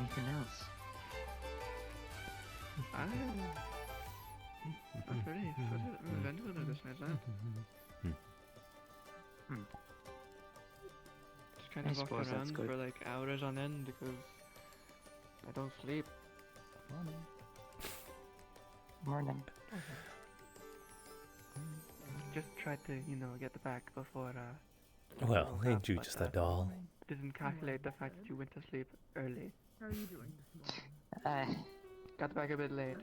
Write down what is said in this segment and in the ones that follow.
anything else? That's very eventful this night, lad. Just kind I of walked suppose that's around good. for like hours on end because I don't sleep. Morning. Just tried to, get the back before Well, woke ain't up, you but, just a doll? didn't calculate the fact that you went to sleep early. How are you doing this morning? Got back a bit late.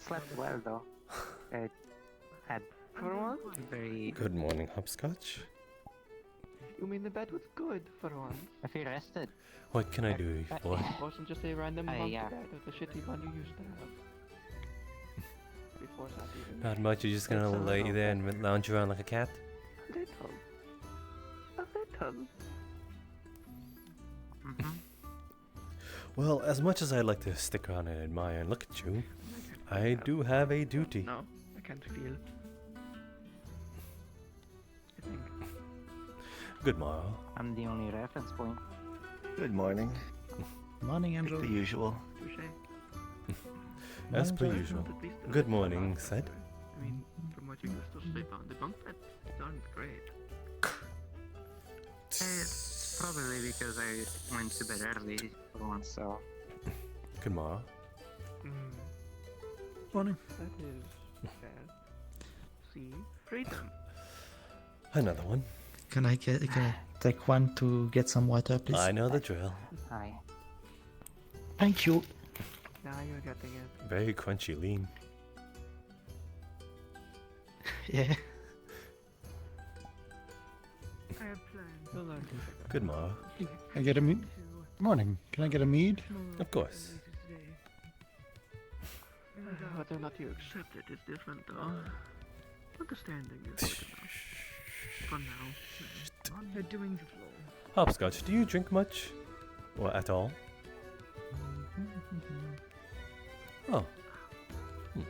Slept well though. Had For once? very. Good morning, Hopscotch. You mean the bed was good for once? I feel rested. What can I do for? It wasn't just a random bunk yeah. bed with the shitty one you used to have. Before that even. Not much, you're just gonna It's a lay little there and lounge around like a cat? Little. A little. Well, as much as I'd like to stick around and admire and look at you, I do have a duty. No, I can't feel. I think. Good morrow. I'm the only reference point. Good morning. Morning, Andrew. The usual. Touché. As per Morning, usual. At least Good morning, said. I mean, from what you used to sleep on, the bunk bed sounds great. Probably because I went to bed early for once, so. Good morrow. Morning. That is fair. See? Freedom. Another one. Can I take one to get some water, please? I know the drill. Hi. Thank you. Now you're getting it. Very crunchy lean. Yeah. I have plans. You'll learn to figure it Good morrow. Can I get a mead? Morning. Can I get a mead? Of course. Whether or not you accept it is different, though. Understanding is good enough. For now. They're doing the floor. Hopscotch, do you drink much? Or at all? Oh. There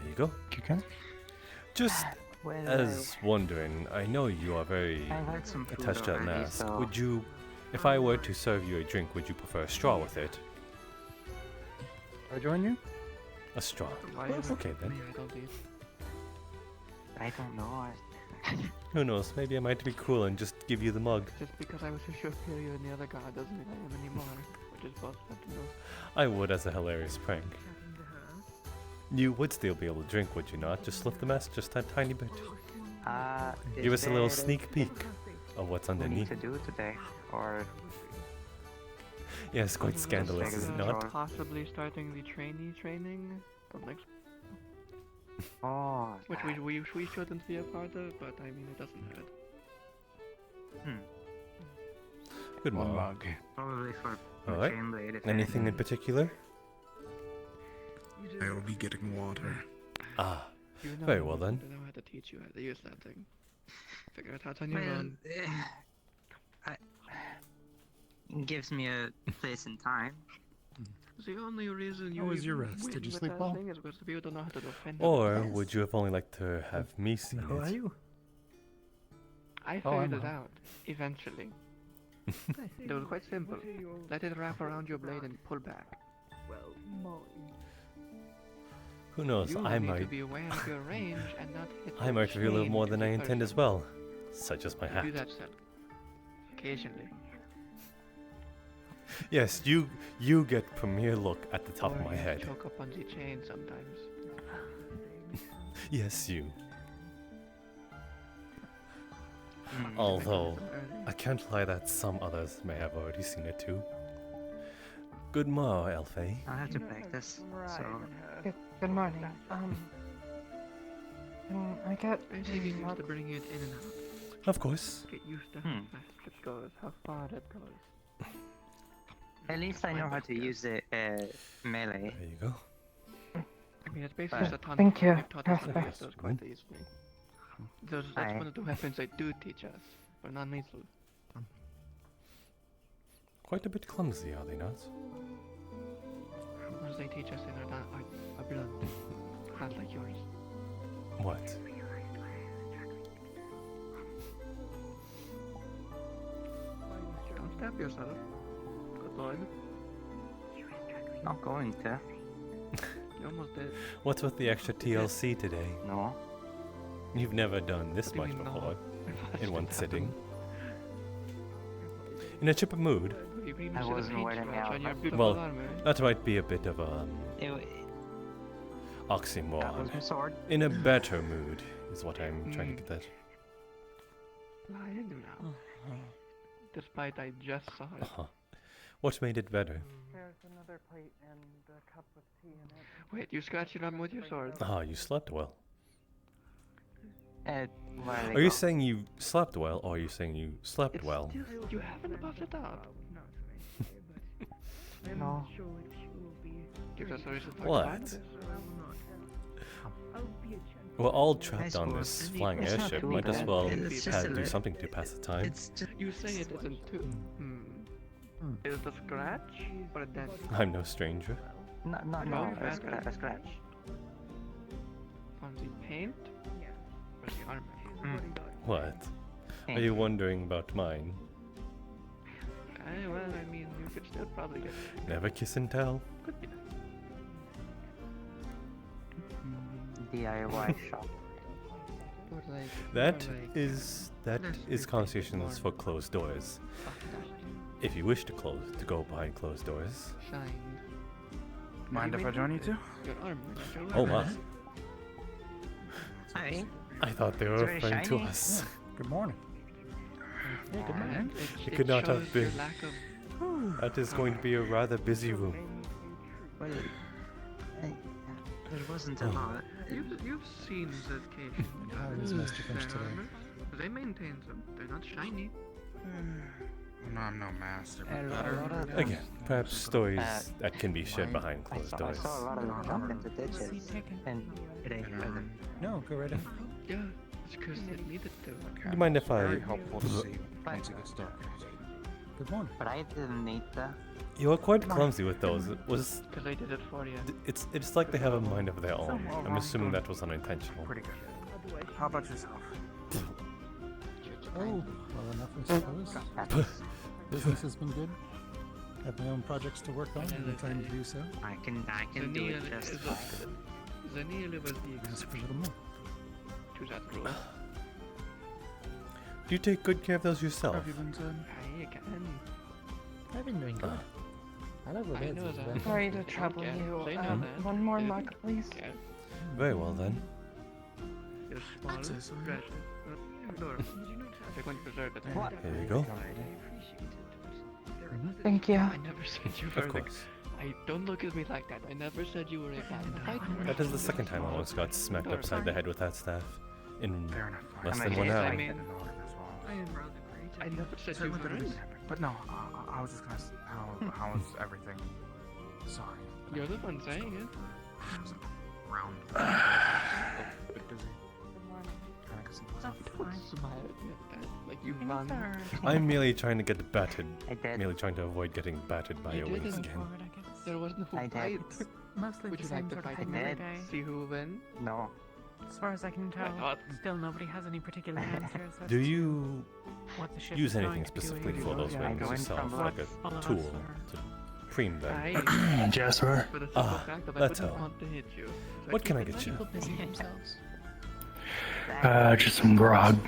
you go. You can? Just Well, as wondering, I know you are very I've had some food attached to that already, mask. so. Would you, if I were to serve you a drink, would you prefer a straw with it? I join you? A straw. Why Well, okay then. me, I don't eat. I don't know. Who knows? Maybe I might be cool and just give you the mug. Just because I was a superior than the other guy doesn't mean I am anymore. Which is both good to know. I would as a hilarious prank. Chatting to her. You would still be able to drink, would you not? Just lift the mask just a tiny bit. Give us a little there sneak peek of what's we need underneath. to do today, or Yes, quite scandalous, is it not? Possibly starting the trainee training. Don't like oh, which we shouldn't be a part of, but I mean it doesn't hurt. Good One morning. mug. probably for Alright. chain blade. if Anything in anything. particular? You do. I'll be getting water. Ah, You know, very well then. I don't know how to teach you how to use that thing. Figure it out on your Well, own. it gives me a place and time. The only reason you How was your even rest? win Did you with sleep that well? thing is because people don't know how to defend Or themselves. would you have only liked to have me see How are it? you? I Oh, figured I'm it a- out eventually. I think, It was quite simple. what are your Let it wrap around your blade and pull back. well, mine. Who knows? You I need to might. be aware of your range and not hit I the might reveal a little chain more than I into intend as person. well. Such as my You do hat. that, Sel. Occasionally. Yes, you get premier look at the top Or of my you head. choke up on the chain sometimes. Yes, you. Hmm. Although, I can't lie that some others may have already seen it too. Good morrow, Elfie. I'll have to practice. So Good morning. I get Basically, used to bring it in and out. Of course. Get used to Hmm. how fast it goes, how far it goes. at least I know how to use the melee. There you go. I mean, it's basically just a ton. Thank you, They've taught us how to Jasper. use those quite easily. That's Aye. one of the weapons they do teach us, but not lethal. Quite a bit clumsy, are they not? The ones they teach us in are blunt, not like yours. What? Don't Strap yourself. Good lord. Not going to. You almost did. What's with the extra TLC today? No. You've never done this What do you much mean, no? before What in one just sitting. happened? In a chipper mood, You even I said a wasn't paint wearing scratch out. on your beautiful Well, armor. that might be a bit of a It, that was oxymoron. my sword. In a better mood is what I'm trying to get at. I do now. Despite I just saw it. Uh-huh. What made it better? There's another plate and a cup with tea in it. Wait, you scratched your arm with your sword? Ah, you slept well. Where did Are you saying you slept well, or are you saying you slept It's well? still, you haven't buffed it up. Not for me, but I'm No. sure it will be. Gives us a reason to talk What? about it. So I will not. I'll be a champion. We're all trapped on suppose. this I mean, flying it's not airship. too Might as bad. well It's just a do bit- something to pass the time. It's just. You say it isn't too. Is the scratch or a dent? I'm no stranger. No, No, a scratch. On the paint Yeah. or the armor? What? Are you wondering about mine? Well, I mean, you could still probably get. Never kiss and tell. Could be. DIY shop. But like, That more like, is less restricted, conversations more for closed doors. soft touch, If you wish to go behind closed doors. shine. Mind if I join you two? Your armor, not your Oh armor. my! Hi. I thought they were It's very referring to shiny. us. Good morning. Yeah, good And morning. it could not have shows your been. lack of That is going to be a rather busy room. Well, there wasn't a Oh. lot. You've seen Zedcation. How is Mr. Finch today? They maintain them. They're not shiny. No, I'm no master. A But lot better. of them. Again, perhaps stories Uh, that can be shared behind I closed saw, I doors. saw a lot of them jump into ditches. And it ain't And, weather. no, go right ahead. Yeah, it's because it needed to. Okay. You mind if I- Very helpful to see once it gets dark. Good morning. But I didn't need to. You were quite clumsy with those. It was. Because I did it for you. It's like they have a mind of their own. I'm assuming that was unintentional. Pretty good. How about yourself? Oh, well enough, I suppose. Business has been good. Have my own projects to work on and trying to do so. I can do it just fine. Zanil was the Ask for a exception little more. to that rule. Do you take good care of those yourself? Have you been done? I can. I've been doing good. I love I know that. Sorry to trouble Okay, you. they know that. One more They mug, please. care. Very well then. You're small, That's it, sorry. precious, adorable. They're going to preserve it. What? Here you go. Thank you. I never said you were Of like. course. I don't look at me like that. I never said you were a bad fighter. That is the second time I almost got smacked upside the head with that staff. In Fair enough. less I'm than 1 okay, hour. I mean- I am rather great. I never said you Certainly were. better than average. But no, I was just gonna. How was everything? Sorry. You're the one saying it. I was around. A bit busy. Kinda 'cause it wasn't- Smile at me at that. Like you run. I'm merely trying to get battered. I did. Merely trying to avoid getting battered by You your wings didn't. again. There was no I fight. did. Mostly Would the you same like to sort of fight thing again? every day. See who will win? No. As far as I can I tell, thought. still nobody has any particular answers. as Do to you what the ship use is going anything to be specifically doing. for those Yeah, I wings go in yourself, from like what all a of us tool are. to preen them? I, Jasper, for the simple Ah, fact that I that's wouldn't all. want to hit you. So What can I keep it get you? light. Busy themselves. just some grog.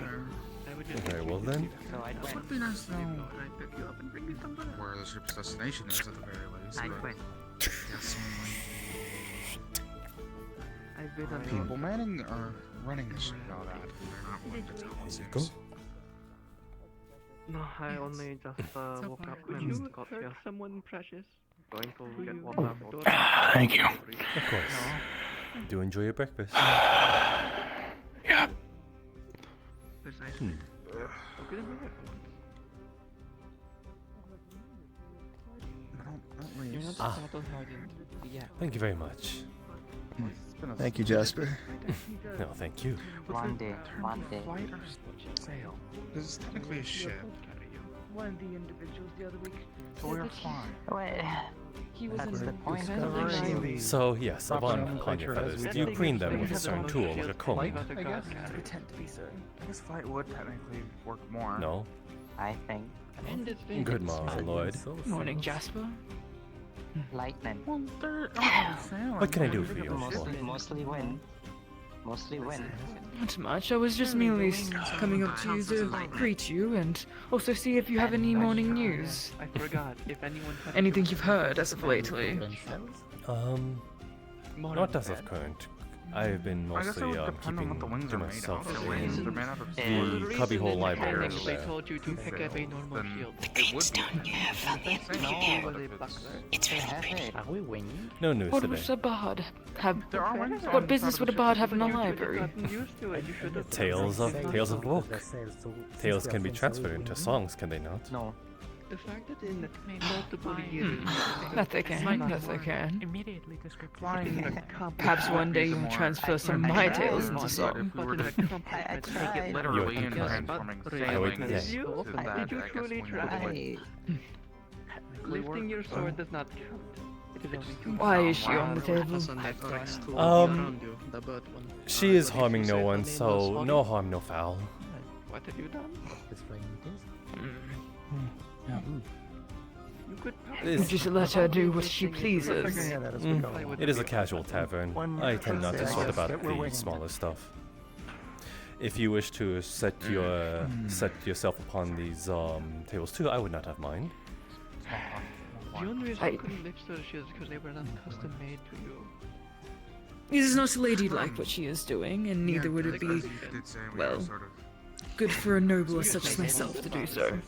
I would just Very hit well you then. if you So I It went. would be nice to leave know go and I pick you up and bring me some banana. where the ship's destination is at the very least. I but quit. yes, I've been on people manning or running the ship know that. They're not willing to tell us. There you go. No, I only just So woke far. up Would and you got hurt here. someone precious? Going to Who get you water. daughter? Thank you. Of course. Do enjoy your breakfast. Yeah. Precisely. Hmm. Look at him there for once. Not really. You're not Ah. battle hardened yet. Thank you very much. It's been a Thank you, Jasper. No, thank you. One day. One day. fighter's sail. This is technically a ship, One of the individuals the other week. so we're fine. Wait. He was That's in the point. Discovering the So, yes, proper upon nomenclature your as feathers, we do you go. preen them with a certain tool, like a comb? I guess. Pretend to be so. I guess flight would technically work more. No. I think. And it's been Good morning, Lloyd. Morning, Jasper. Lightning. What can I do for you? Mostly win. Mostly win. Not much. I was just merely coming up to you to greet you and also see if you have any morning news. I forgot. If anyone touches Anything you've heard as of lately. Not as of current. I've been mostly keeping to myself in the cubbyhole library over They there. told you to pick up a normal shield. Are we winning? No news What today. would a bard have? What business would a bard have in a library? Tales of book. Tales can be transferred into songs, can they not? No. The fact that in multiple years, That they can. That they can. Immediately descriptive. Perhaps one day you'll transfer some of my tales into song. I tried. Literally in transforming Did you truly try? Lifting your sword does not count. It is only two. Why is she on the table? She is harming no one, so no harm, no foul. What have you done? It's raining this. You could This- Just let her do what she pleases. Yeah, that is good. It is a casual tavern. I tend not to sort about the smaller stuff. If you wish to set yourself upon these tables too, I would not have mind. The only reason I- I couldn't lift those shields is because they were not custom made to you. It is not ladylike what she is doing, and neither would it be, well, good for a noble such as myself to do so.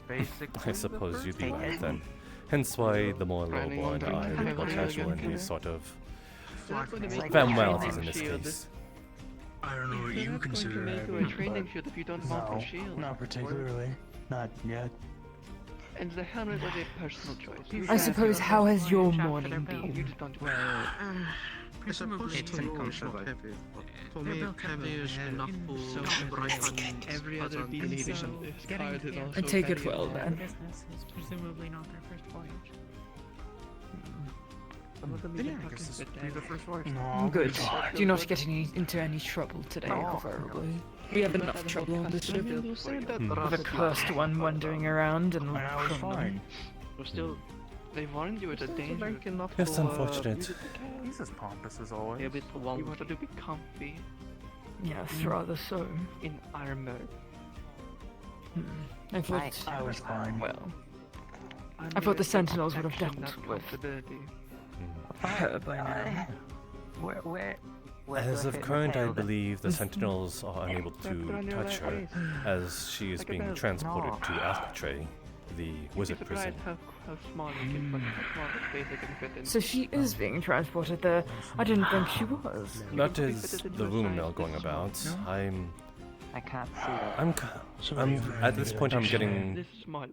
I suppose you'd be right then. Hence why the more lowborn are a little casual in these sort of formalities in this case. I don't know what you consider make you a training shield if you don't want a shield. Not particularly. Not yet. And the helmet was a personal choice. I suppose, how has your morning You been? just don't It's uncomfortable. For me, heavy is enough so bright on every other beast on this card is also I take it very well well. then. Business is presumably not their first voyage. No. Good. Do not get into any trouble today, preferably. We have enough trouble on this ship. With a cursed one wandering around and And I was fine. We're still, they warned you it's a danger. It's unfortunate. He's as pompous as always. You wanted to be comfy yes, rather so. in armor. I thought, I was fine. well, I thought the Sentinels would have dealt with her by now. Where As of current, I believe the Sentinels are unable to touch her, as she is being transported to Alcatraz, the wizard prison. How small you can put how small the space they can fit in. So she is being transported there. I didn't think she was. That is the rumor mill going about. I can't see that. I'm at this point I'm getting This small.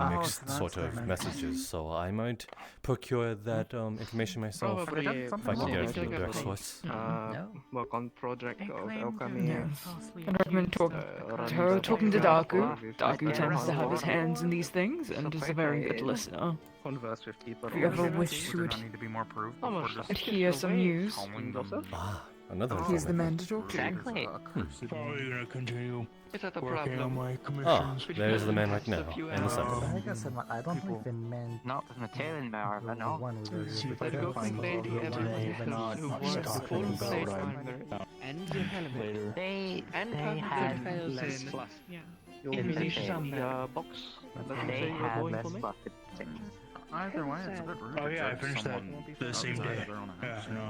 mixed sort of messages, so I might procure that information myself Probably if I can get it from a direct source. Work on project They of claim alchemy. to Yes. falsely I'd recommend talking to Daku. Daku tends to have his hands in these things and is a very good listener. Converse with people. If you ever wish to need to be more proof Almost. hear some news, Ah, another he's the information. man to talk to. Exactly. Probably gonna continue Is that a working on problem? my Ah, commissions. there's the man right now, in the center. I guess I don't know if they meant Not with Material Power, but the no. one we were See, with I Let's the go find from Lady out Evan today, but not who stop wore talking full about plate it. armor and the helmet. Later. They And had tiles less in. fluff. Yeah. In the They- box. They had less fluff. Either way, it's a bit rude. Oh to yeah, I judge finished that someone the same outside day. of their own Yeah, house. no,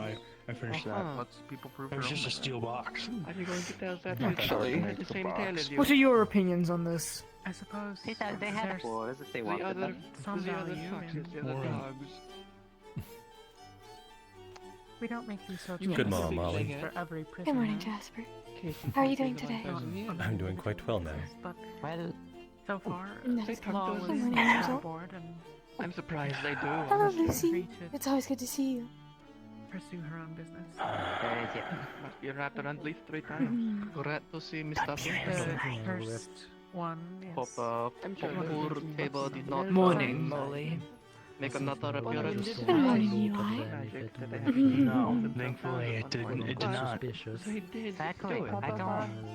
I finished that. Let's people prove It was their just a own. steel box. Are you going to tell that Actually, to the same tale as you? What are your opinions on this? I suppose They had there's floors if they The wanted other, them. some the other value foxes, in- the other More. dogs. we don't make these sorts Good of morning, decisions Molly. for every prisoner. Good morning, Jasper. Case in How are you point, doing there's today? 1,000 years. I'm doing quite well now. But Well, so far, Nice. this law was Good morning, on Angel. board and I'm surprised they do. Hello, honestly. Lucy. free to It's always good to see you. pursue her own business. there is it. Must be wrapped around at least 3 times. Glad to see Mr. The first one is Pop up. I'm sure poor table did not Morning, Molly. make another appearance. Good morning, Eli. No, thankfully it did not. So he did Exactly. do it. I don't.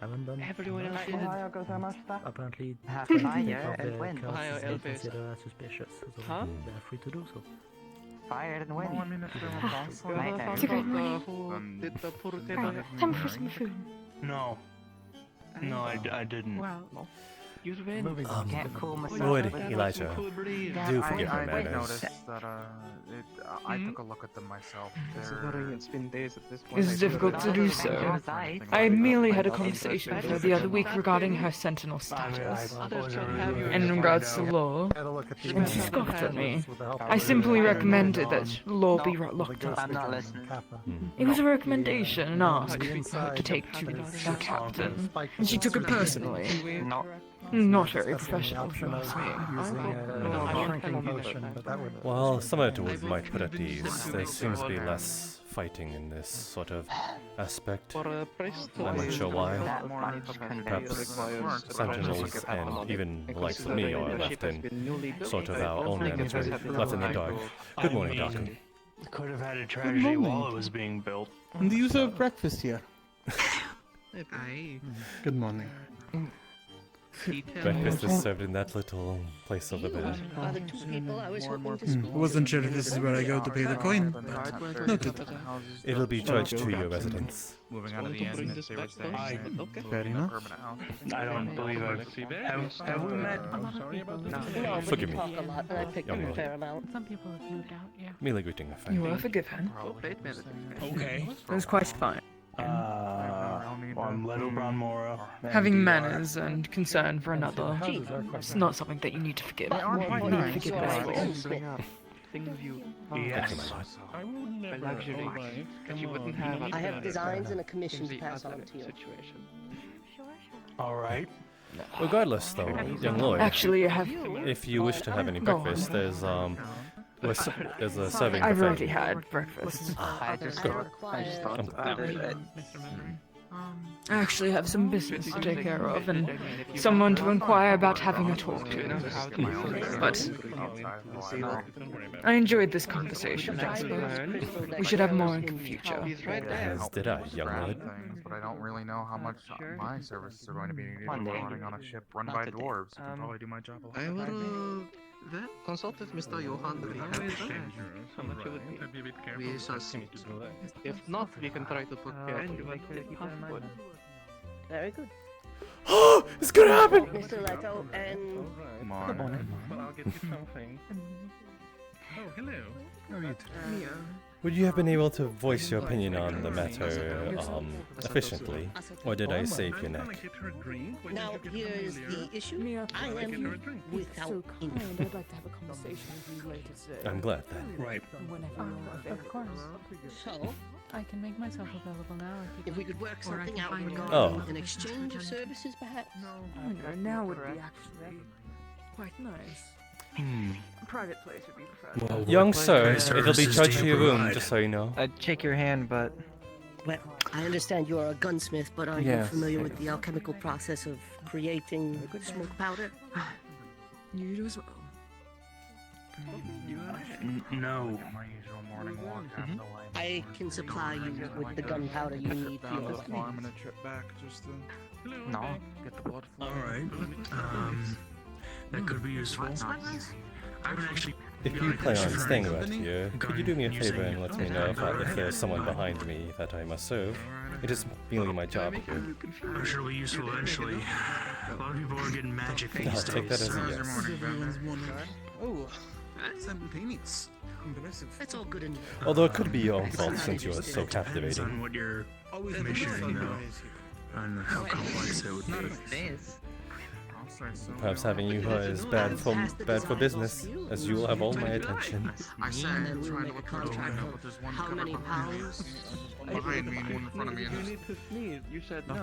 haven't done. Everyone else did. Apparently, Have 20% fire of and the wind. cars Ohio is Elvis. considered suspicious, so Huh? they're free to do so. Fire and Well, I wind. mean, if they're boss, You ever Nightmare. It's a great found out morning. who did the poor Right, time for some food. No. No, I didn't. Well, you win. Moving on. Can't cool myself. Would with- Elijah Yeah, do I- forgive I my did manners? notice that I took a look at them myself. It's been days at this point. It's difficult to do so. I merely had a conversation with her the other week regarding her sentinel status. In regards to law, Had a look at the and she scoffed at me. with the help I of simply the- recommended that law be No. locked up. I'm not listening. Kappa. It was a recommendation and asked The for her inside to take to is her captain, spiked and she took it with personally. No. Not very discussing the professional, if you option ask me. of using a shrinking potion, but that would Well, some of it might put at ease. There seems to be less fighting in this sort of aspect. For a priest, I'm not sure why. That much convinced. Perhaps sentinels and even the likes of me are left in sort of our own energy, left in the dark. Good morning, Doctor. Could have had a tragedy while it was being built. Do you serve breakfast here? Good morning. Breakfast is served in that little place over there. Are the two people I was hoping to speak Wasn't sure if this is where I go to pay the coin. Noted. It'll be charged to your residence. Moving on to the end, they were saying Fair enough. permanent house. I don't believe have we met? No, but Forgive you me, talk a lot, and I picked up young a lord. fair amount. Some people have moved out, yeah. Merely greeting a You friend. were forgiven. Okay. It was quite fine. I'm Leto Brownmora. Having manners and concern for another is not something that you need to forgive. More You need to importantly, forgive you're a as well. gunsmith. Things you Yes. I would never luxury that you wouldn't have. I have designs and a commission to pass on to you. Situation. All right. Regardless, though, young lord, Actually, I have. if you wish to have any Go on. breakfast, there's a serving I've buffet. already had breakfast. I just thought. I actually have some business to take care of and someone to inquire about having a talk to. But I enjoyed this conversation, Jasper. We should have more in the future. As did I, young lord. Things, but I don't really know how much my services are going to be needed One day. running on a ship run Not by today. dwarves. Can probably do my job a lot I better. will consult with Mr. Johan that we have time. How much it would be? We shall see. If not, we can try to put passport. Very good. Oh, it's gonna happen! Mr. Leto and... Come on. But I'll get you something. Oh, hello. Would you have been able to voice your opinion on the matter efficiently, or did I save your neck? Now, here is the issue. I am without ink. I'd like to have a conversation with you later today. I'm glad then. Right. Whenever you're available. Of course. So, I can make myself available now. if we could work Or I something can out find regarding Oh. an exchange of services, perhaps? Oh, no, now would be actually quite nice. A private place would be preferred. Young sir, What it'll be services charged do to you your room, provide? just so you know. I'd shake your hand, but Well, I understand you are a gunsmith, but are you Yes. familiar with the alchemical process of creating smoke powder? You do as well. No. My usual morning walk after the line. I can supply you with the gunpowder you need for your weapon. farm and a trip back just to no. get the blood flowing. All right. That could be useful. I haven't actually. If you plan on staying around here, could you do me a favor and let me know if there's someone behind me that I must serve? It is merely my job here. I'm sure it'll be useful eventually. A lot of people are getting magic I'll these take that days. as a yes. Oh, 7 pennies. Impressive. That's all good and Although it could be your own fault since you are so Depends on captivating. what your mission, though, and how complex it would be. Perhaps having you here is bad for business, as you will have all my attention. I said, and then we'll trying to make a look for contract but there's of one how cover many pounds. behind me and one in front of me. You And need to sneeze. You said no.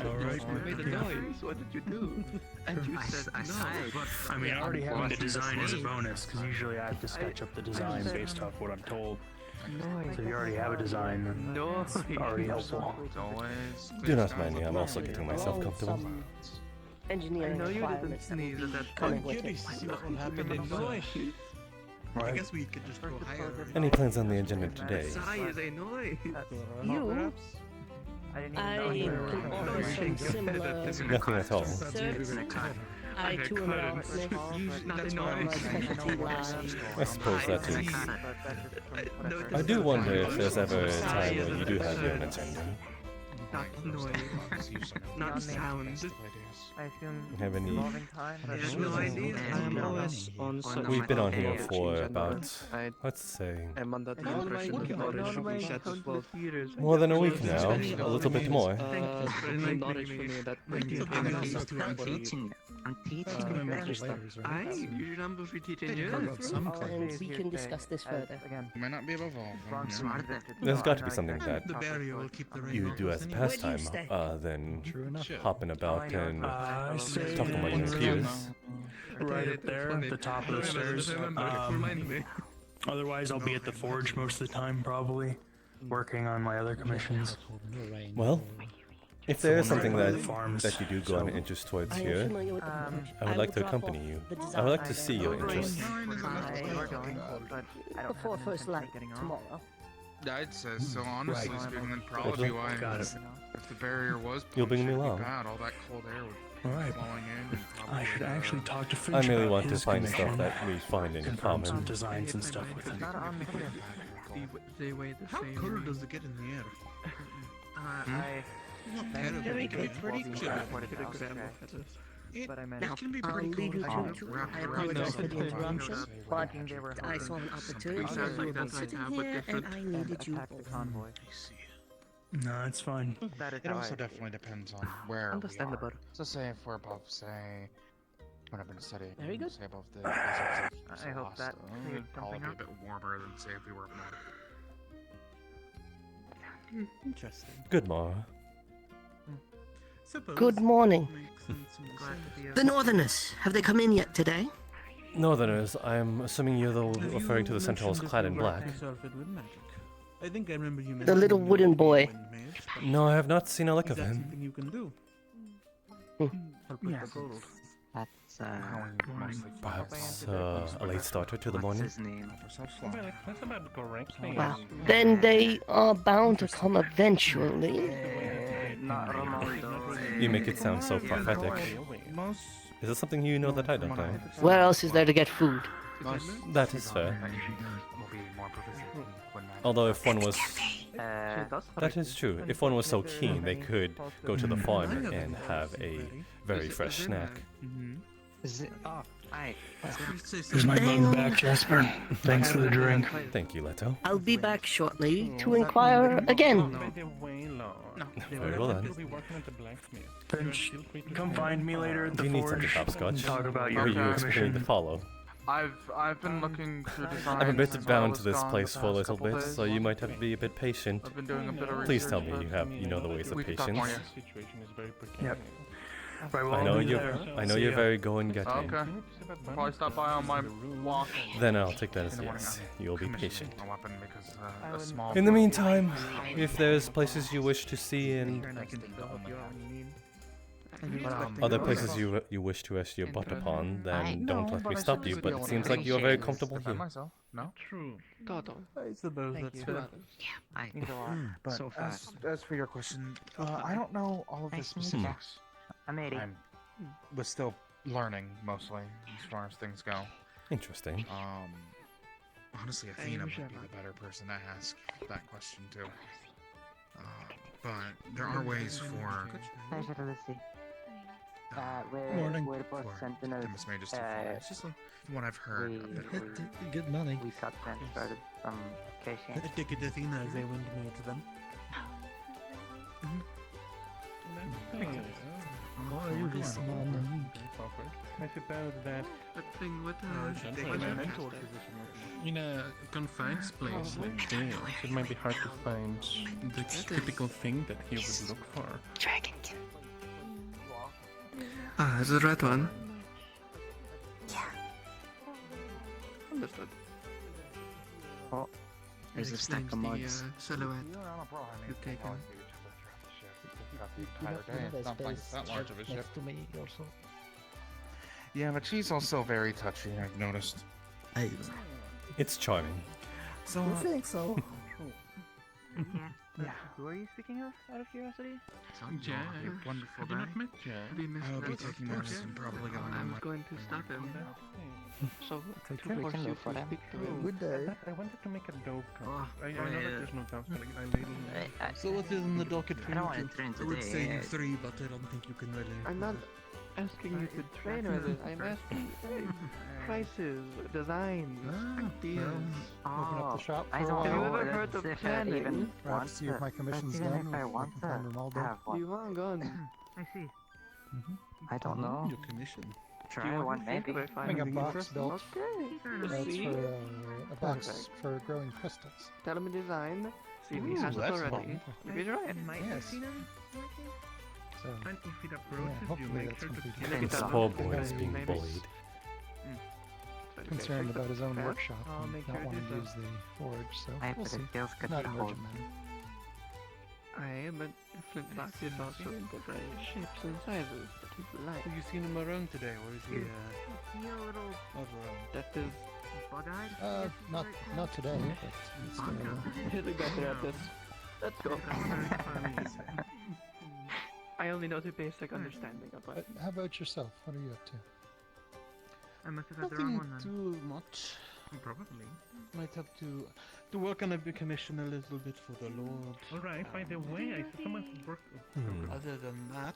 Alright. You made a noise. What did you do? And you said no. I mean, already having the design is a bonus, because usually I have to sketch up the design based off what I'm told. So you already have a design, and No. it's already helpful. always. Do not mind me, I'm also getting myself comfortable. Some I engineering know you didn't requirements that will sneeze at be that coming point. with it. What happened in noise? Right? I guess we could just go higher. Any plans on the agenda today? Sigh is a noise. You I can offer some similar Nothing at all. service. I too am an artist. That's where my specialty lies. I suppose that is. I do wonder if there's ever a time when you do have your own attendant. Not noise. Not sound. I assume Have any? evolving time. I have no idea. I'm always on some. We've been on here for about, let's say, I'm under the impression that knowledge should be shared as well. more than a week now. A little bit more. Knowledge for me that I'm teaching. I'm teaching you better stuff. I you remember we teaching you. And we can discuss this further. Might not be above all. There's got to be something that The barrier will keep the rain you off do us as a anyway. pastime, than True enough. hopping about and say talking about your peers. right up there at the top of the stairs. Otherwise, I'll be at the forge most of the time, probably, working on my other commissions. Well, if there is something that Farms, that you do go on an interest towards I am here, familiar with the I would like to accompany you. I would like to see your interest. before first light tomorrow. I'd say so, honestly speaking, then probably why. Got it. If the barrier was You'll bring me punctured, along. bad, all that cold air would be Alright. flowing in. And I should probably, actually talk to Finch I merely about want to his find stuff commission, that we find in confirm some common. designs and stuff with him. They weigh the How same. cold does it get in the air? Not terrible. Very good. Pretty chill. But I meant Now, I'll leave you to I apologize for the interruption, but I saw an opportunity. You were both sitting here, and I needed you both. No, it's fine. It also definitely depends on where Understandable. we are. So say if we're above, say, when I've been studying, Very good. say above the deserts of I hope that Celeste, cleared it'd probably something be a bit warmer than say if we were up north. Interesting. Good, Mara. Suppose Good morning. makes sense in the sense. The Northerners, have they come in yet today? Northerners, I'm assuming you're the Have referring to you the Sentinels mentioned clad if in you work black. yourself with magic? I think I remember you The little mentioning wooden you boy. when mage, but No, I have not seen a lick is of that him. something you can do? Hmm. Help with Yes. the goals. That's How we mostly Perhaps a late starter to the what's morning. his name? help ourselves along. Well, then they are bound to come eventually. Not Romualdo. You make it sound so prophetic. Is it something you know that I don't know? Where else is there to get food? That is fair. Will be more proficient when Although if one was... Uh, That is true. If one was so keen, they could go to the farm and have a very fresh snack. is it? Oh, I. Here's my bug back, Jasper. Thanks for the drink. Thank you, Leto. I'll be back shortly to inquire again. Very well then. Finch, come find me later at Do the you need something forge. hopscotch? Talk about Or your are you expecting to commission. follow? I've been looking to design. I'm a bit since I bound was to this gone place the for a past little couple bit, days. so you might have to be a bit patient. I've been doing a bit of Please tell research, me but you know the ways of we can talk patience. more, yeah. Yep. Right, well, I I'll know be you're there. I know See you're ya. very go-and-getting. Okay. Probably stop by on my walk. Then I'll take that as In the morning, yes. I'm You'll be commissioning patient. a weapon because a small In the bolt- meantime, if there's places you wish to see and other places you wish to rest your butt upon, then don't let me stop you. But it seems like you're very comfortable Defend here. myself. No. True. Toto. I suppose that's fair. I. But So fast. as for your question, I don't know all of the Nice to meet you. specifics. I'm 80. Was still learning mostly as far as things go. Interesting. Honestly, Athena might be the better person to ask that question to. But there are ways for Pleasure to see. Morning. We're both for sentinels. Demon's Majesty follow. It's just from what I've heard. a bit. Good morning. We got them started from Kalypsia. I take it Athena as a wind mage then. How are you this morning? I suppose that That thing with In a confined place like this, it might be hard to find the typical thing that he would look for. Dragon. Ah, is the red one? Understood. Oh, there's a stack of mugs. Silhouette. No problem. I mean, You've taken. We've got the entire day. It's not like that large of a ship. Next to me also. Yeah, but she's also very touchy, I've noticed. It's charming. So, You think so? Yeah. Who are you speaking of, out of curiosity? Jack. Wonderful Have you day. not met Jack? I'll be taking notice and probably going I on was going to stop him. So, Take to care. force you to speak to him. Good day. I wanted to make a dope cup. Oh, I know that there's no cups, but I made So what is in the docket for I don't you want two? to train I would say today. you three, but I don't think you can really. I'm not asking you to train with it. I'm asking prices, designs, ideas. Open up the shop for I a don't while. Have you know ever heard of if I even planning? want Perhaps see if to. my commission's Even done. if I I want can to find Ronaldo. have one. You want guns? I see. I don't know. Your commission. Try one maybe. Having a box built. Okay. That's See? for a box Perfect. for growing crystals. Tell him a design. See if he Ooh, has it that's already. fun. If he's right. Yes. So, And if it yeah, approaches you, hopefully make that's sure to completed. Look at This that. poor boy is Maybe- being maybe- bullied. Concerned about his own Okay. workshop I'll and make not sure to wanting do to use so. the forge, so I we'll but see. it feels good Not to an hold. urgent matter. But flintlock is also in different shapes and sizes that you like. Have you seen him around today, or is he not around? That is bug-eyed? Not today, but it's, You're the better at this. Let's go. I only know the basic understanding of but it. how about yourself? What are you up to? I must have had the wrong Nothing one then. too much. Probably. Might have to work on a big commission a little bit for the Lord. Alright, by the way, I saw someone's work. Other than that,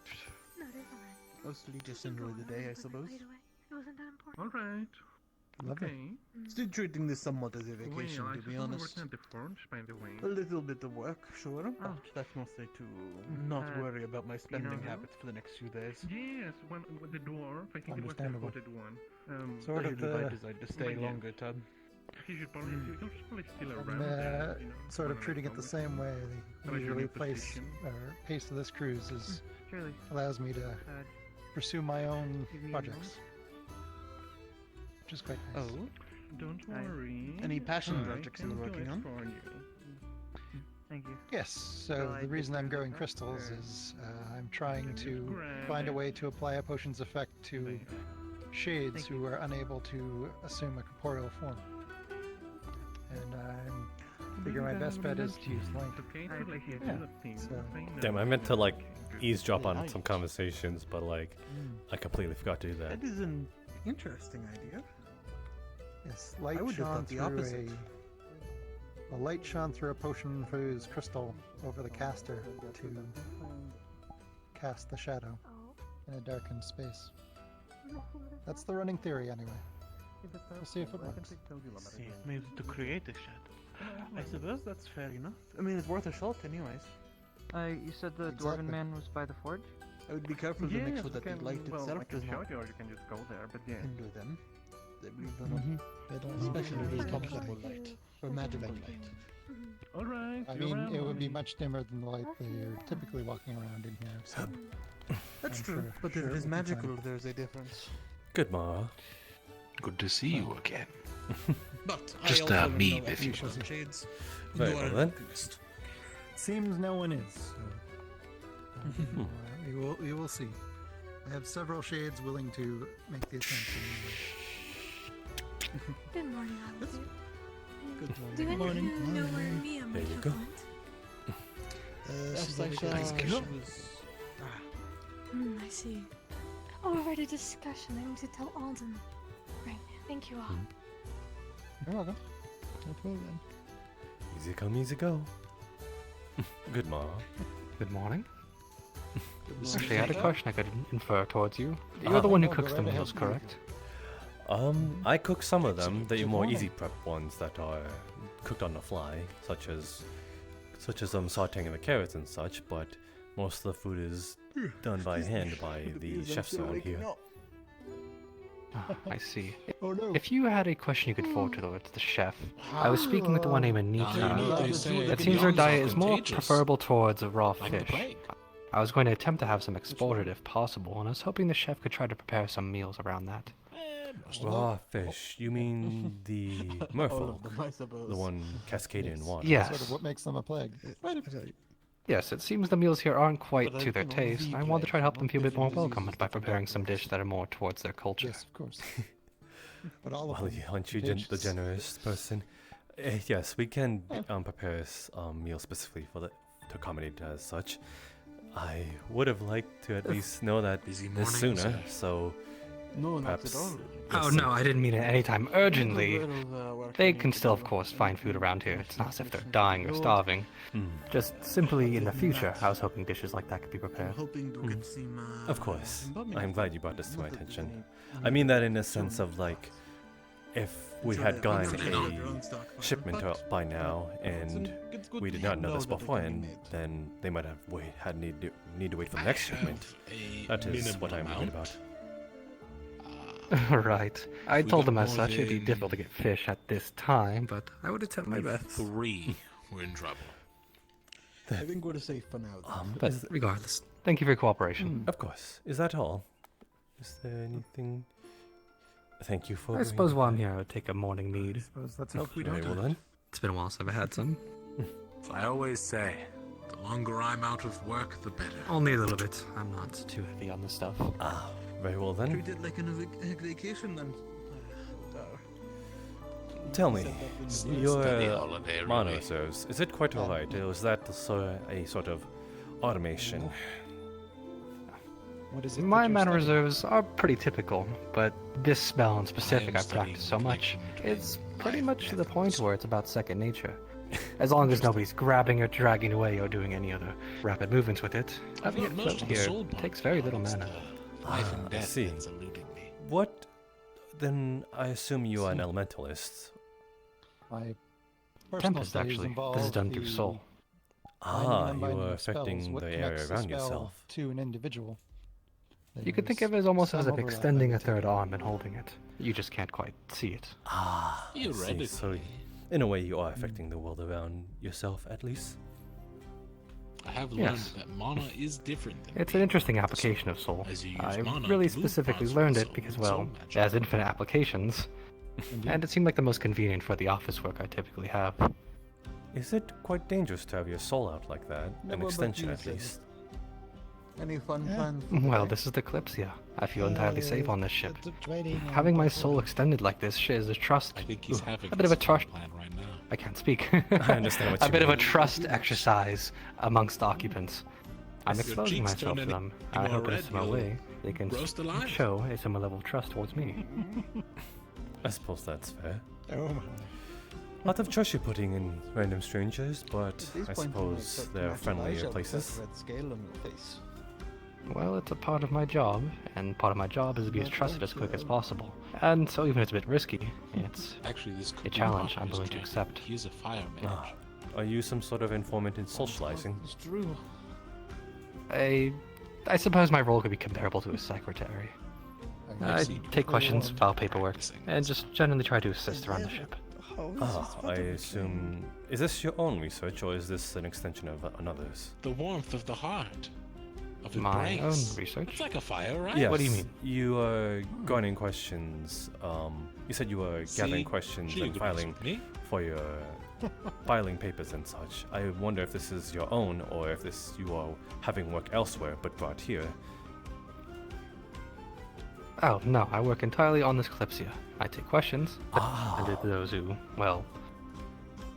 mostly just enjoy the day, I suppose. Alright. Lovely. Okay. Still treating this somewhat as a vacation, Well, I to saw be someone honest. working at the forge, by the way. A little bit of work, sure, Oh. but that's mostly to not worry about my spending who? habits for the next few days. Yes, one with the dwarf. I think it was the Understandable. hooded one. Sort I of usually the decide to stay but yeah. longer, Ted. He should probably, you're probably still I'm around. there, you know, sort of when I treating it the told same way. But The I usually should pace repetition. pace of this cruise is Surely. allows me to pursue my own Give me a projects, which is quite nice. Oh, Don't worry. any passion I projects can you're do working it on? for you. Thank you. Yes. So Well, I the reason did I'm learn growing that. crystals is I'm trying Can you to grab find a it? way to apply a potion's effect to There. shades Thank who are unable to assume a corporeal form. And I'm figuring my best bet is to use light. Okay, I so like you appreciate do that. the thing. So- I know. Damn, I meant to like Good. eavesdrop on Light. some conversations, but like I completely forgot to do that. That is an interesting idea. Yes, light I would have shone thought the through opposite. a light shone through a potion fused crystal over the caster to cast the shadow in a darkened space. That's the running theory, anyway. We'll see if it works. See, maybe to create a shadow. I suppose that's fair enough. I mean, it's worth a shot, anyways. You said the Exactly. Dwarven man was by the forge? I would be careful to make Yes, sure that the okay, light well, I itself can does show not you, or you can just go there, but yeah. hinder them. They don't know. They don't need Especially to with be comfortable light or magical light. Alright, I you're mean, around. it would be much dimmer than the light that you're typically walking around in here. So That's I'm true. sure- But sure if it it is will be fine. magical, there's a difference. Good, Ma. Good to see you again. But Just I also me, know if you officials will. and shades. Very You are well an then. alchemist. seems no one is. So you will see. I have several shades willing to make the attempt. Good morning, all of you. Good Do any morning. of you know where Mia There might you have go. went? Yes, I saw I see. Oh, we're at a discussion. I need to tell Alden. Right. Thank you all. You're welcome. No problem. Easy come, easy go. Good, Ma. Good morning. Good Actually, I had a morning. question I could infer towards you. You're the one who No, cooks go the right meals, ahead. correct? I cook some of them, the Good more morning. easy prep ones that are cooked on the fly, such as sauteing the carrots and such, but most of the food is done by hand by the chefs around here. Ah, I see. Oh no. If you had a question you could forward towards the chef, I was speaking with the one named Anita. It seems her diet is more preferable towards a raw fish. I was going to attempt to have some explored if possible, and I was hoping the chef could try to prepare some meals around that. Raw fish? You mean the merfolk? The one cascading in water? Yes. Sort of what makes them a plague. Yes, it seems the meals here aren't quite to their taste. I want to try to help them feel a bit more welcome by preparing some dish that are more towards their culture. Yes, of course. But all of Well, them. aren't you the generous person? Yes, we can prepare a meal specifically for to accommodate as such. I would have liked to at least know that this sooner, so No, not perhaps at all. Oh no, I didn't mean it anytime urgently. They can still, of course, find food around here. It's not as if they're dying or starving. Just simply in the future, I was hoping dishes like that could be prepared. Of course. I'm glad you brought this to my attention. I mean that in the sense of like, if we had gotten a shipment out by now and we did not know this beforehand, then they might have need to wait for the next shipment. That is what I'm worried about. Right. I told them as such it'd be difficult to get fish at this time, but I would attempt my best. 3, we're in trouble. I think we're safe for now. But regardless, thank you for your cooperation. Of course. Is that all? Is there anything? Thank you for. I suppose while I'm here, I would take a morning mead. Let's hope we don't. Well then. It's been a while since I've had some. As I always say, the longer I'm out of work, the better. Only a little bit. I'm not too heavy on this stuff. Ah, very well then. Treat it like a vacation then. Tell me, your holiday, mono really. serves, is it quite alright? Or is that a sort of automation? What is it? My mana reserves are pretty typical, but this spell in specific I've practiced so much, it's pretty much to the point where it's about second nature. As long as nobody's grabbing or dragging away or doing any other rapid movements with it, having it float here takes very little mana. I see. What? Then I assume you are an elementalist. Tempest, actually. This is done through soul. Ah, you are affecting the area around yourself. To an individual. You could think of it almost as if extending a third arm and holding it. You just can't quite see it. Ah, I see. So, in a way, you are affecting the world around yourself, at least. I have learned that mana is different than It's an interesting application of soul. I really specifically learned it because, well, it has infinite applications. And it seemed like the most convenient for the office work I typically have. Is it quite dangerous to have your soul out like that? An extension, at least. Any fun plans? Well, this is the Kalypsia. I feel entirely safe on this ship. Having my soul extended like this shares a trust. I think he's having A bit of a trust. plan right now. I can't speak. I understand what you A bit of a mean. trust exercise amongst the occupants. I'm If your exposing cheeks myself to turn them. any I more hope in a red, similar you'll way they can roast alive. show a similar level of trust towards me. I suppose that's fair. Oh my. A lot of trust you're putting in random strangers, but I suppose they're friendlier places. Well, it's a part of my job, and part of my job is to be as trusted as quick as possible. And so even if it's a bit risky, it's Actually, this could a be challenge I'm Parker's willing to turn. accept. He is a fire mage. Ah, are you some sort of informant in socializing? It's true. I suppose my role could be comparable to a secretary. I take questions, file paperwork, and just generally try to assist around the ship. Ah, I assume... Is this your own research, or is this an extension of another's? The warmth of the heart. Of My embrace. own research? It's like a fire, right? Yes. What do you mean? You are garnering questions. You said you were gathering See? questions She and agrees filing with me. for your filing papers and such. I wonder if this is your own, or if this you are having work elsewhere but brought here. Oh, no, I work entirely on this Kalypsia. I take questions, but under those who, well,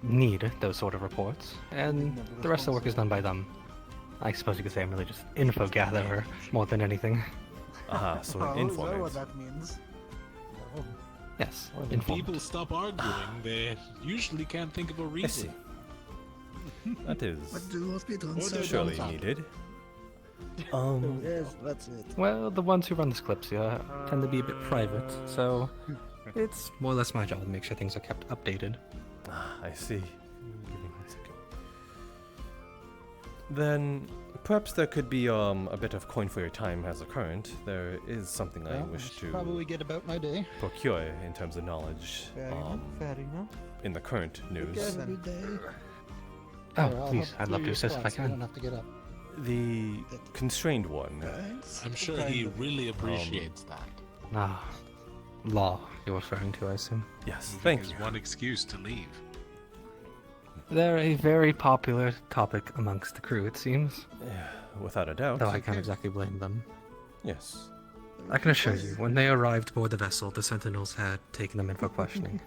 need those sort of reports, and the rest of the work is done by them. I suppose you could say I'm really just info gatherer more than anything. Ah, so an Is that informant. what that means? Yes, When informant. people stop arguing, they usually can't think of a I reason. see. That is must be done? Or they're surely dumbfounded. needed. Yes, that's it. Well, the ones who run this Kalypsia tend to be a bit private, so it's more or less my job to make sure things are kept updated. Ah, I see. Give me 1 second. Then perhaps there could be a bit of coin for your time as a current. There is something I wish to Probably get about my day. procure in terms of knowledge Fair enough. in the current news. Every day. Oh, Here, I'll please, help I'd love do to your assist if I squats, so you don't can. have to get up. The constrained one. I'm sure he really appreciates that. Ah, law you're referring to, I assume. Yes, Moving thank is you. one excuse to leave. They're a very popular topic amongst the crew, it seems. Yeah, without a doubt. Though I can't exactly blame them. Yes. I can assure you, when they arrived aboard the vessel, the Sentinels had taken them in for questioning.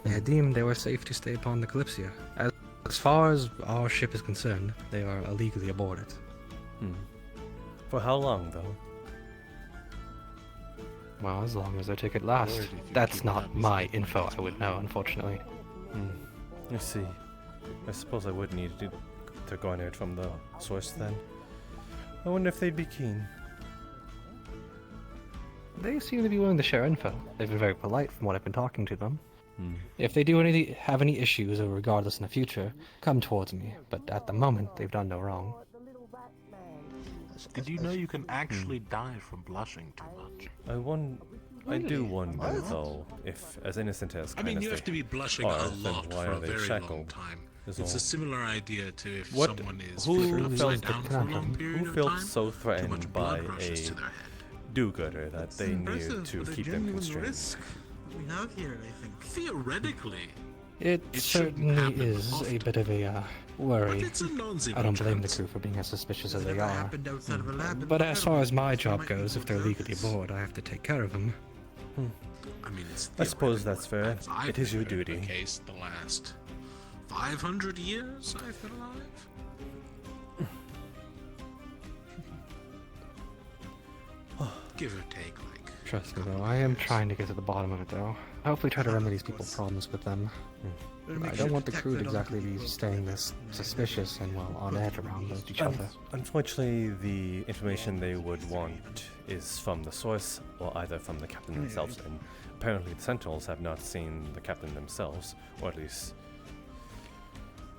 They deemed they were safe to stay upon the Kalypsia. As far as our ship is concerned, they are illegally aboard it. For how long, though? Well, as long as their ticket lasts. That's not my info, I would know, unfortunately. I see. I suppose I would need to garner it from the source then. I wonder if they'd be keen. They seem to be willing to share info. They've been very polite from what I've been talking to them. If they have any issues, or regardless in the future, come towards me. But at the moment, they've done no wrong. Did you know you can actually die from blushing too much? I do wonder, though, if as innocent as I mean, you have to be blushing a lot for a very long time. It's a similar idea to if someone is upside down for a long period of time. Who felt so threatened by a do-gooder that they knew to keep them constrained? We have here, I think. Theoretically, It certainly is a bit of a worry. it's a non-zero I don't blame the chance. crew for being as suspicious as they are. Happened outside of a lab. But as far as my job goes, if they're legally aboard, I have to take care of them. I mean, it's I suppose that's fair. I've It is your never had duty. a case the last 500 years I've been alive. Give or take, like. Trust me though, I am trying to get to the bottom of it though. Hopefully try to remedy these people's problems with them. I don't want the crew to exactly be staying this suspicious and, well, on edge around each other. Unfortunately, the information they would want is from the source, or either from the captain themselves, and apparently the Sentinels have not seen the captain themselves, or at least...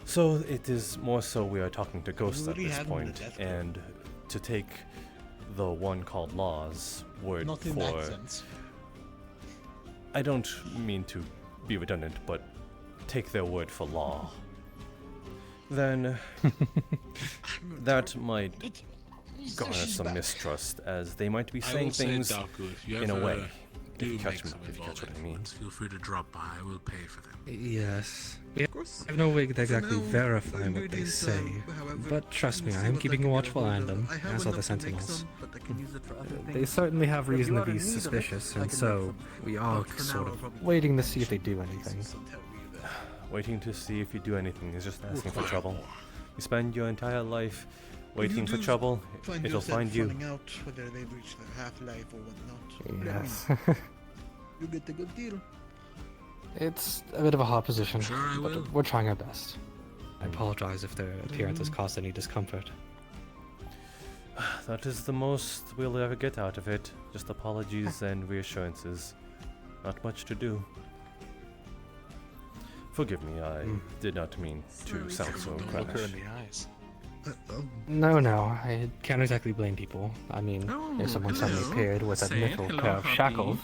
So it is more so we are talking to ghosts at this point, and to take the one called Law's word Not in for... that sense. I don't mean to be redundant, but take their word for law, then that might garner some mistrust, as they might be saying things in a way. If you catch what I mean. Feel free to drop by. I will pay for them. Yes. I have no way to exactly verify what they say, but trust me, I am keeping a watchful eye on them, as are the Sentinels. They certainly have reason to be suspicious, and so we are sort of waiting to see if they do anything. Waiting to see if you do anything is just asking for trouble. You spend your entire life waiting for trouble, it'll find you. Out whether they've reached their half-life or whatnot. Yes. You get a good deal. It's a bit of a hard position, Sure I will. but we're trying our best. I apologize if their appearance has caused any discomfort. That is the most we'll ever get out of it. Just apologies and reassurances. Not much to do. Forgive me, I did not mean to sound so Look her crash. in the eyes. No, I can't exactly blame people. I mean, if someone suddenly appeared with a little pair of shackles,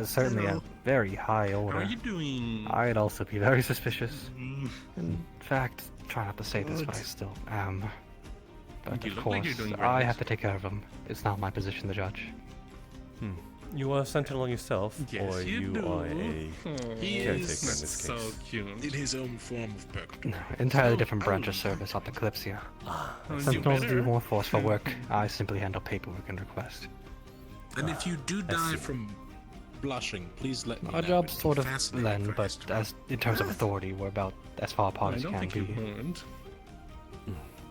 certainly a very high order, How are you doing? I'd also be very suspicious. In fact, try not to say this, but I still am. But You of look like course, you're doing I great. have to take care of them. It's not my position to judge. You are a Sentinel yourself, Yes, or you do. are a He caretaker in is this so case? cute. In his own form of purgatory. No, entirely different branch of service at the Kalypsia. You Sentinels do better. more forceful work. I simply handle paperwork and request. And if you do die from blushing, please let me know. Our job's It'd sort be of fascinating blend, for but history. as in terms of authority, we're about as far apart I as don't can think you be. learned.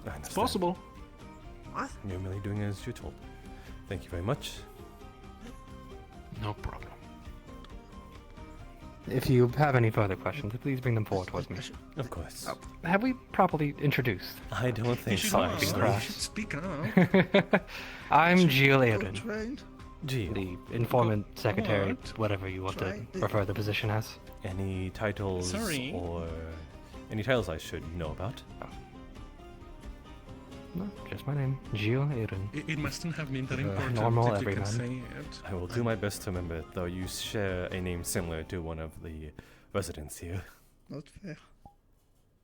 I It's possible. What? You're merely doing as you're told. Thank you very much. No problem. If you have any further questions, please bring them forward towards me. Of course. Have we properly introduced? I don't think should so. know. actually. Crash. Speak up. I'm Gilles Aiden, Trained. Gee, the informant, secretary, What? whatever you want to Try it. refer the position as. any titles Sorry. or any titles I should know about? No, just my name, Gilles Aiden. It mustn't have been that Uh, important normal if you can everyman. say it. I will do my best to remember it, though you share a name similar to one of the residents here. Not fair.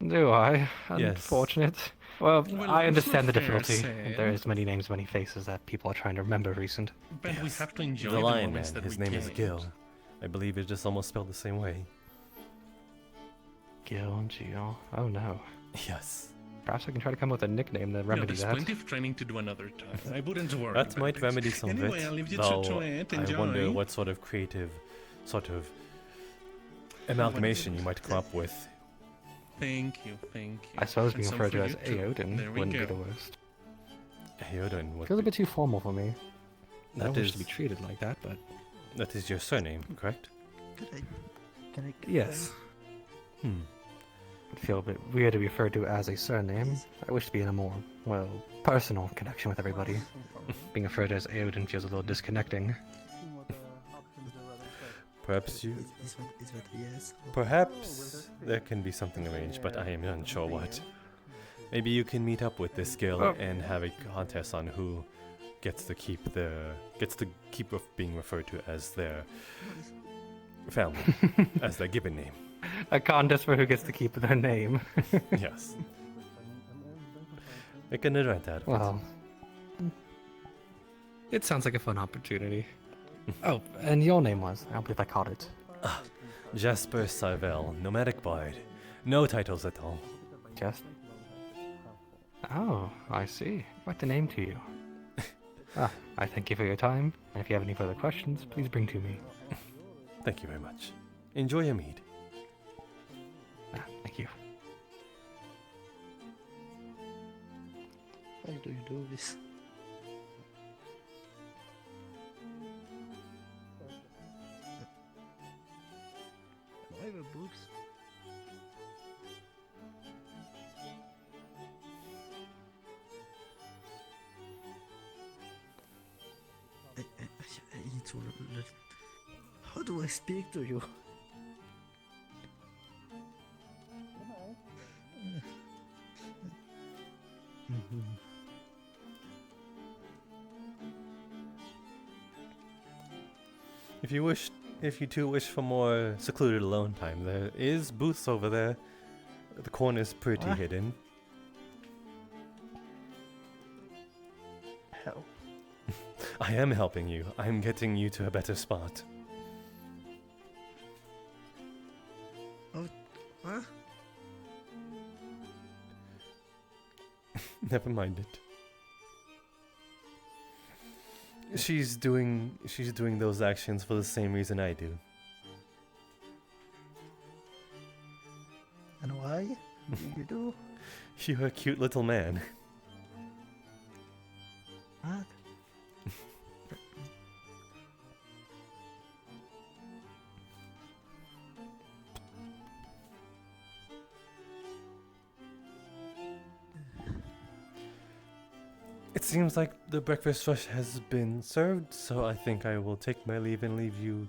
Do I? Yes. Unfortunate. Well, Well, I it's understand the not fair difficulty. saying. There is many names, many faces that people are trying to remember recent. But we have to enjoy The the Lion moments Man, that his we name is can. Gil. I believe it's just almost spelled the same way. Gil. Oh no. Yes. Perhaps I can try to come up with a nickname to Yeah, remedy there's that. plenty of training to do another time. I wouldn't worry. That about might it. remedy some Anyway, of I'll it, leave you though to it. I Enjoy. wonder what sort of creative, amalgamation you might come up with. Thank you, thank you. I suppose being And some referred to for as you too. Aodin There we wouldn't be go. the worst. Aodin would Feels a bit too formal for me. I That don't wish is- to be treated like that, but That is your surname, correct? Can I yes. Hmm. I feel a bit weird to be referred to as a surname. I wish to be in a more, well, personal connection with everybody. Being referred to as Aodin feels a little disconnecting. Perhaps you. Is what yes? Perhaps there can be something arranged, but I am unsure what. Maybe you can meet up with this guild and have a contest on who gets to keep being referred to as their family, as their given name. A contest for who gets to keep their name. Yes. Make an event out of it. Well, it sounds like a fun opportunity. Oh, and your name was? I don't believe I caught it. Jasper Sarvel, nomadic bard. No titles at all. Just. Oh, I see. Quite the name to you. I thank you for your time, and if you have any further questions, please bring to me. Thank you very much. Enjoy your mead. Thank you. Why do you do this? I have boobs. I need to. How do I speak to you? If you two wish for more secluded alone time, there is booths over there. The corner's pretty hidden. Help. I am helping you. I'm getting you to a better spot. Oh, what? Never mind it. She's doing those actions for the same reason I do. And why do you do? You're a cute little man. What? It seems like the breakfast rush has been served, so I think I will take my leave and leave you.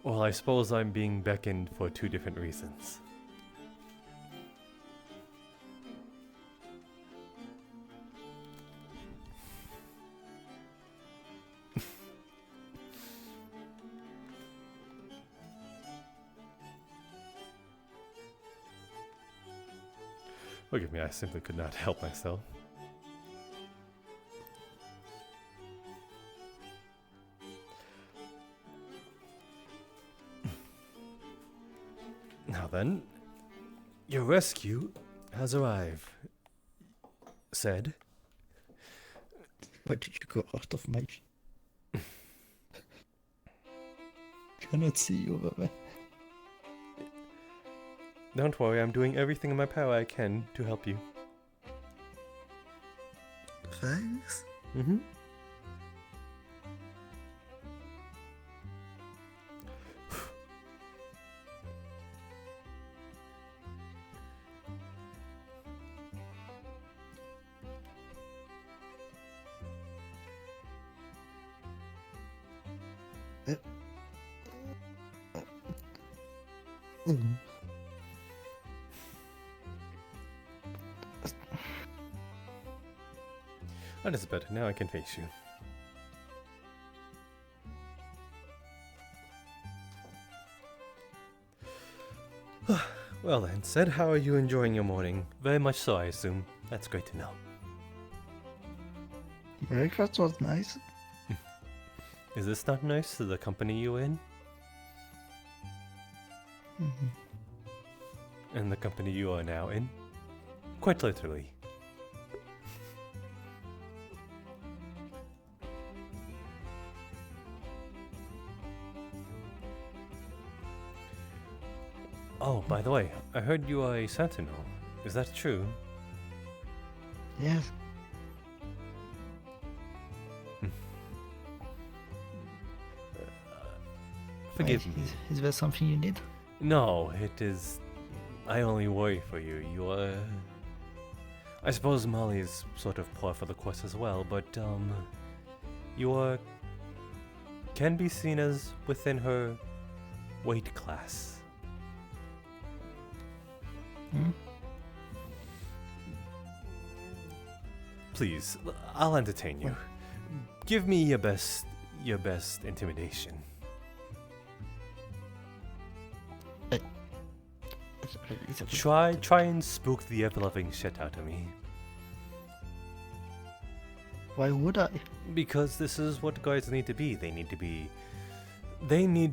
Well, I suppose I'm being beckoned for two different reasons. Forgive me, I simply could not help myself. Now then, your rescue has arrived. Said. Why did you go out of my... Cannot see you over there. Don't worry, I'm doing everything in my power I can to help you. Thanks. Mm-hmm. That is better. Now I can face you. Well then, said, how are you enjoying your morning? Very much so, I assume. That's great to know. Breakfast was nice. Is this not nice to the company you're in? And the company you are now in? Quite literally. Oh, by the way, I heard you are a sentinel. Is that true? Yes. Forgive me. Is there something you need? No, it is... I only worry for you. You are... I suppose Molly is sort of par for the course as well, but, you are... can be seen as within her weight class. Hmm? Please, I'll entertain you. Give me your best intimidation. Try and spook the ever-loving shit out of me. Why would I? Because this is what guards need to be. They need to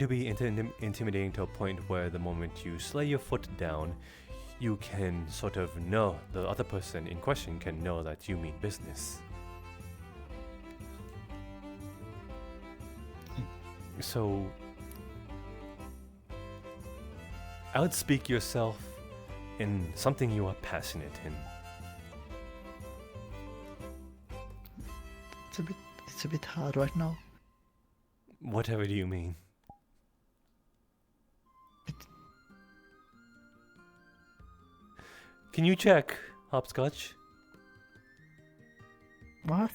be intimidating to a point where the moment you slay your foot down, you can sort of know, the other person in question can know that you mean business. So, outspeak yourself in something you are passionate in. It's a bit hard right now. Whatever do you mean? Can you check, Hopscotch? What?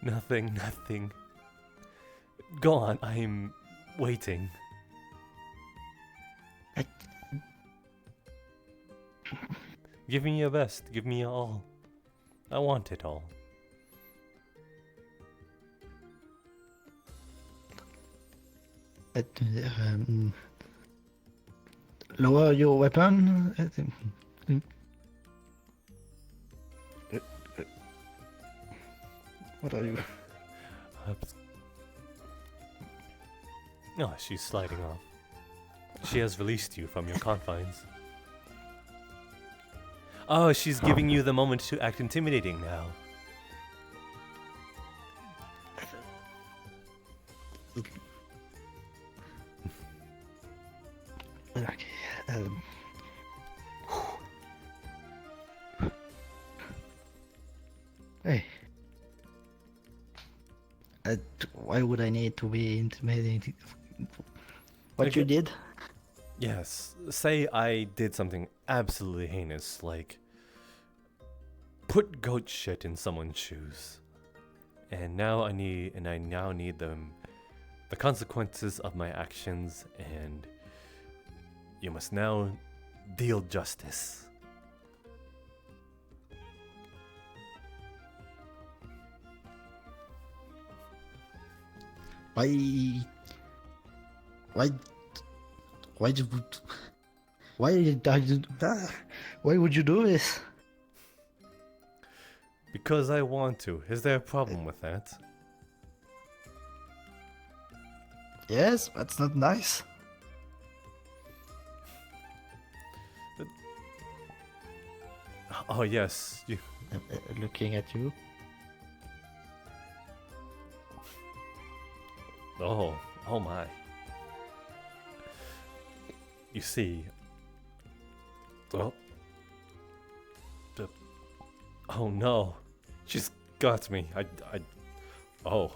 Nothing. Go on, I'm waiting. Give me your best, give me your all. I want it all. Lower your weapon. What are you? Oh, she's sliding off. She has released you from your confines. Oh, she's giving you the moment to act intimidating now. Okay. Hey. Why would I need to be intimidating? What you did? Yes. Say I did something absolutely heinous, like put goat shit in someone's shoes, and now I now need the consequences of my actions, and you must now deal justice. Why would you do this? Because I want to. Is there a problem with that? Yes, that's not nice. Oh yes, you. Looking at you. Oh my. You see. Oh. Oh no. She's got me. Oh.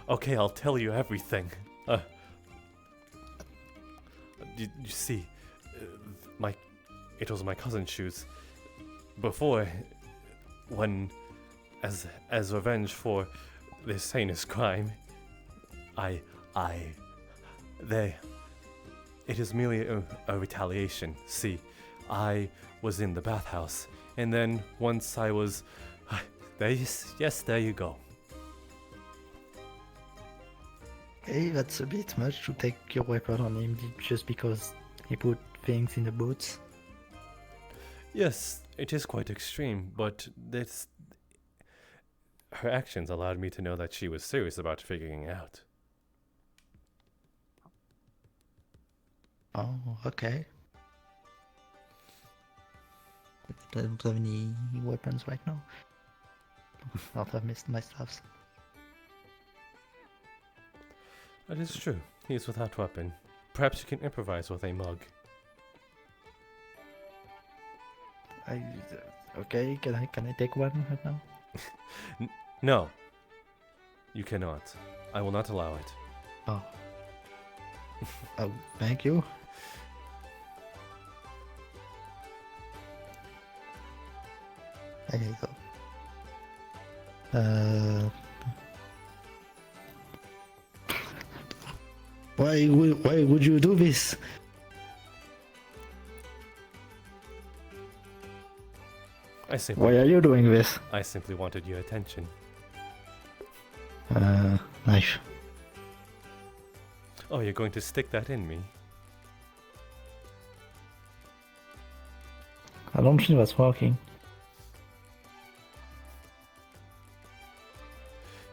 Okay, I'll tell you everything. You see, it was my cousin's shoes. Before, when, as revenge for this heinous crime, it is merely a retaliation. See, I was in the bathhouse, and then once I was, there you go. Hey, that's a bit much to take your weapon on him just because he put things in the boots. Yes, it is quite extreme, but her actions allowed me to know that she was serious about figuring it out. Oh, okay. I don't have any weapons right now. Not have missed my stuffs. That is true. He is without weapon. Perhaps you can improvise with a mug. Okay, can I take one right now? No. You cannot. I will not allow it. Oh. Oh, thank you. Okay, so. Why would you do this? Why are you doing this? I simply wanted your attention. Nice. Oh, you're going to stick that in me? I don't think that's working.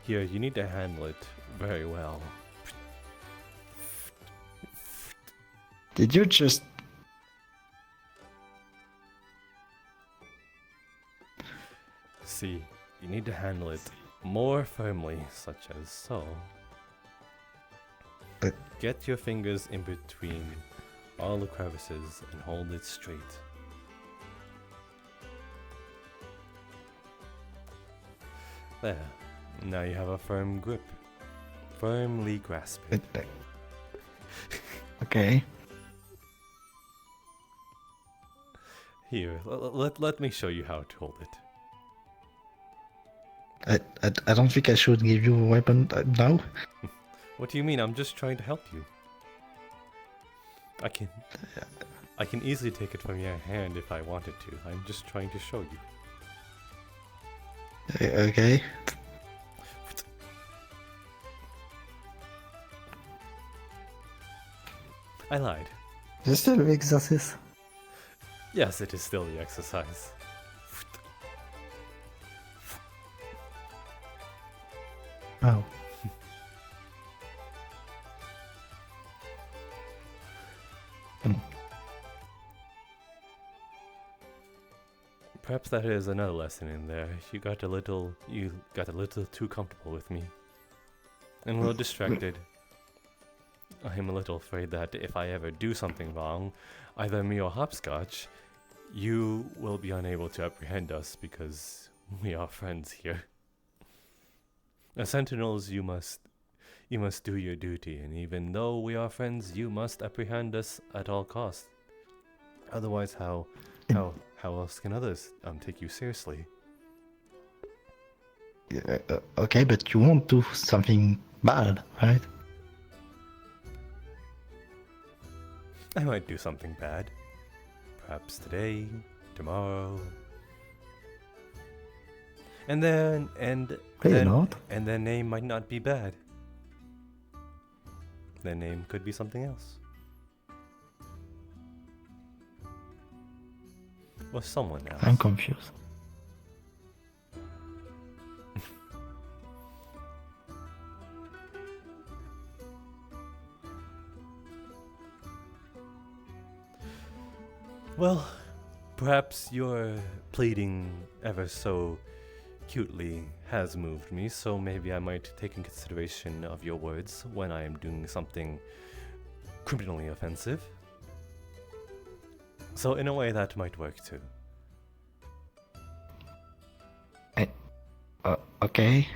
Here, you need to handle it very well. Did you just... See, you need to handle it more firmly, such as so. Get your fingers in between all the crevices and hold it straight. There. Now you have a firm grip. Firmly grasp it. Okay. Here, let me show you how to hold I it. don't think I should give you a weapon now. What do you mean? I'm just trying to help you. I can easily take it from your hand if I wanted to. I'm just trying to show you. Okay. I lied. Just a little exercise. Yes, it is still the exercise. Oh. Perhaps that is another lesson in there. You got a little too comfortable with me. And a little distracted. I am a little afraid that if I ever do something wrong, either me or Hopscotch, you will be unable to apprehend us because we are friends here. As sentinels, you must do your duty, and even though we are friends, you must apprehend us at all costs. Otherwise, how else can others take you seriously? Okay, but you won't do something bad, right? I might do something bad. Perhaps today, tomorrow. And their name might not be bad. Their name could be something else. Or someone else. I'm confused. Well, perhaps your pleading ever so cutely has moved me, so maybe I might take in consideration of your words when I am doing something criminally offensive. So in a way that might work too. Okay.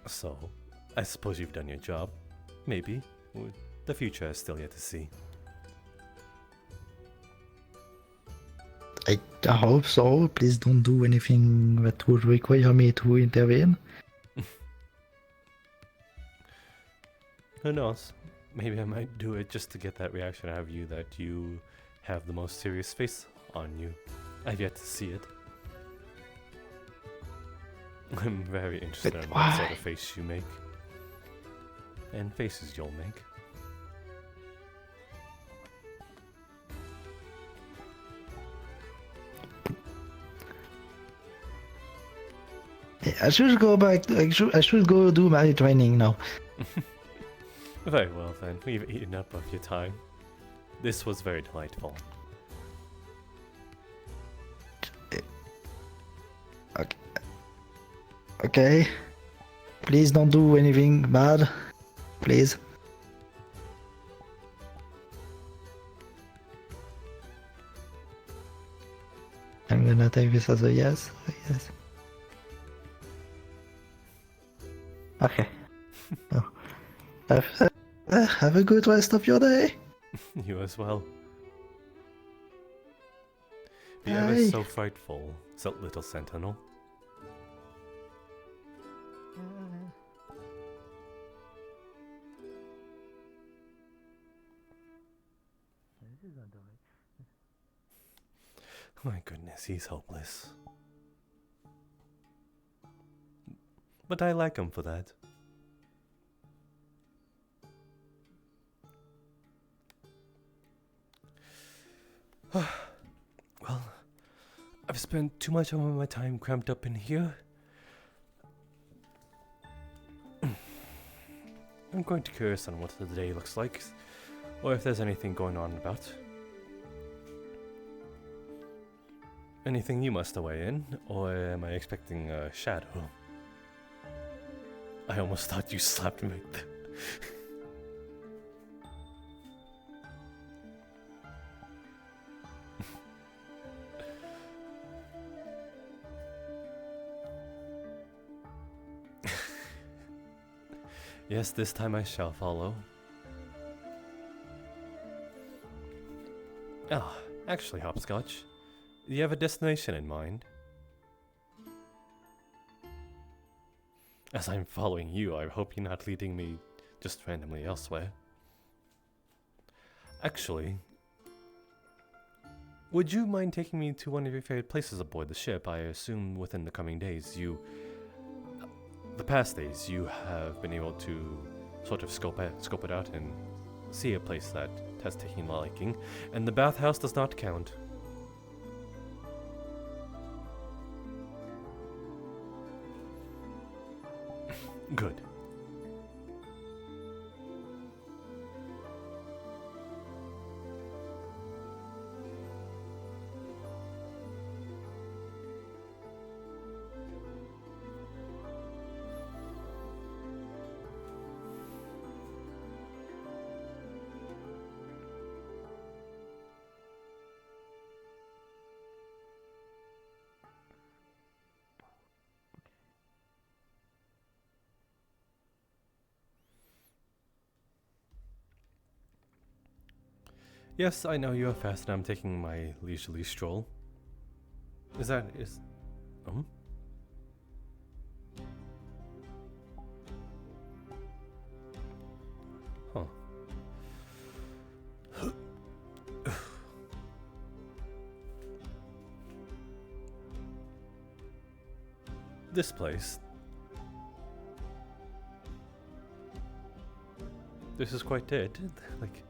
So, I suppose you've done your job. Maybe. The future is still yet to see. I hope so. Please don't do anything that would require me to intervene. Who knows? Maybe I might do it just to get that reaction out of you that you have the most serious face on you. I've yet to see it. I'm very interested in what sort of face you make. And faces you'll make. I should go back. I should go do my training now. Very well then, we've eaten up of your time. This was very delightful. Okay. Please don't do anything bad. Please. I'm gonna take this as a yes. Yes. Okay. Oh. Have a good rest of your day. You as well. Be Bye. ever so frightful, so little sentinel. My goodness, he's hopeless. But I like him for that. Well, I've spent too much of my time cramped up in here. I'm going to curious on what the day looks like, or if there's anything going on about. Anything you must weigh in, or am I expecting a shadow? I almost thought you slapped me. Yes, this time I shall follow. Ah, actually, Hopscotch, do you have a destination in mind? As I'm following you, I hope you're not leading me just randomly elsewhere. Actually, would you mind taking me to one of your favorite places aboard the ship? I assume within the coming days the past days, you have been able to sort of scope it out and see a place that has taken my liking, and the bathhouse does not count. Good. Yes, I know you are fast and I'm taking my leisurely stroll. Huh? Huh. This place. This is quite it. Like,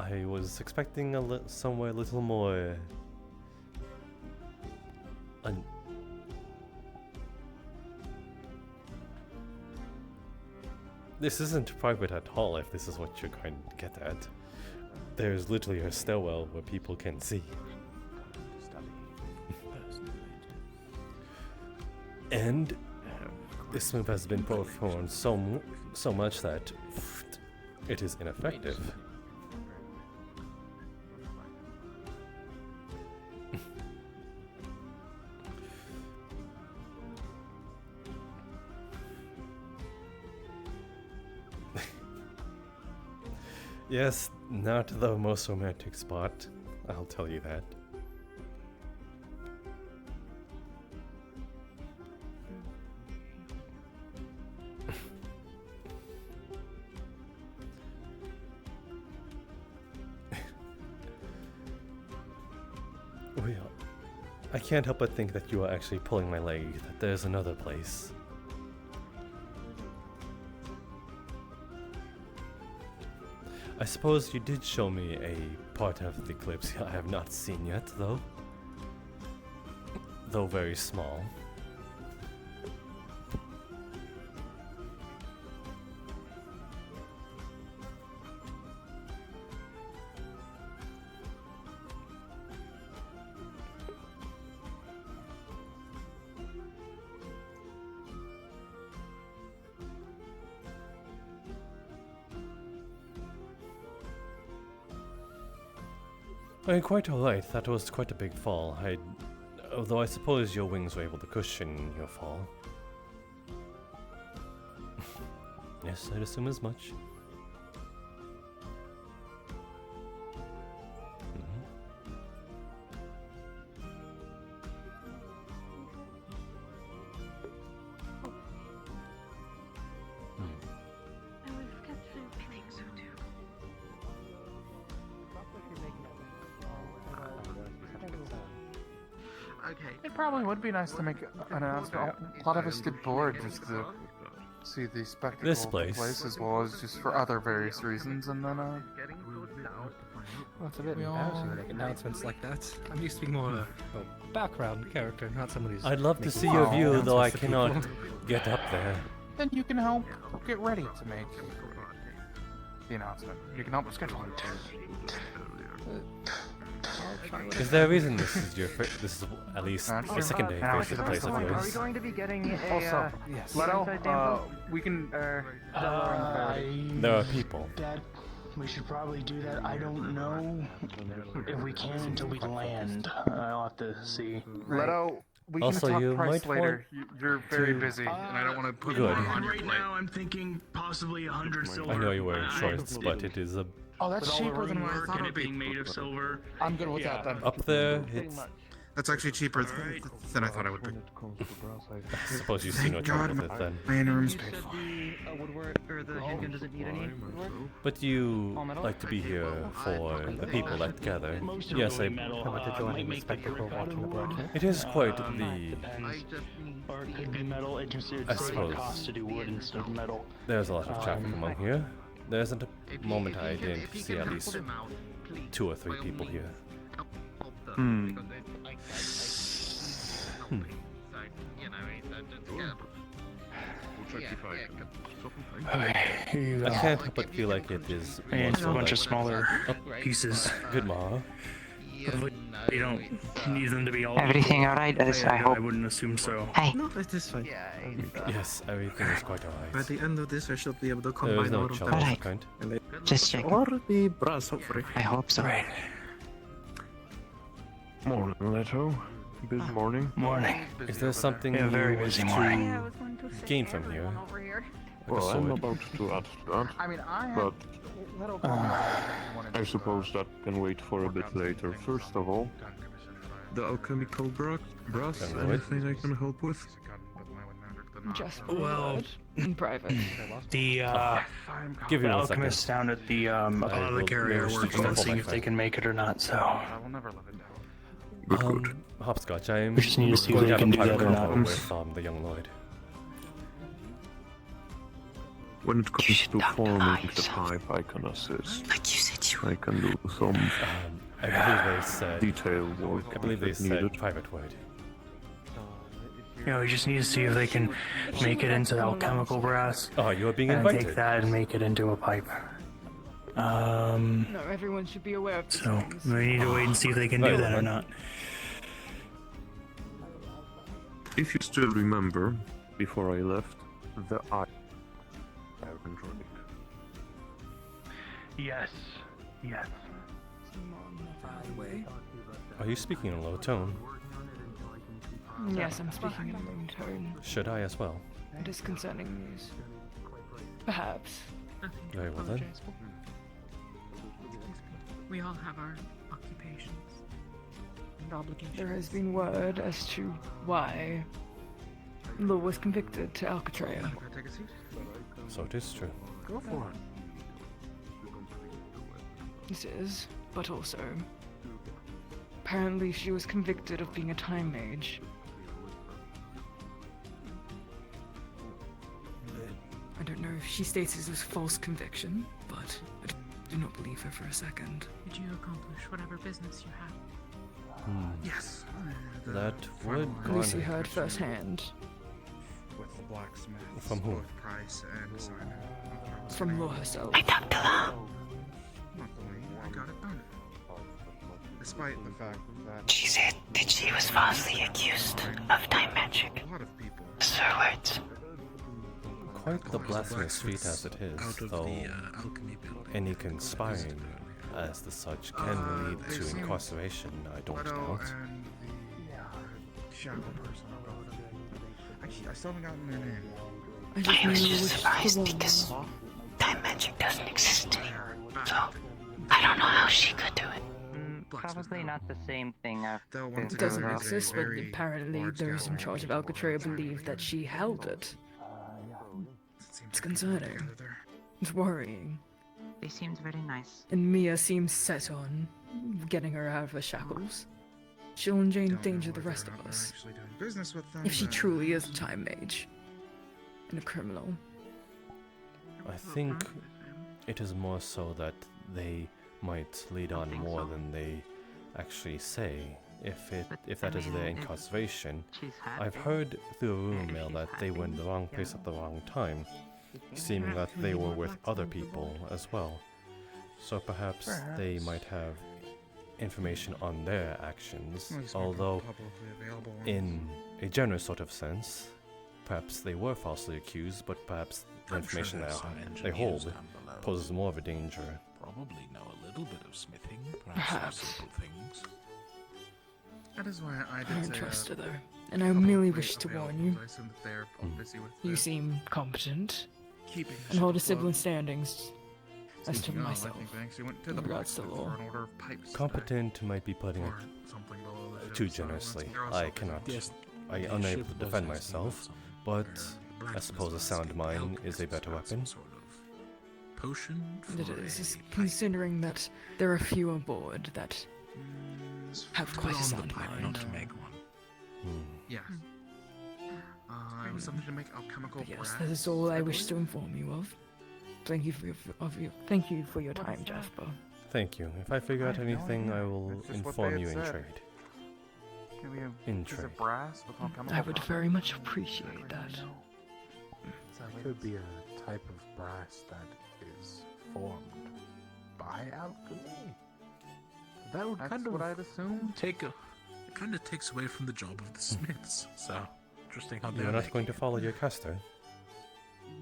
I was expecting somewhere a little more This isn't private at all, if this is what you're going to get at. There's literally a stairwell where people can see. And this move has been performed so much that it is ineffective. Yes, not the most romantic spot, I'll tell you that. Well, I can't help but think that you are actually pulling my leg, that there's another place. I suppose you did show me a part of the Kalypsia I have not seen yet, though. Though very small. Quite alright. That was quite a big fall. Although I suppose your wings were able to cushion your fall. Yes, I'd assume as much. It probably would be nice to make an announcement. A lot of us get bored just to see the spectacle This of the place. place, as well as just for other various reasons, and then Well, it's a bit embarrassing to make announcements like that. I'm used to being more a background character, not somebody who's... I'd love to making see your view, though I announcements to cannot people. get up there. then you can help get ready to make the announcement. You can help schedule it. Is there a reason this is this is at least the second day Now, face place of Are we yours? going to be getting a Also, yes. Leto, inside damsel? we can... There are people. That we should probably do that. I don't know if we can until we land. I'll have to see. Leto, we Also, can talk you price might later. want You're very to- busy, and I don't want to put Good. more on your Right plate. now, I'm thinking possibly 100 silver. I know you're wearing shorts, but it is a Oh, that's With all the cheaper than room what I work thought and it it would be. being made of silver. I'm good with that then. up there. It's. That's actually cheaper than I thought it would be. I suppose you see no Thank trouble God with it then. my inner room's You paid said for. the woodwork or the handgun doesn't need any woodwork? But you like to be here for the people that gather. Yes, I. How about the joining the spectacle watching the broadcast? It is quite the. Or it could be metal. It just I it's suppose. cost to do wood instead of metal. There's a lot of traffic among here. There isn't a moment I didn't see at least 2 or 3 people here. I can't help but feel like it is. And more so a bunch like of smaller pieces. Good ma. You don't need them to be all. Everything equal. alright? I I hope. wouldn't assume so. Hey. No, it is fine. Yes, everything is quite By alright. the end of this, I should be able to There is combine no all of trouble them. of Alright. kind. Just checking. Or the brass, hopefully. I hope so. Right. Morning, Leto. Good morning. Morning. Is there something Yeah, very you wish busy to morning. gain from here? Well, Like a I'm sword? about to ask that, I mean, I but have... I suppose that can wait for a bit later. First of all, the alchemical brass. Can wait. Anything I can help with? Jasper, Well, in private. the Give me the 1 second. alchemists down at the will carrier manage to working on shuffle seeing my if they phone. can make it or not. So I will never live it down. Hopscotch, I'm We just need to see if going we have can a do private that or not. convo with the young lord. When it comes to forming the pipe, I can assist. I can do some I believe they said. detailed work I believe they if said needed. private word. you know, we just need to see if they can make it into alchemical brass. Oh, you are being and invited. take that and make it into a pipe. No, everyone should be aware of these So things. we need to wait and see if they can Very do well that or then. not. If you still remember, before I left, the iron drink. Yes. Yes. Are you speaking in a low tone? Yes, I'm speaking in a low tone. Should I as well? It is concerning news. Perhaps. Very well then. We all have our occupations and obligations. There has been word as to why Law was convicted to Alcatraz. So it is true. Go for it. This is, but also, apparently she was convicted of being a time mage. I don't know if she states this was false conviction, but I do not believe her for a second. Did you accomplish whatever business you had? Yes. That would Lucy garner- heard firsthand With the blacksmith. From whom? Both Price and Simon. from Law herself. I talked to her. Luckily, I got it done. Despite the fact that She said that she was falsely accused of time magic. a lot of people Her words. quite the blacksmith's feat as it is, though any conspiring as the such can lead to incarceration, I don't doubt. Actually, I still haven't gotten their name. I was just surprised because time magic doesn't exist here, so I don't know how she could do it. Probably not the same thing. It doesn't exist, but apparently those in charge of Alcatraz believe that she held it. It's concerning. It's worrying. They seemed very nice. And Mia seems set on getting her out of her shackles. She'll endanger the rest of us. If she truly is a time mage. And a criminal. I think it is more so that they might lead on more than they actually say. If that is their incarceration, I've heard through a rumor mill that they were in the wrong place at the wrong time, seeming that they were with other people as well. So perhaps they might have information on their actions, although in a general sort of sense, perhaps they were falsely accused, but perhaps the information they hold poses more of a danger. Probably know a little bit of smithing, Perhaps. some simple things. That is why I I did don't say trust her though, and I merely wish to warn you. I assume that they're all busy with You seem competent, keeping the and hold a ship sibling afloat. standings as to Speaking of, I myself. think they actually went to In the regards to blacksmith law. for an order of pipes Competent might be putting it something below the ship, too so generously. they're also I busy. cannot. Yes, I am the unable ship to does defend have myself, some but blacksmith I suppose a sound mind is a better weapon. Potion It for is, a just considering that there are few on board that have to quite put a on the sound pipe, mind. not to make one. Yeah. It was something to make alchemical But yes, brass. that is all I wish to inform you of. Thank you for your time, Jasper. Thank you. If I figure out anything, I will inform you in trade. In trade. I would very much appreciate that. It could be a type of brass that is formed by alchemy. That would kind of, what I'd assume. It kind of takes away from the job of the smiths. So interesting how You're not going to follow your caster?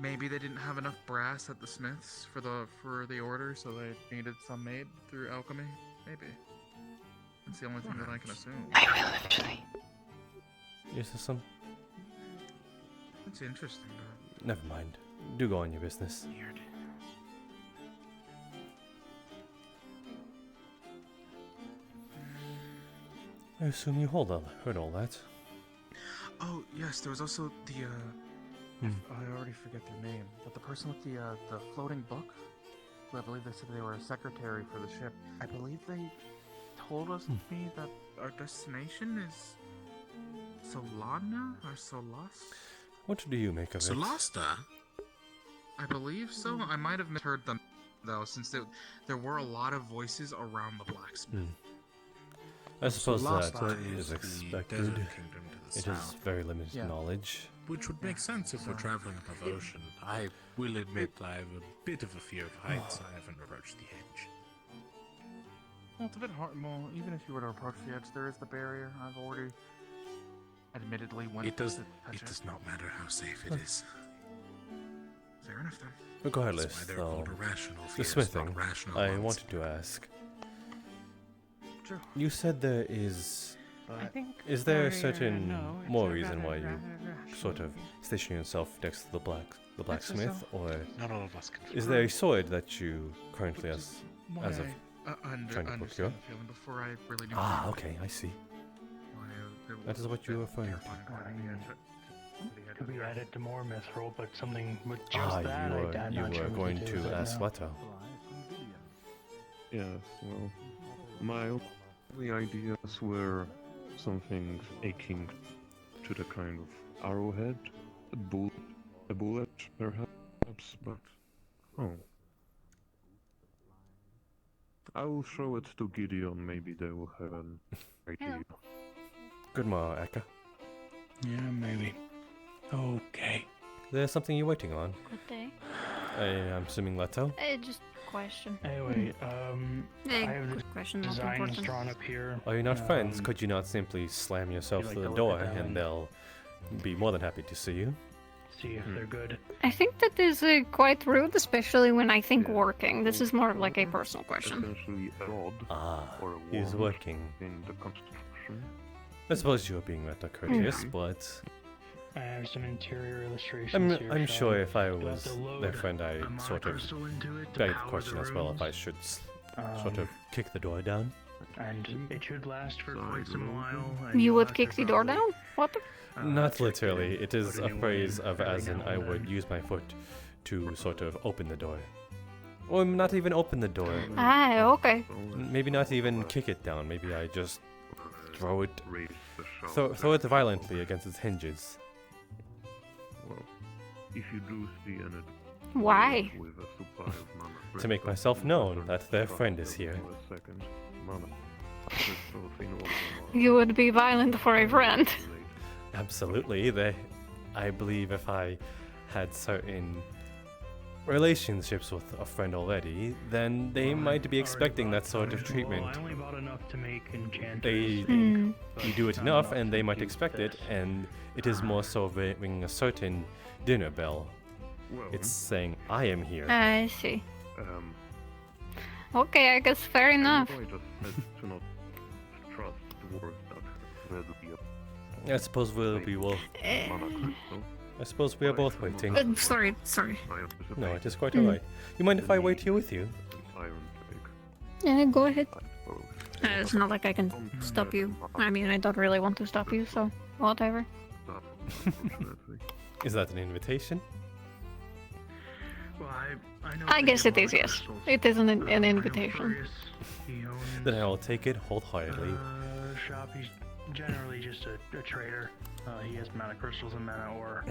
Maybe they didn't have enough brass at the smiths for the order, so they needed some made through alchemy. Maybe. That's the only thing that I can assume. I will eventually. Is there some? It's interesting, though. Never mind. Do go on your business. Weird. I assume you heard all that. Oh yes, there was also the I already forget their name, but the person with the floating book. I believe they said they were a secretary for the ship. I believe they told us that our destination is Solana or Solas. What do you make of it? Solasta? I believe so. I might have misheard them though, since there were a lot of voices around the blacksmith. I suppose Solasta that is is the expected. desert kingdom to the It south. is very limited knowledge. Which would make sense if we're traveling above ocean. I will admit I have a bit of a fear of heights. I haven't approached the edge. Well, it's a bit hard. Well, even if you were to approach the edge, there is the barrier. I've already, admittedly, went. It does not matter how safe it is. Fair enough then. Regardless, That's why they're though, called irrational the fears, smithing, not rational I ones. wanted to ask. Sure. You said there is. I think Is there a very, certain no, it's more a reason rather why you rational sort of station yourself next to the blacksmith, or Not all of us can. is there a sword that you currently as of trying to procure? Understand the feeling before I really knew. Ah, okay, I see. That is what you were referring to. To be added to more mithril, but something with just Ah, that, I'm you not sure were what going to do to with it ask now. Leto. Yeah, well, my only ideas were something akin to the kind of arrowhead, a bullet perhaps, but oh. I will show it to Gideon, maybe they will have an idea. Good morrow, Eka. Yeah, maybe. Okay. There's something you're waiting on. Good day. I'm assuming Leto? Just a question. Anyway, Hey, I have good question, not designs important. drawn up here. Are you not friends? Could you not simply slam yourself you like through to the look door at them? and they'll be more than happy to see you? see if they're good. I think that is quite rude, especially when I think working. This is more of like a personal question. Essentially a rod or a He's wand working. in the construction. I suppose you're being meta courteous, but I have some interior illustrations here. I'm sure if I You'll have was to load their friend, I a sort of monocrystal into it to beg the power question the as well if I rooms. should sort of kick the door down. And it should last for quite some while. and You you'll would have kick to the door probably, down? What the? Not literally. It is put a a new phrase one of every as in now I and would then. use my foot to sort of open the door. Or not even open the door. Ah, okay. Maybe not even kick it down. Maybe I just throw it throw it violently against its hinges. Well, if you do see an Why? with a supply of mana To make crystals, myself known turn that their it friend off is here. for a second. Mana crystals in order You would be violent for a friend. Absolutely. I believe if I had certain relationships with a friend already, then they might be expecting that sort of treatment. I only bought enough to make enchanters. You do it enough and they might expect it, and it is more so ringing a certain dinner bell. It's saying, I am here. I see. Okay, I guess fair enough. I just said to not trust the word that there will be a I suppose we'll be both. mana crystal. I suppose we are both waiting. Sorry. No, it is quite alright. You mind if I wait here with you? Yeah, go ahead. It's not like I can stop you. I mean, I don't really want to stop you, so whatever. Is that an invitation? Well, I know I guess it is, yes. It is an invitation. Then I will take it wholeheartedly. Shop. He's generally just a trader. He has mana crystals and mana ore.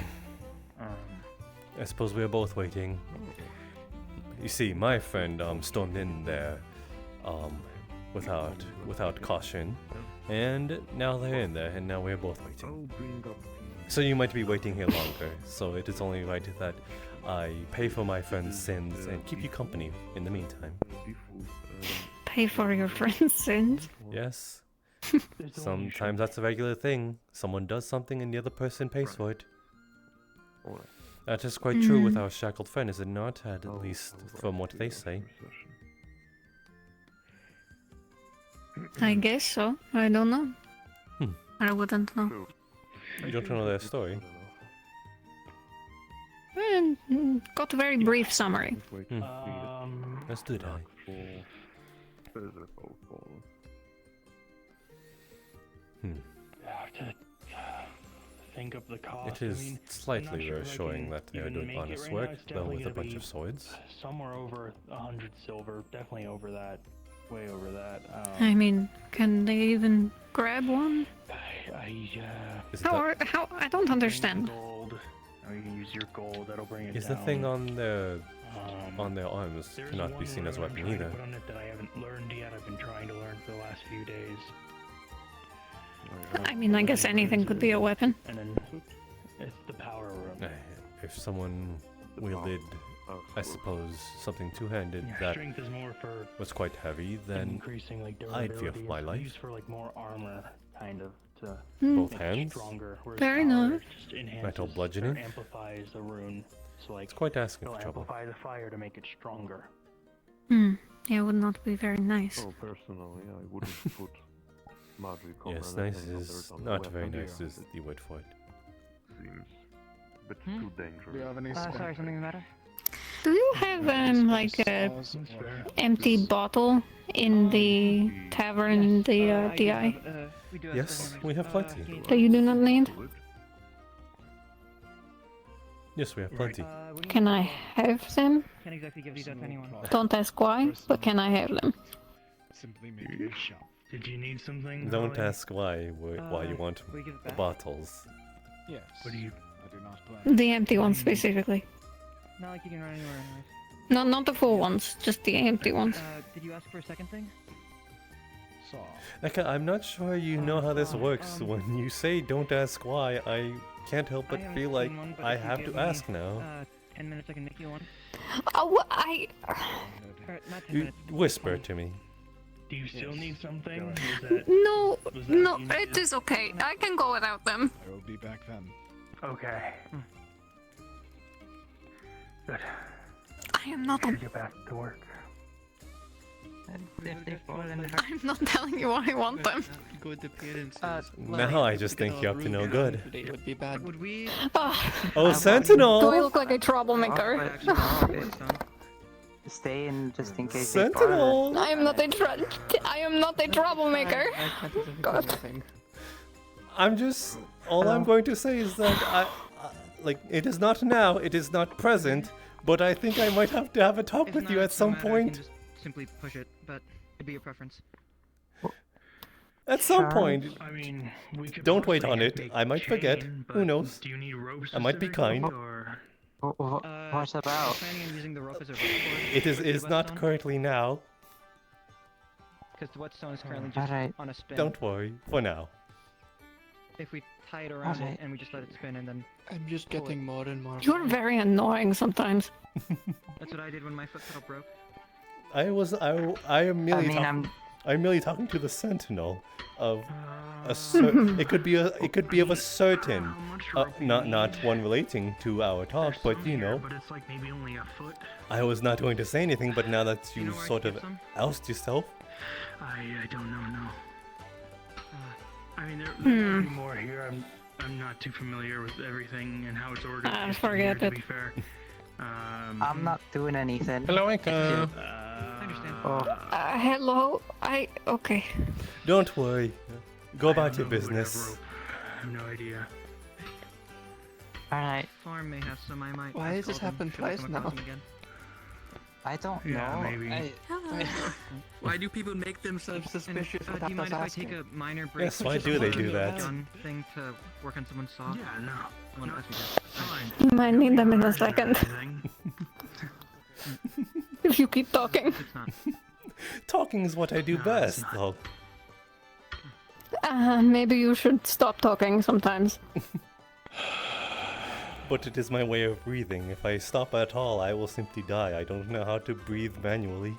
I suppose we are both waiting. You see, my friend stormed in there without caution, and now they're in there, and now we're both waiting. So you might be waiting here longer, so it is only right that I pay for my friend's sins and keep you company in the meantime. Pay for your friend's sins? Yes. Sometimes that's a regular thing. Someone does something and the other person pays for it. That is quite true with our shackled friend, is it not? At least from what they say. I guess so. I don't know. I wouldn't know. You don't know their story? Got a very brief summary. As did I. To think of the cost. It is I mean, slightly reassuring that they are doing honest work, though with a bunch of swords. Somewhere over 100 silver, definitely over that, way over that. I mean, can they even grab one? How? I don't understand. Gold. You can use your gold. That'll bring it Is down. the thing on their arms cannot be seen as a weapon either? Put on it that I haven't learned yet. I've been trying to learn for the last few days. I mean, I guess anything could be a weapon. And then it's the power room. If someone wielded, I suppose, something two-handed that strength is more for was quite heavy, then increasing like I'd fear for durability. my It's life. used for like more armor, kind of, to Both make it hands? stronger. whereas Fair power enough. just enhances Metal or bludgeoning? amplifies the rune. So like It's quite asking it'll for trouble. amplify the fire to make it stronger. Yeah, it would not be very nice. Oh, personally, I wouldn't put magic on Yes, anything nice is other than not a very weapon. nice is the word for it. Seems a bit too dangerous. Do you have any Sorry, something the matter? Do you have like a empty bottle in the tavern in the DI Yes, we have plenty. that you do not need? Yes, we have plenty. Can I have them? Can't exactly give these out to anyone. Don't ask why, but can I have them? Simply make it shop. Did you need something? Don't Holly? ask why you want we give it the back? bottles. Yes. What do you? I do not plan. The empty ones specifically. Not like you can run anywhere anyways. Not the full ones, just the empty ones. Did you ask for a second thing? Eka, I'm not sure you know how this works. When you say don't ask why, I can't help but feel like I have to ask now. 10 minutes I can make you one. Oh, Not 10 You minutes. whisper to me. Do you still need something? No, was that no, you needed? it is okay. I can go without them. I will be back then. Okay. Good. I am not. Should get back to work. If they fall in the I'm not telling you what I want them. Good appearances. Now I just think you're up to no good. It would be bad. Would we? Oh, Sentinel! Do I look like a troublemaker? Stay in just in case. Sentinel! I am not a troublemaker. God. I'm just. All I'm going to say is that like, it is not now, it is not present, but I think I might have to have a talk with you at some point. Simply push it, but it'd be a preference. At some point. I mean, we could Don't wait on possibly it. make I might forget. chain, Who but knows? Do you need rope I might be specifically, kind. or- What's about? Planning on using the rope as a rope cord? It is not currently now. Because the whetstone is currently just on a spin. Don't worry, for now. If we tie it around it and we just let it spin and then. I'm just getting more and more. You're very annoying sometimes. That's what I did when my foot pedal broke. I am merely talking to the Sentinel of it could be of a certain not one relating to our talk, but you know. But it's like maybe only a foot. I was not going to say anything, but now that you sort of oust yourself. I don't know, no. I mean, there might be more here. I'm not too familiar with everything and how it's organized. Forget here, it. To be fair. I'm not doing anything. Hello, Eka. I understand. Hello. Okay. Don't worry. Go about your business. I have no idea. Alright. Farm may have some. I might. Why has this happened twice now? I don't Yeah, know. maybe. Why do people make themselves suspicious Do without you mind us if I asking? take a minor break? Yes, why do they do that? Gun thing to work on someone's saw. Yeah, no. One as we go. Fine. You might need them in a second. If you keep talking. It's not. Talking is what I do best, though. Maybe you should stop talking sometimes. But it is my way of breathing. If I stop at all, I will simply die. I don't know how to breathe manually.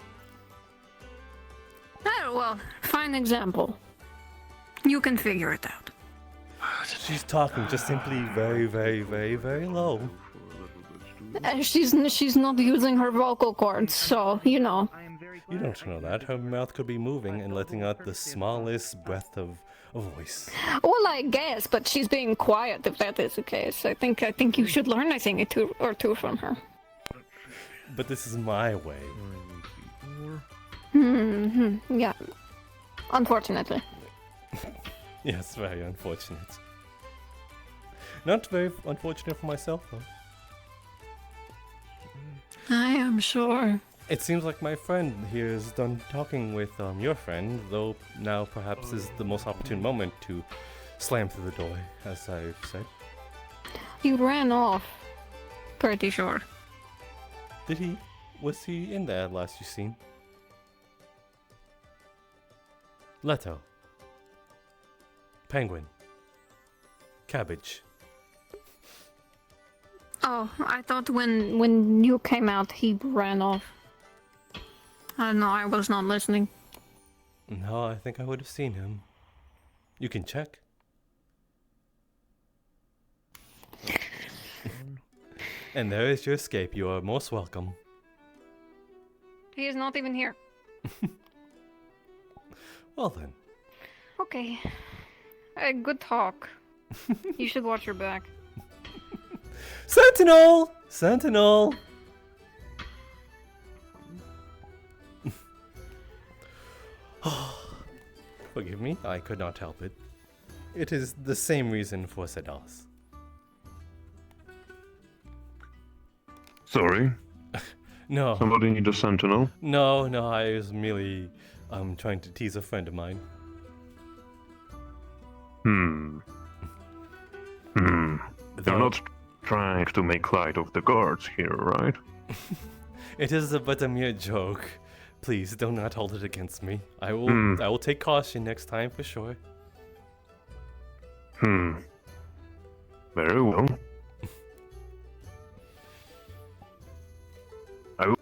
Oh, well, fine example. You can figure it out. She's talking just simply very, very, very, very low. She's not using her vocal cords, so, you know. You don't know that. Her mouth could be moving and letting out the smallest breath of a voice. Well, I guess, but she's being quiet if that is the case. I think you should learn a thing or two from her. But this is my way. Yeah. Unfortunately. Yes, very unfortunate. Not very unfortunate for myself, though. I am sure. It seems like my friend here is done talking with your friend, though now perhaps is the most opportune moment to slam through the door, as I've said. He ran off. Pretty sure. Did he? Was he in there last you seen? Leto. Penguin. Cabbage. Oh, I thought when you came out, he ran off. I don't know, I was not listening. No, I think I would have seen him. You can check. And there is your escape. You are most welcome. He is not even here. Well then. Okay. Good talk. You should watch your back. Sentinel! Sentinel! Forgive me, I could not help it. It is the same reason for Sedas. Sorry? No. Somebody need a sentinel? No, I was merely trying to tease a friend of mine. You're not trying to make light of the guards here, right? It is but a mere joke. Please do not hold it against me. I will take caution next time for sure. Very well. I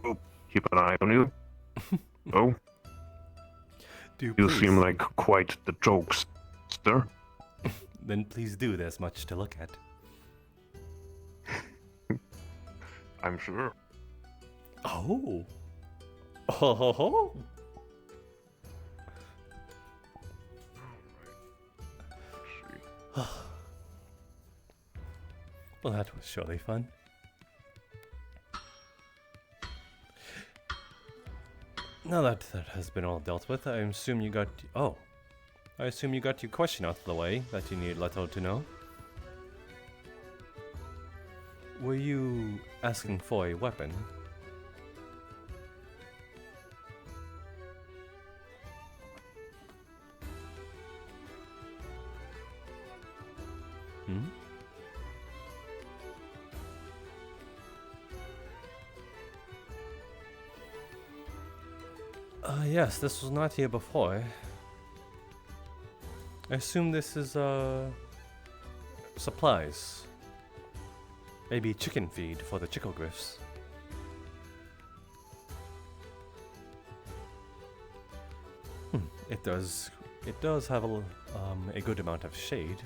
will keep an eye on you. Oh? You please. seem like quite the jokester. Then please do, there's much to look at. I'm sure. Oh. Ho ho ho. Well, that was surely fun. Now that that has been all dealt with, I assume you got... Oh. I assume you got your question out of the way that you needed Leto to know. Were you asking for a weapon? Hmm? Yes, this was not here before. I assume this is, supplies. Maybe chicken feed for the chicklegriffs. It does have a good amount of shade.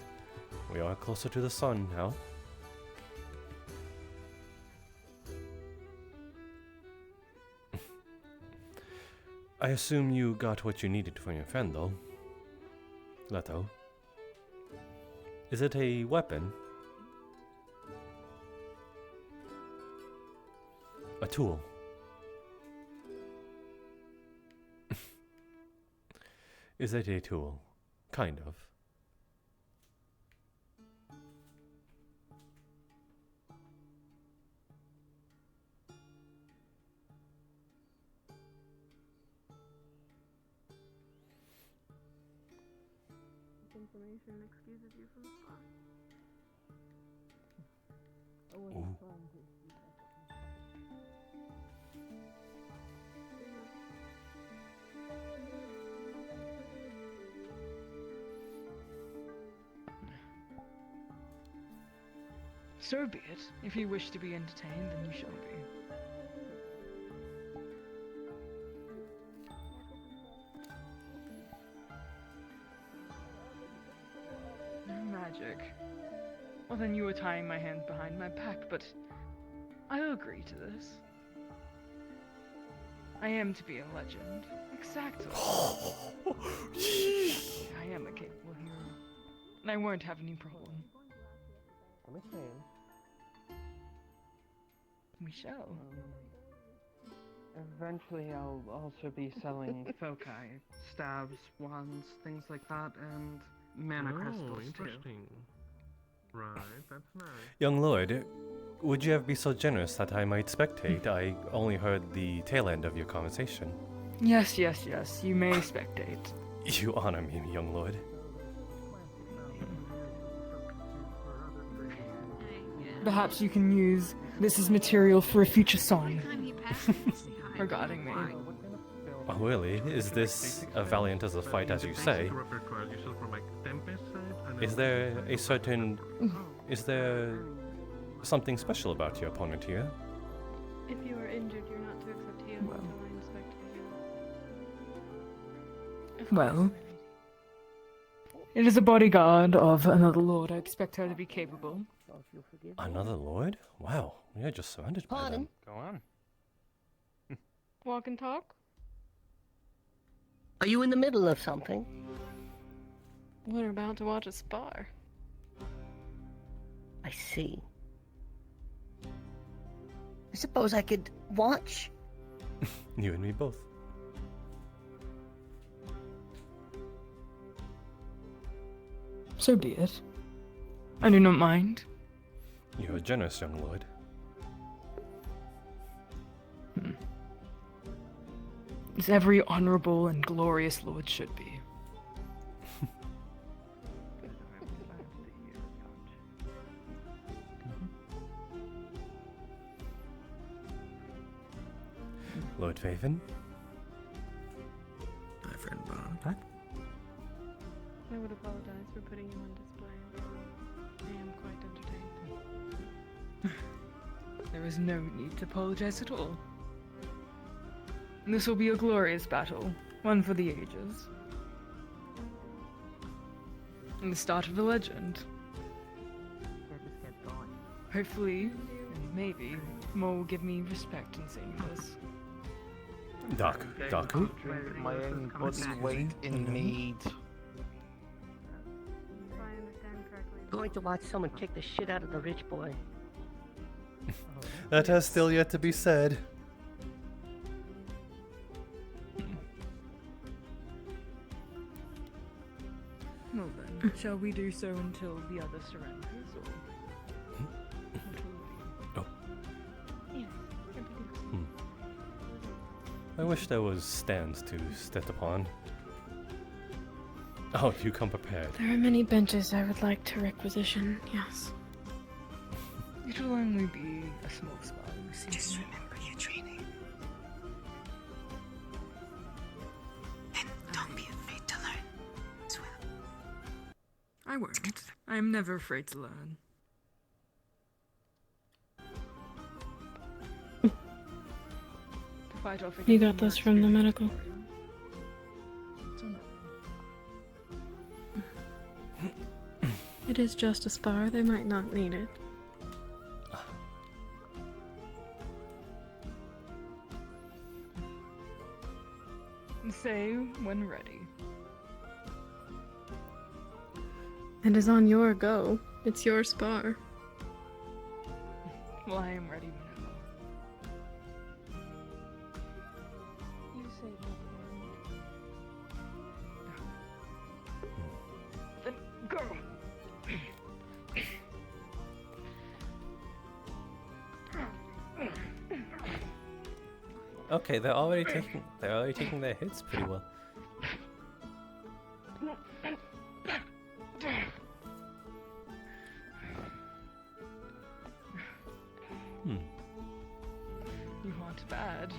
We are closer to the sun now. I assume you got what you needed from your friend, though. Leto. Is it a weapon? A tool? Is it a tool? Kind of. Information excuses you from the spot. Ooh. So be it. If you wish to be entertained, then you shall be. No magic. Well, then you were tying my hands behind my back, but I'll agree to this. I am to be a legend. Exactly. I am a capable hero. And I won't have any problem. We shall. Eventually I'll also be selling foci, stabs, wands, things like that, and mana crystals interesting. Too. Right, that's nice. Young lord, would you ever be so generous that I might spectate? I only heard the tail end of your conversation. Yes, yes, yes. You may spectate. You honor me, young lord. Perhaps you can use this as material for a future song regarding me. Oh, really? Is this as valiant as a fight as you say? Is there a certain... Is there something special about your opponent here? If you are injured, you're not to accept healing until I inspect you. Well, it is a bodyguard of another lord. I expect her to be capable. Another lord? Wow, we are just surrounded by them. Go on. Walk and talk? Are you in the middle of something? We're about to watch a spar. I see. I suppose I could watch? You and me both. So be it. I do not mind. You are generous, young lord. As every honorable and glorious lord should be. Lord Faven? My friend Bond. I would apologize for putting you on display. I am quite entertained. There is no need to apologize at all. This will be a glorious battle, one for the ages. And the start of a legend. Hopefully, in maybe Mo will give me respect in saying this. Doc. My own body weight in mead. Going to watch someone kick the shit out of the rich boy. That has still yet to be said. Well then, shall we do so until the other surrenders, or? Oh. I wish there was stands to step upon. Oh, you come prepared. There are many benches I would like to requisition, yes. It will only be a small spot. Just remember your training. And don't be afraid to learn as well. I won't. I am never afraid to learn. You got this from the medical. It is just a spar, they might not need it. Say when ready. It is on your go. It's your spar. Well, I am ready whenever. You say then go. Okay, they're already taking their hits pretty well. You want bad.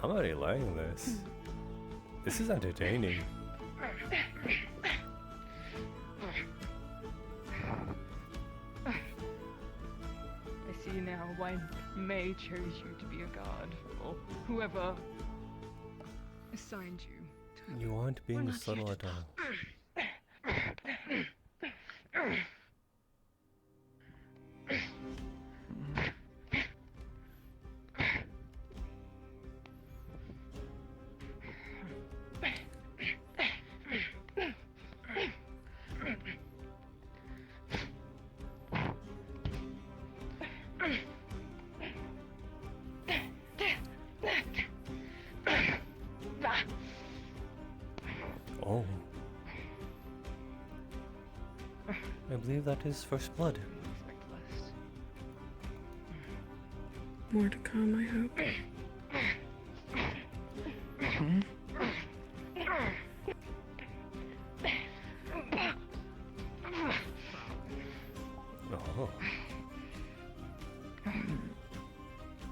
I'm already liking this. This is entertaining. I see now why May chose you to be a god, or whoever assigned you. You aren't being subtle at all. Oh. I believe that is first blood. More to come, I hope. Oh.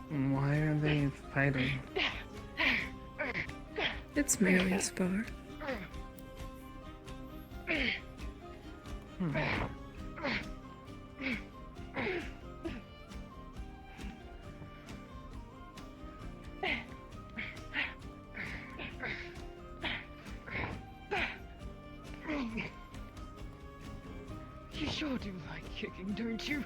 Why are they fighting? It's merely a spar. You sure do like kicking, don't you?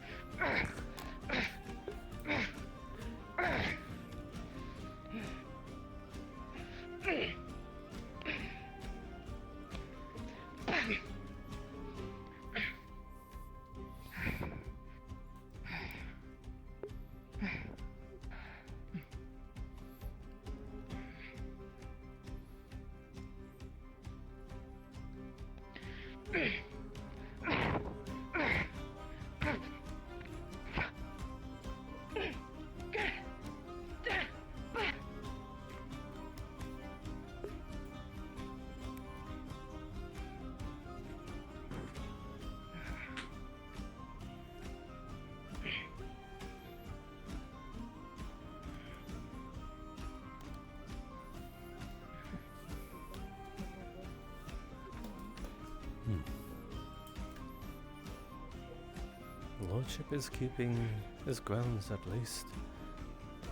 Lordship is keeping his grounds at least.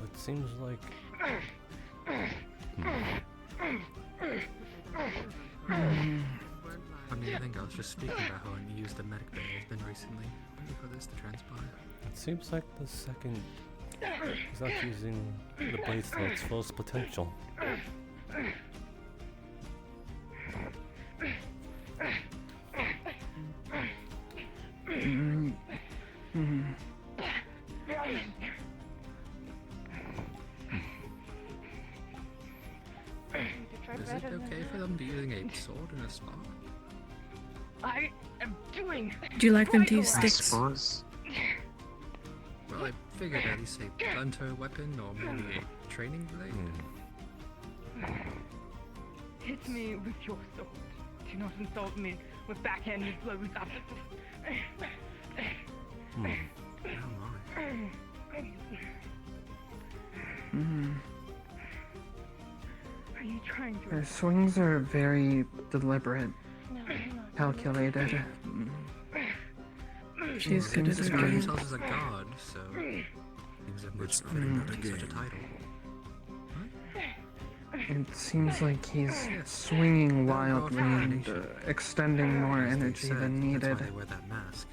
It seems like... just speaking about how unused the medic bay has been recently. Waiting for this to transpire. It seems like the second is not using the blades to its fullest potential. Is it okay for them to be using a sword in a spa? I am doing. Do you like them to use I sticks? suppose. Well, I figured at least a blunter weapon or maybe a training blade. Hit me with your sword. Do not insult me with backhanded blows after. Are you trying to? Her swings are very deliberate, calculated. She's good at This her guy job. himself is a god, so things have much fitting not such a title. It seems like he's swinging wildly and extending more energy than needed. That's why they wear that mask.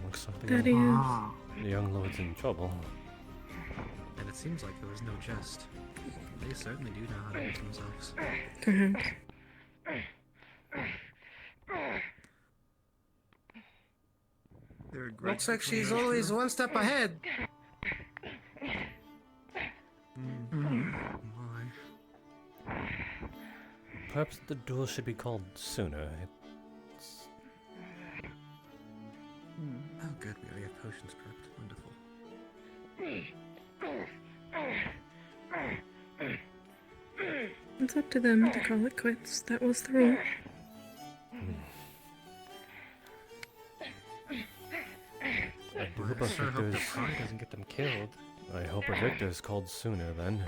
Looks like That is. the young lord's in trouble. And it seems like it was no jest. They certainly do know how to use themselves. Correct. Looks like she's always one step ahead. Perhaps the duel should be called sooner. It's... Oh good, we already have potions prepped. Wonderful. It's up to them to call it quits. That was the rule. I hope a sure hope the victor's... pride doesn't get them killed. I hope a victor's called sooner then.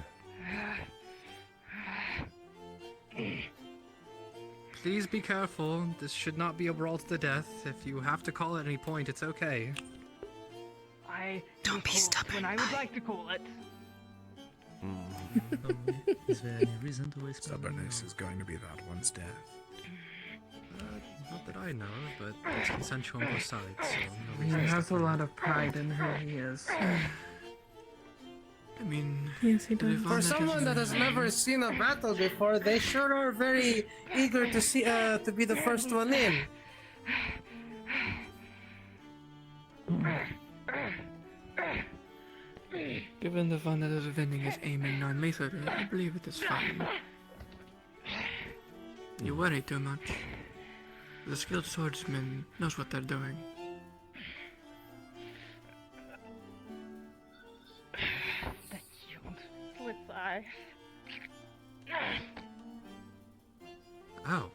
Please be careful. This should not be a brawl to the death. If you have to call at any point, it's okay. I Don't be stubborn. when I would like to call it. Is there any reason to waste Stubbornness is going to be that one's death. Not that I know of, but it's consensual on both sides, so no He reason to has a stop lot of pride in who he is. I mean, Yes, he does. For someone that has never seen a battle before, they sure are very eager to see to be the first one in. Given the fun that is avenging is aiming non-lethally, I believe it is fine. You worry too much. The skilled swordsman knows what they're doing. That shield. Slits eye. Oh.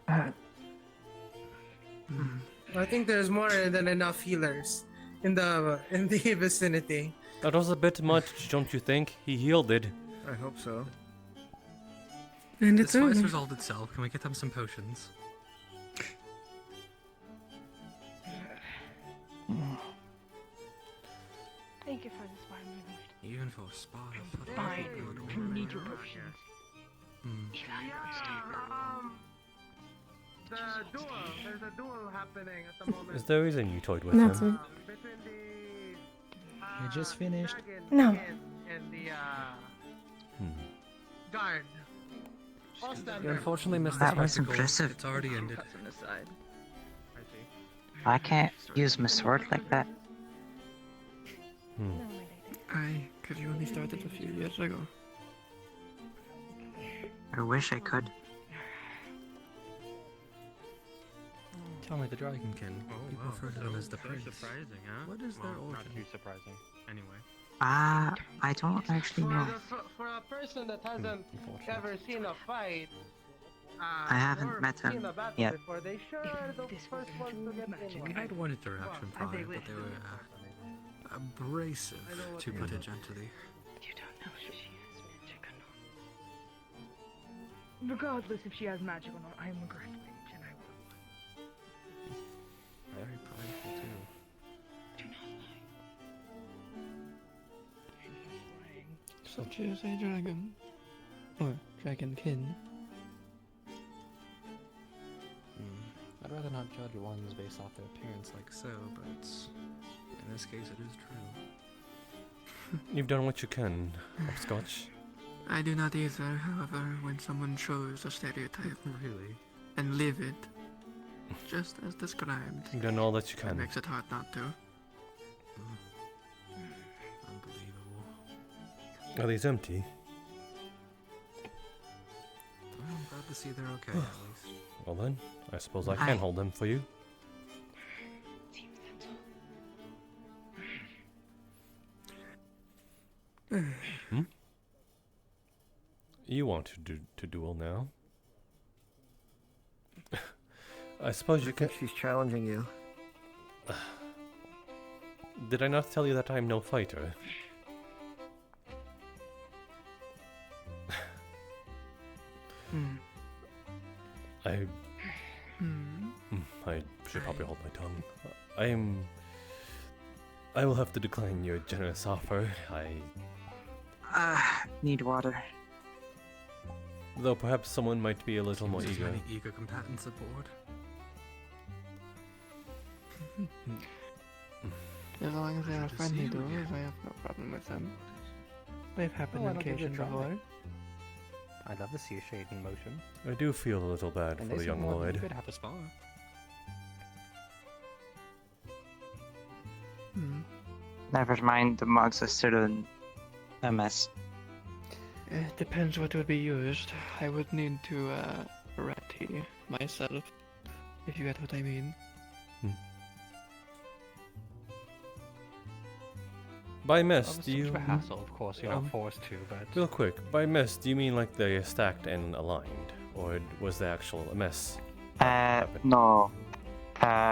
I think there's more than enough healers in the vicinity. That was a bit much, don't you think? He yielded. I hope so. And This it's fight's over. resolved itself. Can we get them some potions? Thank you for this fine mood. Even for a spot of Fine. You need your potions. The duel. There's a duel happening at the moment. Is there a reason you toyed with That's him? Between the You just finished. dragon No. and the guard. All stand You there. unfortunately missed That the was spectacle. impressive. It's already ended. I can't use my sword like that. Because you only started a few years ago. I wish I could. Tell me the Dragonkin. People refer to them as the prince. Surprising, huh? What is their Not origin? too surprising. Anyway. I don't actually know. For a person that hasn't ever seen a fight, I haven't or met him seen a battle yet. before, they sure are the first ones to get in We one. had one interaction prior, but they were abrasive, to put it gently. You don't know if she has magic or not. Regardless if she has magic or not, I am a great mage and I will. Very prideful too. Do not lie. Such as a dragon. Or dragonkin. I rather not judge ones based off their appearance like so, but in this case it is true. You've done what you can, Hopscotch. I do not either, however, when someone shows a stereotype. Really? And live it, just as described. You've done all that you It can. makes it hard not to. Are these empty? Well, I'm glad to see they're okay, at least. Well then, I suppose I can hold them for you. Hmm? You want to duel now? I suppose you can. She's challenging you. Did I not tell you that I'm no fighter? I should probably hold my tongue. I will have to decline your generous offer. Need water. Though perhaps someone might be a little more eager. Many eager combatants aboard. As long as they are friendly duels, I have no problem with them. They've happened on occasion before. I'd love to see a shade in motion. I do feel a little bad for the young lord. You could have a spar. Never mind, the mugs are still a mess. It depends what would be used. I would need to ready myself, if you get what I mean. By mess, do you... a hassle, of course, you're not forced to, but... Real quick, by mess, do you mean like they're stacked and aligned? Or was the actual mess? No.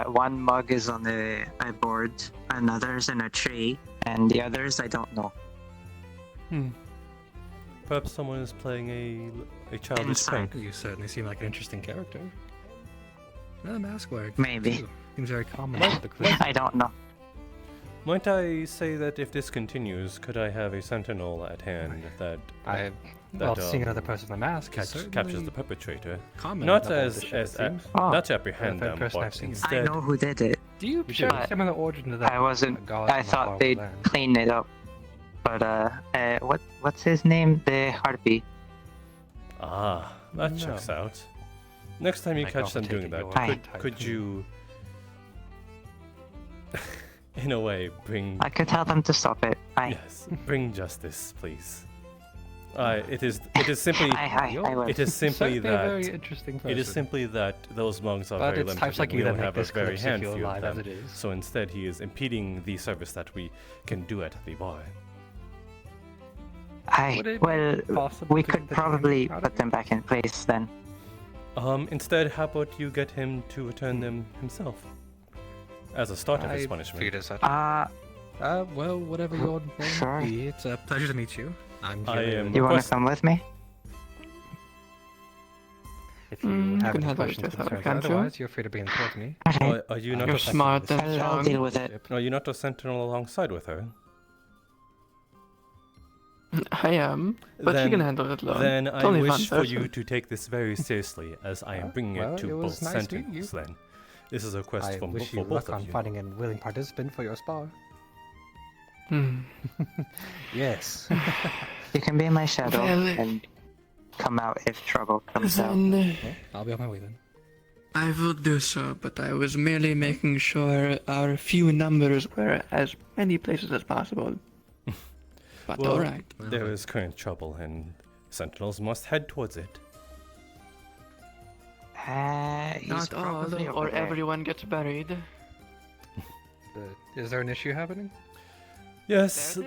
One mug is on a board, another's in a tree, and the others I don't know. Perhaps someone is playing a childish prank. You certainly seem like an interesting character. No, mask work. Maybe. Too. Seems very common. I don't know. Might I say that if this continues, could I have a sentinel at hand that seeing another person in the mask captures the perpetrator, common not level as seems. not to apprehend The them, person but I've seen. instead. I know who did it. Do you share a similar origin to that? I wasn't. god I from thought Far they'd Land? clean it up, but what's his name? The harpy. Ah, that checks out. Next time you I can catch them also doing take it that, your could you, in a way, bring? I could tell them to stop it. Yes, bring justice, please. It is simply. I will. It is simply Certainly a that. very interesting It is person. simply that those mugs are But very it's limited. types like and you we that only make have a this very Kalypsia handful feel of alive as them. it is. So instead, he is impeding the service that we can do at the bar. We could probably put them back in place then. Instead, how about you get him to return them himself? As a start of his punishment. Well, whatever your name Sure. be, it's a pleasure to meet you. You wanna come with me? If you have can any handle it questions or yourself, concerns, can't you? otherwise, you're free to bring them towards me. Are you not You're a smart and I'll charming. deal with it. Are you not a sentinel alongside with her? I am, but she can handle it alone. Then It's I only wish one for person. you to take this very seriously, as I am bringing Well, it to it both was nice meeting you. sentinels. Then, this is a quest I from wish for you both luck on of you. finding a willing participant for your spar. Yes. You can be my shadow Well, and come out if trouble comes out. Then I'll be on my way then. I will do so, but I was merely making sure our few numbers were as many places as possible. But Well, alright. there is current trouble, and sentinels must head towards it. He's Not all, probably or over there. everyone gets buried. Is there an issue happening? Yes,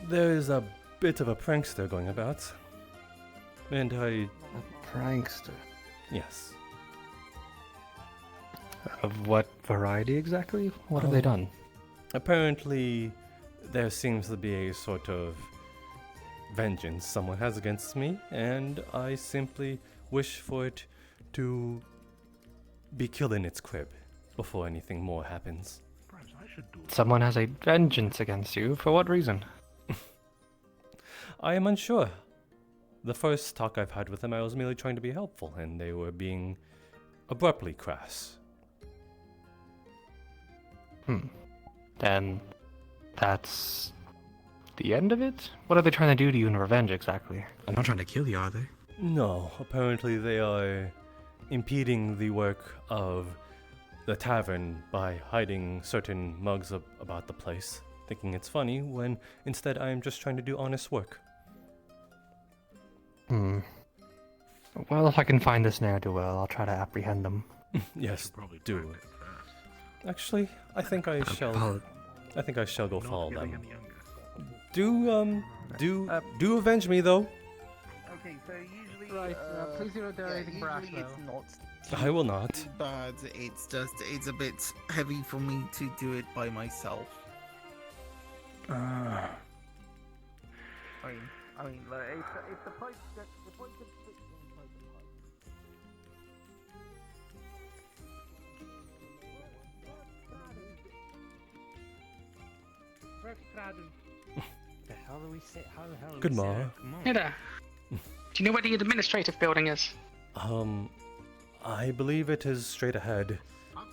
there is a bit of a prankster going about, and I. A prankster? Yes. Of what variety exactly? What have they done? Apparently, there seems to be a sort of vengeance someone has against me, and I simply wish for it to be killed in its crib before anything more happens. Someone has a vengeance against you. For what reason? I am unsure. The first talk I've had with them, I was merely trying to be helpful, and they were being abruptly crass. Then that's the end of it? What are they trying to do to you in revenge exactly? They're not trying to kill you, are they? No, apparently they are impeding the work of the tavern by hiding certain mugs about the place, thinking it's funny when instead I am just trying to do honest work. Well, if I can find this ne'er-do-well, I'll try to apprehend them. Yes, do. Actually, I think I shall. I think I shall go follow them. Do avenge me though. Okay, so usually. Right, please do not do anything brash though. I will not. But it's a bit heavy for me to do it by myself. I mean, like, if the point that the point that The hell do we say? How the hell? Good ma. Hey there. Do you know where the administrative building is? I believe it is straight ahead.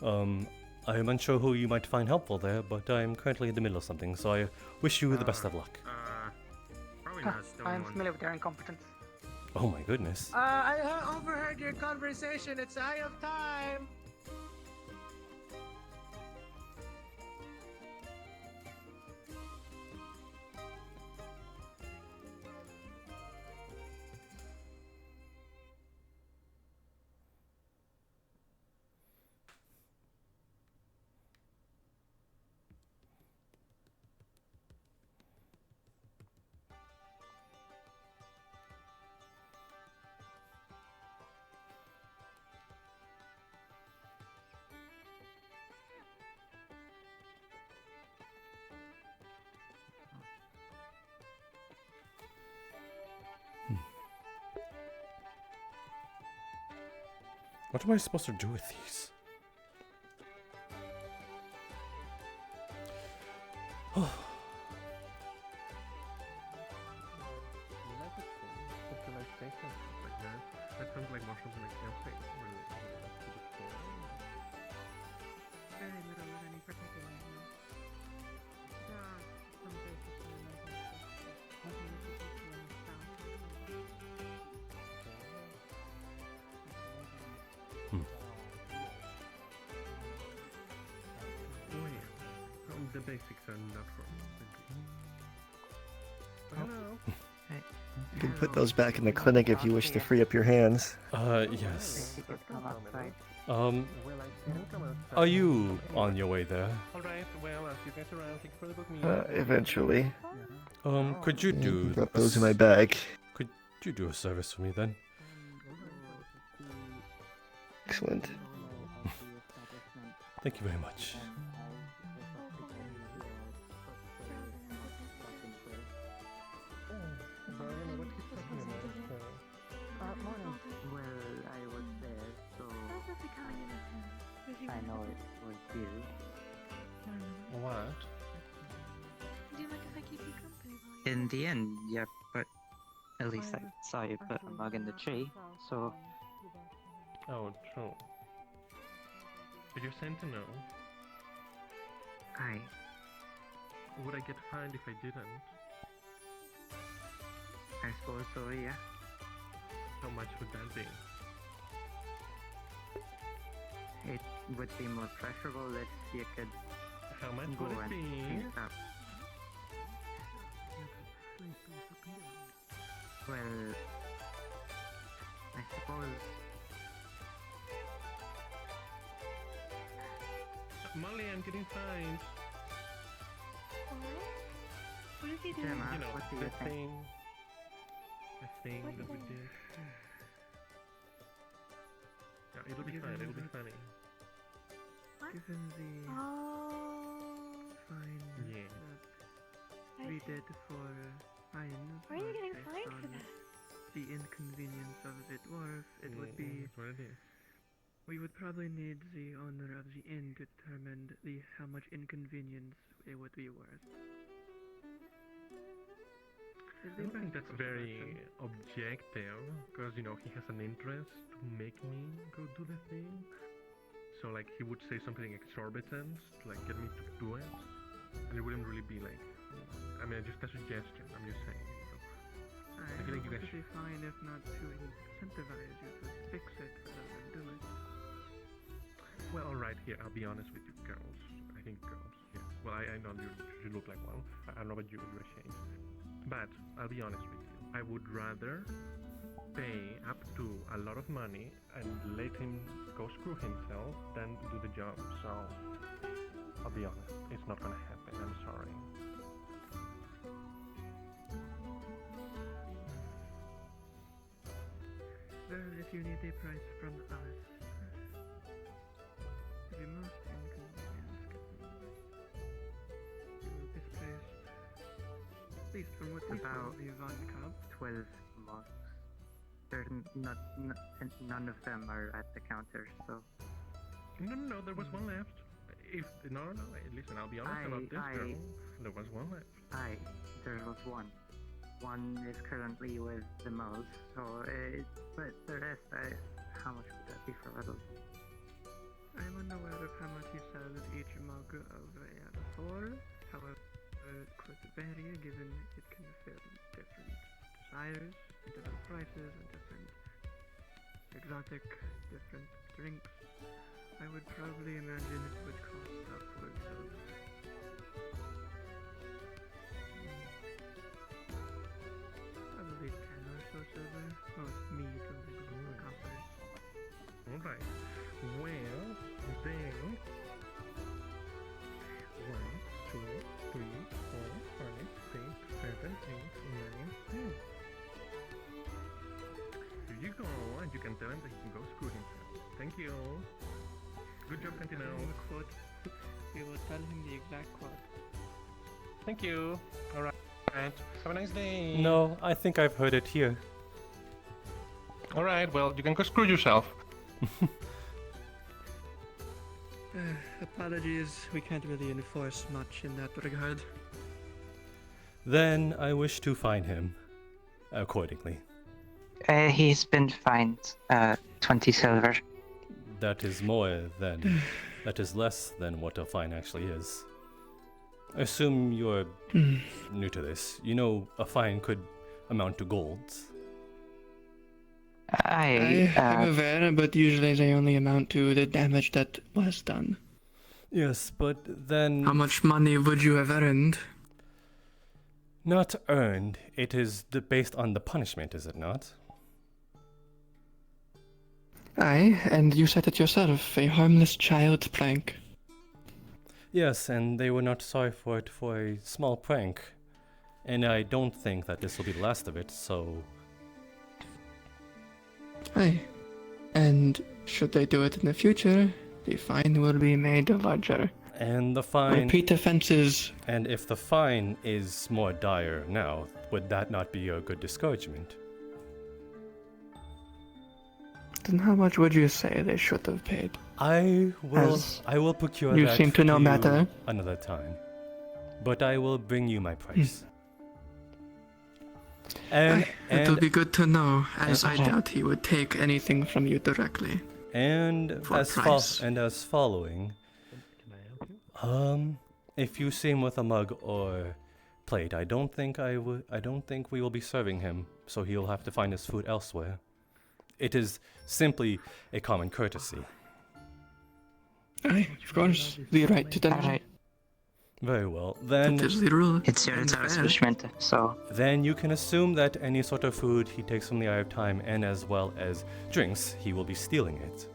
I am unsure who you might find helpful there, but I am currently in the middle of something, so I wish you the best of luck. I am familiar with their incompetence. Oh my goodness. I overheard your conversation. It's eye of time. What am I supposed to do with these? Oh. That sounds like more something like camping. Very little of any particular item. There are some basic elemental stuff. Oh yeah, the basics are not wrong. Hello. You can put those back in the clinic if you wish to free up your hands. Yes. Are you on your way there? Alright, well, I'll see you guys around. Thank you for the book Eventually. Could you do... Got those in my bag. Could you do a service for me then? Excellent. Thank you very much. Well, I was there, so I know it was you. What? Do you mind if I keep you company? In the end, yeah, but at least I saw you put a mug in the tree, so... Oh, true. But you're Sentinel. Aye. Would I get fined if I didn't? I suppose so, yeah. How much would that be? It would be more preferable if you could How much go would it and be? clean it up. Well, I suppose... Molly, I'm getting fined. What is he doing? Gemma, You know, what do you the think? thing. The thing What that we thing? did. Yeah, it'll be fine, it'll be funny. Given the fine Yeah. that we did for Ryan, Why are you getting based fined for on that? the inconvenience of the dwarf, it would be. That's what it is. We would probably need the owner of the inn to determine how much inconvenience it would be worth. I don't think that's very objective, because, you know, he has an interest to make me go do the thing. So like he would say something exorbitant, like get me to do it, and it wouldn't really be like. I mean, just a suggestion. I'm just saying. I feel like you guys should be fine if not to incentivize you to fix it rather than do it. Well, alright, here, I'll be honest with you girls. I think girls, yeah. Well, I know you look like one. I don't know about you, you're ashamed. But, I'll be honest with you. I would rather pay up to a lot of money and let him go screw himself than do the job. So, I'll be honest, it's not gonna happen, I'm sorry. Well, if you need a price from us, the most inconvenient you will be placed, at least from what we saw, the Von Cup. 12 months. None of them are at the counter, so. No, there was one left. No, listen, I'll be honest about this girl. There was one left. There was one. One is currently with the most, so but the rest, how much would that be for adults? I'm unaware of how much he sells each mug of for. However, it could vary given it can fill different desires, and different prices, and different exotic, different drinks. I would probably imagine it would cost upwards of probably 10 or so silver. Most meat and coppers. Alright. Well, then 1, 2, 3, 4, 5, 6, 7, 8, 9, 10. Here you go, and you can tell him that he can go screw himself. Thank you. Good job, Cantinel. We will tell him the exact quote. Thank you. Alright. Have a nice day. No, I think I've heard it here. Alright, well, you can go screw yourself. Apologies, we can't really enforce much in that regard. Then I wish to fine him accordingly. He's been fined 20 silver. That is more than. That is less than what a fine actually is. I assume you're new to this. You know, a fine could amount to gold. I'm aware, but usually they only amount to the damage that was done. Yes, but then. How much money would you have earned? Not earned. It is based on the punishment, is it not? Aye, and you said it yourself, a harmless child's prank. Yes, and they were not sorry for it for a small prank. And I don't think that this will be the last of it, so. Aye. And should they do it in the future, the fine will be made larger. And the fine. Repeat offenses. And if the fine is more dire now, would that not be a good discouragement? Then how much would you say they should have paid? I will procure that. You seem to know better. Another time. But I will bring you my price. And it'll be good to know, as I doubt he would take anything from you directly. And as following, if you see him with a mug or plate, I don't think we will be serving him, so he'll have to find his food elsewhere. It is simply a common courtesy. Aye, of course, the right to die. Very well, then. That is the rule. It's your establishment, so. Then you can assume that any sort of food he takes from the Eye of Time, and as well as drinks, he will be stealing it.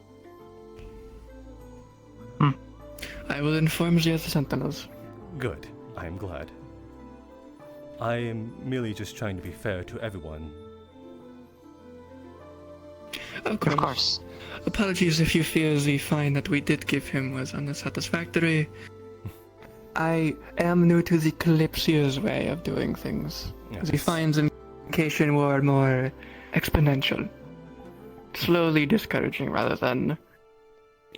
I will inform the other sentinels. Good. I am glad. I am merely just trying to be fair to everyone. Of course. Apologies if you feel the fine that we did give him was unsatisfactory. I am new to the Kalypsia's way of doing things. Yes. The fines in occasion were more exponential. Slowly discouraging rather than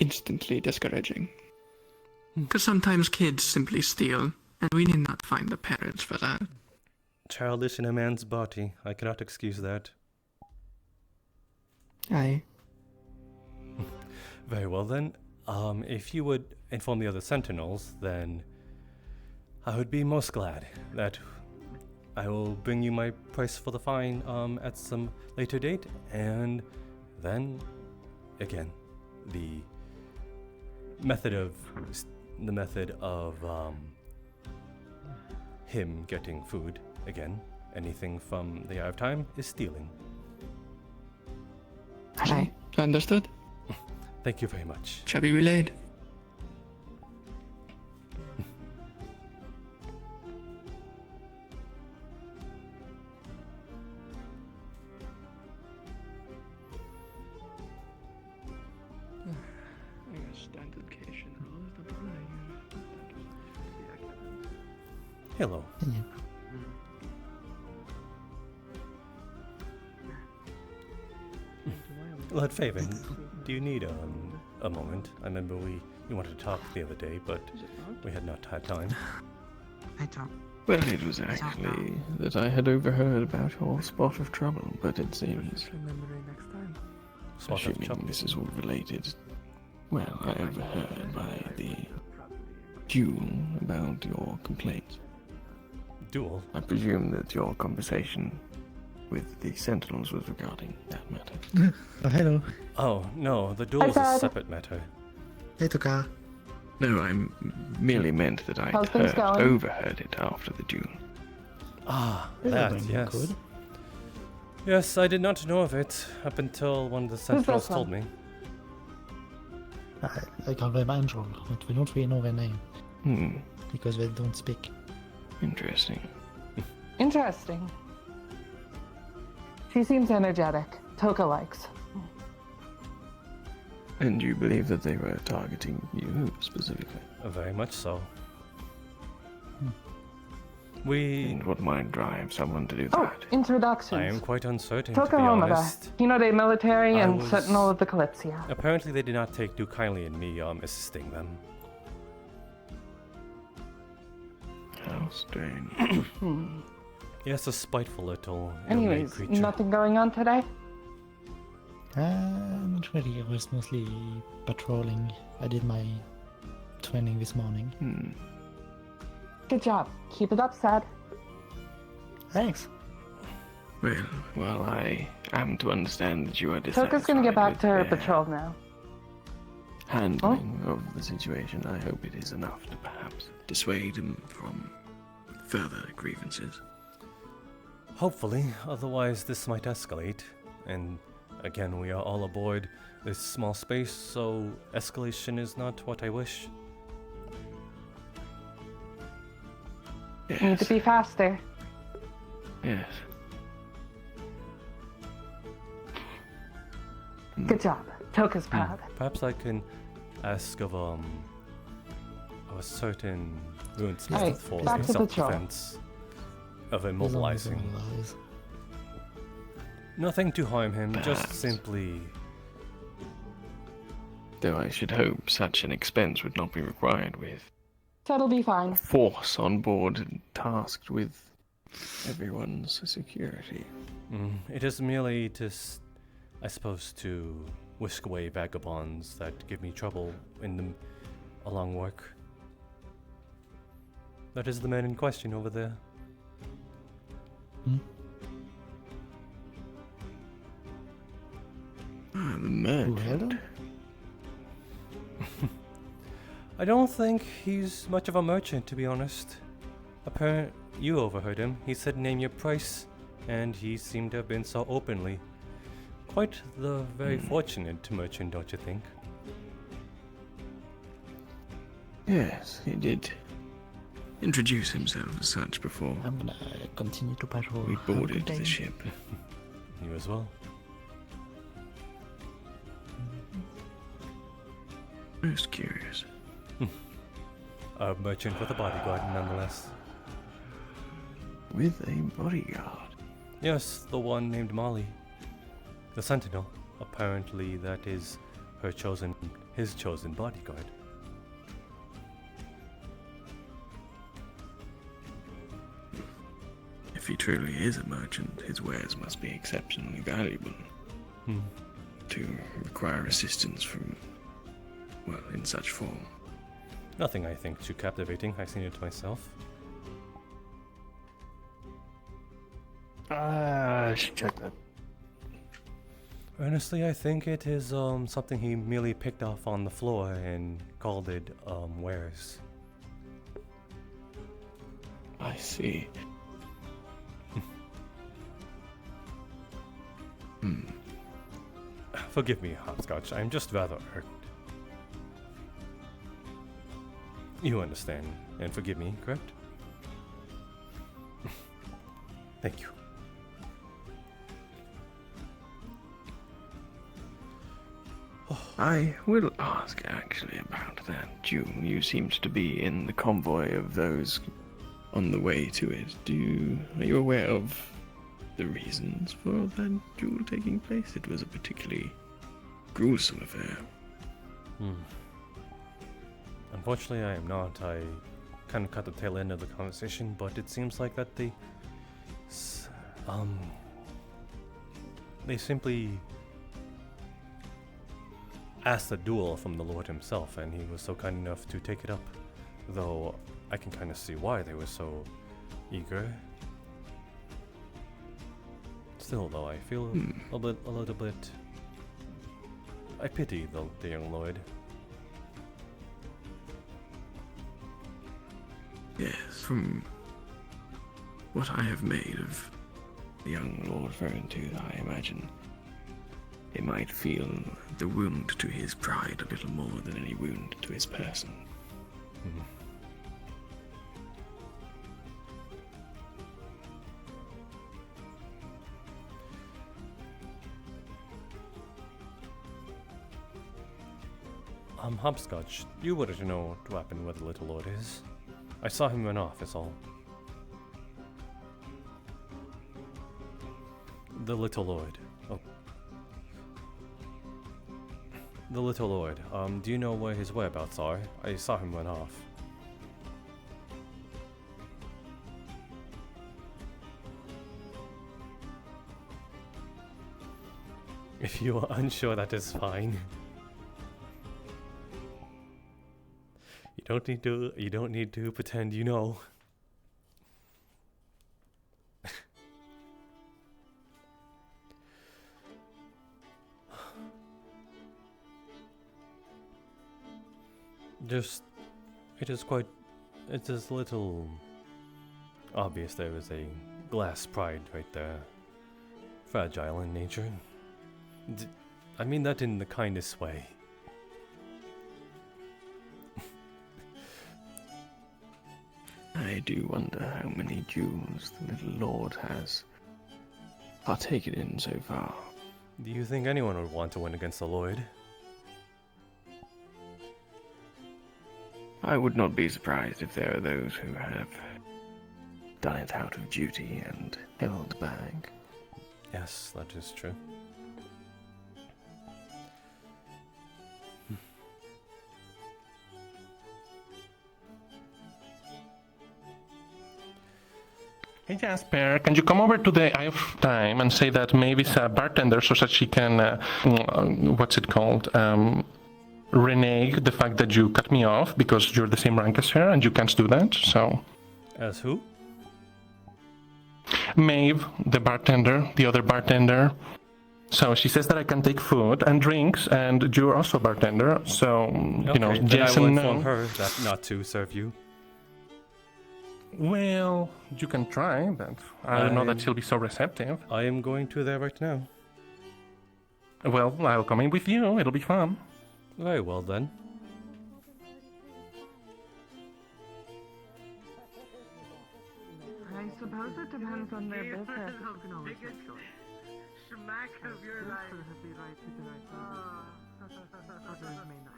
instantly discouraging. Because sometimes kids simply steal, and we need not find the parents for that. Childish in a man's body. I cannot excuse that. Aye. Very well then. If you would inform the other sentinels, then I would be most glad. That I will bring you my price for the fine at some later date, and then again, the method of him getting food, again, anything from the Eye of Time is stealing. Aye, understood. Thank you very much. Shall be relayed. Hello. Lord Faven, do you need a moment? I remember you wanted to talk the other day, but we had not had time. I don't. Well, it was actually that I had overheard about your spot of trouble, but it seems... Assuming this is all related... Well, I overheard by the duel about your complaints. Duel? I presume that your conversation with the Sentinels was regarding that matter. Oh, hello. Oh, no, the duel is a separate matter. Hey, Toka. No, I merely meant that I overheard it after the duel. Ah, that, yes. Good. Yes, I did not know of it up until one of the Sentinels told me. I can remember, but we don't really know their name. Because they don't speak. Interesting. Interesting. She seems energetic. Toka likes. And you believe that they were targeting you specifically? Very much so. And what might drive someone to do Oh, that? introductions. I am quite uncertain, Toka to be Homada, honest. Hinode military and Sentinel of the Kalypsia. Apparently they did not take too kindly in me assisting them. How strange. Yes, a spiteful little Anyways, creature. nothing going on today? Not really. I was mostly patrolling. I did my training this morning. Good job. Keep it up, Sad. Thanks. Well, I am to understand that you are dissatisfied Toka's gonna get back with to her their patrol now. handling of the situation. I hope it is enough to perhaps dissuade him from further grievances. Hopefully, otherwise this might escalate. And again, we are all aboard this small space, so escalation is not what I wish. Yes. Need to be faster. Yes. Good job. Toka's proud. Perhaps I can ask of a certain runesmith Alright, for back to patrol. self-defense of immobilizing. Nothing to harm him, just Perhaps. simply. Though I should hope such an expense would not be required with That'll be fine. force on board and tasked with everyone's security. It is merely to, I suppose, to whisk away vagabonds that give me trouble along work. That is the man in question over there. The merchant. I don't think he's much of a merchant, to be honest. You overheard him. He said name your price, and he seemed to have been so openly. Quite the very fortunate merchant, don't you think? Yes, he did introduce himself as such before I'm gonna continue to patrol. we Have a boarded good day. the ship. You as well. Most curious. A merchant with a bodyguard, nonetheless. With a bodyguard? Yes, the one named Molly. The Sentinel. Apparently that is his chosen bodyguard. If he truly is a merchant, his wares must be exceptionally valuable to require assistance from well, in such form? Nothing, I think, too captivating. I've seen it myself. I should check that. Honestly, I think it is something he merely picked off on the floor and called it wares. I see. Forgive me, Hopscotch. I'm just rather irked. You understand and forgive me, correct? Thank you. I will ask actually about that. You seemed to be in the convoy of those on the way to it. Are you aware of the reasons for that duel taking place? It was a particularly gruesome affair. Unfortunately, I am not. I kind of caught the tail end of the conversation, but it seems like that they simply asked a duel from the Lord himself, and he was so kind enough to take it up. Though I can kind of see why they were so eager. Still, though, I feel a little bit. I pity the young lord. Yes, from what I have made of the young Lord Verentooth, I imagine he might feel the wound to his pride a little more than any wound to his person. Hopscotch, you wouldn't know what happened where the little lord is. I saw him run off, is all. The little lord. Oh. The little lord. Do you know where his whereabouts are? I saw him run off. If you are unsure, that is fine. You don't need to pretend you know. It is a little obvious there is a glass pride right there. Fragile in nature. I mean that in the kindest way. I do wonder how many duels the little lord has partaken in so far. Do you think anyone would want to win against the lord? I would not be surprised if there are those who have done it out of duty and held back. Yes, that is true. Hey Jasper, can you come over to the Eye of Time and say that maybe it's a bartender so that she can, what's it called, renege the fact that you cut me off because you're the same rank as her and you can't do that, so... As who? Maeve, the bartender, the other bartender. So she says that I can take food and drinks and you're also a bartender, so, you know, yes I will and inform no. her that not to serve you. Well, you can try, but I don't know that she'll be so receptive. I am going to there right now. Well, I'll come in with you. It'll be fun. Very well then. I suppose it depends on their business. Smack of your life. Others may not.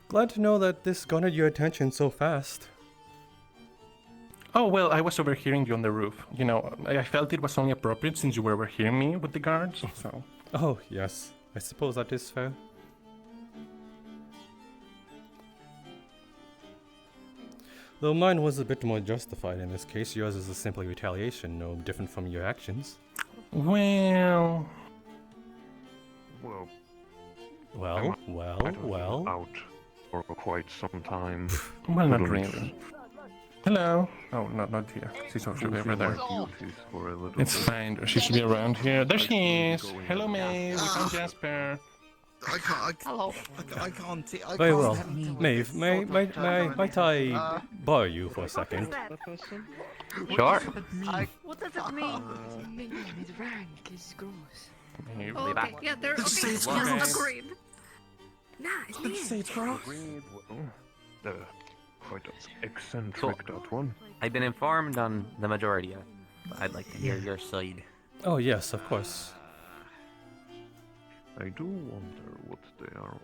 Glad to know that this garnered your attention so fast. Oh, well, I was overhearing you on the roof. You know, I felt it was only appropriate since you were overhearing me with the guards, so... Oh, yes. I suppose that is fair. Though mine was a bit more justified in this case, yours is simply retaliation, no different from your actions. Well... Well. Out for quite some time. Well, not really. Hello. Oh, not here. She's over there. It's fine. She should be around here. There she is. Hello, May. We found Jasper. Hello. I can't see. Very well. Maeve, might I borrow you for a second? Sure. What does it mean? His rank is gross. Oh, okay, yeah, they're okay. Yes, agreed. Nah, it's me. Say it's gross. Quite eccentric, that one. I've been informed on the majority of it. I'd like to hear your side. Oh yes, of course. I do wonder what they are.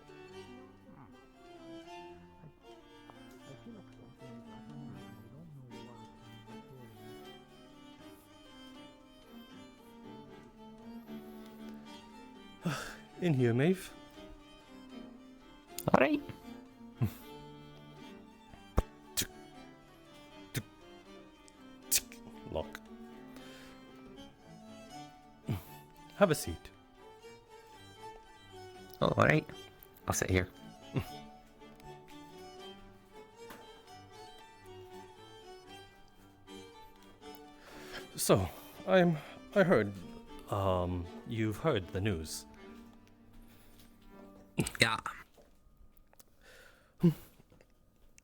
In here, Maeve. Alright. Lock. Have a seat. Oh, alright. I'll sit here. So, I heard, you've heard the news. Yeah.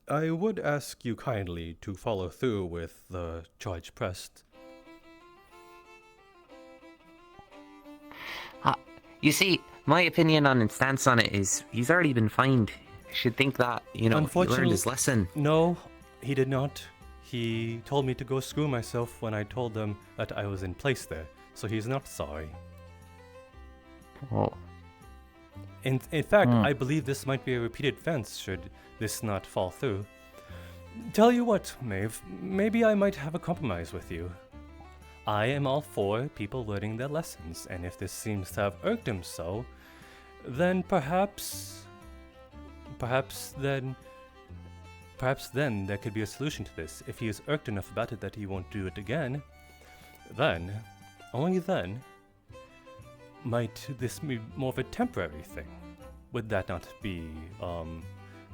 I would ask you kindly to follow through with the charge pressed. You see, my opinion on his stance on it is he's already been fined. I should think that, he learned his lesson. No, he did not. He told me to go screw myself when I told them that I was in place there, so he's not sorry. Oh. In fact, I believe this might be a repeated offense should this not fall through. Tell you what, Maeve, maybe I might have a compromise with you. I am all for people learning their lessons, and if this seems to have irked him so, then perhaps then there could be a solution to this. If he is irked enough about it that he won't do it again, then, only then, might this be more of a temporary thing? Would that not be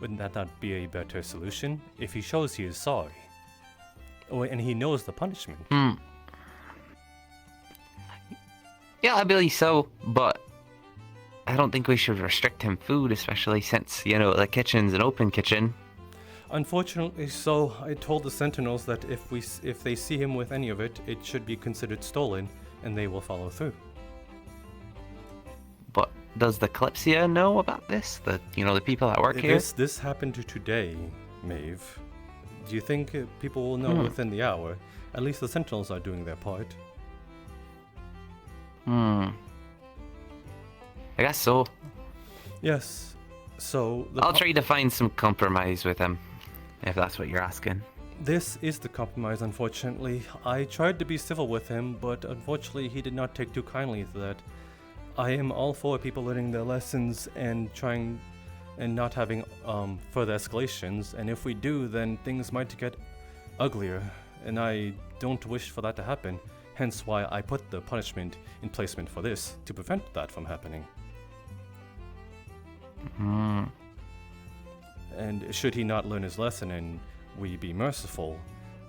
a better solution? If he shows he is sorry, and he knows the punishment. Yeah, I believe so, but I don't think we should restrict him food, especially since, the kitchen's an open kitchen. Unfortunately so, I told the sentinels that if they see him with any of it, it should be considered stolen, and they will follow through. But does the Kalypsia know about this? The people that work here? This happened today, Maeve. Do you think people will know within the hour? At least the sentinels are doing their part. I guess so. Yes. So I'll try to find some compromise with him, if that's what you're asking. This is the compromise, unfortunately. I tried to be civil with him, but unfortunately he did not take too kindly to that. I am all for people learning their lessons and not having further escalations, and if we do, then things might get uglier, and I don't wish for that to happen. Hence why I put the punishment in placement for this, to prevent that from happening. And should he not learn his lesson and we be merciful,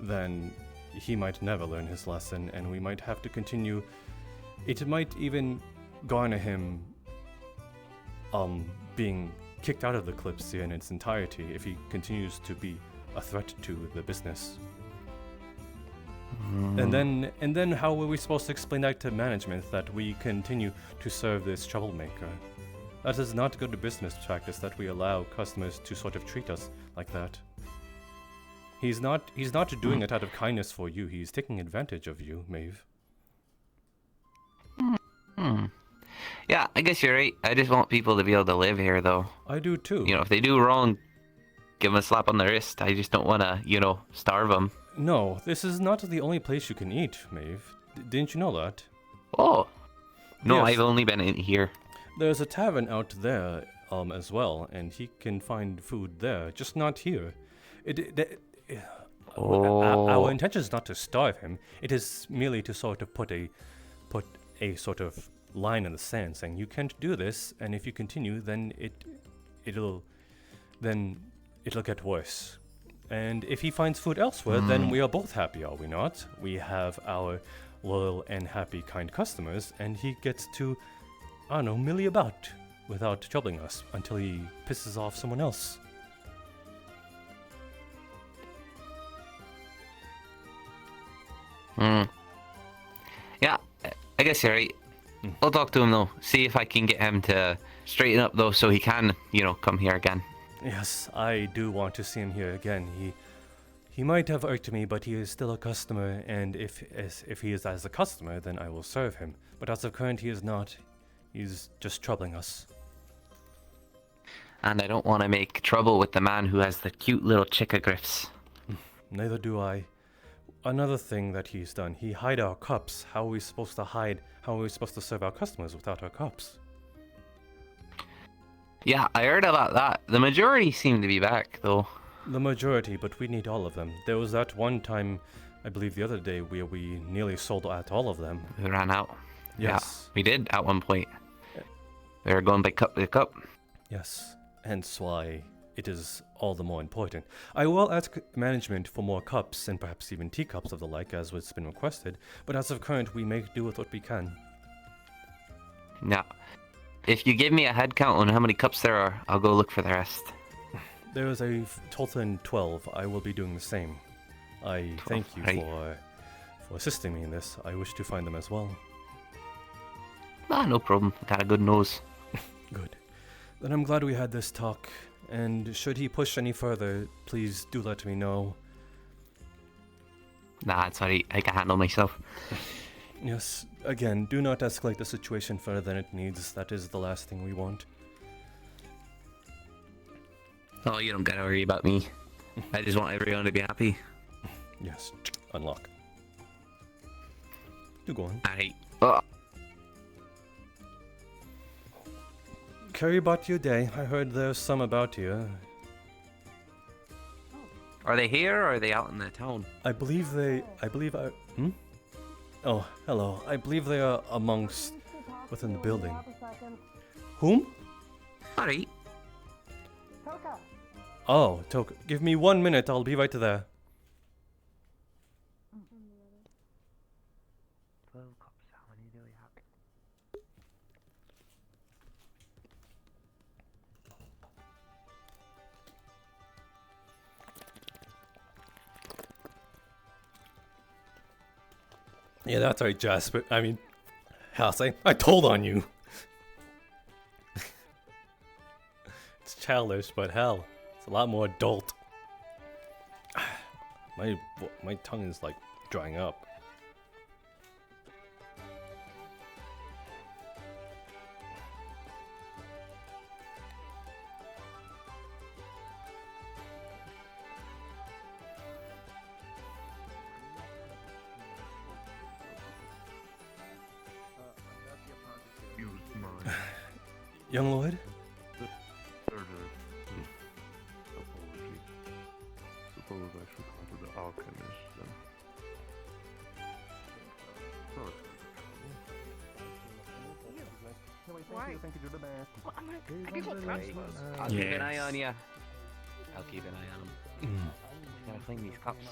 then he might never learn his lesson and we might have to continue. It might even garner him being kicked out of the Kalypsia in its entirety if he continues to be a threat to the business. And then how were we supposed to explain that to management that we continue to serve this troublemaker? That is not good business practice that we allow customers to sort of treat us like that. He's not doing it out of kindness for you. He's taking advantage of you, Maeve. Yeah, I guess you're right. I just want people to be able to live here, though. I do too. If they do wrong, give them a slap on the wrist. I just don't want to, starve them. No, this is not the only place you can eat, Maeve. Didn't you know that? Oh. No, Yes. I've only been in here. There's a tavern out there as well, and he can find food there, just not here. Our intention is not to starve him. It is merely to sort of put a sort of line in the sand saying you can't do this, and if you continue, then it'll get worse. And if he finds food elsewhere, then we are both happy, are we not? We have our loyal and happy, kind customers, and he gets to, I don't know, millie about without troubling us until he pisses off someone else. Yeah, I guess you're right. I'll talk to him though. See if I can get him to straighten up though, so he can, come here again. Yes, I do want to see him here again. He might have irked me, but he is still a customer, and if he is as a customer, then I will serve him. But as of current, he is not. He's just troubling us. And I don't want to make trouble with the man who has the cute little chickagriffs. Neither do I. Another thing that he's done, he hid our cups. How are we supposed to serve our customers without our cups? Yeah, I heard about that. The majority seem to be back, though. The majority, but we need all of them. There was that one time, I believe the other day, where we nearly sold out all of them. We ran out. Yes. Yeah, we did at one point. We were going by cup to cup. Yes, hence why it is all the more important. I will ask management for more cups, and perhaps even teacups of the like, as what's been requested, but as of current, we make do with what we can. Yeah. If you give me a head count on how many cups there are, I'll go look for the rest. There is a total in 12. I will be doing the same. I thank you for assisting me in this. I wish to find them as well. No problem. Got a good nose. Good. Then I'm glad we had this talk, and should he push any further, please do let me know. Nah, it's alright. I can handle myself. Yes, again, do not escalate the situation further than it needs. That is the last thing we want. Oh, you don't gotta worry about me. I just want everyone to be happy. Yes, unlock. Do go on. Alright. Carry about your day. I heard there's some about here. Are they here or are they out in the town? I believe Oh, hello. I believe they are within the building. Whom? Alright. Oh, Toka. Give me 1 minute. I'll be right there. Yeah, that's right, Jasper. I mean, House, I told on you. It's childish, but hell, it's a lot more adult. My tongue is like drying up. Young Lord? Suppose I should go to the alchemist then. Why? I can hold cups. I'll keep an eye on ya. I'll keep an eye on them. Gotta clean these cups.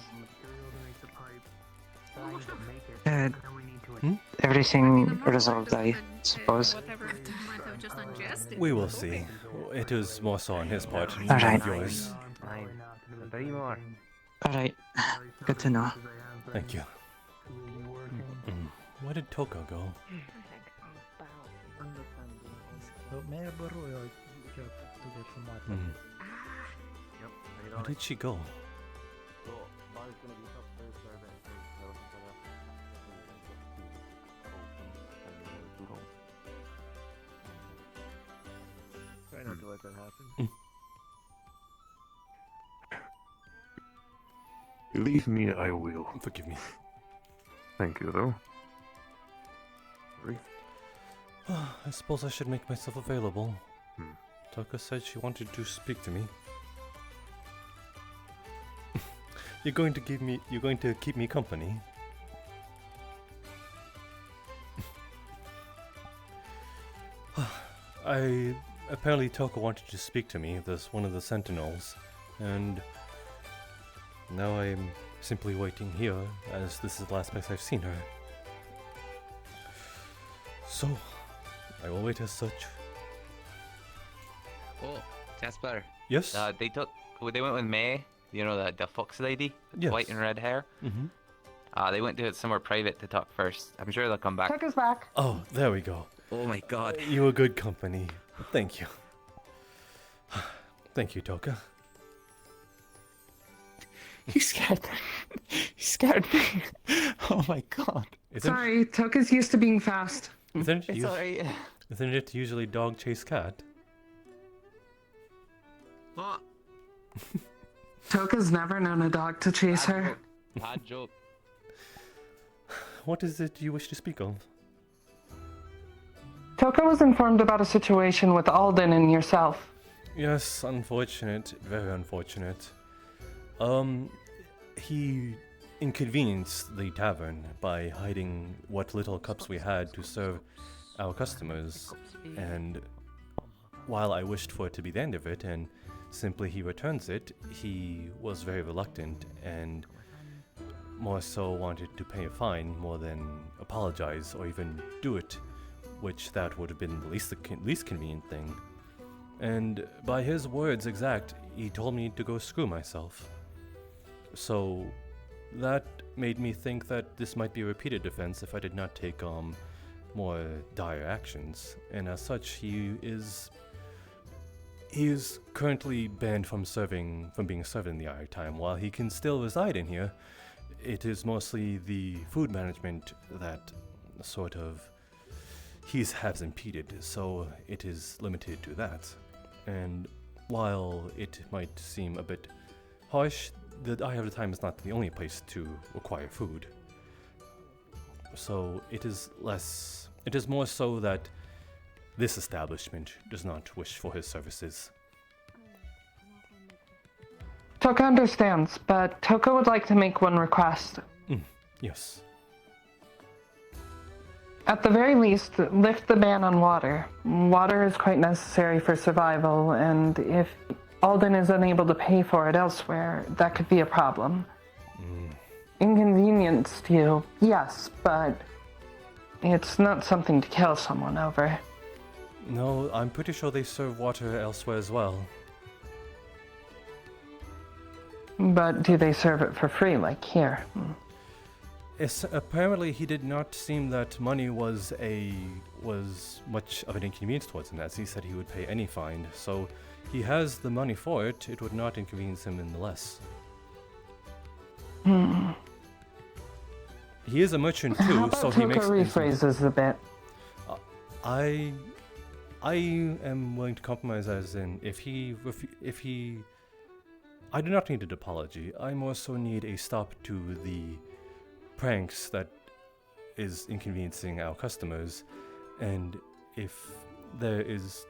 Everything resolved, I suppose. We will see. It is more so on his part, Alright. not yours. Alright, good to know. Thank you. Where did Toka go? Where did she go? Try not to let that happen. Believe me, I will. Forgive me. Thank you, though. Sorry. I suppose I should make myself available. Toka said she wanted to speak to me. You're going to keep me company. Apparently Toka wanted to speak to me, one of the sentinels, and now I'm simply waiting here, as this is the last place I've seen her. So, I will wait as such. Oh, Jasper. Yes? They went with May, you know, the fox lady, Yes. white and red hair. Mm-hmm. They went to it somewhere private to talk first. I'm sure they'll come back. Toka's back. Oh, there we go. Oh my god. You were good company. Thank you. Thank you, Toka. You scared You scared me. Oh my god. Sorry, Toka's used to being fast. Isn't It's alright. Isn't it usually dog chase cat? What? Toka's never known a dog to chase her. Bad joke. What is it you wish to speak of? Toka was informed about a situation with Alden and yourself. Yes, unfortunate. Very unfortunate. He inconvenienced the tavern by hiding what little cups we had to serve our customers, and while I wished for it to be the end of it and simply he returns it, he was very reluctant and more so wanted to pay a fine more than apologize or even do it, which that would have been the least convenient thing. And by his words exact, he told me to go screw myself. So that made me think that this might be a repeated offense if I did not take more dire actions, and as such he is currently banned from being served in the Eye Time. While he can still reside in here, it is mostly the food management that sort of has impeded, so it is limited to that. And while it might seem a bit harsh, the Eye of the Time is not the only place to acquire food. So it is more so that this establishment does not wish for his services. Toka understands, but Toka would like to make one request. Yes. At the very least, lift the ban on water. Water is quite necessary for survival, and if Alden is unable to pay for it elsewhere, that could be a problem. Inconvenience to you, yes, but it's not something to kill someone over. No, I'm pretty sure they serve water elsewhere as well. But do they serve it for free, like here? Apparently he did not seem that money was much of an inconvenience towards him, as he said he would pay any fine. So he has the money for it, it would not inconvenience him in the less. He is a merchant How too, about so he Toka makes rephrases a bit? I am willing to compromise, as in if he I do not need an apology. I more so need a stop to the pranks that is inconveniencing our customers, and if there is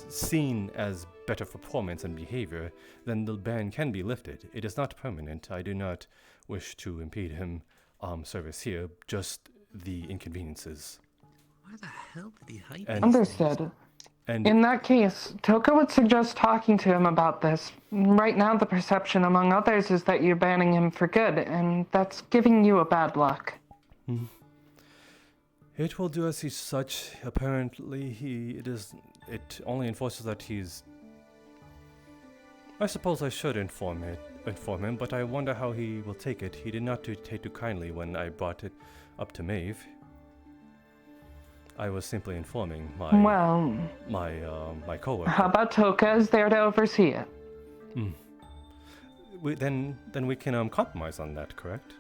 seen as better performance and behavior, then the ban can be lifted. It is not permanent. I do not wish to impede him service here, just the inconveniences. Why the hell did he hide And- Understood. And In that case, Toka would suggest talking to him about this. Right now, the perception among others is that you're banning him for good, and that's giving you a bad luck. It will do as he's such. Apparently, it only enforces that he's. I suppose I should inform him, but I wonder how he will take it. He did not take too kindly when I brought it up to Maeve. I was simply informing my coworker. How about Toka is there to oversee it? Then we can compromise on that, correct?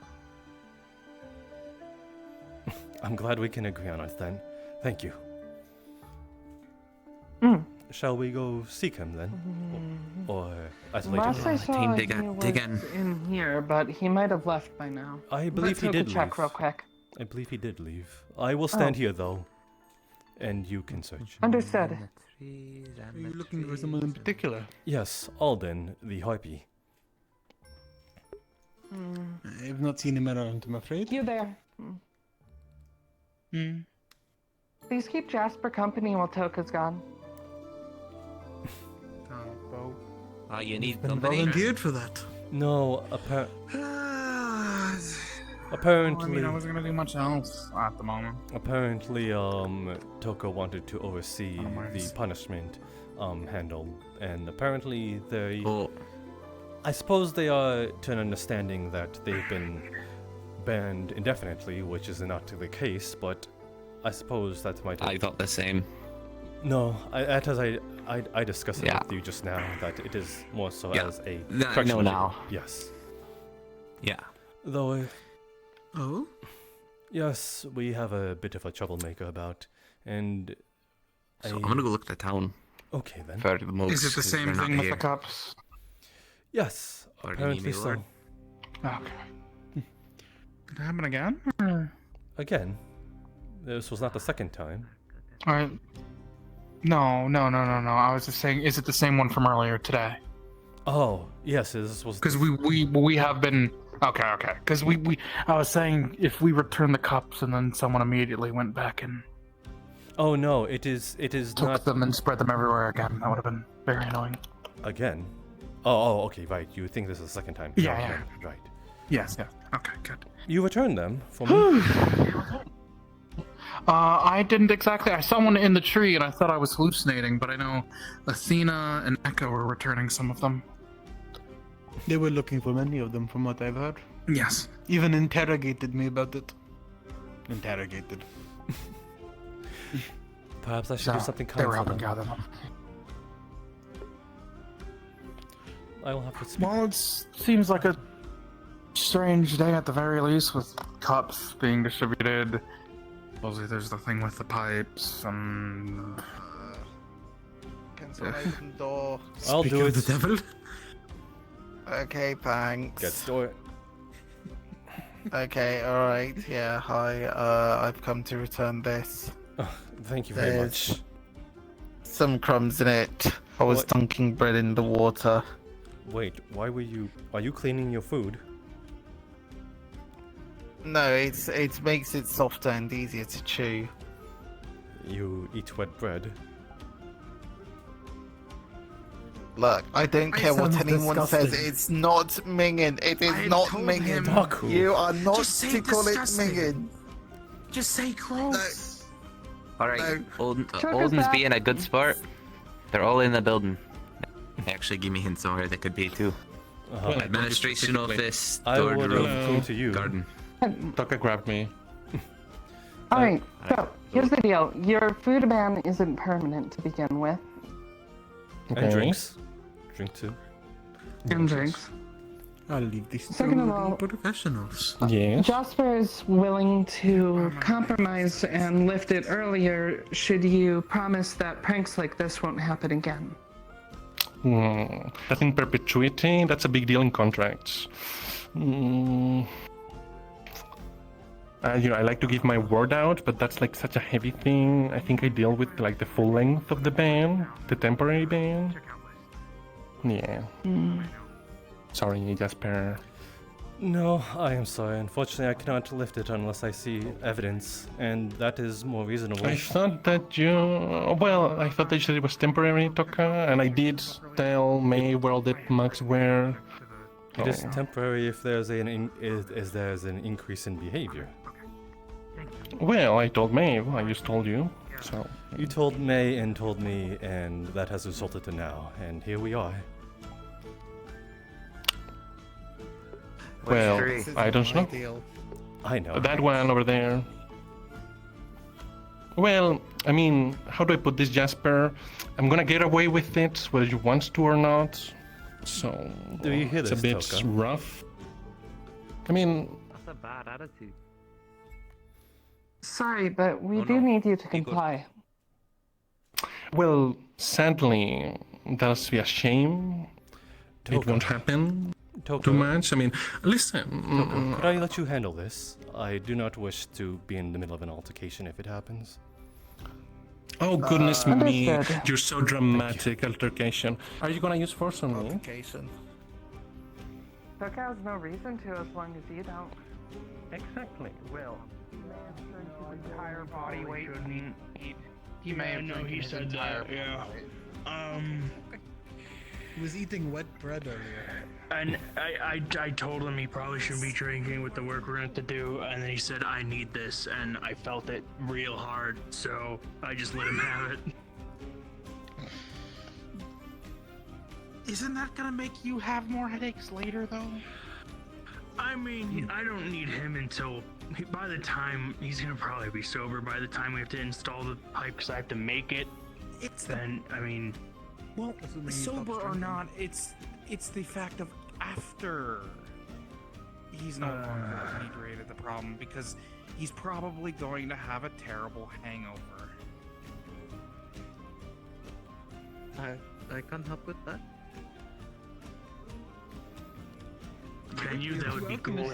I'm glad we can agree on it then. Thank you. Shall we go seek him then? Or at a later Last I time? saw, he was in here, but he might have left by now. I believe he Toka did check leave. real quick. I believe he did leave. I will stand Oh. here though, and you can search. Understood. Are you looking for someone in particular? Yes, Alden, the harpy. I've not seen him around, I'm afraid. You there? Please keep Jasper company while Toka's gone. Oh, you need Been company? volunteered for that. No, apparently. I mean, I wasn't gonna do much else at the moment. Apparently, Toka wanted to oversee the punishment handle, and apparently they. I suppose they are to an understanding that they've been banned indefinitely, which is not the case, but I suppose that might. I thought the same. No, I discussed it with you just now that it is more so as a. No, now. Yes. Yeah. Though. Oh. Yes, we have a bit of a troublemaker about, and. So I'm gonna go look at the town. Okay then. For the most, Is it the same thing with the cups? Yes, apparently so. Okay. Did it happen again? Or? Again? This was not the second time. Alright. No. I was just saying, is it the same one from earlier today? Oh, yes, this was. Because we have been. Okay. Because I was saying if we return the cups and then someone immediately went back and. Oh no, it is took not. them and spread them everywhere again. That would have been very annoying. Again? Oh, okay, right. You think this is the second time? Yeah. Right. Yes. Okay, good. You returned them for me? I didn't exactly. I saw one in the tree and I thought I was hallucinating, but I know Athena and Echo were returning some of them. They were looking for many of them, from what I've heard. Yes. Even interrogated me about it. Interrogated. Perhaps I should do something kind They were for helping them. gather them. I will have to speak. Well, it seems like a strange day at the very least, with cups being distributed. Obviously, there's the thing with the pipes and. Can someone open the door? I'll do it. The devil. Okay, thanks. Get store. Okay, alright, yeah, hi, I've come to return this. Thank you very There's much. some crumbs in it. I was What? dunking bread in the water. Wait, why were you? Are you cleaning your food? No, it makes it softer and easier to chew. You eat wet bread. Look, I don't care what sounds anyone disgusting. says. It's not minging. It is not minging. Taku. You are not Just say to call disgusting. it minging. Just say gross. Alright, Took Olden's us back. being a good sport. They're all in the building. They actually give me hints on where they could be too. Uh-huh. Administration office, I third would room, have to you. garden. Toka grabbed me. Alright, so here's the deal. Your food ban isn't permanent to begin with. And drinks. Drink too. And drinks. I'll leave this Second of all, Professionals. Yes. Jasper is willing to compromise and lift it earlier should you promise that pranks like this won't happen again. That in perpetuity, that's a big deal in contracts. I like to give my word out, but that's like such a heavy thing. I think I deal with like the full length of the ban, the temporary ban. Yeah. Sorry, Jasper. No, I am sorry. Unfortunately, I cannot lift it unless I see evidence, and that is more reasonable. I thought that you... Well, I thought that you said it was temporary, Toka, and I did tell May where all the mugs were. It is temporary if there's an increase in behavior. Well, I told May. I just told you. So You told May and told me, and that has resulted to now, and here we are. Well, I don't know. Ideal. I know. That one over there. Well, I mean, how do I put this, Jasper? I'm gonna get away with it, whether you want to or not. So Do you hear it's this, a bit Toka? rough. I mean, That's a bad attitude. Sorry, but we do need you to comply. well, sadly, that'll be a shame. It Toka. won't happen Toka. too much. I mean, listen. Toka, could I let you handle this? I do not wish to be in the middle of an altercation if it happens. Oh goodness me! Understood. You're so dramatic, altercation. Are you gonna use force on me? Altercation. Book has no reason to as long as you don't. Exactly. Well, Entire body weight. He may have drank his entire body weight. He was eating wet bread earlier. And I told him he probably shouldn't be drinking with the work we're going to do, and then he said, I need this, and I felt it real hard, so I just let him have it. Isn't that gonna make you have more headaches later, though? I mean, I don't need him until, by the time, he's gonna probably be sober by the time we have to install the pipe, because I have to make it. Then, I mean... Well, sober or not, it's the fact of after he's no longer inebriated the problem, because he's probably going to have a terrible hangover. I can't help with that. Can you? That would be cool.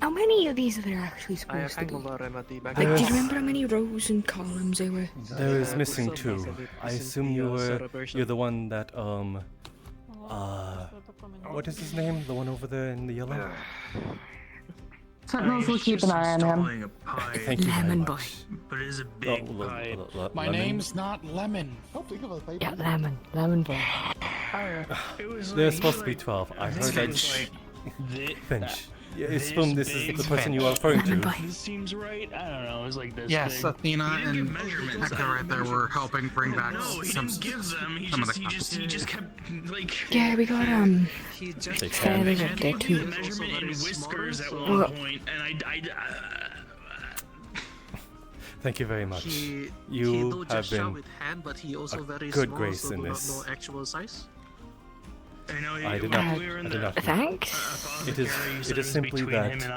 How many of these are there actually supposed to be? Like, do you remember how many rows and columns there were? There is missing 2. I assume you're the one that what is his name? The one over there in the yellow? Sentinels will keep an eye on him. Thank you very Lemon boy. much. But it is a big pipe. My name's not Lemon. Yeah, lemon boy. There's supposed to be 12. I heard that. Finch. Yeah, it's from this is the person you are referring to. This seems right. I don't know. It was like this. Yes, big. Athena and Hector right there were helping bring back some He didn't give them. He just kept like. Yeah, we got Fairly up there too. Measurement in whiskers at one point, and I Thank you very much. You have been a good grace in this. I did not. Thanks. It is simply that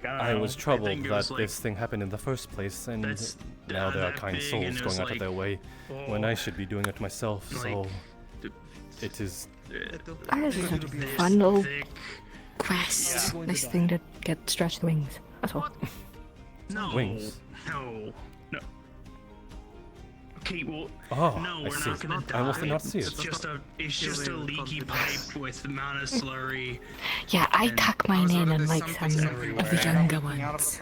I was troubled that this thing happened in the first place, and now there are kind souls going out of their way when I should be doing it myself. So it is. This is a fun little quest. Nice thing to get stretched wings. That's all. No. Wings. No. Okay, well, no, I we're see. not gonna die. I must not see it. It's just a leaky pipe with the amount of slurry. Yeah, I tuck mine in and like some of the younger ones.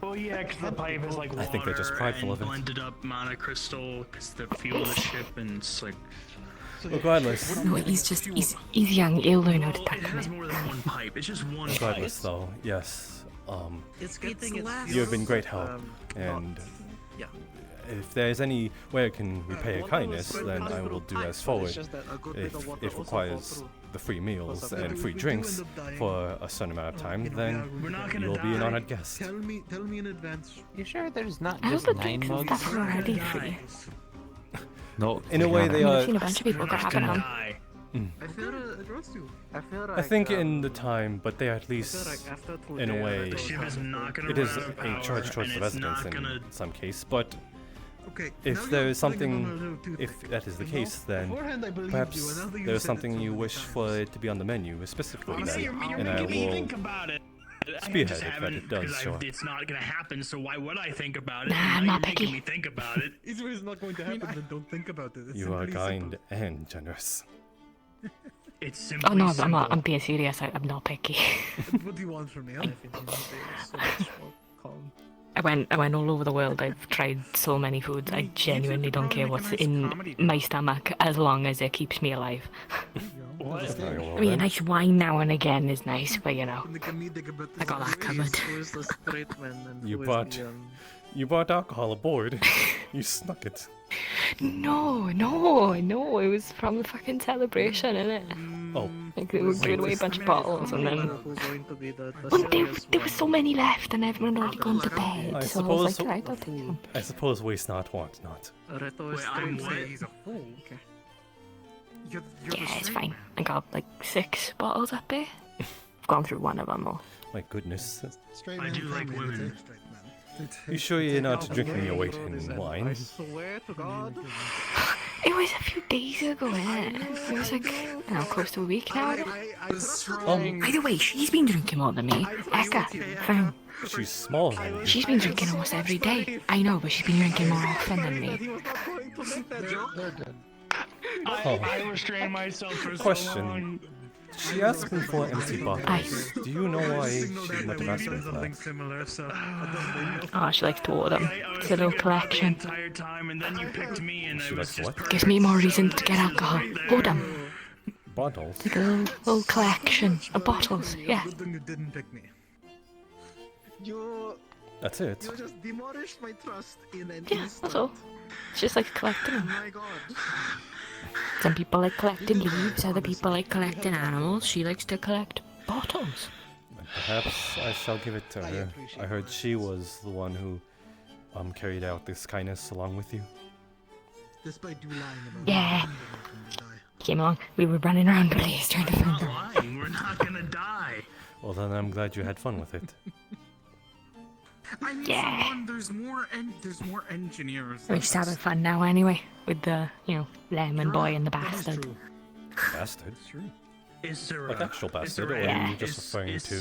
Oh yeah, because the pipe is like water I think they're just prideful of it. blended up monocrystal, because the fuel of the ship, and it's like... Regardless. No, he's young, he'll learn how to tuck It them has in. more than one pipe, it's just one Regardless, pipe. though, yes. It's You have been great help, and if there's any way I can repay a kindness, then I will do as forward. If it requires the free meals and free drinks for a certain amount of time, then you will be an honored guest. Tell me in advance. You sure there's not I just don't 9 think mugs? that's already free. No. In a way, they I've are. seen a bunch of people grab it home. I think in the time, but they are at least, in a way, it is a charge towards the residents in some case, but if there is something, if that is the case, then perhaps there is something you wish for it to be on the menu specifically, and I will spearhead it that it does, sure. It's not gonna happen, so why would I think about it? Nah, Now I'm you're not making picky. me think about it. If it's not going to happen, then don't think about it. It's You are simply kind and generous. It's simply Oh no, simple. I'm not. I'm being serious. I'm not picky. What do you want from me? I think you so much more calm. I went all over the world. I've tried so many foods. I genuinely don't care what's in my stomach as long as it keeps me alive. I mean, a nice wine now and again is nice, but you know, I got that covered. You brought alcohol aboard. You snuck it. No, it was from the fucking celebration, innit? Oh. Like, they were giving away a bunch of bottles, and then... Well, there were so many left, and everyone had already gone to bed, I so I was suppose. like, right, I'll take them. I suppose waste not, want not. He's a fool. Okay. You're Yeah, it's fine. I got like 6 bottles up there. I've gone through one of them, though. My goodness. I do like women. You sure you're not drinking your weight in wine? Swear to God. It was a few days ago, innit? It was like, you know, close to a week now. By the way, she's been drinking more than me. Eka, She's smaller than you. she's been drinking almost every day. I know, but she's been drinking more often than me. I restrained myself for so Question. long. She asked me for empty bottles. Do you know why she might have asked me for that? Similar, so Oh, she likes to order them. It's a little collection. entire time, and then you picked me, and She it was likes just what? Gives me more reasons to get alcohol. Order them. Bottles? Like a little collection of bottles. Yeah. Good thing you didn't pick me. You That's it. just demolished my trust in an Yeah, that's all. It's just like collecting them. My God. Some people like collecting leaves, other people like collecting animals. She likes to collect bottles. Perhaps I shall give it to her. I heard she was the one who carried out this kindness along with you. Despite you lying about Yeah. Came along. We were running around the place trying to find her. lying. We're not gonna die. Well, then I'm glad you had fun with it. I mean, Yeah. for one, there's more engineers. We're just having fun now anyway, with the, lemon boy and the bastard. Bastard? Isra. Like actual bastard, or Isra. are you just referring to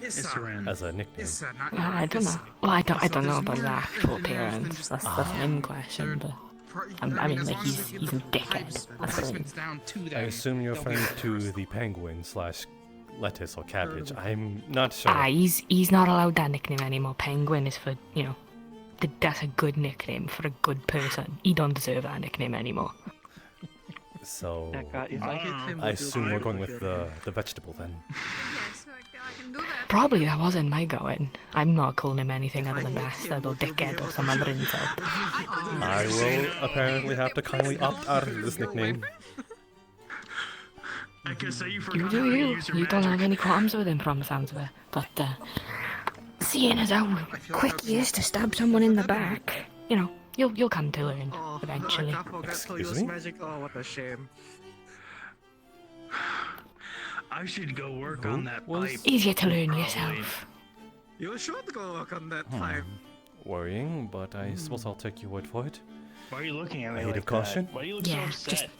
Isra. as a nickname? Well, I don't know. Well, I don't know about the actual appearance. That's an question, but I mean, like he's a dickhead. That's what I mean. I assume you're referring to the penguin / lettuce or cabbage. I'm not sure. He's not allowed that nickname anymore. Penguin is for that's a good nickname for a good person. He don't deserve that nickname anymore. So if I hit him, I assume we're going with the vegetable then. Probably that wasn't my going. I'm not calling him anything other than bastard or dickhead or some other insult. I will apparently have to kindly opt out of this nickname. I can say you You forgot do how to you. use your You don't magic. have any qualms with him from the sounds of it. But seeing as how quick he is to stab someone in the back, you'll come to learn eventually. Excuse me? Magic. Oh, what a shame. I should go work on that pipe. Easier to learn yourself. You should go work on that pipe. Worrying, but I suppose I'll take your word for it. Why are you looking at me A hint like of caution? that? Why do you look Yeah, so upset?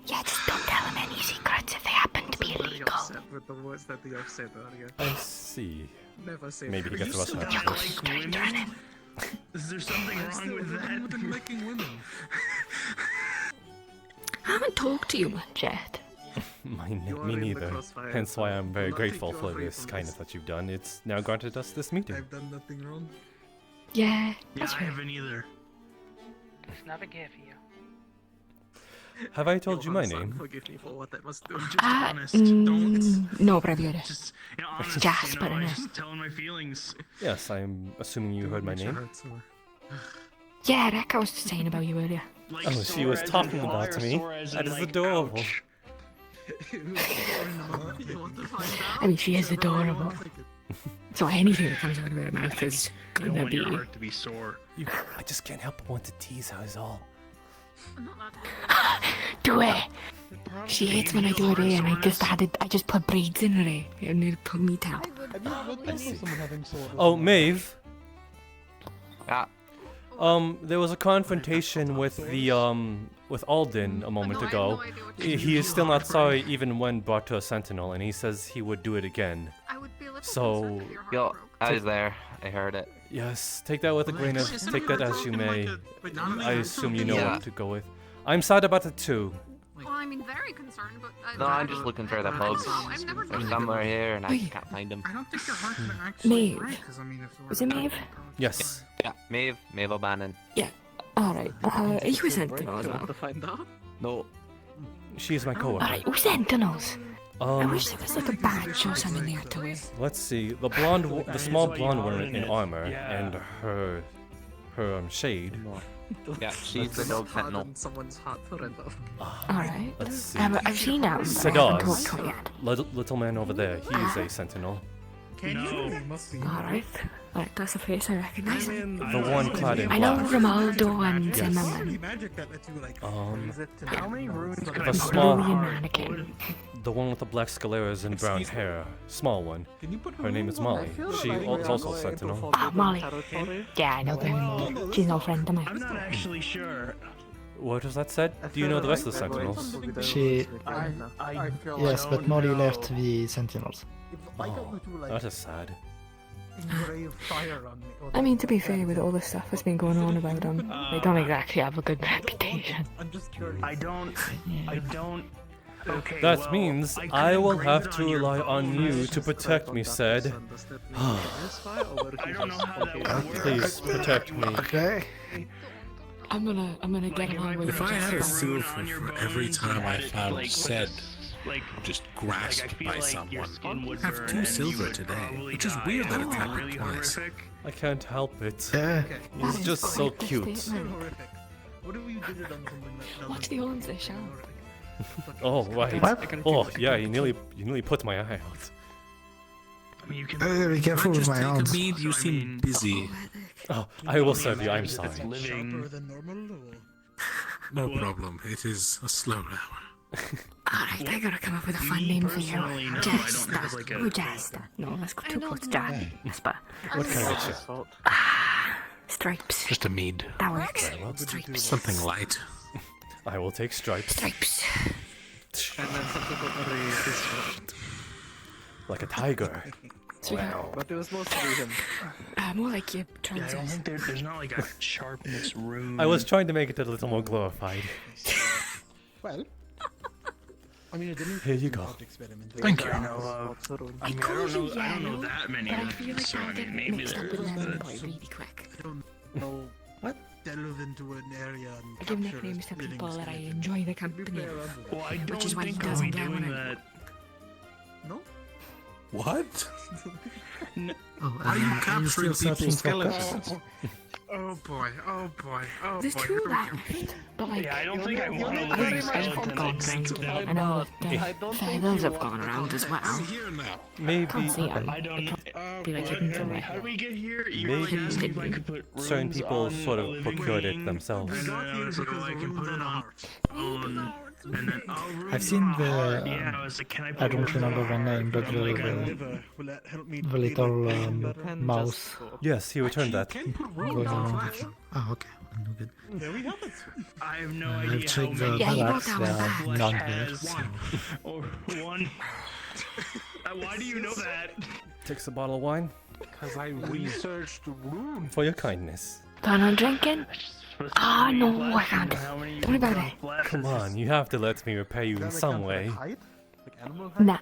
just don't tell him any secrets if they happen to be Very illegal. upset with the words that you have said earlier. I see. Never say Maybe he that. gets the rest of Don't it. like women? Is there something wrong with that? Liking women. I haven't talked to you much yet. Me neither. Hence why I'm very grateful for this kindness that you've done. It's now granted us this meeting. I've done nothing wrong. Yeah, Yeah, that's I right. haven't either. It's never gay for you. Have I told you my Johansson, name? Forgive me for what I must do. Just honest. Don't. No, Braviore. Just honest. Jasper, innit? Just telling my feelings. Yes, I'm assuming you heard my name. Yeah, Rekka was saying about you earlier. Like Oh, she sore was as in talking paw about or me. sore as That in, is like, adorable. ouch? I mean, she is adorable. So anything that comes out of her mouth is I don't gonna want be. your heart to be sore. I just can't help but want to tease her is all. Do it! She hates when I do it, and I just put braids in her, and it pulled me down. I see. Oh, Maeve. Ah. There was a confrontation with with Alden a moment ago. He is still not sorry even when brought to a sentinel, and he says he would do it again. So, Yo, I was there. I heard it. yes, take that with a grain of, take that as you may. I assume you know Yeah. what to go with. I'm sad about it too. Well, I mean, very concerned, but... No, I'm just looking for the bugs. I've never They're done somewhere here, and I can't find them. I don't think your heart can actually Maeve. break, 'cause I mean, if Was it Maeve? Yes. Yeah, Maeve O'Bannon. Yeah. Alright, are you a sentinel as well? To find out? No. She is my coworker. Alright, who sentinels? I Um, wish there was like a badge or something there to wear. let's see. The small blonde one in armor, and her shade. Yeah, she's the dog sentinel. Someone's heart forever. Alright. Let's see. I've seen that, but I haven't talked to her yet. Little man over there. He is a sentinel. Alright. Alright, that's a face I recognize. The one clad in I know black. Romaldo and Yes. Zimmerman. How many runes The small, Brilliant mannequin. the one with the black scaleras and brown hair, small one. Her name is Molly. She is also a sentinel. Ah, Molly. Yeah, I know her. She's no friend of I'm mine. not actually sure. What was that said? Do you know the rest of the sentinels? She. I Yes, but don't Molly know. left the Sentinels. Oh, that is sad. I mean, to be fair, with all the stuff that's been going on about them, they don't exactly have a good reputation. I'm just curious. I don't. Okay, That well, means I I couldn't will grade have it to on your rely on you bonus. to protect me, said. I don't know how that would work. Please protect me. Okay. I'm gonna get along with If I had a Jasper. silver for every time I found said, like just I grasped feel by like someone, your skin would I have burn 2 and silver you would today, probably which is die. weird that It it would be happened really twice. horrific. I can't help it. Yeah. He's That just is so quite a cute. statement. What if you did it on something that What's the answer, Sean? Oh right. What? Oh yeah, you nearly put my eye out. I mean, you can Be careful with my arms. You seem busy. Oh, I will serve you. I'm sorry. sharper than normal? Or? No problem. It is a slow hour. Alright, I gotta come up with a fun name for you. personally, no, I don't Jasper. have, like, a- Who Jasper? No, let's go 2 plus Jasper. What kind of chip? Stripes. Just a mead. That works. Very well. Stripes. Something light. I will take stripes. Stripes. And then some people raise his shot. Like a tiger. Wow. But it was mostly him. More like your Yeah, I don't trousers. think there's not like a sharpness rune. I was trying to make it a little more glorified. Well, I mean, it didn't. Here you go. Thank you. I know of. I mean, I don't know that many but I runes, feel like so I I'll get mean, maybe mixed up there with is. Lemon but- Boy really quick. I don't know. What? Delve into an area and I give capture a nicknames to living people that I skeleton. enjoy the company of. Well, I don't Which is why he think I'll doesn't be get doing one. that. No. What? No. Are you capturing people's skeletons? Oh boy! Oh boy! Oh There's boy! 2 left, but like, Yeah, I don't think I want to I've live I've skeleton. gone around it. I know the feathers have gone around as well. Here now. Maybe Can't see 'em. I don't know. Be like hidden How somewhere. did we get here? You were like maybe asking if I could put certain runes people on sort a of living procured it being, themselves. And then I was like, oh, I can put it on. And then, oh, runes I've seen on a the, heart. Yeah, I was like, can I put I don't runes on remember a the heart? name, but I'm like, Will that help me? the little mouse Yes, he returned that. going around. Oh, okay. No good. There we have it. I have no I've idea how checked the many Yeah, you packs, wrote they down are that. not has good. So. or one. Why do you know that? Takes a bottle of wine Because I researched the rune. for your kindness. Done on drinking? Ah, no, I can't. Don't worry about it. Come on, you have to let me repay you in some way. Height? Like animal height? Nah.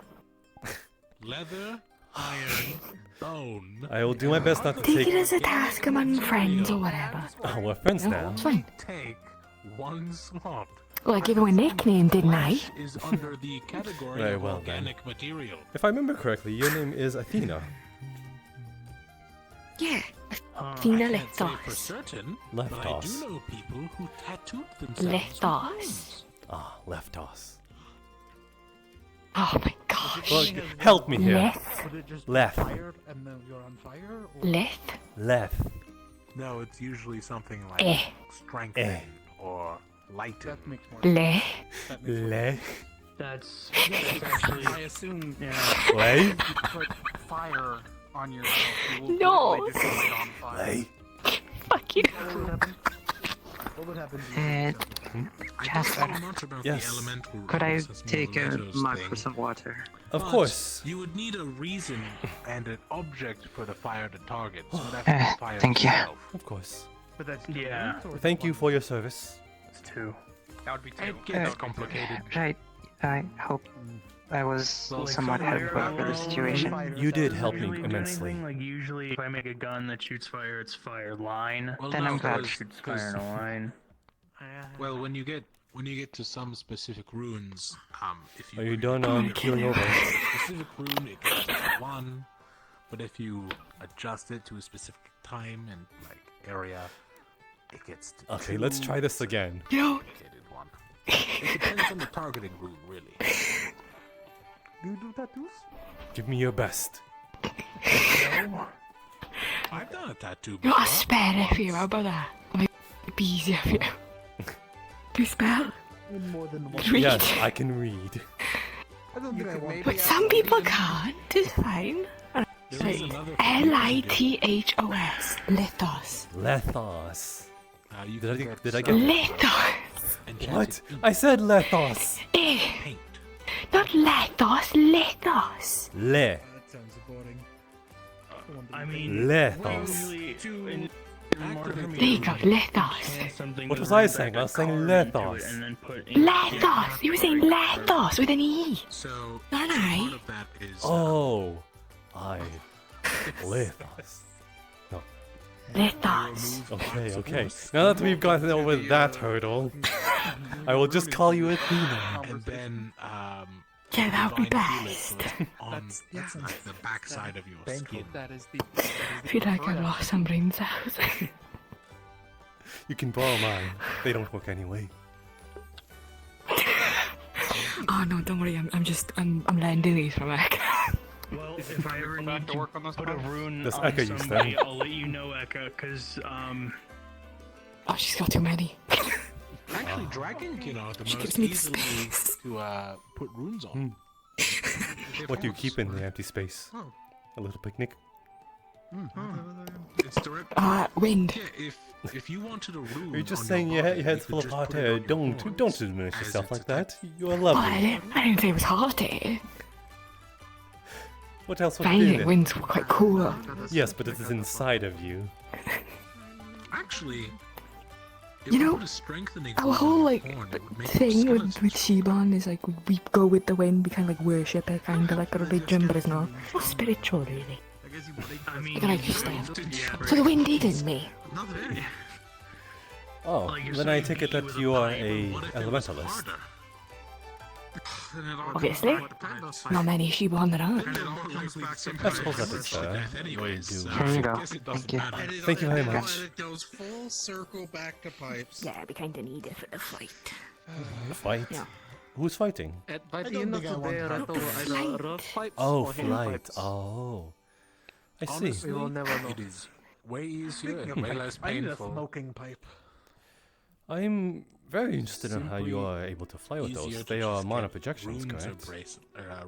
Leather, iron, bone. I will do my best not to Take it take. as a task among friends or whatever. Oh, we're friends No, now. it's fine. Take 1 slot. Well, I gave him a nickname, didn't I? Flesh is under the category Very of well, then. organic material. If I remember correctly, your name is Athena. Yeah. I Athena can't say for Lethos. certain, but I do Leftos. know people who tattooed themselves with Lethos. runes. Ah, Leftos. Oh my gosh. Well, help me here. Leth. Would it just Left. fire and then you're on fire? Or? Leth. Leth. No, it's usually something like Eh. strengthen Eh. or lighten. That makes more Leh. That makes more Leth. That's actually. I assume Yeah. Lay. if you put fire on yourself, you will No. literally just light on fire. Lay. Fuck you. What would happen to you? Uh, I Jasper, don't know much about yes. the elemental Could I runes, that's more take a letters mug thing. for some water? Of But course. You would need a reason and an object for the fire to target. So that's Eh, the fire thank you. itself. Of course. But that's Yeah. Thank you for your service. It's 2. That would be two. It gets complicated. Right. I hope I was somewhat helpful for the situation. You did help me Usually do immensely. anything, like usually, if I make a gun that shoots fire, it's fire line. Well, Then no, I'm glad. because- Shoots fire in a line. Well, when you get to some specific runes, if you Are you done on keeling over? a specific rune, it goes to 1, but if you adjust it to a specific time and like area, it gets to Okay, 2. let's try this again. No. Complicated one. It depends on the targeting rune, really. Do you do tattoos? Give me your best. I've done a tattoo You're before. a spare if you're about that. It might be easier for you. Do you spell? In more than one. Read. Yes, I can read. I don't think I want But some people can't. It's fine. There is another thing Lithos. Lithos. Lethos. you Did I can get? get Did I some get? Lithos. enchanted What? ink I said Lethos. Eh. paint. Not Lethos. Lithos. Le. That sounds boring. I mean, Lethos. usually, There you go, Lethos. What was I saying? I was saying Lethos. Lethos! You were saying Lethos with an E. So, Not an I. of that is, Oh, Lethos. No. Lethos. Okay. Now that we've gotten over that hurdle, I will just call you Athena. and then Yeah, that would be divine best. healing on like, the backside of your skin. That is I feel like I lost some brain cells. You can borrow mine. They don't work anyway. Oh no, don't worry. I'm lending these from Ek. Well, if I ever need to put a rune Does on Eka use somebody, them? I'll let you know, Eka, because Oh, she's got too many. Actually, Dragon can the She most gives me the easily space. to put runes on. What do you keep in the empty space? Oh. A little picnic? It's direct. Wind. Yeah, if you wanted a rune, You're just on saying your your body, head's you full of could just hot put it air. on your Don't body diminish as yourself it's like a that. You are Oh, lovely. I didn't say it was hot eh? What else would you Finding do? winds were quite cool. Yes, but it is inside of you. Actually, You know, our whole like thing with Shiban is like we go with the wind, we kind of like worship it, kind of like a religion, but it's not spiritual really. I mean, Like I just so the wind did in me. Oh, then I take it that you are a elementalist. Obviously, not many Shiban that aren't. I suppose that is fair. Here you go. Thank you. Thank you very much. It goes full circle back to pipes. Yeah, we kind of need it for the fight. The fight? Yeah. Who's fighting? By the end of the day, either rough pipes Oh, or heavy flight. pipes. Oh. I see. Honestly, We will never know. it is way easier Speaking and of way pipe, less I need a painful. smoking pipe. I'm very interested in how you Simply are able to fly with easier those. to They are just mana get projections, runes or correct?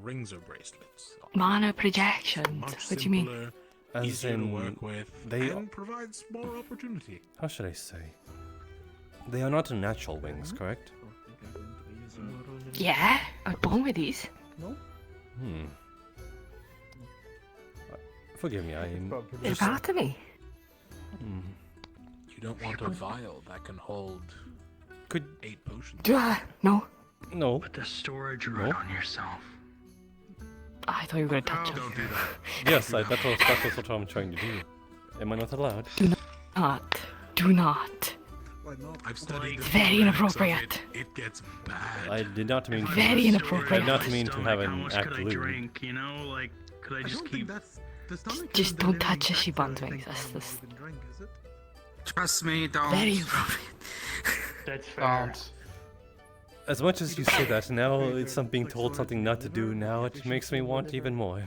rings or bracelets. Mana projections. Much What do you mean? simpler, As easier to in, work with, they and provides more opportunity. How should I say? They are not natural wings, correct? Yeah, I'm born with these. Hmm. Forgive me, I'm They're just... part of me. Hmm. You don't want a vial that can hold Could 8 potions. No. No. Put the storage run on yourself. I thought you were gonna touch them. Don't do that. Yes, that was what I'm trying to do. Am I not allowed? Do not. Do not. I've studied It's very inappropriate. It gets bad. I did not mean to. Very inappropriate. I did not mean to have How an much act could I lewd. drink, you know? Like, could I just keep... Just don't touch a Shiban's wings. That's Trust me, don't. very inappropriate. That's fair. As much as you say that, now it's being told something not to do. Now it makes me want even more.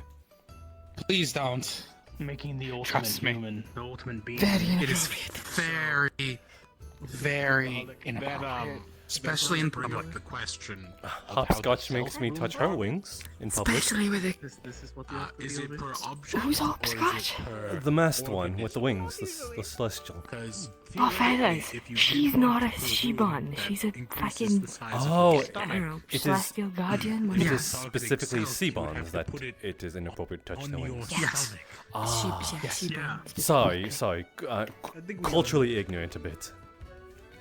Please don't. Making the ultimate Trust me. human, the ultimate being. Very It is inappropriate. very inappropriate. Especially in public. The question. Hopscotch makes me touch her wings in public. Especially with a... This is what Is it per object? Who's or is it hopscotch? per The masked one with the organism? wings, the celestial. Because Oh, theoretically, feathers. if you She's did not a put Shiban. that She's a increases fucking... the size of Oh, your I stomach, don't know. it is- Celestial Guardian? It Whatever. is specifically Seabonds that it is inappropriate to touch on the your wings. stomach. Ah, Shiban. sorry. Culturally ignorant a bit.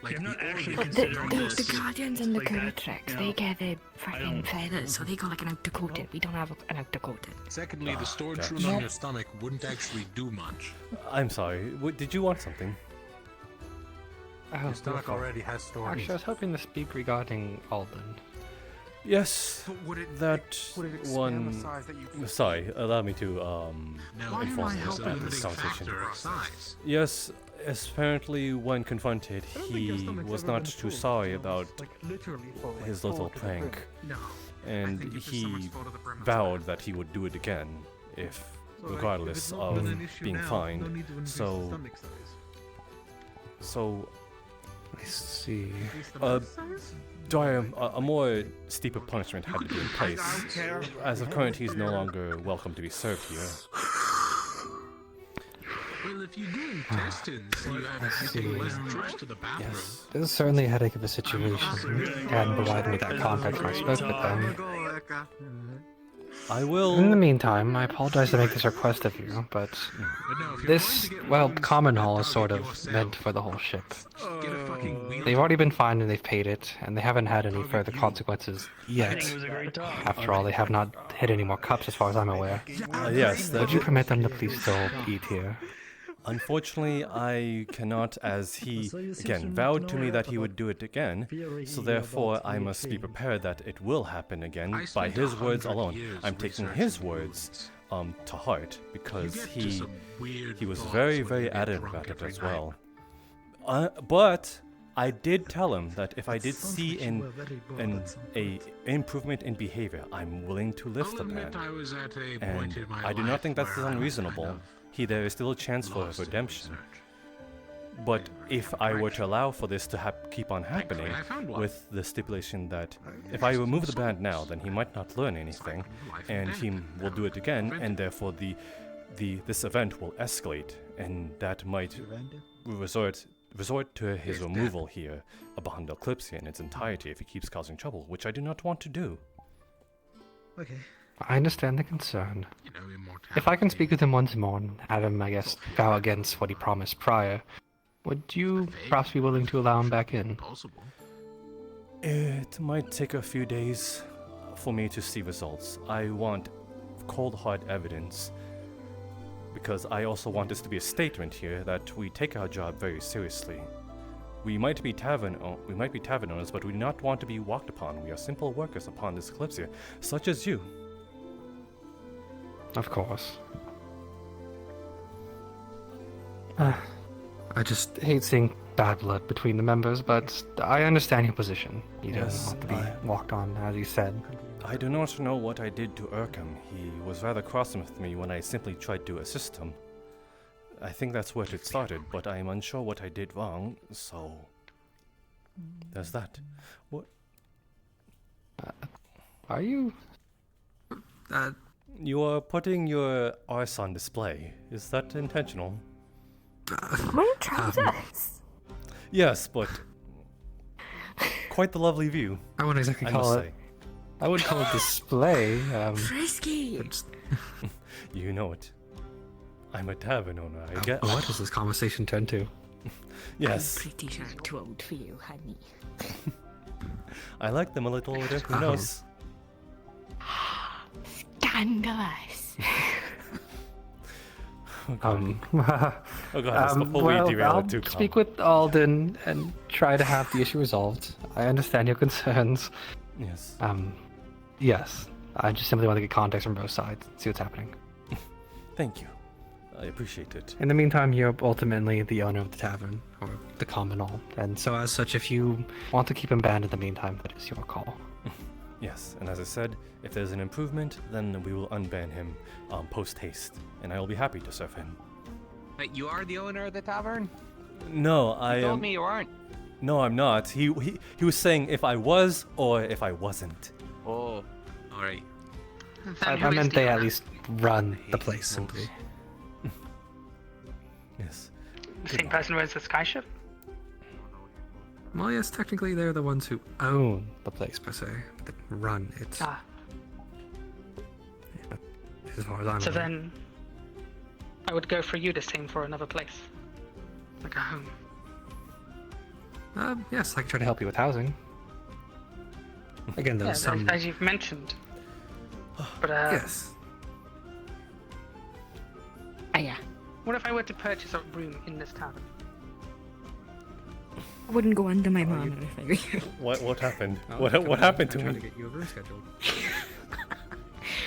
Like I'm not the actually organs considering don't this. The Guardians and the like that, Kurtrix, you they know? get their fucking feathers, so they got like an outer coating. We don't have an outer coating. Secondly, the storage gotcha. rune on your stomach wouldn't actually do much. I'm sorry. Did you want something? Your stomach already has storage. Actually, I was hoping to speak regarding Alden. Yes, But would it, that would it expand one. the size that you can... Sorry, allow me to No, inform it you is a about limiting this conversation. factor of size. Yes, apparently when confronted, I don't think your he stomach's was ever not been too full, sorry you know, about like literally full, like his full little to the brim. prank, No. and think if there's so much he full to the brim, it's vowed that he would do it again, if So, like, if regardless it's not of been an issue being now, no fined. need to increase the So, stomach size. so I see. Increase the Uh, mouth size? a more steeper punishment had to be in place. I don't care. As of current, he's no longer welcome to be served here. Well, if you do intestines, you have to take less trips to the bathroom. Yes. This is certainly a headache of a situation. They hadn't provided me that context when I spoke with them. I will... In the meantime, I apologize to make this request of you, but this, well, common hall is sort of meant for the whole ship. They've already been fined and they've paid it, and they haven't had any further consequences yet. After all, they have not hit any more cups as far as I'm aware. Yes. Would you permit them to please still eat here? Unfortunately, I cannot, as he, again, vowed to me that he would do it again, so therefore I must be prepared that it will happen again by his words alone. I'm taking his words to heart, because he was very, very adamant about it as well. But I did tell him that if I did see an improvement in behavior, I'm willing to lift the ban. And I do not think that's unreasonable. There is still a chance for redemption. But if I were to allow for this to keep on happening, with the stipulation that if I remove the ban now, then he might not learn anything, and he will do it again, and therefore this event will escalate, and that might resort to his removal here upon Kalypsia in its entirety if he keeps causing trouble, which I do not want to do. Okay. I understand the concern. If I can speak with him once more and have him, I guess, vow against what he promised prior, would you perhaps be willing to allow him back in? It might take a few days for me to see results. I want cold hard evidence, because I also want this to be a statement here that we take our job very seriously. We might be tavern owners, but we do not want to be walked upon. We are simple workers upon this Kalypsia, such as you. Of course. I just hate seeing bad blood between the members, but I understand your position. You don't want to be walked on, as you said. I do not know what I did to irk him. He was rather cross with me when I simply tried to assist him. I think that's where it started, but I am unsure what I did wrong, so... there's that. What? Are you... You are putting your arse on display. Is that intentional? My trousers! Yes, but... quite the lovely view. I wouldn't exactly call it... I wouldn't call it display. Frisky! You know it. I'm a tavern owner, I guess. What does this conversation turn to? Yes. I'm pretty sure I'm too old for you, honey. I like them a little older, who knows? Scandalous. Oh god, that's before we derail I'll it too. Speak with Alden and try to have the issue resolved. I understand your concerns. Yes. Yes. I just simply want to get context from both sides, see what's happening. Thank you. I appreciate it. In the meantime, you're ultimately the owner of the tavern, or the communal, and so as such, if you want to keep him banned in the meantime, that is your call. Yes, and as I said, if there's an improvement, then we will unban him post-haste, and I will be happy to serve him. Wait, you are the owner of the tavern? No, I You told me you weren't. No, I'm not. He was saying if I was or if I wasn't. Oh, alright. I meant they at least run the place, simply. Yes. The same person who owns the skyship? Well, yes, technically they're the ones who own the place, per se. That run it. Ah. Yeah, as far as I'm So aware. then, I would go for you the same for another place. Like a home. Yes, I can try to help you with housing. Again, there's some... as you've mentioned. But, yes. Yeah. What if I were to purchase a room in this tavern? I wouldn't go under my monitor if I were you. What happened? What happened to me? To get you a room scheduled.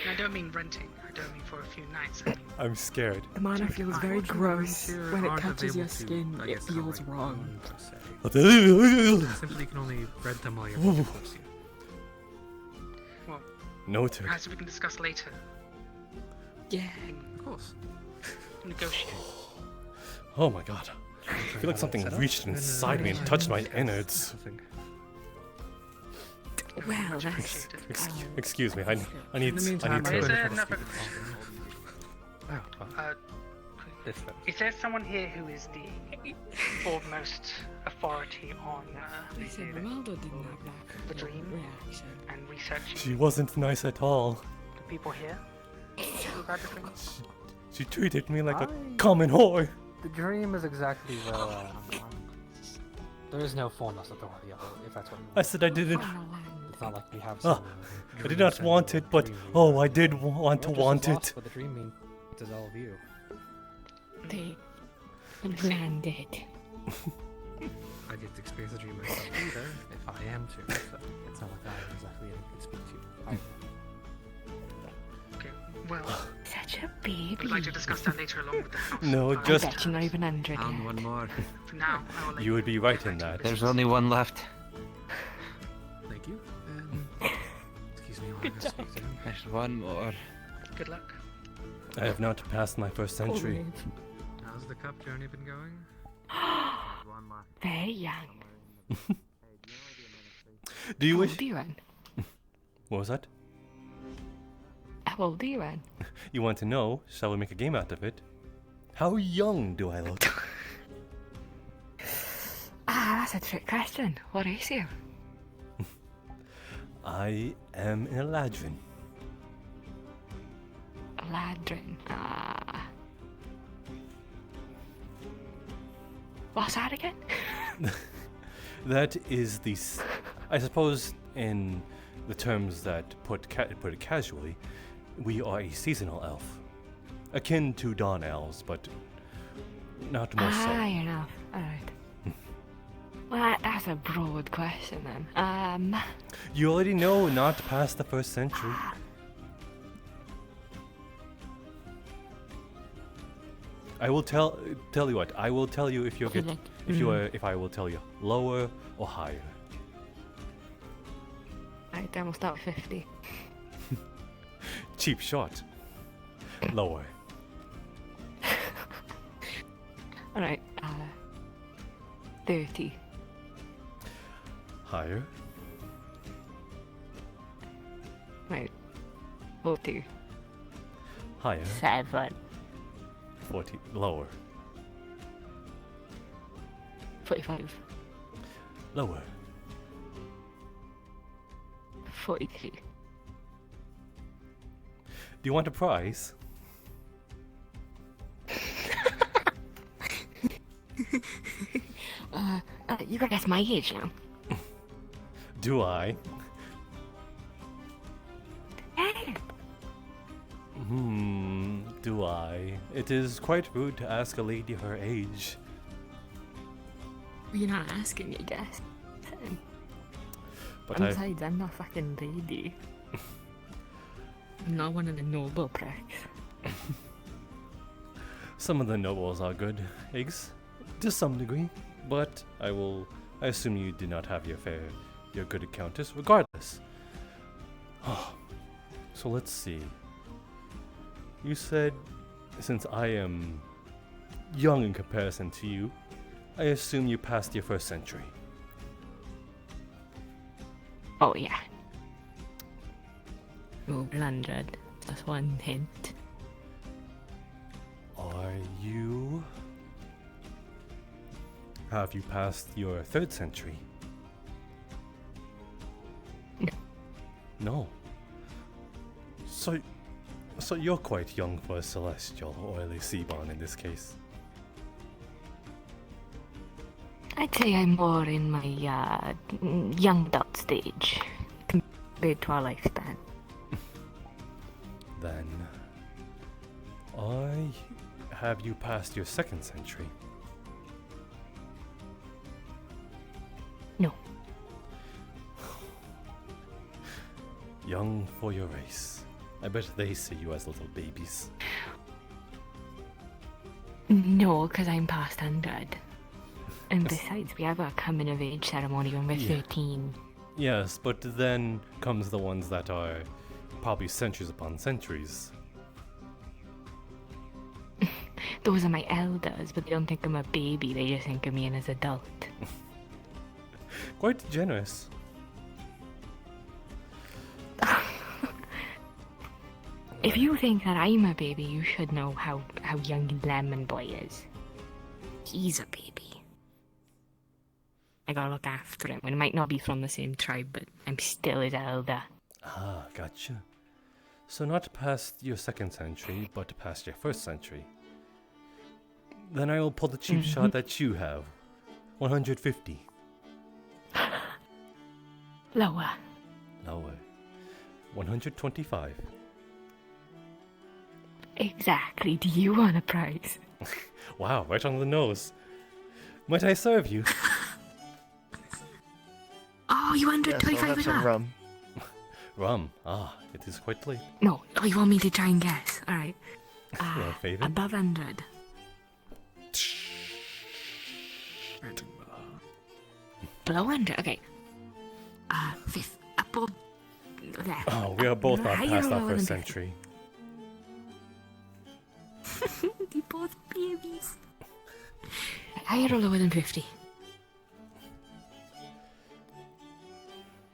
And I don't mean renting. I don't mean for a few nights. I mean, I'm scared. The mana feels very gross. When it touches your skin, it feels wrong. Simply can only rent them while you're in Kalypsia. well, Noted. perhaps we can discuss later. Yeah. Of course. Negotiate. Oh my god. I feel like something reached inside me and touched my innards. Well, that's... Excuse me, I need Is there to... another... is there someone here who is the foremost authority on Ronaldo didn't have that the dream and researching? She wasn't nice at all. people here who've had the dream? She treated me like a common whore. The dream is exactly where there is no fullness of the other, if that's what you want. I said I didn't. It's not like we have Ah, some I did not want it, but oh, I did want to want it. What the dream means is all of you. They landed. I didn't experience the dream myself either, if I am to, so it's not like I exactly could speak to you. Okay, well, Such a baby. I'd like to discuss that later along with the house. No, I just bet you're not even 100 yet. One more. For now, I will let you would be right in that. There's only one left. Thank you. Excuse me while I speak to him. There's one more. Good luck. I have not passed my first century. How's the cup journey been going? Very young. Do you How wish? old are you, Ren? What was that? How old are you, Ren? You want to know? Shall we make a game out of it? How young do I look? That's a trick question. What is you? I am an Eladrin. Ladrin. What's that again? That is the, I suppose, in the terms that put it casually, we are a seasonal elf, akin to dawn elves, but not more so. You're not. All right. Well, that's a broad question then. You already know, not past the first century. I will tell you what. I will tell you if you get if I will tell you lower or higher. Alright, then we'll start with 50. Cheap shot. Lower. Alright, 30. Higher. Right. 40. Higher. 7. 40. Lower. 45. Lower. 42. Do you want a prize? You gotta guess my age now. Do I? Do I? It is quite rude to ask a lady her age. You're not asking me, guess. But Besides, I'm not fucking lady. I'm not one of the noble pricks. Some of the nobles are good eggs, to some degree, but I assume you did not have your good countess, regardless. So let's see. You said, since I am young in comparison to you, I assume you passed your first century. Oh, yeah. Over 100. That's one hint. Have you passed your third century? No. So you're quite young for a celestial, or at least Seaborn in this case. I'd say I'm more in my young adult stage compared to our lifespan. Then, have you passed your second century? No. Young for your race. I bet they see you as little babies. No, because I'm past 100. And besides, we have a coming of age ceremony when we're 13. Yes, but then comes the ones that are probably centuries upon centuries. Those are my elders, but they don't think I'm a baby, they just think of me as adult. Quite generous. If you think that I'm a baby, you should know how young Lemon Boy is. He's a baby. I gotta look after him. We might not be from the same tribe, but I'm still his elder. Ah, gotcha. So not past your second century, but past your first century. Then I will pull the cheap shot that you have. 150. Lower. Lower. 125. Exactly. Do you want a prize? Wow, right on the nose. Might I serve you? Oh, you wanted Yes, I'll 25 have as some well? rum. Rum. Ah, it is quite late. No. Oh, you want me to try and guess? All right. Lord Faven. Above 100. Below 100. Okay. Fifth. Above. There. Oh, we are both not Higher past or our lower first than 50? century. You both babies. Higher or lower than 50?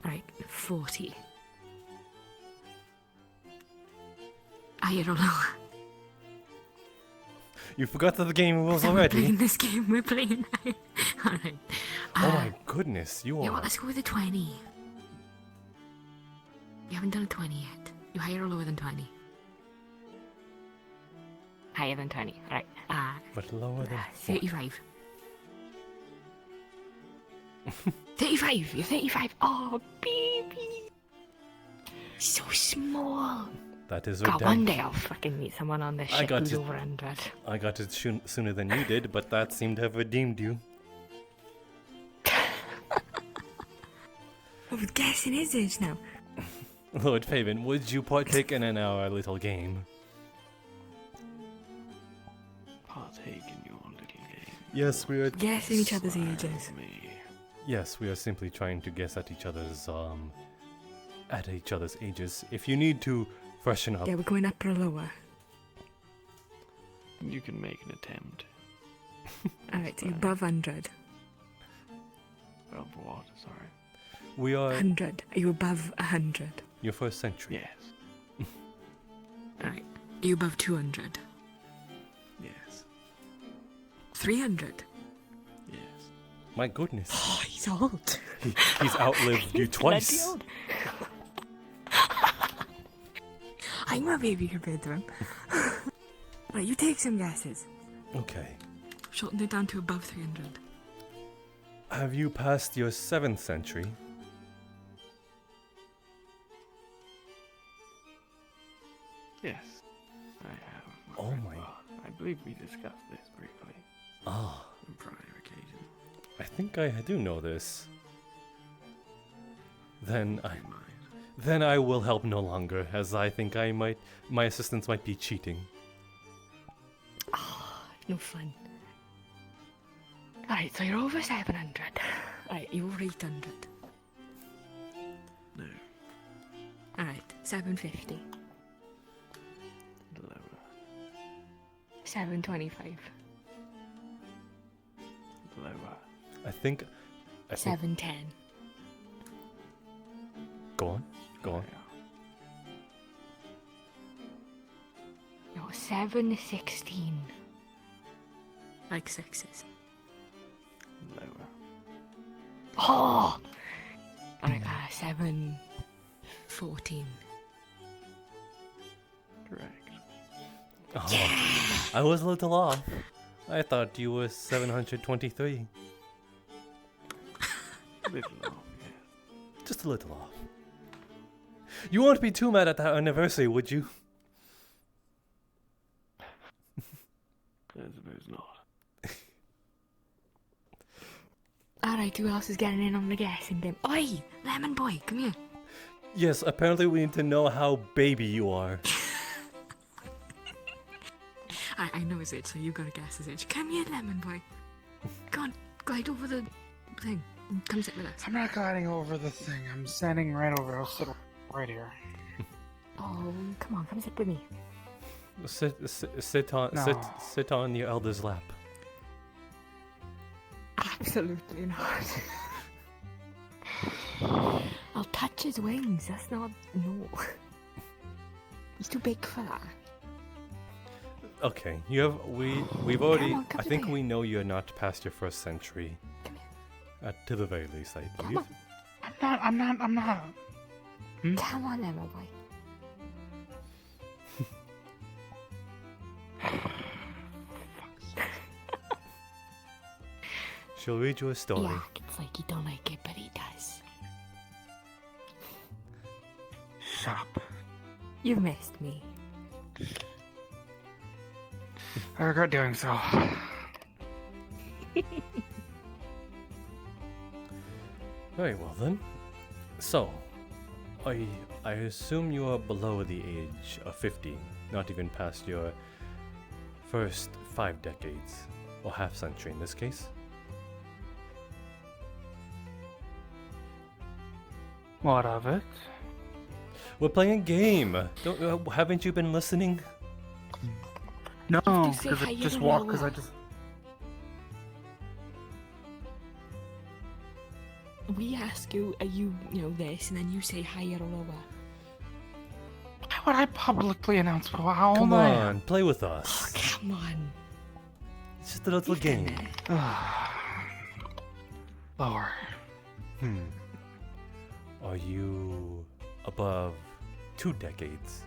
Right, 40. Higher or lower? You forgot that the game rules We're already. playing this game, we're playing. Alright. Oh my goodness, you You know are. what, let's go with a 20. You haven't done a 20 yet. You higher or lower than 20? Higher than 20, alright. But lower than 35. 35! You're 35! Oh, baby! So small! That is God, redemption. one day I'll fucking meet someone on this ship who's it. over 100. I got it sooner than you did, but that seemed to have redeemed you. I was guessing his age now. Lord Faven, would you partake in our little game? Partake in your little game. Yes, we are Guessing each other's ages. Yes, we are simply trying to guess at each other's ages. If you need to freshen up. Yeah, we're going up or lower. You can make an attempt. Alright, so you're above 100. Above what? Sorry. We are 100. Are you above 100? your first century. Yes. Alright. Are you above 200? Yes. 300? Yes. My goodness. Oh, he's old. He's outlived you He's twice. bloody old. I'm a baby compared to him. Right, you take some guesses. Okay. Shorten it down to above 300. Have you passed your 7th century? Yes. I have. Oh friend my. Bart. I believe we discussed this briefly Ah, on prior occasion. I think I do know this. Then I will help no longer, as I think my assistance might be cheating. Oh, no fun. Alright, so you're over 700. Alright, you're over 800. No. Alright, 750. Lower. 725. Lower. I think 710. Go on. Go on. No, 716. Like sixes. Lower. Oh! Alright, 714. Correct. Oh, I was a little off. I thought you were 723. Little off, yes. Just a little off. You won't be too mad at that anniversary, would you? I suppose not. Alright, who else is getting in on the guessing game? Oi! Lemon boy, come here. Yes, apparently we need to know how baby you are. I know his age, so you gotta guess his age. Come here, lemon boy. Go on, glide over the thing. Come sit with us. I'm not gliding over the thing. I'm standing right over. I'll sit right here. Oh, come on, come sit with me. Sit on your elder's lap. Absolutely not. I'll touch his wings. That's not. No. He's too big for that. Okay, we've already. Come on, come I think here. we know you're not past your first century. To the very least, I believe. I'm not. Come on, lemon boy. She'll read you a story. Yeah, it's like you don't like it, but he does. Shut up. You missed me. I regret doing so. Very well then. So, I assume you are below the age of 50, not even past your first 5 decades, or half century in this case. What of it? We're playing a game. Haven't you been listening? No, You have to say because hi, I you just don't walk. know Because I what. just. We ask you, are you this, and then you say higher or lower. Why would I publicly announce how old Come I on, am? play with us. Come on. It's just a little game. Lower. Are you above 2 decades?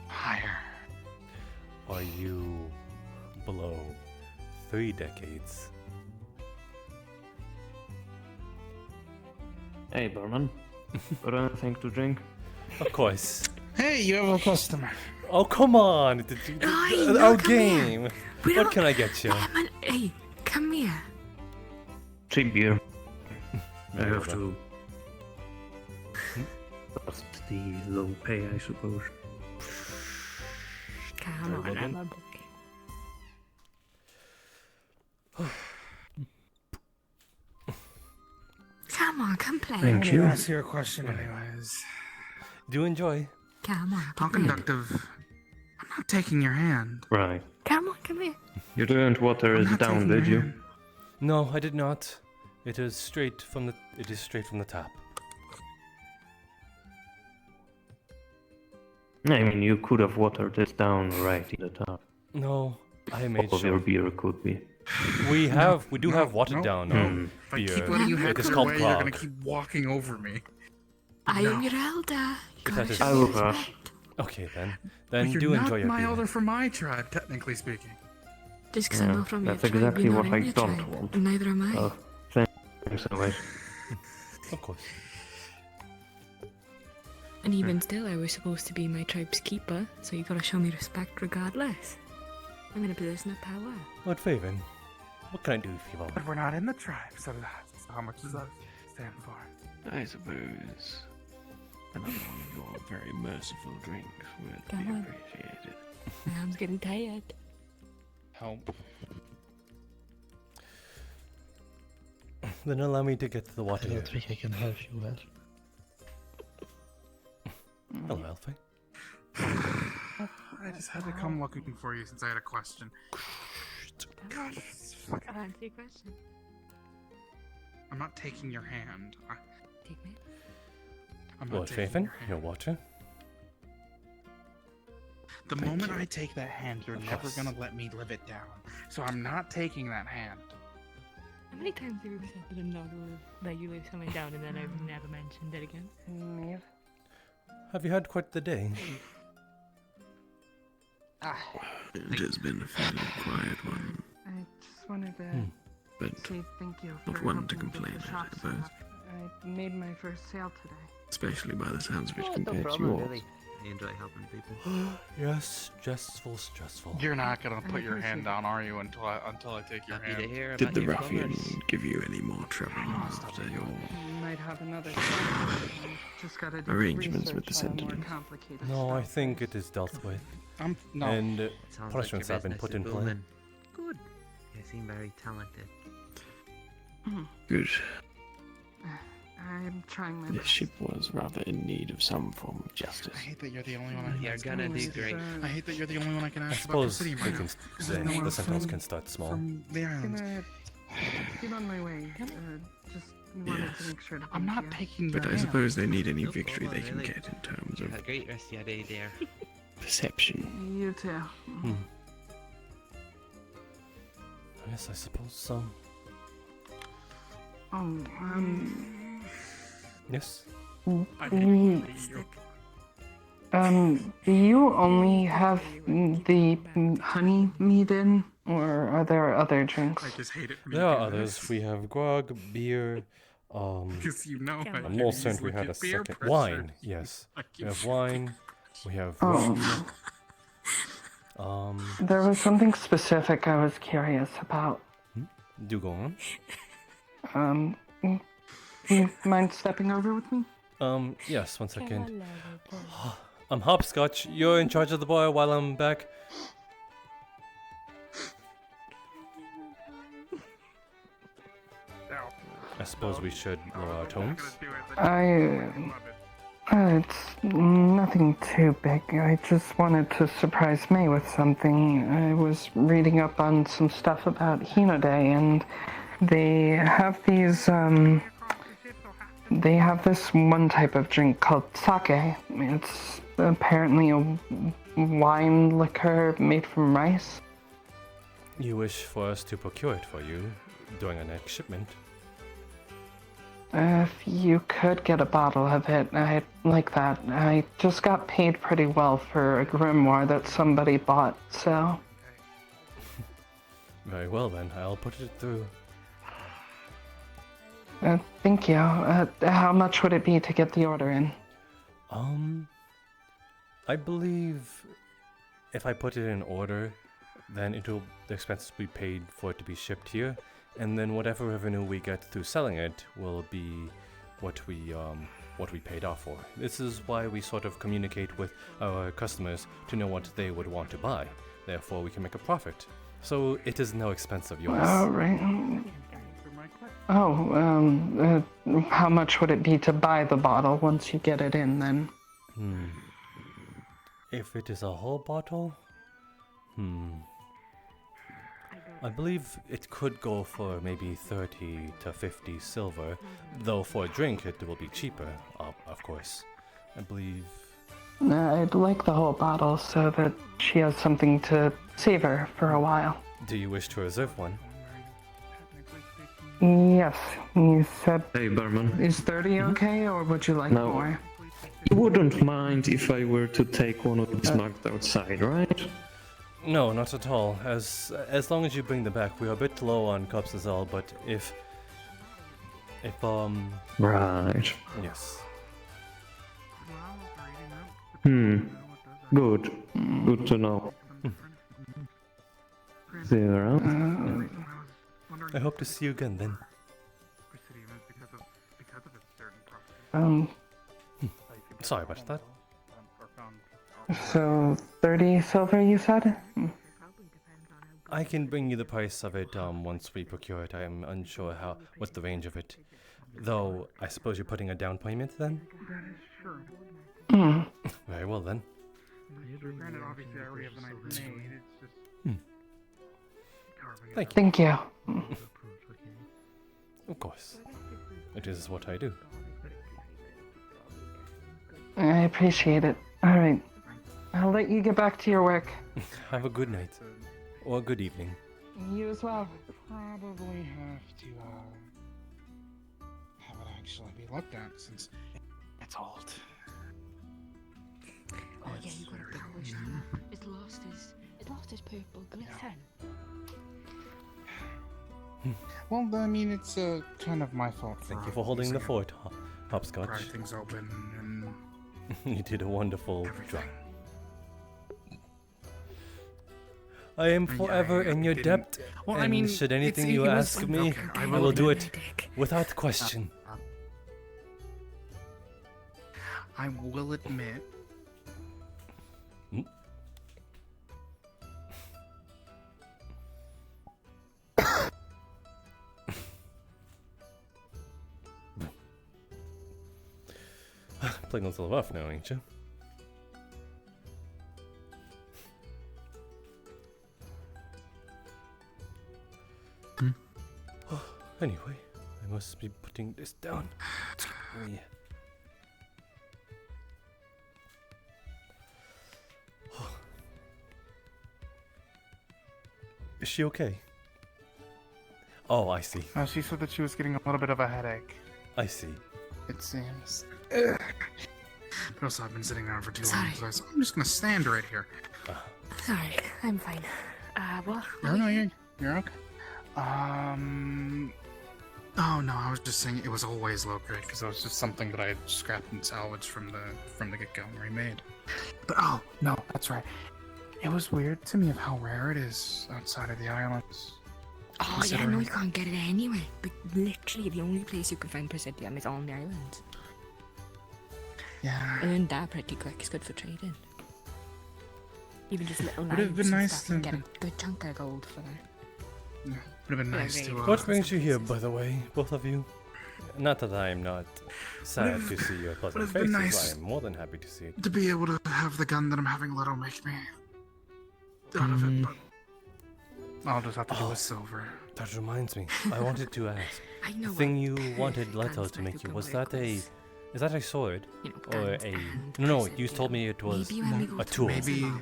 Higher. Are you below 3 decades? Hey, barman. Got anything to drink? Of course. Hey, you have a customer. Oh, come on! no, Our come here. game! We What don't- can I get you? Hey, come here. Cheap beer. I Very have well. to. That's the low pay, I suppose. Come on, I'm a boy. Come on, come play. Thank I'm you. gonna ask you a question, anyways. Do enjoy. Come on, How come here. conductive? I'm not taking your hand. Right. Come on, come here. You didn't water I'm it not down, taking did your you? hand. No, I did not. It is straight from the tap. I mean, you could have watered it down right in the top. No, I made All of your sure. beer could be. We do have watered down If I beer. keep letting you It is heckle called away, you're gonna grog. keep walking over me. I am your elder. You That gotta is- show I me will respect. pass. Okay then. But Then you're do not enjoy your my beer. elder from my tribe, technically speaking. Just because I'm not from your That's tribe, exactly you're not what in I your don't tribe. want. And neither am I. Oh, thanks anyways. Of course. And even still, I was supposed to be my tribe's keeper, so you gotta show me respect regardless. I'm in a position of power. Lord Faven, what can I do for you all? But we're not in the tribe, so that's how much does that stand for? I suppose another one of your very merciful drinks would Come be on. appreciated. My arm's getting tired. Help. Then allow me to get to the I water. don't think I can help you well. Hello, Alfie. I just had to come looking for you since I had a question. Gosh, I'll answer your question. I'm not taking your hand. Take me. I'm not Lord taking Faven, your hand. your water. The Thank moment you. I take that hand, you're Of never course. gonna let me live it down. So I'm not taking that hand. How many times have you said that I'm not gonna let you live something down and then I've never mentioned it again? Have you had quite the day? It has been a fairly quiet one, I just wanted to but say thank you not for one to helping get complain the at, shop I set suppose. up. I made my first sale today. Especially by the sounds of it No compared to problem, yours. really. I enjoy helping people. Yes, stressful. You're not gonna put your appreciate hand it. down, are you? Until I take your Happy to hand. hear Did about the your ruffian plumbers. give you any more trouble after your You might have another sale. Just gotta do Arrangements with the research on a more Sentinel? complicated No, I stuff. think it is dealt with. No. And Sounds like your punishments have been business put is in play. booming. Good. You seem very talented. good. I'm trying my This best. ship was rather in need of some form of justice. I hate that you're the only one I can You're ask gonna about do the great. city. I hate that you're the only one I can I ask about the suppose city we right can now. 'Cause say there's no one the else Sentinels from- can start small. From the islands. Gonna get on my way. Just wanted to make sure to I'm thank not you. taking your But I hand. suppose they need any No victory problem, they can really. get in terms Have a of great rest of your day there. perception. You too. Yes, I suppose so. Oh, Yes. do you only have the honey meat in? Or are there other drinks? I just hate it. There are others. We have grog, beer, Because you know I I'm almost certain we had a peer second. pressure. Wine, yes. We have wine, we have rum. There was something specific I was curious about. Do go on. You mind stepping over with me? Yes, one second. Hopscotch, you're in charge of the bar while I'm back. I suppose we should lower our tones. It's nothing too big. I just wanted to surprise May with something. I was reading up on some stuff about Hinode, and they have these, they have this one type of drink called sake. It's apparently a wine liquor made from rice. You wish for us to procure it for you during our next shipment? If you could get a bottle of it, I'd like that. I just got paid pretty well for a grimoire that somebody bought, so... Very well then, I'll put it through. Thank you. How much would it be to get the order in? I believe if I put it in order, then the expenses will be paid for it to be shipped here, and then whatever revenue we get through selling it will be what we paid off for. This is why we sort of communicate with our customers to know what they would want to buy. Therefore, we can make a profit. So it is no expense of yours. All right. Oh, how much would it be to buy the bottle once you get it in, then? If it is a whole bottle? I believe it could go for maybe 30 to 50 silver, though for a drink it will be cheaper, of course. I believe... I'd like the whole bottle so that she has something to savor for a while. Do you wish to reserve one? Yes, you said... Hey, barman. Is 30 okay, or would you like No. more? You wouldn't mind if I were to take one of these mugs outside, right? No, not at all. As long as you bring them back. We are a bit low on cups as well, but if Right. Yes. Good. Good to know. See you around. I hope to see you again then. Sorry about that. So, 30 silver, you said? I can bring you the price of it once we procure it. I am unsure what the range of it. Though, I suppose you're putting a down payment then? Very well then. Granted, obviously I already have the knife made, it's just... Thank you. Thank you. Of course. It is what I do. I appreciate it. Alright. I'll let you get back to your work. Have a good night. Or good evening. You as well. Probably have to, have it actually be looked at since it's old. Oh yeah, you gotta polish that. It lost his purple glitter. Well, I mean, it's kind of my fault. Thank you for holding the fort, Hopscotch. Pry things open and... You did a wonderful job. I am forever in your debt, Well, and I mean, should anything it you was- ask me, okay, I will do it without question. I will admit... Playing a little rough now, ain't you? Anyway, I must be putting this down. Oh, yeah. Is she okay? Oh, I see. she said that she was getting a little bit of a headache. I see. It seems. But also, I've been sitting down for too long, so I'm just gonna stand right here. Sorry, I'm fine. What? No, you're okay. Oh no, I was just saying it was always low grade because it was just something that I had scrapped and salvaged from the get-go and remade. But oh no, that's right. It was weird to me of how rare it is outside of the islands. Oh yeah, no, you can't get it anyway. But literally, the only place you can find Presidium is on the islands. Yeah. And that pretty quick. It's good for trading. Even just little Would have been nice to get a good chunk of gold for that. Yeah, would have been nice to. What brings you here, by the way, both of you? Not that I am not sad to see your pleasant faces. Nice I am more than happy to see it. to be able to have the gun that I'm having Leto make me out of it, but I'll just have to do with silver. That reminds me. I wanted to ask. I know The thing you wanted Leto to make you, was that a... Is that a sword? Or a... No, you told me it was a tool.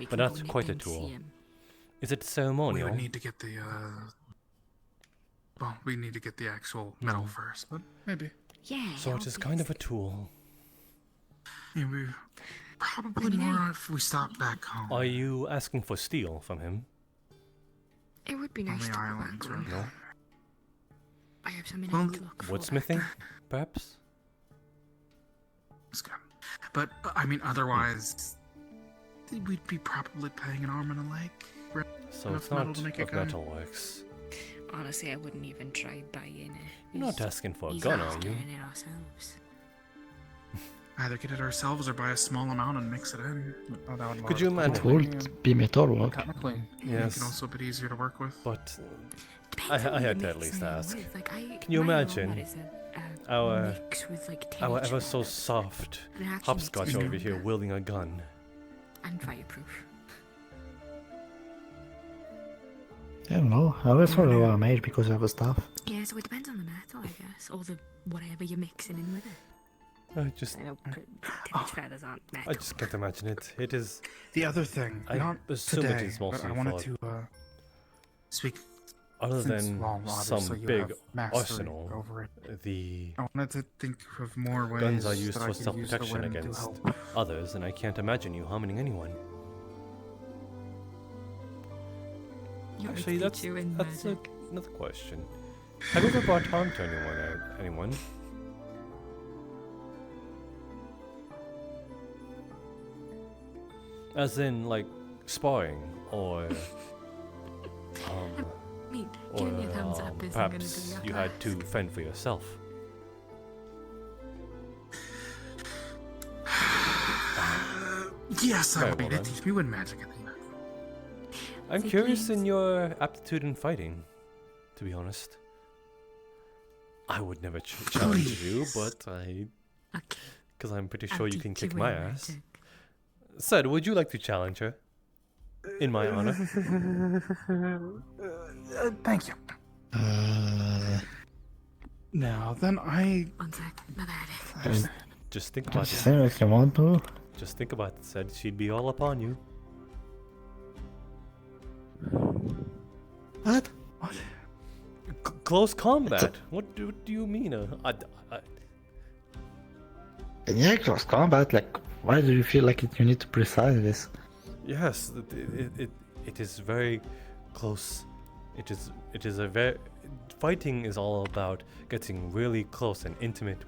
But not quite a tool. Is it ceremonial? We would need to get the, well, we need to get the actual metal first, but maybe. Yeah. So it is kind of a tool. Maybe. Probably more if we stop back home. Are you asking for steel from him? It would be nice On the to go islands, back. No. I have something Well, to look for. Woodsmithing, perhaps? It's good. But, I mean, otherwise, we'd be probably paying an arm and a leg. So it's not of metalworks. Honestly, I wouldn't even try buying it. You're not asking for a gun, are you? Getting it ourselves. Either get it ourselves or buy a small amount and mix it in. Could you imagine? It would be metalwork. Technically, Yes. it can also be easier to work with. But I had to at least ask. Can you imagine our ever so soft hopscotch over here wielding a gun? And fireproof. I don't know. I always thought they were made because of the stuff. Yeah, so it depends on the metal, I guess, or the whatever you're mixing in with it. I just... I know damage feathers aren't metal. I just can't imagine it. It is... The other thing, I not assume today, it is mostly but I wanted for... to speak. Other since, than well, some obviously you big have mastery arsenal, over it. the I wanted to think of more ways guns are used that I for could self-protection use the wind to against help. others, and I can't imagine you harming anyone. Actually, that's another question. Have you ever brought harm to anyone? As in, like, sparring, or... Give me a thumbs up isn't gonna do perhaps that. you had to fend for yourself. Yes, I Very would. well then. Teach me wind magic, Athena. I'm curious in your aptitude in fighting, to be honest. I would never challenge you, but I... Because I'm pretty sure you can kick my ass. Said, would you like to challenge her? In my honor. Thank you. Now, then I... One sec, my bad. Just think Don't about you it. say like you want to? Just think about it. Said she'd be all upon you. What? Close combat. What do you mean? Yeah, close combat. Like, why do you feel like you need to precise this? Yes, it is very close. It is a very... Fighting is all about getting really close and intimate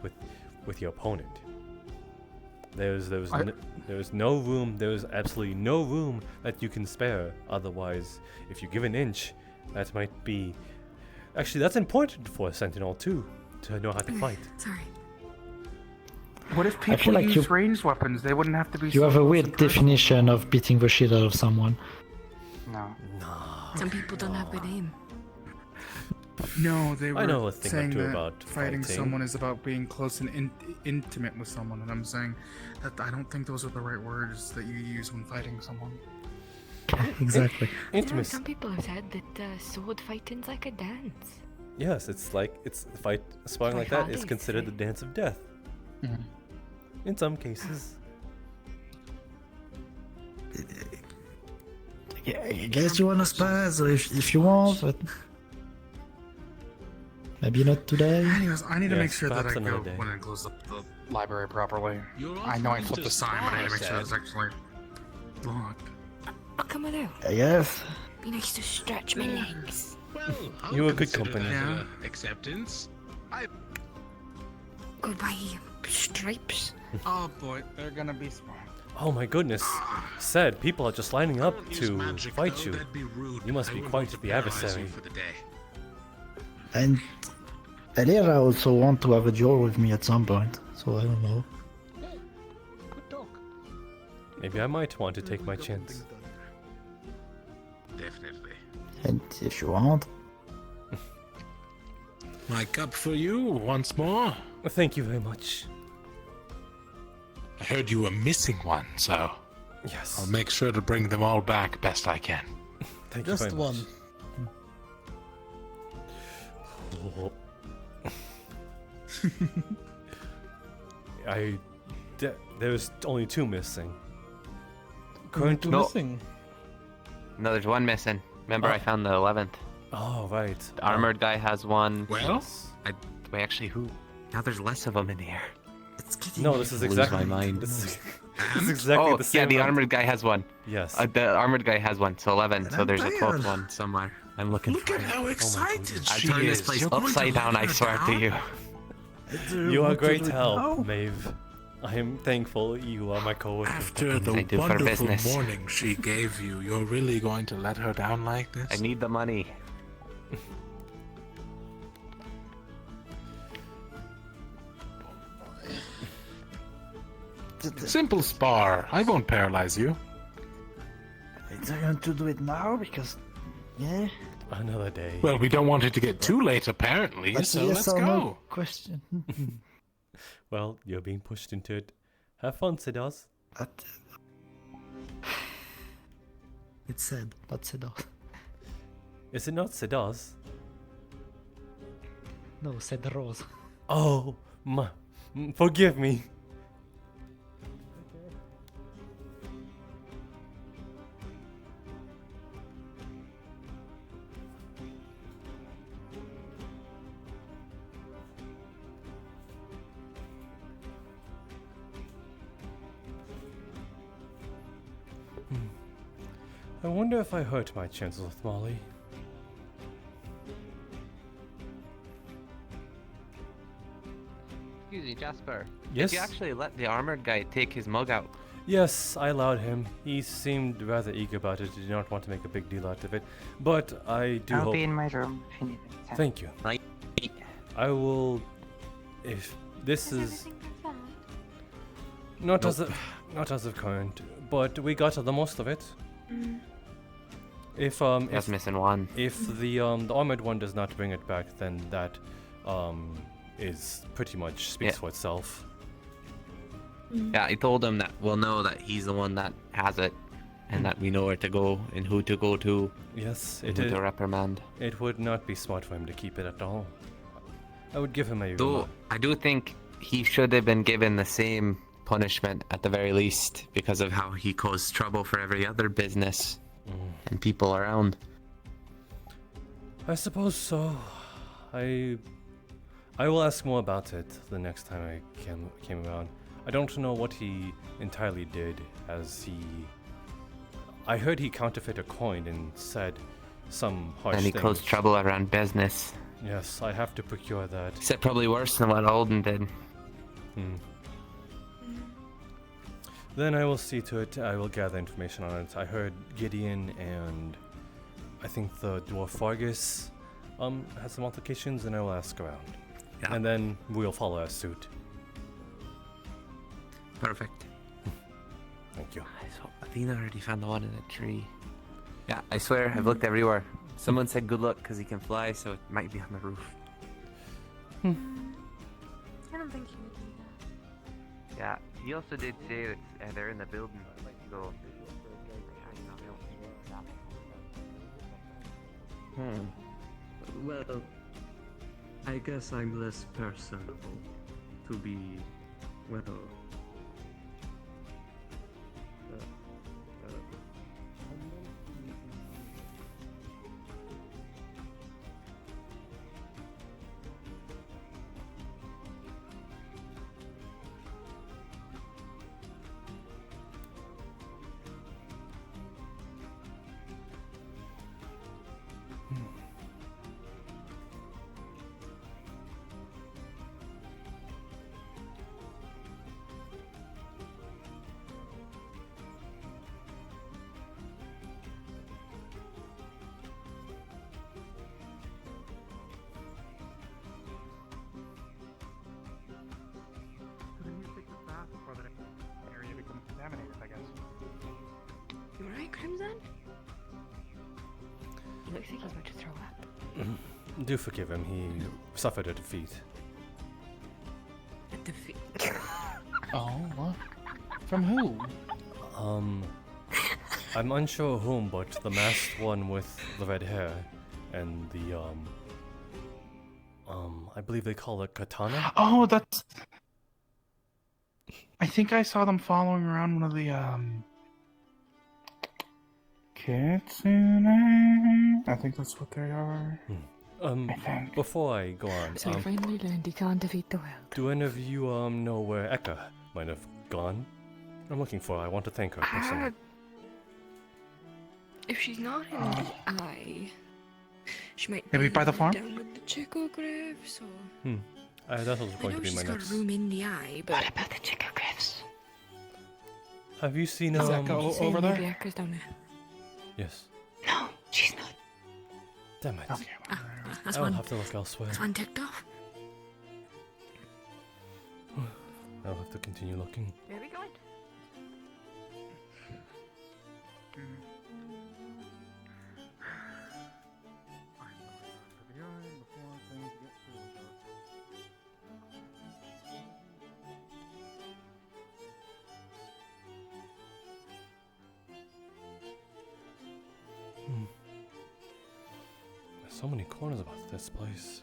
with your opponent. There's no room. There's absolutely no room that you can spare. Otherwise, if you give an inch, that might be... Actually, that's important for a Sentinel too, to know how to fight. Sorry. What if I people feel like use you- ranged weapons? They wouldn't have to be... You so have a close weird and personal. definition of beating the shit out of someone. No. Some people don't have good aim. No, they were I know a thing or saying two that about fighting fighting. someone is about being close and intimate with someone, and I'm saying that I don't think those are the right words that you use when fighting someone. Exactly. You know, some people have said that sword fighting's like a dance. Yes, it's like sparring like that is considered the dance of death. Mhm. In some cases. Yeah, I guess you wanna spar, so if you want, but maybe not today. Anyways, I need to make Yes, sure that I perhaps go another day. when I close up the library properly. I know I flipped the sign, but I need to make sure it's actually locked. I'll come with you. I guess. Be nice to stretch my legs. Well, I'll You were good consider company. that, Yeah. acceptance. Goodbye, stripes. Oh boy, they're gonna be smart. Oh my goodness. Said people are just lining up to magic, fight though, you. that'd be rude. You must I be would quite want to the paralyze adversary. you for the day. And Adira also want to have a duel with me at some point, so I don't know. Good talk. Maybe I might want to take my chance. Definitely. And if you want. My cup for you once more. Thank you very much. I heard you were missing one, so yes, I'll make sure to bring them all back best I can. Thank Just you very one. much. There's only 2 missing. Current No. No, there's one missing. Remember, I found the 11th. Oh, right. The armored guy has one. Well? Wait, actually, who? Now there's less of them in here. No, this is Lose exactly my mind. This is exactly Oh, the same. yeah, the amount. armored guy has one. Yes. The armored guy has one, so 11. And So I'm there's a 12th tired. one somewhere. I'm looking Look for at it. how excited I she turned is. this place You're going to upside down, let I her swear to down? you. You are want to great do it help, now? Maeve. I am thankful you are my co-worker. After the I do for wonderful business. morning she gave you, you're really going to let her down like this? I need the money. Simple spar. I won't paralyze you. Is I going to do it now? Because, yeah. Another day. Well, we don't want it to get too late, apparently, That's so a yes let's or go. no question. Well, you're being pushed into it. Have fun, Siddharth. It's said, not said off. Is it not Siddharth? No, said Rose. Oh, forgive me. I wonder if I hurt my chances with Molly. Excuse me, Jasper. Yes? Did you actually let the armored guy take his mug out? Yes, I allowed him. He seemed rather eager about it. He did not want to make a big deal out of it. But I do I'll hope... be in my room if you need it. Thank you. Right. I will... If this is... Not as of current, but we got the most of it. If Just missing one. If the armored one does not bring it back, then that is pretty much speaks Yeah. for itself. Yeah, I told him that we'll know that he's the one that has it, and that we know where to go and who to go to. Yes, and it who is. to reprimand. It would not be smart for him to keep it at all. I would give him a Though I do think he should have been given the same punishment at the very least because of how he caused trouble for every other business and people around. I suppose so. I will ask more about it the next time I came around. I don't know what he entirely did, as I heard he counterfeit a coin and said some harsh And he things. caused trouble around business. Yes, I have to procure that. Except probably worse than what Alden did. Then I will see to it. I will gather information on it. I heard Gideon and I think the dwarf Fargus had some altercations, and I will ask around. Yeah. And then we'll follow our suit. Perfect. Thank you. So Athena already found the one in the tree. Yeah, I swear, I've looked everywhere. Someone said good luck because he can fly, so it might be on the roof. I don't think he would do that. Yeah, he also did say that they're in the building, so... Well, I guess I'm less personable to be, well... looks like he's about to throw up. Do forgive him, he suffered a defeat. A defeat? Oh, what? From who? I'm unsure whom, but the masked one with the red hair and the, I believe they call it katana? Oh, that's... I think I saw them following around one of the, Kitsune? I think that's what they are. I think. Before I go on, So I finally learned you can't defeat the world. do any of you, know where Eka might have gone? I'm looking for her. I want to thank her personally. If she's not in the eye, she might Maybe be by the farm? down with the chicogriffs or... That was I going know to be she's my got next. room in the eye, but... What about the chicogriffs? Have you seen, Is that over there? Maybe Eka's down there. Yes. No, she's not. Damn it. Okay. That's I'll one. have to look elsewhere. That's one ticked off. I'll have to continue looking. Where are we going? There's so many corners about this place.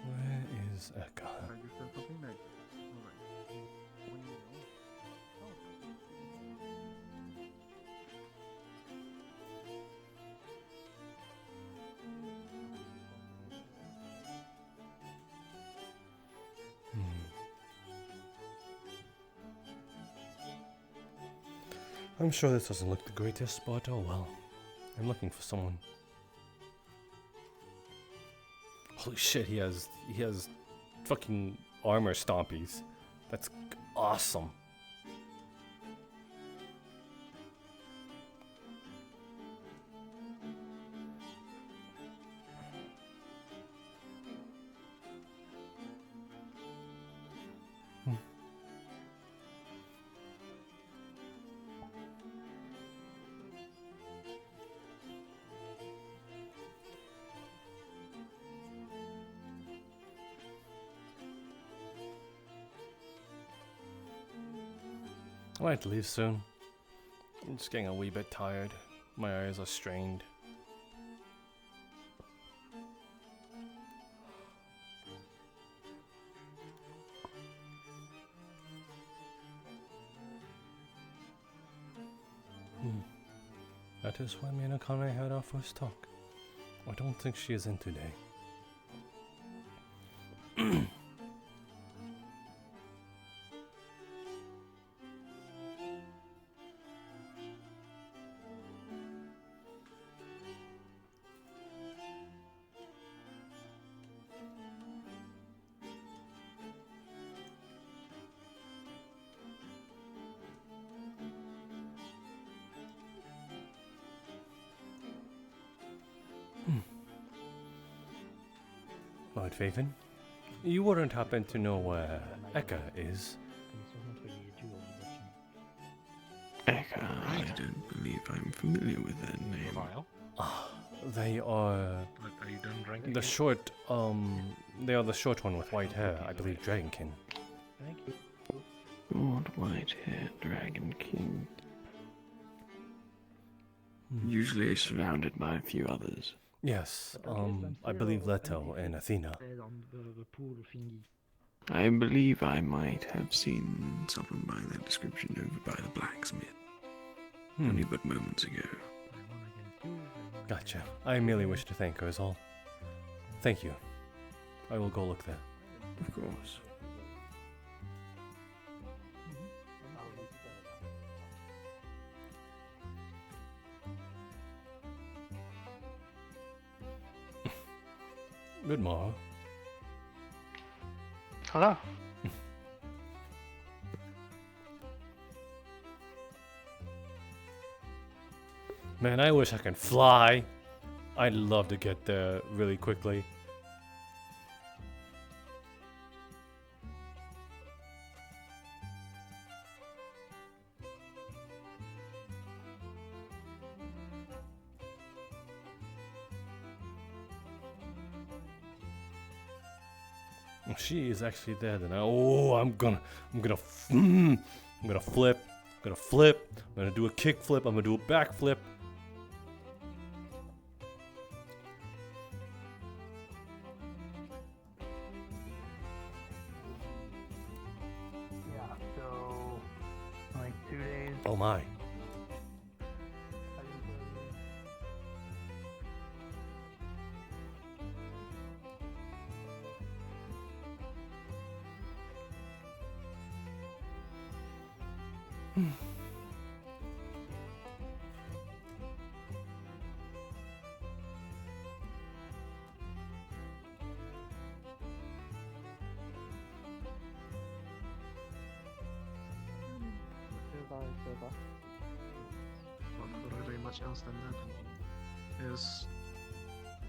Where is Eka? I'm sure this doesn't look the greatest, but oh well. I'm looking for someone. Holy shit, he has fucking armor stompies. That's awesome. I might leave soon. I'm just getting a wee bit tired. My eyes are strained. That is why me and Akane had our first talk. I don't think she is in today. Lord Faven, you wouldn't happen to know where Eka is? Eka, I don't believe I'm familiar with that name. They are Are you done drinking? the short, they are the short one with white hair, I believe Dragonkin. Short white hair Dragon King. Usually surrounded by a few others. Yes, I believe Leto and Athena. I believe I might have seen someone by that description over by the blacksmith. Only but moments ago. Gotcha. I merely wish to thank her is all. Thank you. I will go look there. Of course. Good morrow. Hello. Man, I wish I could fly. I'd love to get there really quickly. If she is actually there, then I'm gonna flip, I'm gonna do a kick flip, I'm gonna do a back flip. Yeah, so like 2 days. Oh my. Not really much else than that. Is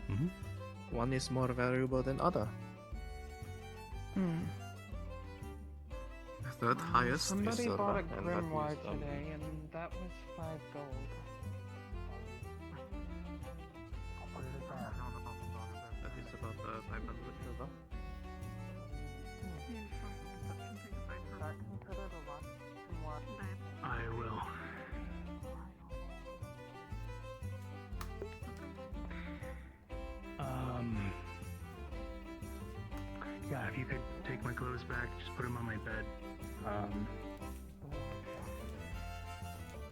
Mhm. one is more valuable than other. Third highest is Somebody silver, bought a and that grimoire is double. today, and that was 5 gold. That is about 500 silver. I will. Yeah, if you could take my clothes back, just put them on my bed.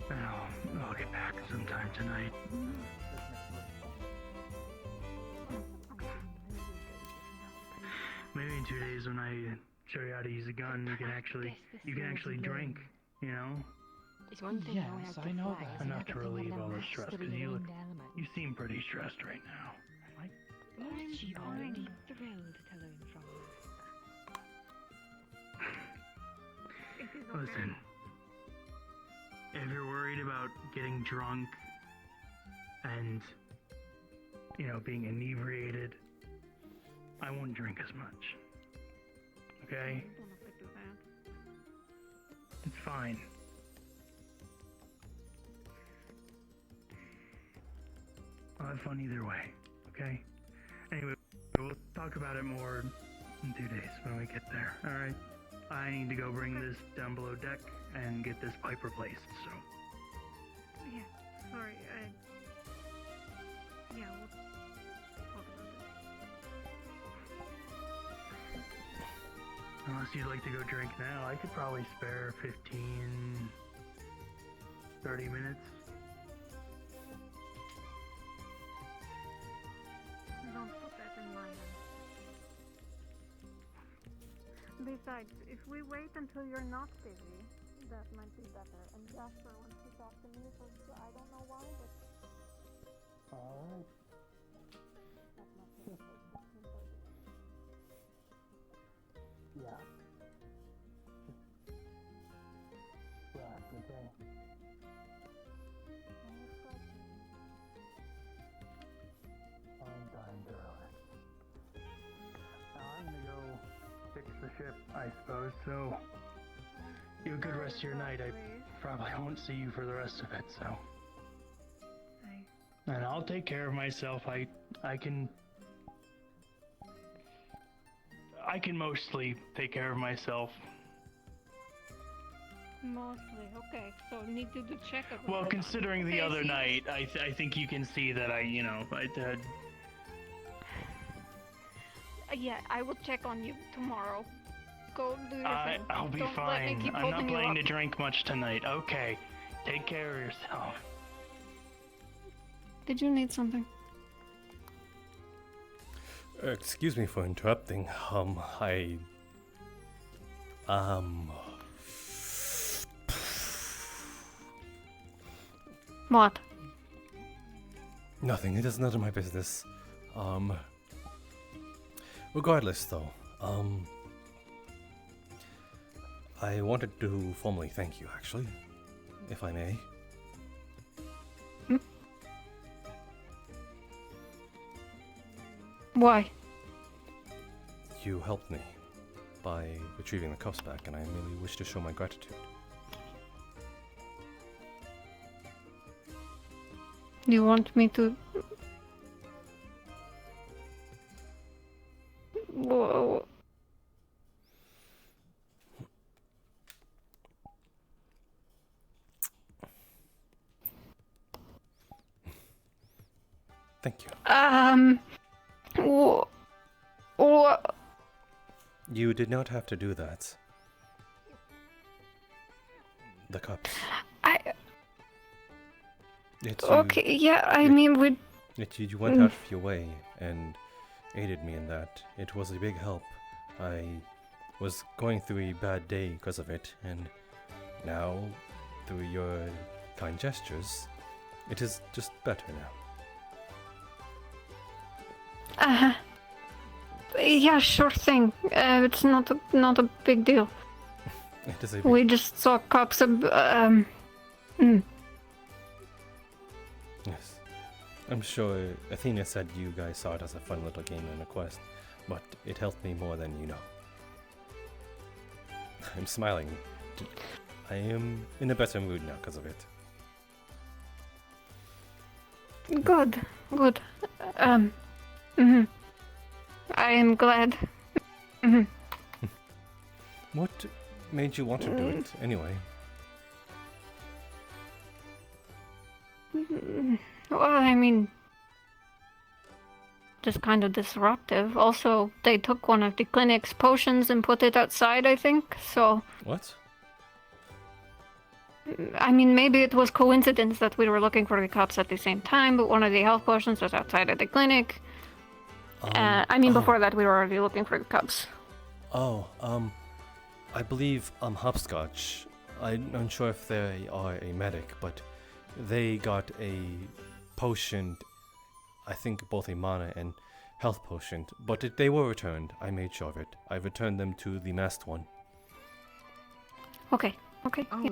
And I'll get back sometime tonight. Maybe in 2 days when I show you how to use a gun, you can actually drink, you know? It's one thing Yes, I know that. Enough to relieve all the stress, because you seem pretty stressed right now. Isn't she already thrilled to learn from you? Listen, if you're worried about getting drunk and, being inebriated, I won't drink as much. Okay? It's fine. I'll have fun either way, okay? Anyway, we'll talk about it more in 2 days when we get there, alright? I need to go bring this down below deck and get this pipe replaced, so. Yeah, sorry, yeah, we'll talk about it. Unless you'd like to go drink now, I could probably spare 15, 30 minutes. Don't put that in mind. Besides, if we wait until you're not busy, that might be better. And Jasper wants to talk to me, so I don't know why, but... Alright. Yeah. Relax, okay? I'm dying to relax. Now I'm gonna go fix the ship, I suppose, so you have a good rest of your night. I probably won't see you for the rest of it, so. And I'll take care of myself. I can mostly take care of myself. Mostly, okay. So need to do checkup. Well, considering the other night, I think you can see that Yeah, I will check on you tomorrow. Go do your thing. I'll be Don't fine. Let me keep I'm not holding you planning up. to drink much tonight. Okay. Take care of yourself. Did you need something? Excuse me for interrupting. What? Nothing. It is none of my business. Regardless, though, I wanted to formally thank you, actually, if I may. Why? You helped me by retrieving the cups back, and I merely wish to show my gratitude. You want me to... Whoa. Thank you. You did not have to do that. The cups. Okay, yeah, I mean, we... You went out of your way and aided me in that. It was a big help. I was going through a bad day because of it, and now, through your kind gestures, it is just better now. Yeah, sure thing. It's not a big deal. It is a big... We just saw cops Yes. I'm sure Athena said you guys saw it as a fun little game and a quest, but it helped me more than you know. I'm smiling. I am in a better mood now because of it. Good. I am glad. What made you want to do it, anyway? Well, I mean, just kind of disruptive. Also, they took one of the clinic's potions and put it outside, I think, so... What? I mean, maybe it was coincidence that we were looking for the cops at the same time, but one of the health potions was outside of the clinic. Before that we were already looking for the cops. I believe, Hopscotch, I'm unsure if they are a medic, but they got a potion, I think both a mana and health potion, but they were returned. I made sure of it. I returned them to the masked one. Okay. I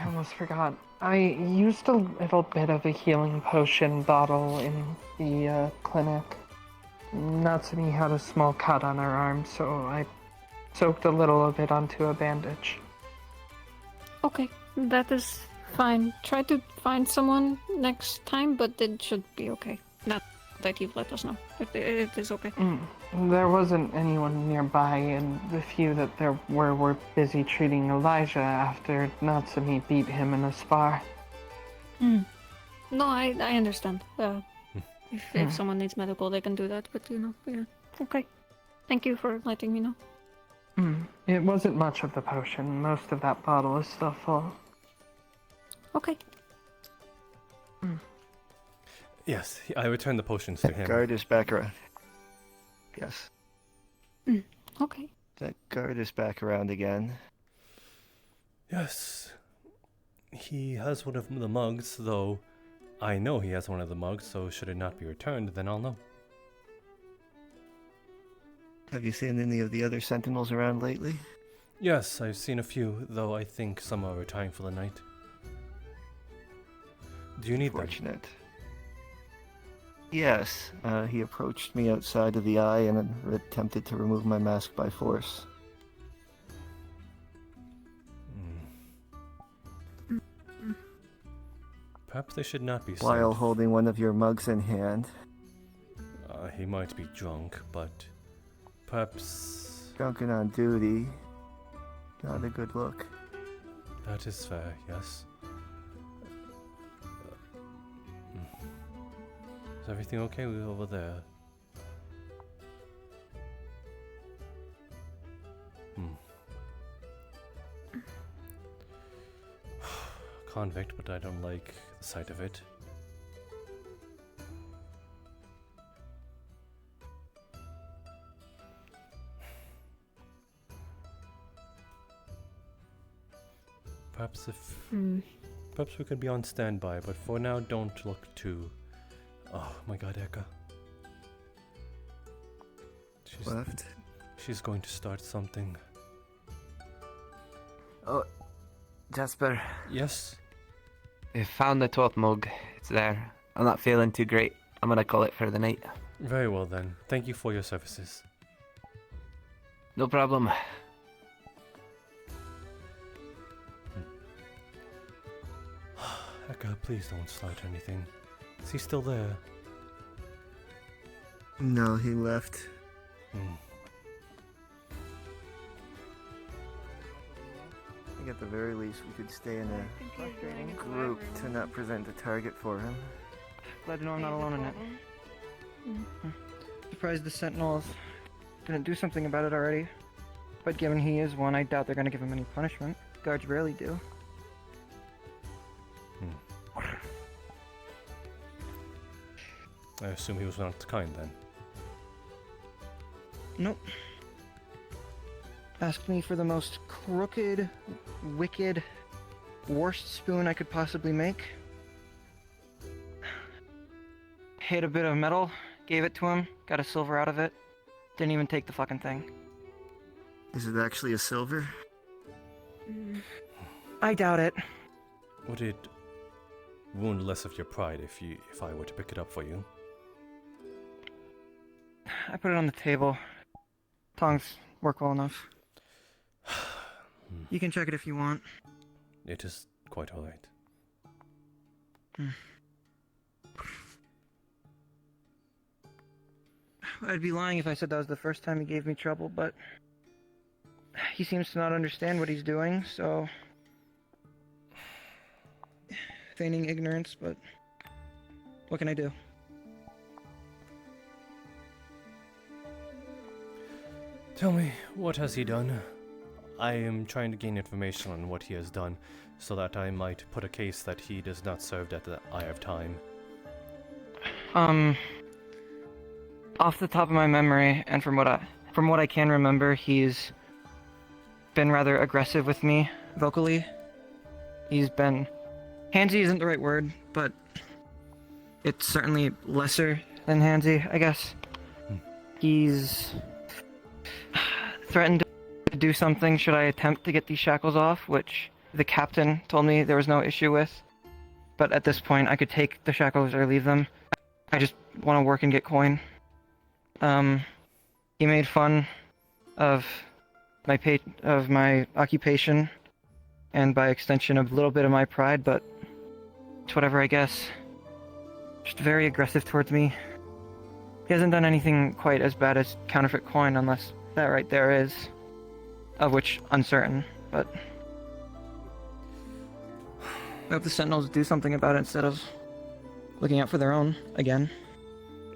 almost forgot. I used a little bit of a healing potion bottle in the clinic. Natsumi had a small cut on her arm, so I soaked a little of it onto a bandage. Okay, that is fine. Try to find someone next time, but it should be okay. Not that you've let us know. It is okay. There wasn't anyone nearby, and the few that there were busy treating Elijah after Natsumi beat him in a spar. No, I understand. If someone needs medical, they can do that, but yeah. Okay. Thank you for letting me know. It wasn't much of the potion. Most of that bottle is still full. Okay. Yes, I returned the potions to him. Guard is back around. Yes. Okay. That guard is back around again. Yes. He has one of the mugs, though I know he has one of the mugs, so should it not be returned, then I'll know. Have you seen any of the other sentinels around lately? Yes, I've seen a few, though I think some are retiring for the night. Do you need them? Yes, he approached me outside of the eye and attempted to remove my mask by force. Perhaps they should not be While served. holding one of your mugs in hand. He might be drunk, but perhaps... Drunken on duty. Not a good look. That is fair, yes. Is everything okay over there? Convict, but I don't like the sight of it. Perhaps perhaps we could be on standby, but for now don't look too... Oh my god, Eka. left. She's going to start something. Oh, Jasper. Yes? I found the tote mug. It's there. I'm not feeling too great. I'm gonna call it for the night. Very well then. Thank you for your services. No problem. Eka, please don't slide anything. Is he still there? No, he left. I think at the very least we could stay in a group to not present a target for him. Glad to know I'm not alone in it. Surprised the Sentinels didn't do something about it already. But given he is one, I doubt they're gonna give him any punishment. Guards rarely do. I assume he was not kind then. Nope. Asked me for the most crooked, wicked, worst spoon I could possibly make. Hit a bit of metal, gave it to him, got a silver out of it. Didn't even take the fucking thing. Is it actually a silver? I doubt it. Would it wound less of your pride if I were to pick it up for you? I put it on the table. Tongs work well enough. You can check it if you want. It is quite alright. I'd be lying if I said that was the first time he gave me trouble, but he seems to not understand what he's doing, so feigning ignorance, but what can I do? Tell me, what has he done? I am trying to gain information on what he has done, so that I might put a case that he does not serve at the eye of time. Off the top of my memory, and from what I can remember, he's been rather aggressive with me vocally. He's been handsy isn't the right word, but it's certainly lesser than handsy, I guess. He's threatened to do something should I attempt to get these shackles off, which the captain told me there was no issue with. But at this point, I could take the shackles or leave them. I just want to work and get coin. He made fun of my occupation, and by extension a little bit of my pride, but it's whatever, I guess. Just very aggressive towards me. He hasn't done anything quite as bad as counterfeit coin, unless that right there is, of which uncertain, but I hope the Sentinels do something about it instead of looking out for their own again.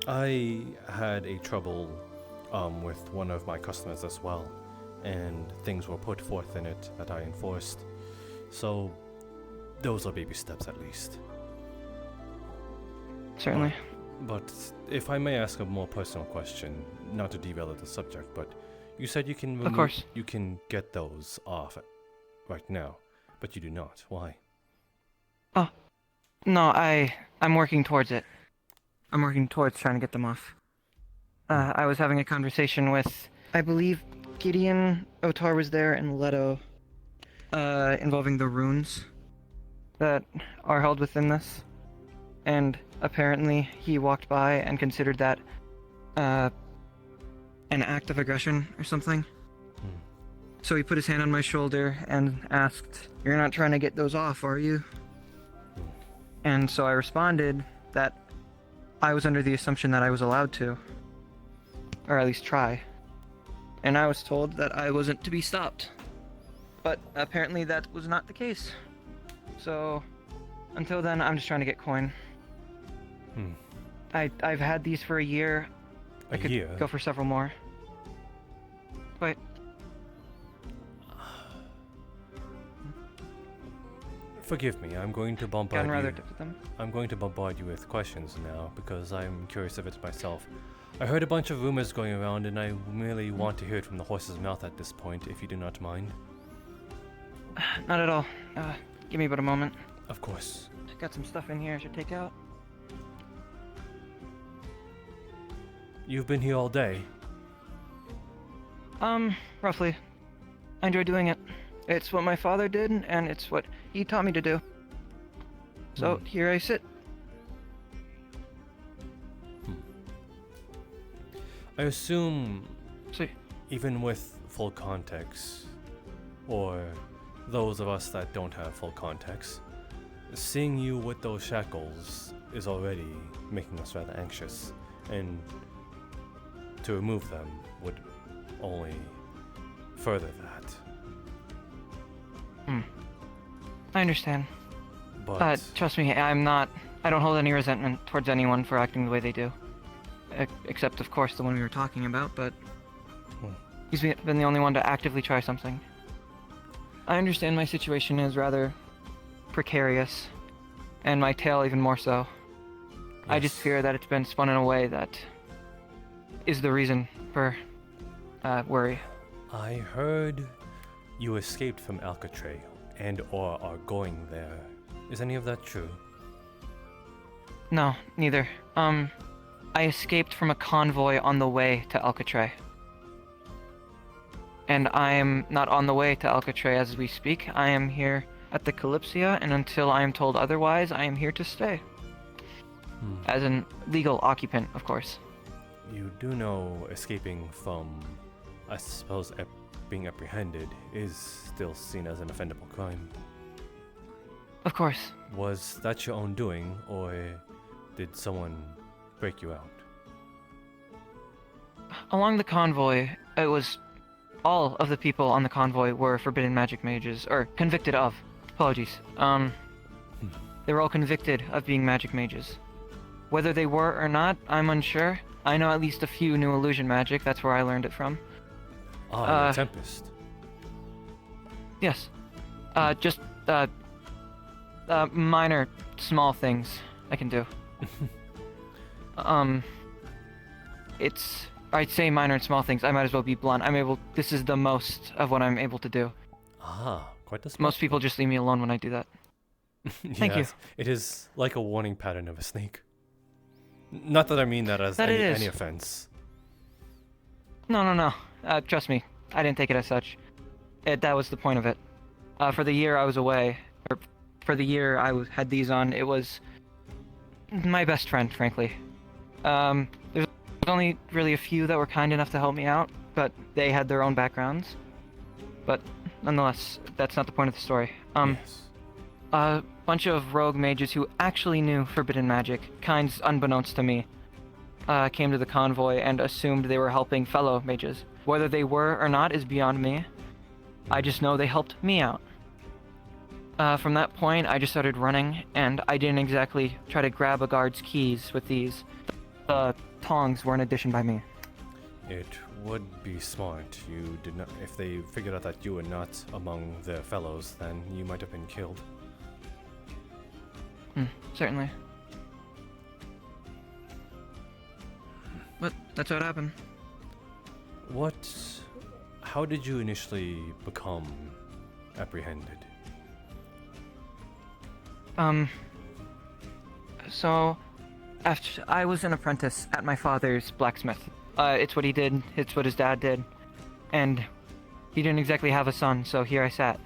I had a trouble with one of my customers as well, and things were put forth in it that I enforced. So those are baby steps at least. Certainly. But if I may ask a more personal question, not to derail the subject, but you said you can Of course. You can get those off right now, but you do not. Why? Oh, no, I'm working towards it. I'm working towards trying to get them off. I was having a conversation with, I believe, Gideon, Otar was there, and Leto, involving the runes that are held within this. And apparently he walked by and considered that an act of aggression or something. So he put his hand on my shoulder and asked, "You're not trying to get those off, are you?" And so I responded that I was under the assumption that I was allowed to, or at least try. And I was told that I wasn't to be stopped. But apparently that was not the case. So until then, I'm just trying to get coin. I've had these for a year. I could go for several more. But forgive me, I'm going to bombard rather you. with them. I'm going to bombard you with questions now because I'm curious of it myself. I heard a bunch of rumors going around, and I merely want to hear it from the horse's mouth at this point, if you do not mind. Not at all. Give me but a moment. Of course. Got some stuff in here I should take out. You've been here all day. Roughly. I enjoy doing it. It's what my father did, and it's what he taught me to do. So, here I sit. I assume, even with full context, or those of us that don't have full context, seeing you with those shackles is already making us rather anxious, and to remove them would only further that. I understand. But Trust me, I don't hold any resentment towards anyone for acting the way they do. Except, of course, the one we were talking about, but he's been the only one to actively try something. I understand my situation is rather precarious, and my tale even more so. I just fear that it's been spun in a way that is the reason for worry. I heard you escaped from Alcatraz and or are going there. Is any of that true? No, neither. I escaped from a convoy on the way to Alcatraz. And I am not on the way to Alcatraz as we speak. I am here at the Kalypsia, and until I am told otherwise, I am here to stay. As an legal occupant, of course. You do know escaping from, I suppose, being apprehended is still seen as an offendable crime. Of course. Was that your own doing, or did someone break you out? Along the convoy, it was all of the people on the convoy were forbidden magic mages, or convicted of. Apologies. They were all convicted of being magic mages. Whether they were or not, I'm unsure. I know at least a few knew illusion magic. That's where I learned it from. You're a Tempest. Yes. Just minor, small things I can do. I'd say minor and small things. I might as well be blunt. This is the most of what I'm able to do. Quite the Most people just leave me alone when I do that. Thank you. It is like a warning pattern of a snake. Not that I mean that as any offense. No. Trust me, I didn't take it as such. That was the point of it. For the year I was away, or for the year I had these on, it was my best friend, frankly. There's only really a few that were kind enough to help me out, but they had their own backgrounds. But nonetheless, that's not the point of the story. A bunch of rogue mages who actually knew forbidden magic, kinds unbeknownst to me, came to the convoy and assumed they were helping fellow mages. Whether they were or not is beyond me. I just know they helped me out. From that point, I just started running, and I didn't exactly try to grab a guard's keys with these. The tongs were an addition by me. It would be smart. You did not. If they figured out that you were not among their fellows, then you might have been killed. Certainly. But that's what happened. How did you initially become apprehended? So, after I was an apprentice at my father's blacksmith. It's what he did, it's what his dad did. And he didn't exactly have a son, so here I sat.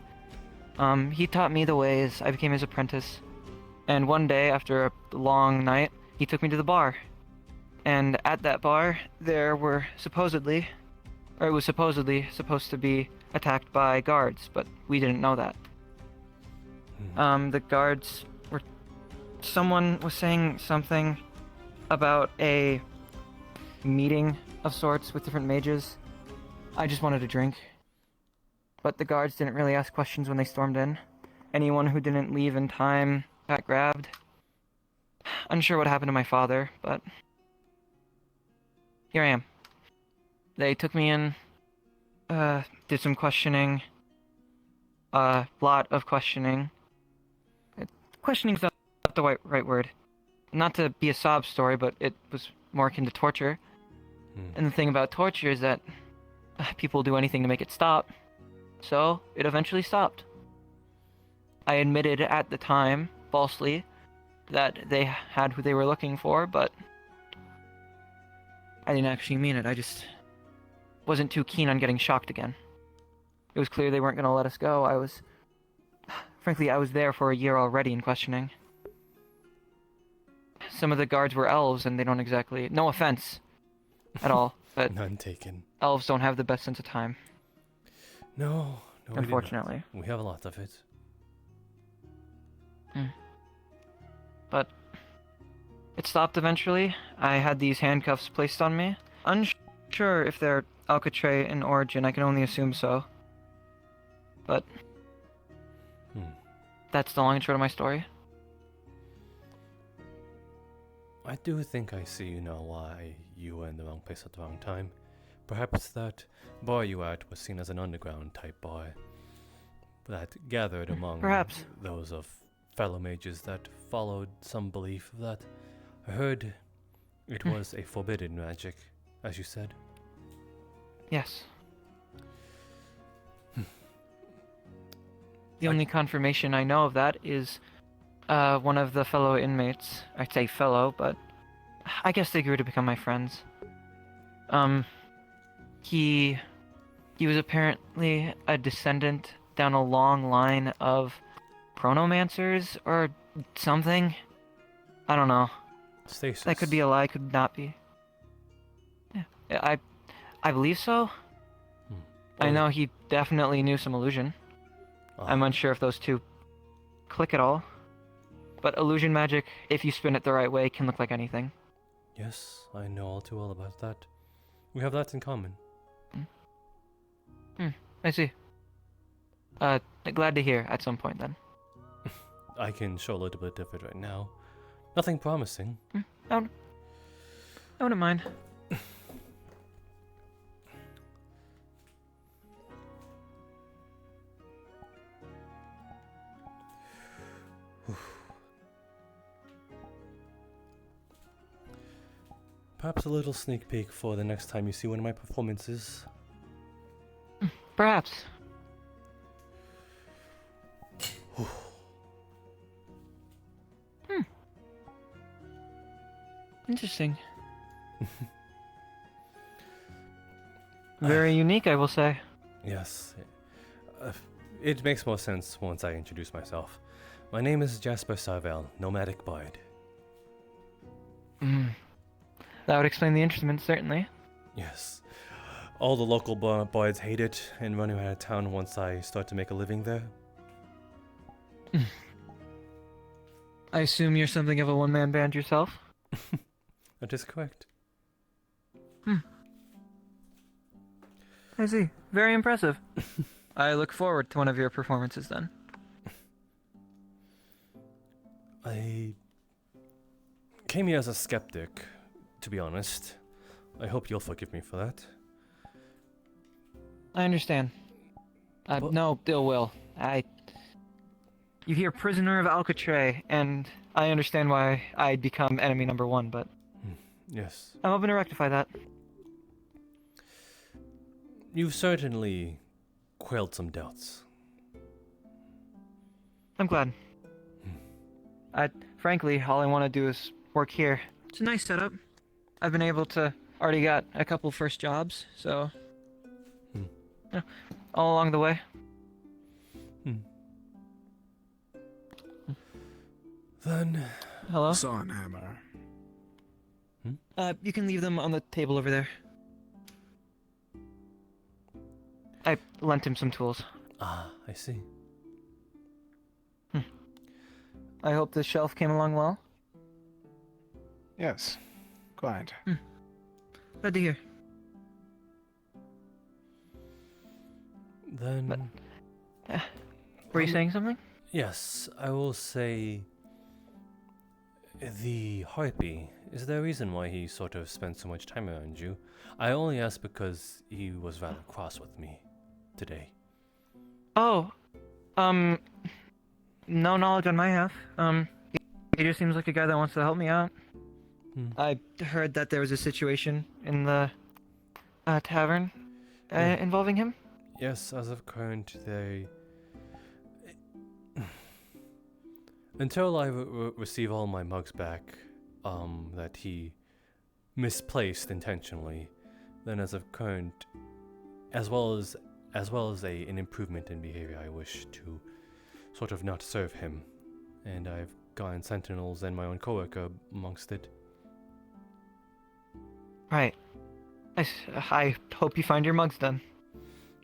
He taught me the ways, I became his apprentice. And one day, after a long night, he took me to the bar. And at that bar, it was supposedly supposed to be attacked by guards, but we didn't know that. The guards someone was saying something about a meeting of sorts with different mages. I just wanted a drink. But the guards didn't really ask questions when they stormed in. Anyone who didn't leave in time got grabbed. Unsure what happened to my father, but here I am. They took me in, did some questioning, a lot of questioning. Questioning's not the right word. Not to be a sob story, but it was more akin to torture. And the thing about torture is that people do anything to make it stop. So, it eventually stopped. I admitted at the time, falsely, that they had who they were looking for, but I didn't actually mean it. I just wasn't too keen on getting shocked again. It was clear they weren't going to let us go. Frankly, I was there for a year already in questioning. Some of the guards were elves, and they don't exactly... No offense at all, but... None taken. Elves don't have the best sense of time. No, unfortunately. We have a lot of it. But it stopped eventually. I had these handcuffs placed on me. Unsure if they're Alcatraz in origin, I can only assume so. But that's the long and short of my story. I do think I see now why you were in the wrong place at the wrong time. Perhaps that bar you were at was seen as an underground type bar that gathered among Perhaps. those of fellow mages that followed some belief that I heard it was a forbidden magic, as you said. Yes. The only confirmation I know of that is one of the fellow inmates. I'd say fellow, but I guess they grew to become my friends. He was apparently a descendant down a long line of chronomancers or something. I don't know. Stasis. That could be a lie, could not be. Yeah, I believe so. I know he definitely knew some illusion. I'm unsure if those two click at all. But illusion magic, if you spin it the right way, can look like anything. Yes, I know all too well about that. We have that in common. I see. Glad to hear at some point then. I can show a little bit of it right now. Nothing promising. I wouldn't mind. Perhaps a little sneak peek for the next time you see one of my performances. Perhaps. Interesting. Very unique, I will say. Yes. It makes more sense once I introduce myself. My name is Jasper Sarvel, nomadic bard. That would explain the instrument, certainly. Yes. All the local bards hate it and run out of town once I start to make a living there. I assume you're something of a one-man band yourself? That is correct. I see. Very impressive. I look forward to one of your performances then. I came here as a skeptic, to be honest. I hope you'll forgive me for that. I understand. No ill will. You hear prisoner of Alcatraz, and I understand why I'd become enemy number one, but... Yes. I'm hoping to rectify that. You've certainly quelled some doubts. I'm glad. Frankly, all I want to do is work here. It's a nice setup. I've been able to... already got a couple first jobs, so... Yeah, all along the way. Then... Hello? Saw an hammer. You can leave them on the table over there. I lent him some tools. Ah, I see. I hope the shelf came along well. Yes, quite. Glad to hear. Then... were you saying something? Yes, I will say... The harpy, is there a reason why he sort of spent so much time around you? I only asked because he was rather cross with me today. Oh, no knowledge on my half. He just seems like a guy that wants to help me out. I heard that there was a situation in the tavern involving him. Yes, as of current, they... Until I receive all my mugs back, that he misplaced intentionally, then as of current, as well as an improvement in behavior, I wish to sort of not serve him, and I've gotten sentinels and my own coworker amongst it. Right. I hope you find your mugs then.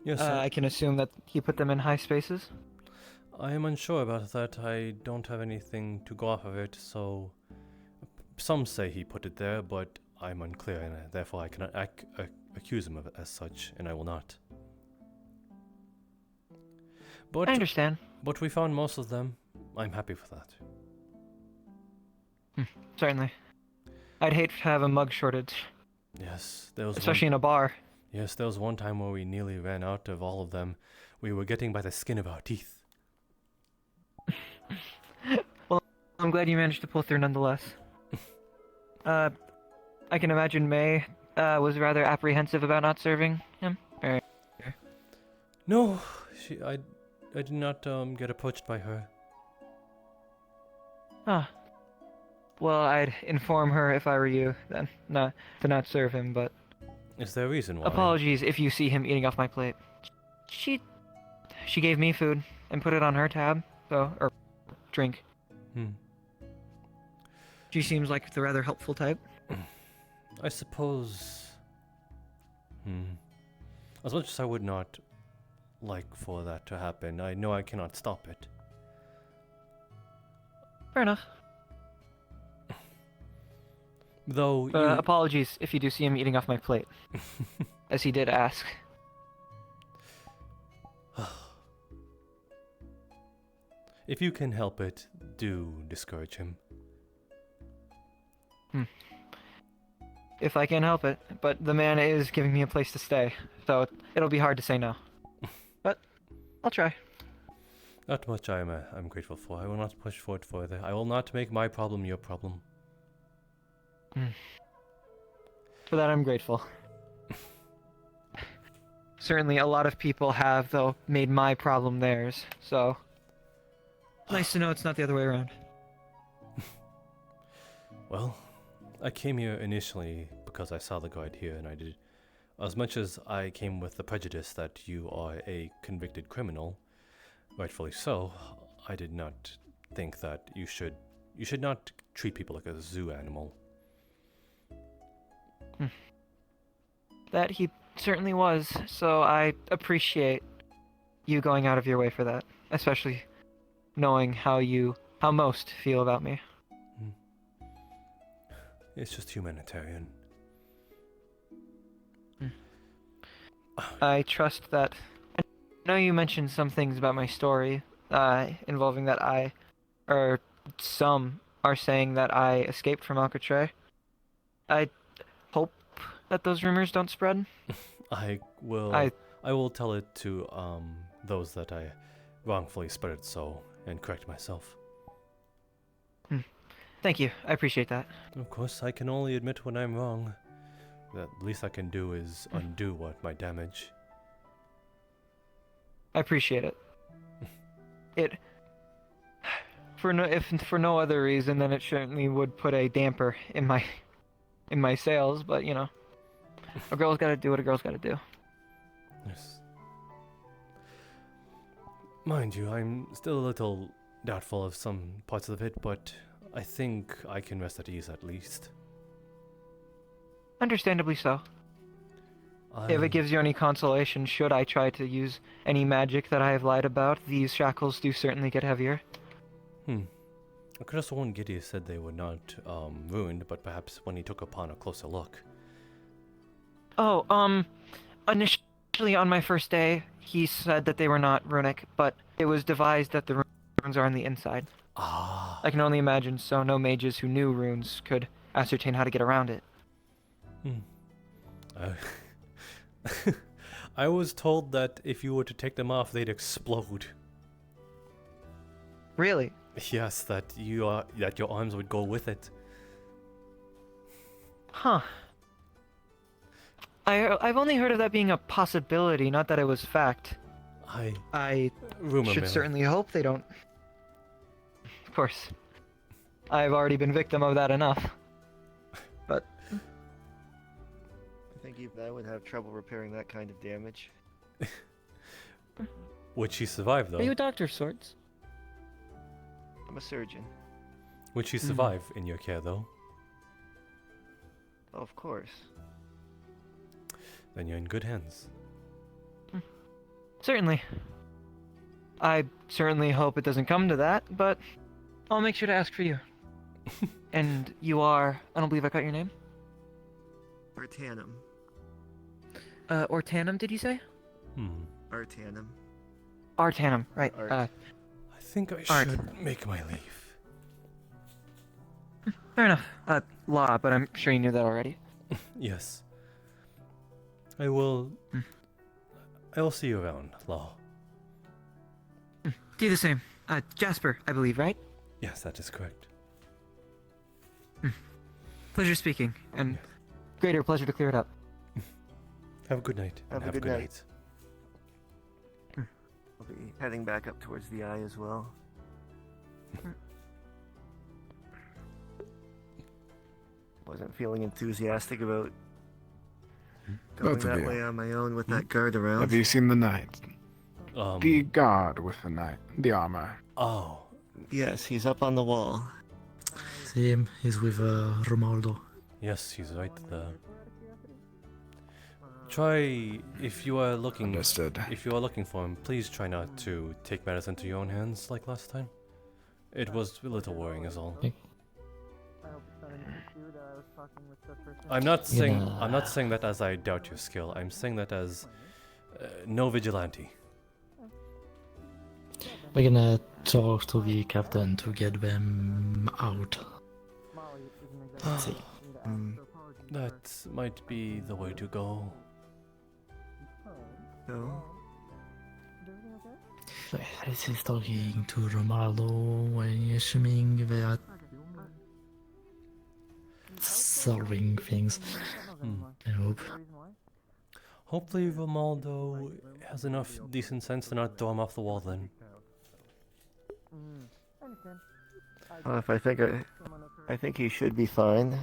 Yes, I can assume that he put them in high spaces? I am unsure about that. I don't have anything to go off of it, so some say he put it there, but I'm unclear, and therefore I cannot accuse him of it as such, and I will not. But I understand. But we found most of them. I'm happy for that. Certainly. I'd hate to have a mug shortage. Yes, there was especially in a bar. Yes, there was one time where we nearly ran out of all of them. We were getting by the skin of our teeth. Well, I'm glad you managed to pull through nonetheless. I can imagine May was rather apprehensive about not serving him. No, I did not get approached by her. Ah. Well, I'd inform her if I were you, then, to not serve him, but... Is there a reason why? Apologies if you see him eating off my plate. She gave me food and put it on her tab, so, or drink. She seems like the rather helpful type. I suppose... As much as I would not like for that to happen, I know I cannot stop it. Fair enough. Though apologies if you do see him eating off my plate. As he did ask. If you can help it, do discourage him. If I can help it, but the man is giving me a place to stay, so it'll be hard to say no. But I'll try. That much I'm grateful for. I will not push for it further. I will not make my problem your problem. For that I'm grateful. Certainly a lot of people have, though, made my problem theirs, so... Nice to know it's not the other way around. Well, I came here initially because I saw the guard here, and I did... As much as I came with the prejudice that you are a convicted criminal, rightfully so, I did not think that you should not treat people like a zoo animal. That he certainly was, so I appreciate you going out of your way for that, especially knowing how most feel about me. It's just humanitarian. I trust that... I know you mentioned some things about my story, involving that some are saying that I escaped from Alcatraz. I hope that those rumors don't spread. I will tell it to those that I wrongfully spread it so, and correct myself. Thank you. I appreciate that. Of course, I can only admit when I'm wrong. The least I can do is undo what my damage. I appreciate it. If for no other reason, then it certainly would put a damper in my sales, but you know, a girl's gotta do what a girl's gotta do. Yes. Mind you, I'm still a little doubtful of some parts of it, but I think I can rest at ease at least. Understandably so. If it gives you any consolation, should I try to use any magic that I have lied about, these shackles do certainly get heavier. I could have sworn Gideon said they were not ruined, but perhaps when he took upon a closer look. Oh, initially on my first day, he said that they were not runic, but it was devised that the runes are on the inside. Ah. I can only imagine, so no mages who knew runes could ascertain how to get around it. I was told that if you were to take them off, they'd explode. Really? Yes, that your arms would go with it. Huh. I've only heard of that being a possibility, not that it was fact. I should certainly hope they don't. Of course. I've already been victim of that enough. But I think even I would have trouble repairing that kind of damage. Would she survive, though? Are you a doctor of sorts? I'm a surgeon. Would she survive in your care, though? Oh, of course. Then you're in good hands. Certainly. I certainly hope it doesn't come to that, but I'll make sure to ask for you. And you are... I don't believe I got your name? Artanum. Ortanum, did you say? Artanum. Artanum, right. Art. I think I Art. should make my leave. Fair enough. Law, but I'm sure you knew that already. Yes. I will... I will see you around, Law. Do the same. Jasper, I believe, right? Yes, that is correct. Pleasure speaking, and greater pleasure to clear it up. Have a good night. Have a good night. I'll be heading back up towards the eye as well. Wasn't feeling enthusiastic about going Both of that you. way on my own with that guard around. Have you seen the knight? The guard with the knight, the armor. Oh. Yes, he's up on the wall. See him, he's with Romaldo. Yes, he's right there. Try, if you are looking... Understood. If you are looking for him, please try not to take matters into your own hands like last time. It was a little worrying is all. I'm not saying that as I doubt your skill. I'm saying that as no vigilante. We're gonna talk to the captain to get them out. Let's see. That might be the way to go. No. So this is talking to Romaldo, and assuming they are solving things. I hope. Hopefully Romaldo has enough decent sense to not throw him off the wall then. Well, if I think he should be fine.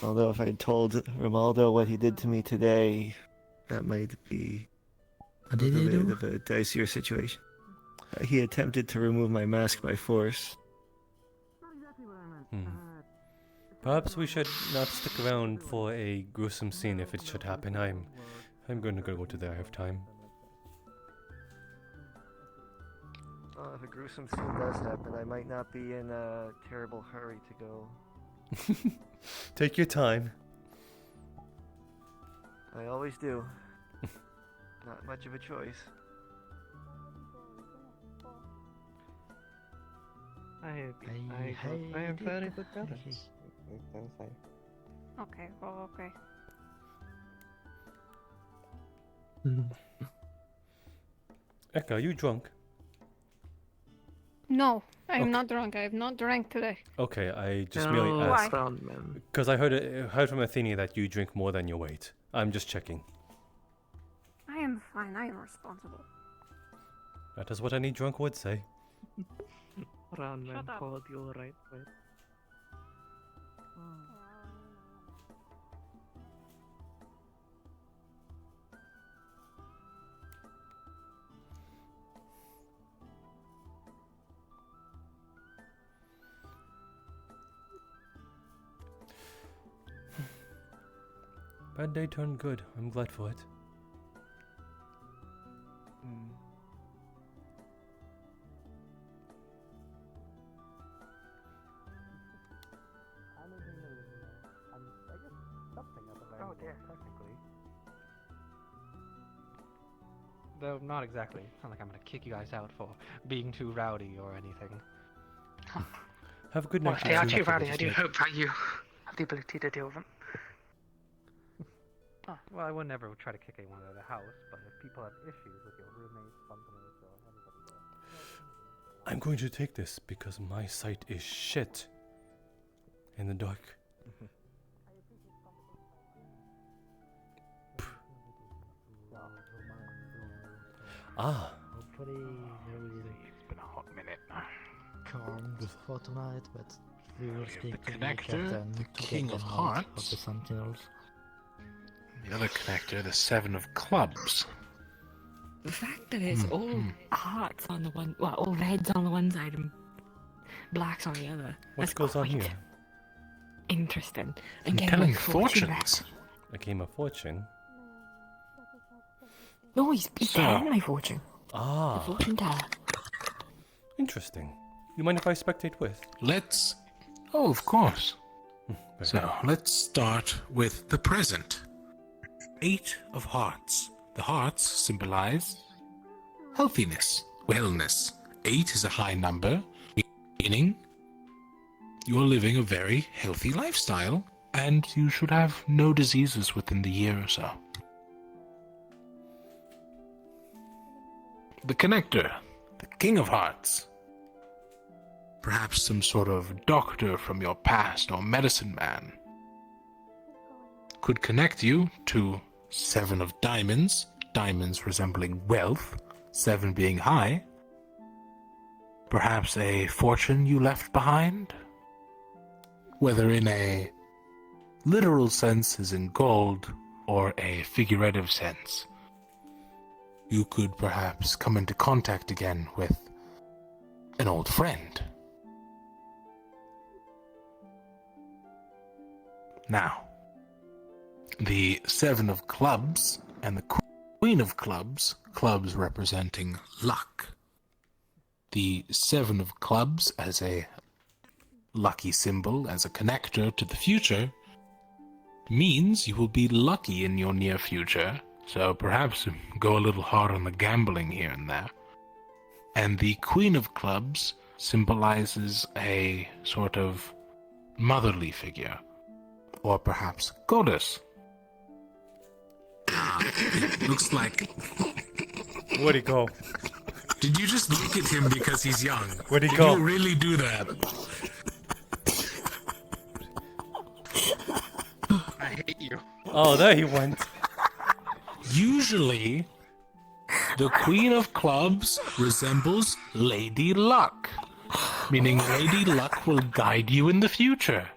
Although if I told Romaldo what he did to me today, that might be What did a he bit do? of a dicier situation. He attempted to remove my mask by force. Perhaps we should not stick around for a gruesome scene if it should happen. I'm going to go to there. I have time. Well, if a gruesome scene does happen, I might not be in a terrible hurry to go. Take your time. I always do. Not much of a choice. I am very good brothers. Okay, well, okay. Eka, are you drunk? No, I am not drunk. I have not drank today. Okay, I just No, merely asked. Why? Because I heard from Athenia that you drink more than your weight. I'm just checking. I am fine. I am responsible. That is what any drunk would say. Round man Shut up. called you right way. Bad day turned good. I'm glad for it. Oh dear. Though not exactly. It's not like I'm gonna kick you guys out for being too rowdy or anything. Have a good Well, night. if they are you two. too rowdy, I do hope that you have the ability to deal with them. Oh, well, I would never try to kick anyone out of the house, but if people have issues with your roommates, companies, or everybody else... I'm going to take this because my sight is shit in the dark. Ah. Hopefully there will be It's been a hot minute. calm for tonight, but we will speak to the connector, captain the to king get of them out of hearts. the sentinels. The other connector, the 7 of clubs. The fact that it's all hearts on the one, well, all reds on the one side and blacks on the other. What goes on here? Interesting. I'm telling fortunes. A game of fortune? No, he's So- telling my fortune. Ah. The fortune teller. Interesting. You mind if I spectate with? Let's... Oh, of course. So, let's start with the present. 8 of hearts. The hearts symbolize healthiness, wellness. 8 is a high number, meaning you're living a very healthy lifestyle, and you should have no diseases within the year or so. The connector, the King of Hearts. Perhaps some sort of doctor from your past or medicine man could connect you to 7 of diamonds, diamonds resembling wealth, 7 being high. Perhaps a fortune you left behind? Whether in a literal sense as in gold or a figurative sense. You could perhaps come into contact again with an old friend. Now, the 7 of clubs and the Queen of clubs, clubs representing luck. The 7 of clubs as a lucky symbol, as a connector to the future, means you will be lucky in your near future, so perhaps go a little hard on the gambling here and there. And the Queen of clubs symbolizes a sort of motherly figure, or perhaps goddess. It looks like... Where'd he go? Did you just look at him because he's young? Where'd he Did go? you really do that? I hate you. Oh, there he went. Usually, the Queen of Clubs resembles Lady Luck, meaning Lady Luck will guide you in the future.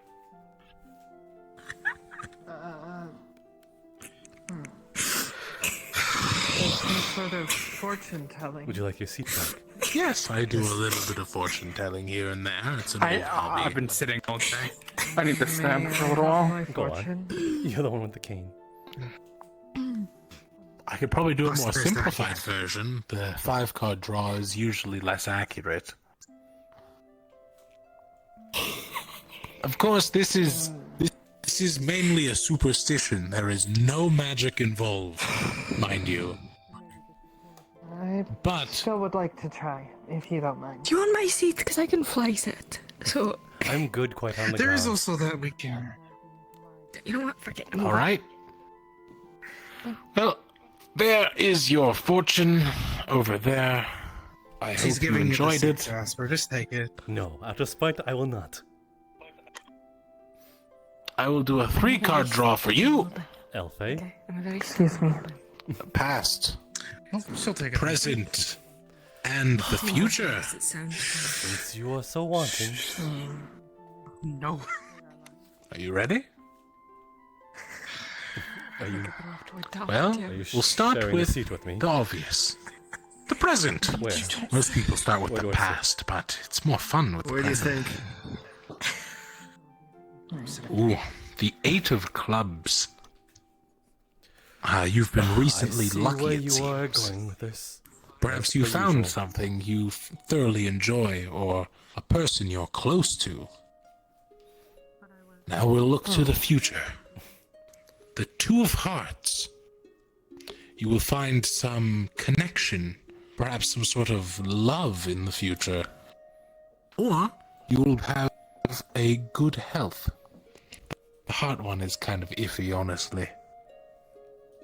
There's some sort of fortune telling. Would you like your seat back? Yes, I do a little bit of fortune telling here and there. It's an old hobby. I've been sitting all day. I need to snap for a little while. Go on. You're the one with the cane. I could probably do a Plus, more there's that simplified version. The 5-card draw is usually less accurate. Of course, this is mainly a superstition. There is no magic involved, mind you. I But still would like to try, if you don't mind. Do you want my seat? Because I can fly sit. So, I'm good quite on the There ground. is also that we can. you know what? Forget it. all right. Well, there is your fortune over there. I He's hope you giving enjoyed you it. the seat, Jasper. Just take it. No, out of spite, I will not. I will do a 3-card draw for you. Elfie. Excuse me. Past, Oh, she'll take it. present, and the future. Since you are so wanting. No. Are you ready? Are you, Well, are you we'll start sharing with the seat with me? the obvious. The present. Where? Most people start with Where the do I sit? past, but it's more fun with Where the do you present. think? Ooh, the 8 of clubs. You've been recently I see lucky, where it you are seems. going with this. Perhaps As you per found usual. something you thoroughly enjoy, or a person you're close to. Now we'll look to the future. The 2 of hearts. You will find some connection, perhaps some sort of love in the future. Or you will have a good health. The heart one is kind of iffy, honestly.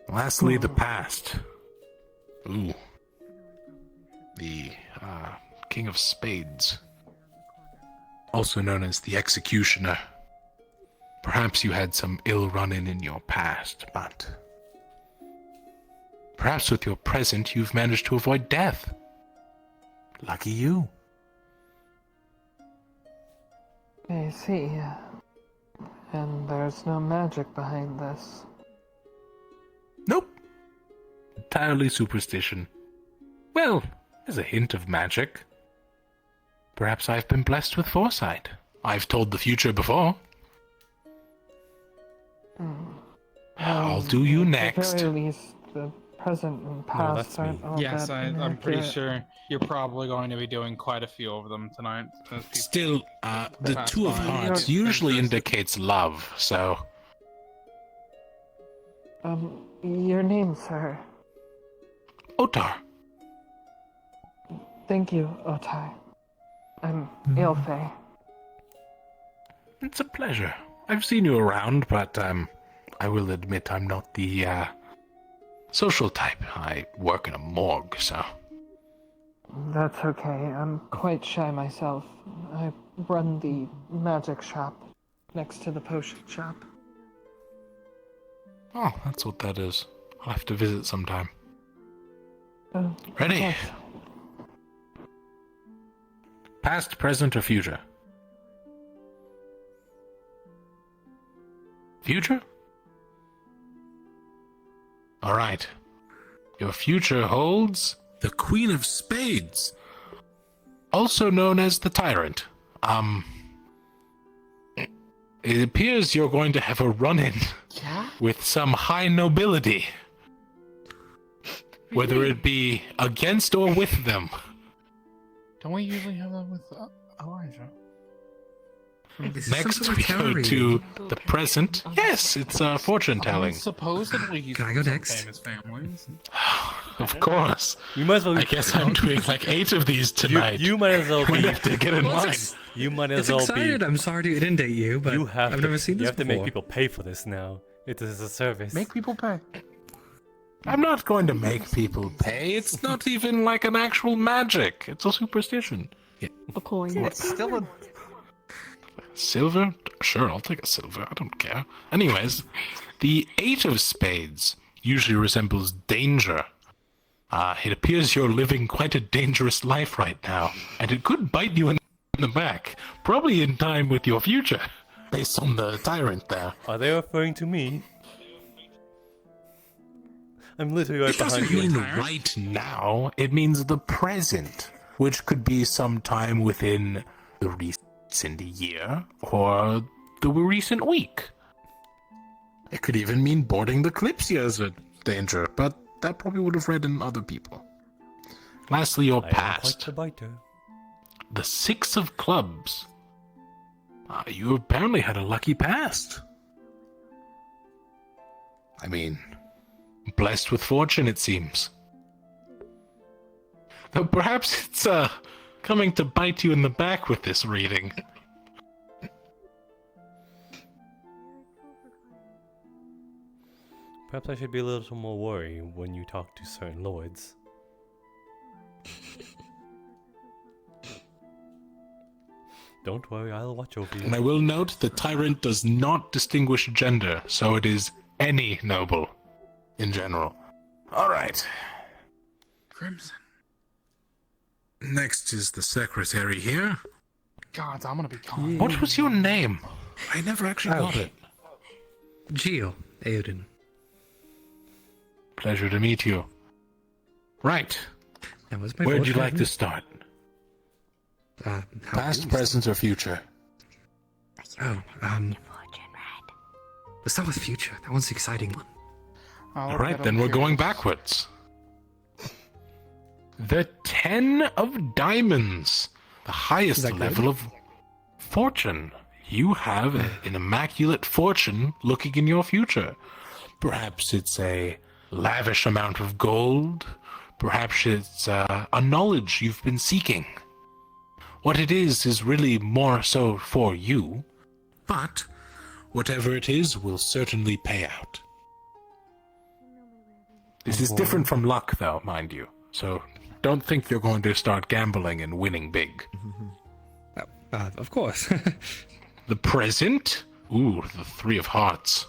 Lastly, the past. Ooh. The King of Spades. Also known as the Executioner. Perhaps you had some ill run-in in your past, but perhaps with your present you've managed to avoid death. Lucky you. I see. And there's no magic behind this. Nope. Entirely superstition. Well, there's a hint of magic. Perhaps I've been blessed with foresight. I've told the future before. I'll do you At next. the very least, the present and past aren't all Yes, that I'm pretty inaccurate. sure you're probably going to be doing quite a few of them tonight. Still, the Two of Hearts usually indicates love, so... Your name, sir. Otar. Thank you, Otai. I'm Ilfe. It's a pleasure. I've seen you around, but, I will admit I'm not the, social type. I work in a morgue, so... That's okay. I'm quite shy myself. I run the magic shop next to the potion shop. Oh, that's what that is. I'll have to visit sometime. Of Ready? course. Past, present, or future? Future? Alright. Your future holds the Queen of Spades, also known as the Tyrant. It appears you're going to have a run-in with some high nobility. Whether it be against or with them. Don't we usually have that with Elijah? Next, we go to the present. Yes, it's fortune telling. Supposedly he's Can I go from next? famous families. Of course. You might as well. I guess I'm doing like 8 of these tonight. You might as well We be. have to get in line. You might as It's well excited. be. I'm sorry to inundate you, but You have I've to, never seen you this have to before. make people pay for this now. It is a service. Make people pay. I'm not going to make people pay. It's not even like an actual magic. It's a superstition. Yeah. A coin. It's still a... Silver? Sure, I'll take a silver. I don't care. Anyways, the 8 of Spades usually resembles danger. It appears you're living quite a dangerous life right now, and it could bite you in the back, probably in time with your future, based on the Tyrant there. Are they referring to me? I'm literally right It behind doesn't you. mean right now, it means the present, which could be sometime within the recent year or the recent week. It could even mean boarding the Kalypsia as a danger, but that probably would have read in other people. Lastly, your I am past. quite the biter. The 6 of Clubs. You apparently had a lucky past. I mean, blessed with fortune, it seems. Though perhaps it's, coming to bite you in the back with this reading. Perhaps I should be a little more worried when you talk to certain lords. Don't worry, I'll watch over you. And I will note the Tyrant does not distinguish gender, so it is any noble in general. Alright. Crimson. Next is the secretary here. God, I'm gonna be calm. What was your name? I never actually got it. Geo, Aodin. Pleasure to meet you. Right. That was my Where'd you fortune. like to start? How Past, pleased. present, or future? Oh, let's start with future. That one's the exciting one. Alright, then we're going backwards. The 10 of Diamonds. The highest Is that good? level of fortune. You have an immaculate fortune looking in your future. Perhaps it's a lavish amount of gold. Perhaps it's a knowledge you've been seeking. What it is really more so for you. But whatever it is will certainly pay out. This is different from luck, though, mind you. So don't think you're going to start gambling and winning big. Of course. The present? Ooh, the 3 of Hearts.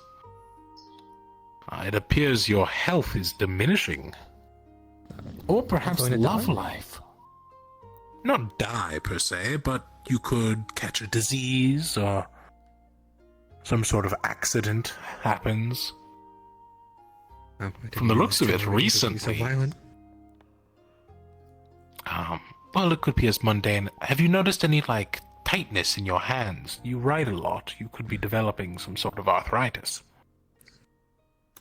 It appears your health is diminishing. Or perhaps Going to love die? life. Not die, per se, but you could catch a disease or some sort of accident happens. From the looks of it, recently. So violent. Well, it could be as mundane. Have you noticed any, like, tightness in your hands? You write a lot. You could be developing some sort of arthritis.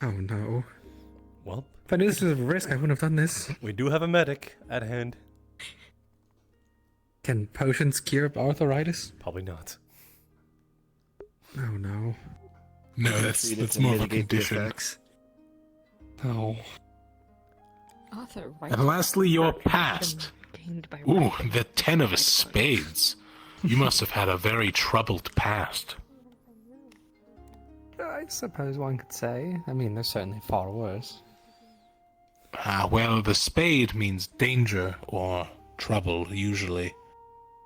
Oh no. Well, if I knew this was a risk, I wouldn't have done this. we do have a medic at hand. Can potions cure arthritis? Probably not. Oh no. No, that's more of a condition. Oh. And lastly, your past. Ooh, the 10 of spades. You must have had a very troubled past. I suppose one could say. I mean, there's certainly far worse. Well, the spade means danger or trouble, usually.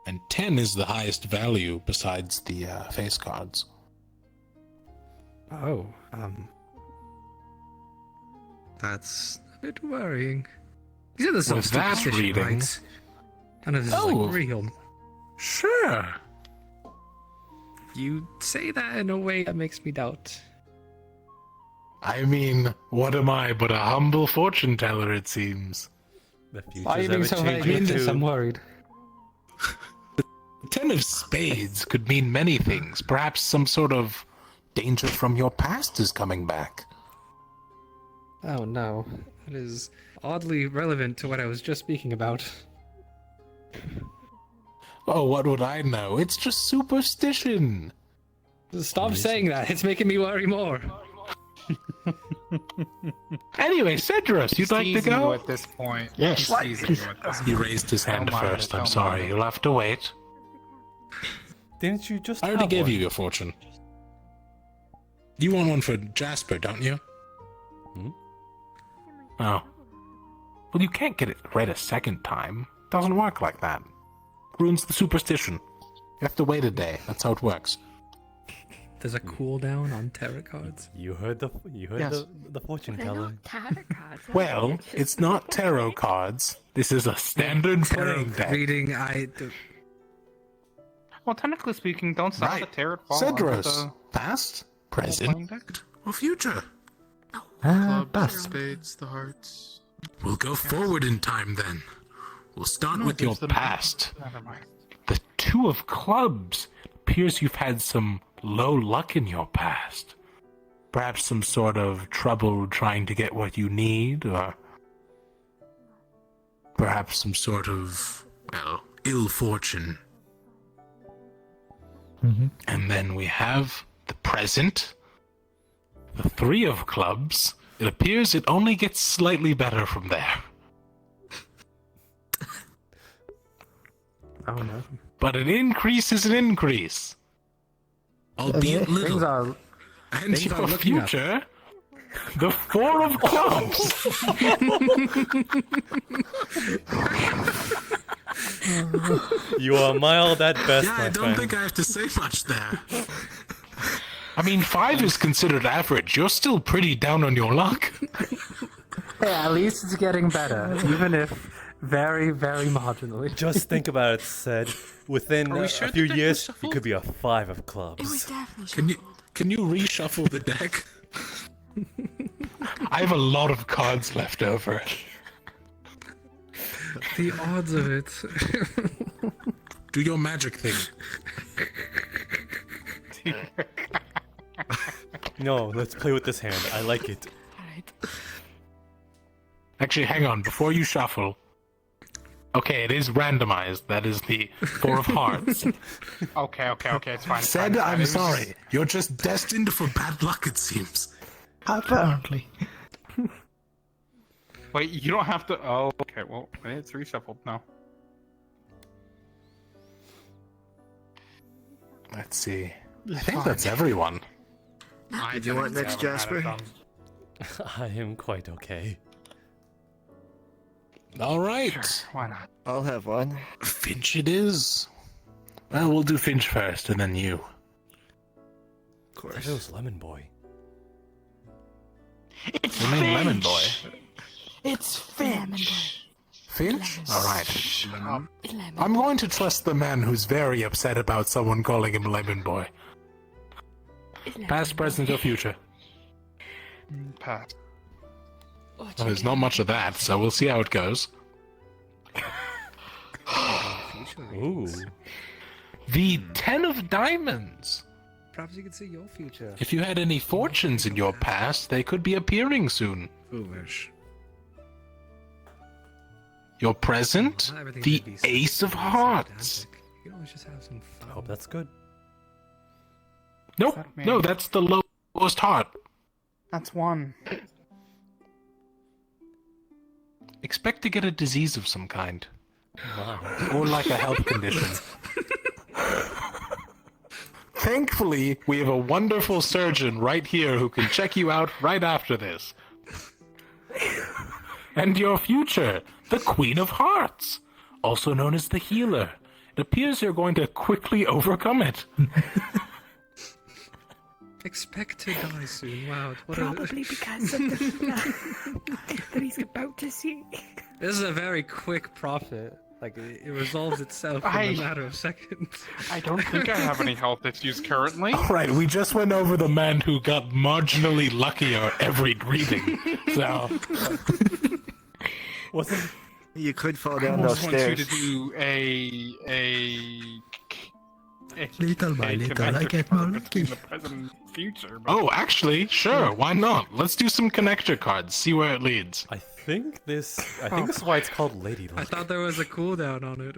And 10 is the highest value besides the face cards. Oh, that's a bit worrying. These are the some With that superstition, reading... right? None of this is like real. Sure. You say that in a way that makes me doubt. I mean, what am I but a humble fortune teller, it seems. The Why are you being so vague with this? I'm worried. The 10 of spades could mean many things. Perhaps some sort of danger from your past is coming back. Oh no, that is oddly relevant to what I was just speaking about. Oh, what would I know? It's just superstition. Stop saying that. It's making me worry more. Anyway, Cedrus, you'd like to go? At this point. Yes. He's teasing you at this He point. raised his hand Don't mind first. it, I'm don't sorry. mind it. You'll have to wait. Didn't you just I already have gave one? you your fortune. You want one for Jasper, don't you? Hmm? Oh. Well, you can't get it read a second time. Doesn't work like that. Ruins the superstition. You have to wait a day. That's how it works. There's a cooldown on tarot cards. You heard the Yes. the fortune teller. Well, it's not tarot cards. This is a standard playing deck. Reading, Well, technically speaking, don't some of the tarot fall under Cedrus. the Past, playing present, deck? or future. Clubs, Past. spades, the hearts. We'll go forward in time then. We'll start with your past. Never mind. The 2 of clubs. Appears you've had some low luck in your past. Perhaps some sort of trouble trying to get what you need, or perhaps some sort of, well, ill fortune. And then we have the present, the 3 of clubs. It appears it only gets slightly better from there. Oh no. But an increase is an increase. Albeit Things little. are And things are your looking up. future, the 4 of clubs. You are mild at best, Yeah, my I don't friend. think I have to say much there. I mean, 5 is considered average. You're still pretty down on your luck. Hey, at least it's getting better, even if very, very marginally. Just think about it, said. Within Are we a sure few the deck was years, you shuffled? could be a 5 of clubs. Can you reshuffle the deck? I have a lot of cards left over. The odds of it. Do your magic thing. No, let's play with this hand. I like it. Actually, hang on. Before you shuffle. Okay, it is randomized. That is the 4 of hearts. Okay, it's fine. it's Said, fine, I'm it's fine. sorry. You're just destined for bad luck, it seems. Apparently. Wait, you don't have to. Oh, okay. Well, it's reshuffled now. Let's see. I think that's everyone. Did you want next, Jasper? I am quite okay. All right. Sure, why not? I'll have one. Finch it is. Well, we'll do Finch first, and then you. Of course. It was Lemon Boy. You mean Lemon Boy? It's Finch. Finch? All right. I'm going to trust the man who's very upset about someone calling him Lemon Boy. Past, present, or future? Pass. Well, there's not much of that, so we'll see how it goes. Ooh. The 10 of Diamonds. Perhaps you could see your future. If you had any fortunes in your past, they could be appearing soon. Foolish. Your present, the Ace of Hearts. You can always just have some fun. I hope that's good. Nope, no, that's the lowest heart. That's one. Expect to get a disease of some kind. Wow. Or like a health condition. Thankfully, we have a wonderful surgeon right here who can check you out right after this. And your future, the Queen of Hearts, also known as the Healer. It appears you're going to quickly overcome it. Expect to die soon. Wow. Probably because of the that he's about to see. This is a very quick prophet. Like, it resolves itself in a matter of seconds. I don't think I have any health issues currently. Right, we just went over the man who got marginally luckier every reading. So... Wasn't... You could fall I down those almost want you stairs. to do a Little by little, I get more lucky. the present and future. But Oh, actually, sure, why not? Let's do some connector cards, see where it leads. I think this is why it's called Lady Luck. I thought there was a cooldown on it.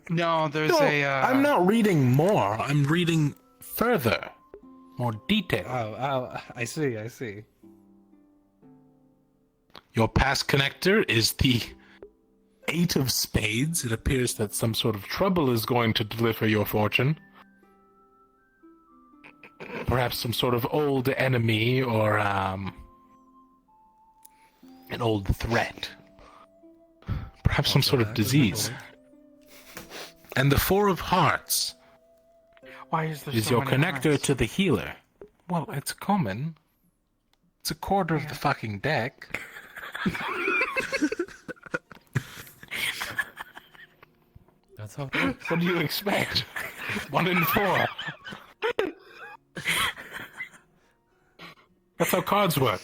no, there's No, a. I'm not reading more, I'm reading further. More detail. Oh, I see. Your past connector is the 8 of Spades. It appears that some sort of trouble is going to deliver your fortune. Perhaps some sort of old enemy or an old threat. Perhaps some sort of disease. And the 4 of Hearts Why is there is so your many connector hearts? to the healer. Well, it's common. It's a quarter of the fucking deck. That's how it works. What do you expect? 1 in 4. That's how cards work.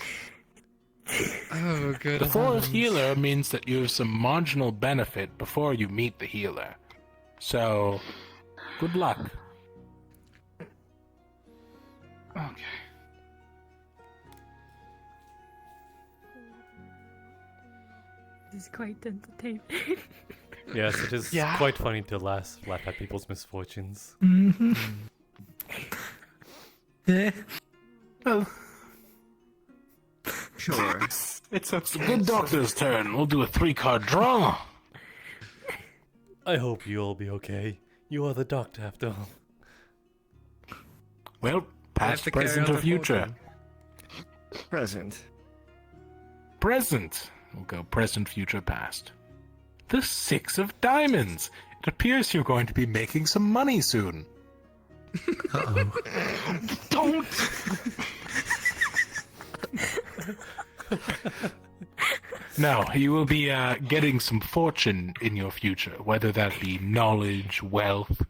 Oh, good. The 4 of healer means that you have some marginal benefit before you meet the healer. So, good luck. Okay. This is quite entertaining. Yes, it is quite funny to laugh at people's misfortunes. Mm-hmm. Yeah. Well. Sure. It's a good doctor's turn. We'll do a 3-card draw. I hope you'll be okay. You are the doctor after all. Well, past, present, or future? Present. Present. We'll go present, future, past. The 6 of Diamonds. It appears you're going to be making some money soon. Uh-oh. Don't! No, you will be getting some fortune in your future, whether that be knowledge, wealth.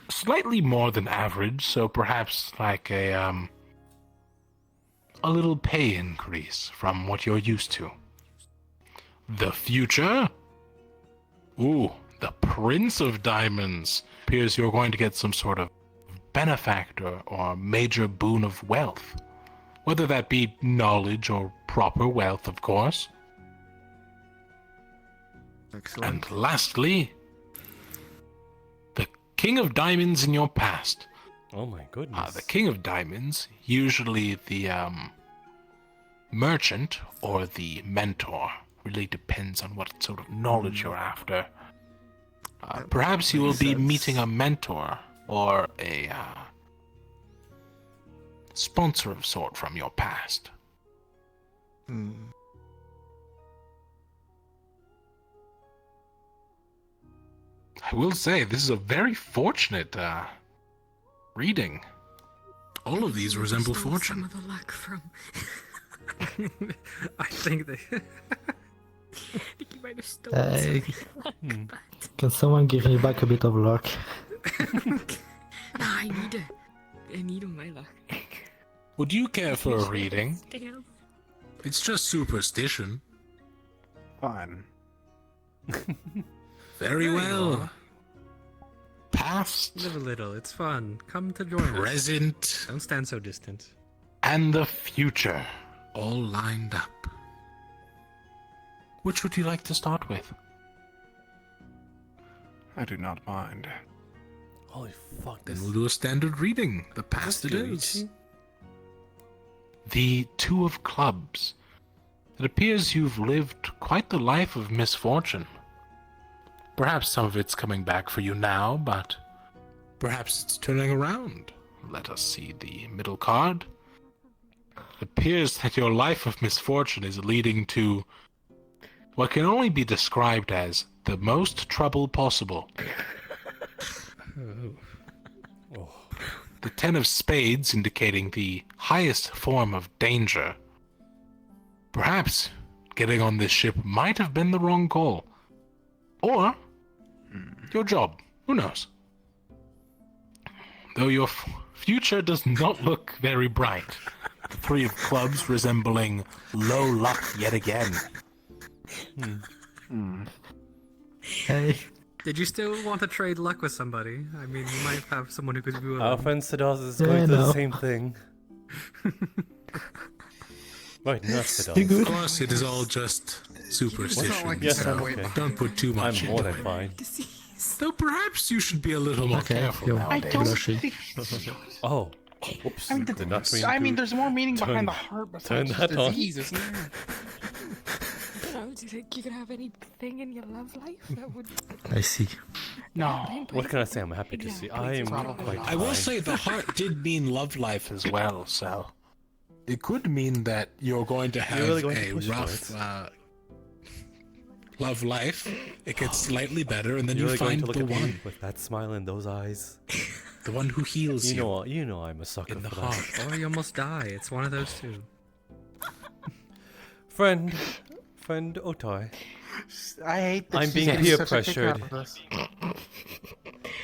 Slightly more than average, so perhaps like a little pay increase from what you're used to. The future? Ooh, the Prince of Diamonds. Appears you're going to get some sort of benefactor or major boon of wealth. Whether that be knowledge or proper wealth, of course. Excellent. And lastly, the King of Diamonds in your past. Oh my goodness. The King of Diamonds, usually the merchant or the mentor. Really depends on what sort of knowledge you're after. Perhaps you will be meeting a mentor or a sponsor of sort from your past. I will say, this is a very fortunate reading. All of these resemble fortune. Some of the luck from. I think they. I think you might have stolen some luck, Can someone give me back a bit of luck? Nah, I need it. I need all my luck. Would you care for a reading? It's just superstition. Fine. Very well. Past, Live a little, it's fun. Come to join us. present, Don't stand so distant. and the future all lined up. Which would you like to start with? I do not mind. Holy fuck, Then this we'll do a standard reading. The past it is. Yoichi? The Two of Clubs. It appears you've lived quite the life of misfortune. Perhaps some of it's coming back for you now, but perhaps it's turning around. Let us see the middle card. It appears that your life of misfortune is leading to what can only be described as the most trouble possible. The Ten of Spades indicating the highest form of danger. Perhaps getting on this ship might have been the wrong call. Or your job. Who knows? Though your future does not look very bright. The Three of Clubs resembling low luck yet again. Hey. Did you still want to trade luck with somebody? I mean, you might have someone who could be willing. Our friend Siddharth is Yeah, going through no. the same thing. Right, not Of Siddharth. course, it is all just superstition. Yes, so I'm okay. don't put too much I'm more into than it. fine. Though perhaps you should be a little more Okay, careful you're nowadays. blushing. Oh, whoops. I mean, did not mean I mean, to there's more meaning turn- behind the heart turn besides just that on. disease, isn't there? Do you think you could have anything in your love life that would... I see. No. What can I say? I'm happy to see. I'm quite I will fine. say the heart did mean love life as well, so it could mean that you're going to have really going to a push for rough it? love life. It gets slightly better, and then You're you really going find to look the at me one, with that smile in those eyes. the one who heals you. You know I'm a sucker In the for that. heart. Or you almost die. It's one of those two. Friend Otai. I hate that I'm she's being getting peer such a kick out pressured. of this.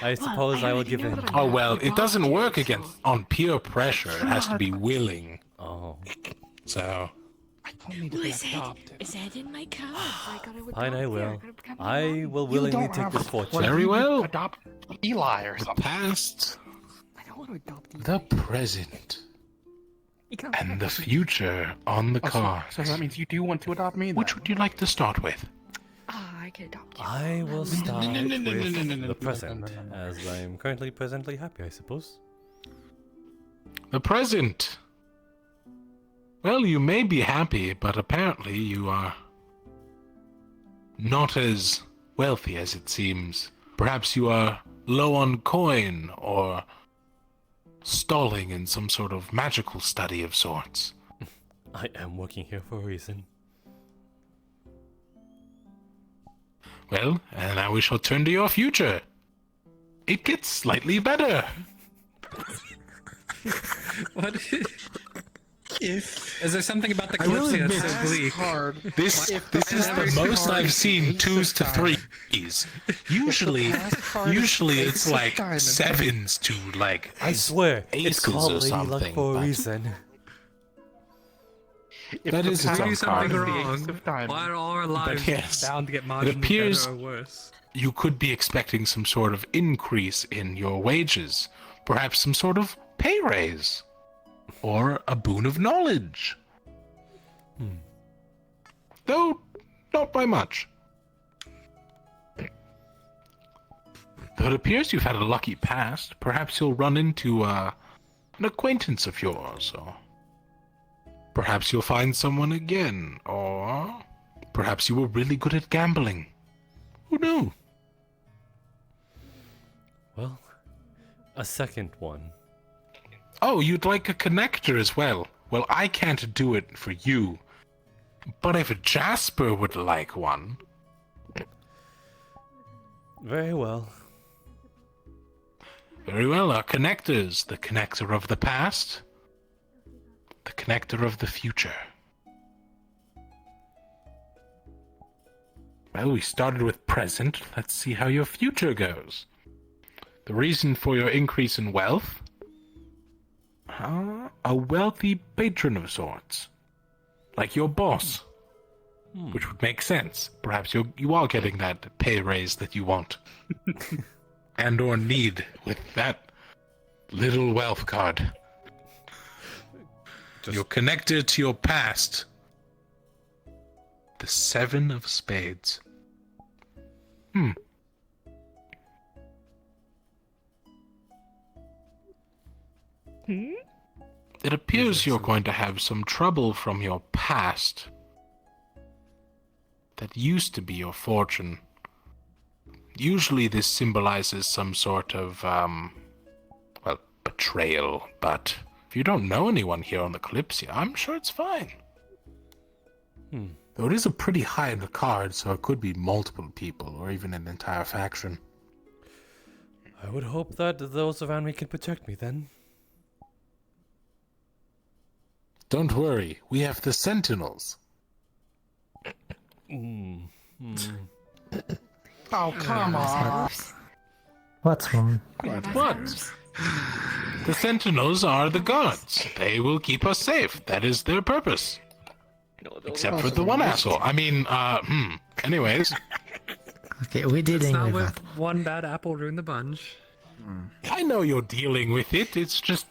I suppose I will give in. Oh well, it doesn't work against on peer pressure. It has to be willing. Oh. So I don't need to be adopted. Is that in my cards? I gotta Fine, I adopt you. will. gotta become I your will You willingly don't take have this a- fortune. Very well. Adopt Eli or the something. past, I don't want to adopt you. the present, You can't and the future on the Oh, card. so that means you do want to adopt me? Which would you like to start with? I can adopt you. I will start no, no, with no, no, no, the no, present, no, no, no. as I'm currently presently happy, I suppose. The present. Well, you may be happy, but apparently you are not as wealthy as it seems. Perhaps you are low on coin or stalling in some sort of magical study of sorts. I am working here for a reason. Well, and now we shall turn to your future. It gets slightly better. What? If Is there something about the I will Kalypsia admit, that's so bleak? hard. This If is the the average most card I've seen is 2s to diamond. 3s. Usually, it's like diamond. 7s to like I swear, it's aces called or Lady Luck something. for a but reason. If That the is its path We own do something card. is the wrong. ace of diamonds. Why are all our lives yes, bound to get marginally appears- better or worse? you could be expecting some sort of increase in your wages, perhaps some sort of pay raise, or a boon of knowledge. Though not by much. Though it appears you've had a lucky past, perhaps you'll run into an acquaintance of yours, or perhaps you'll find someone again, or perhaps you were really good at gambling. Who knew? Well, a second one. Oh, you'd like a connector as well? Well, I can't do it for you. But if Jasper would like one... Very well. Very well, our connectors. The connector of the past. The connector of the future. Well, we started with present. Let's see how your future goes. The reason for your increase in wealth? A wealthy patron of sorts. like your boss. Which would make sense. Perhaps you are getting that pay raise that you want. And or need with that little wealth card. You're connected to your past. The 7 of Spades. It appears you're going to have some trouble from your past. That used to be your fortune. Usually this symbolizes some sort of, well, betrayal, but if you don't know anyone here on the Kalypsia, I'm sure it's fine. Though it is a pretty high in the card, so it could be multiple people, or even an entire faction. I would hope that those around me can protect me then. Don't worry, we have the Sentinels. Oh, come on. What's wrong? What? The Sentinels are the guards. They will keep us safe. That is their purpose. Except for the one asshole. I mean, anyways. Okay, we did Not with with that. one bad apple ruin the bunch. I know you're dealing with it. It's just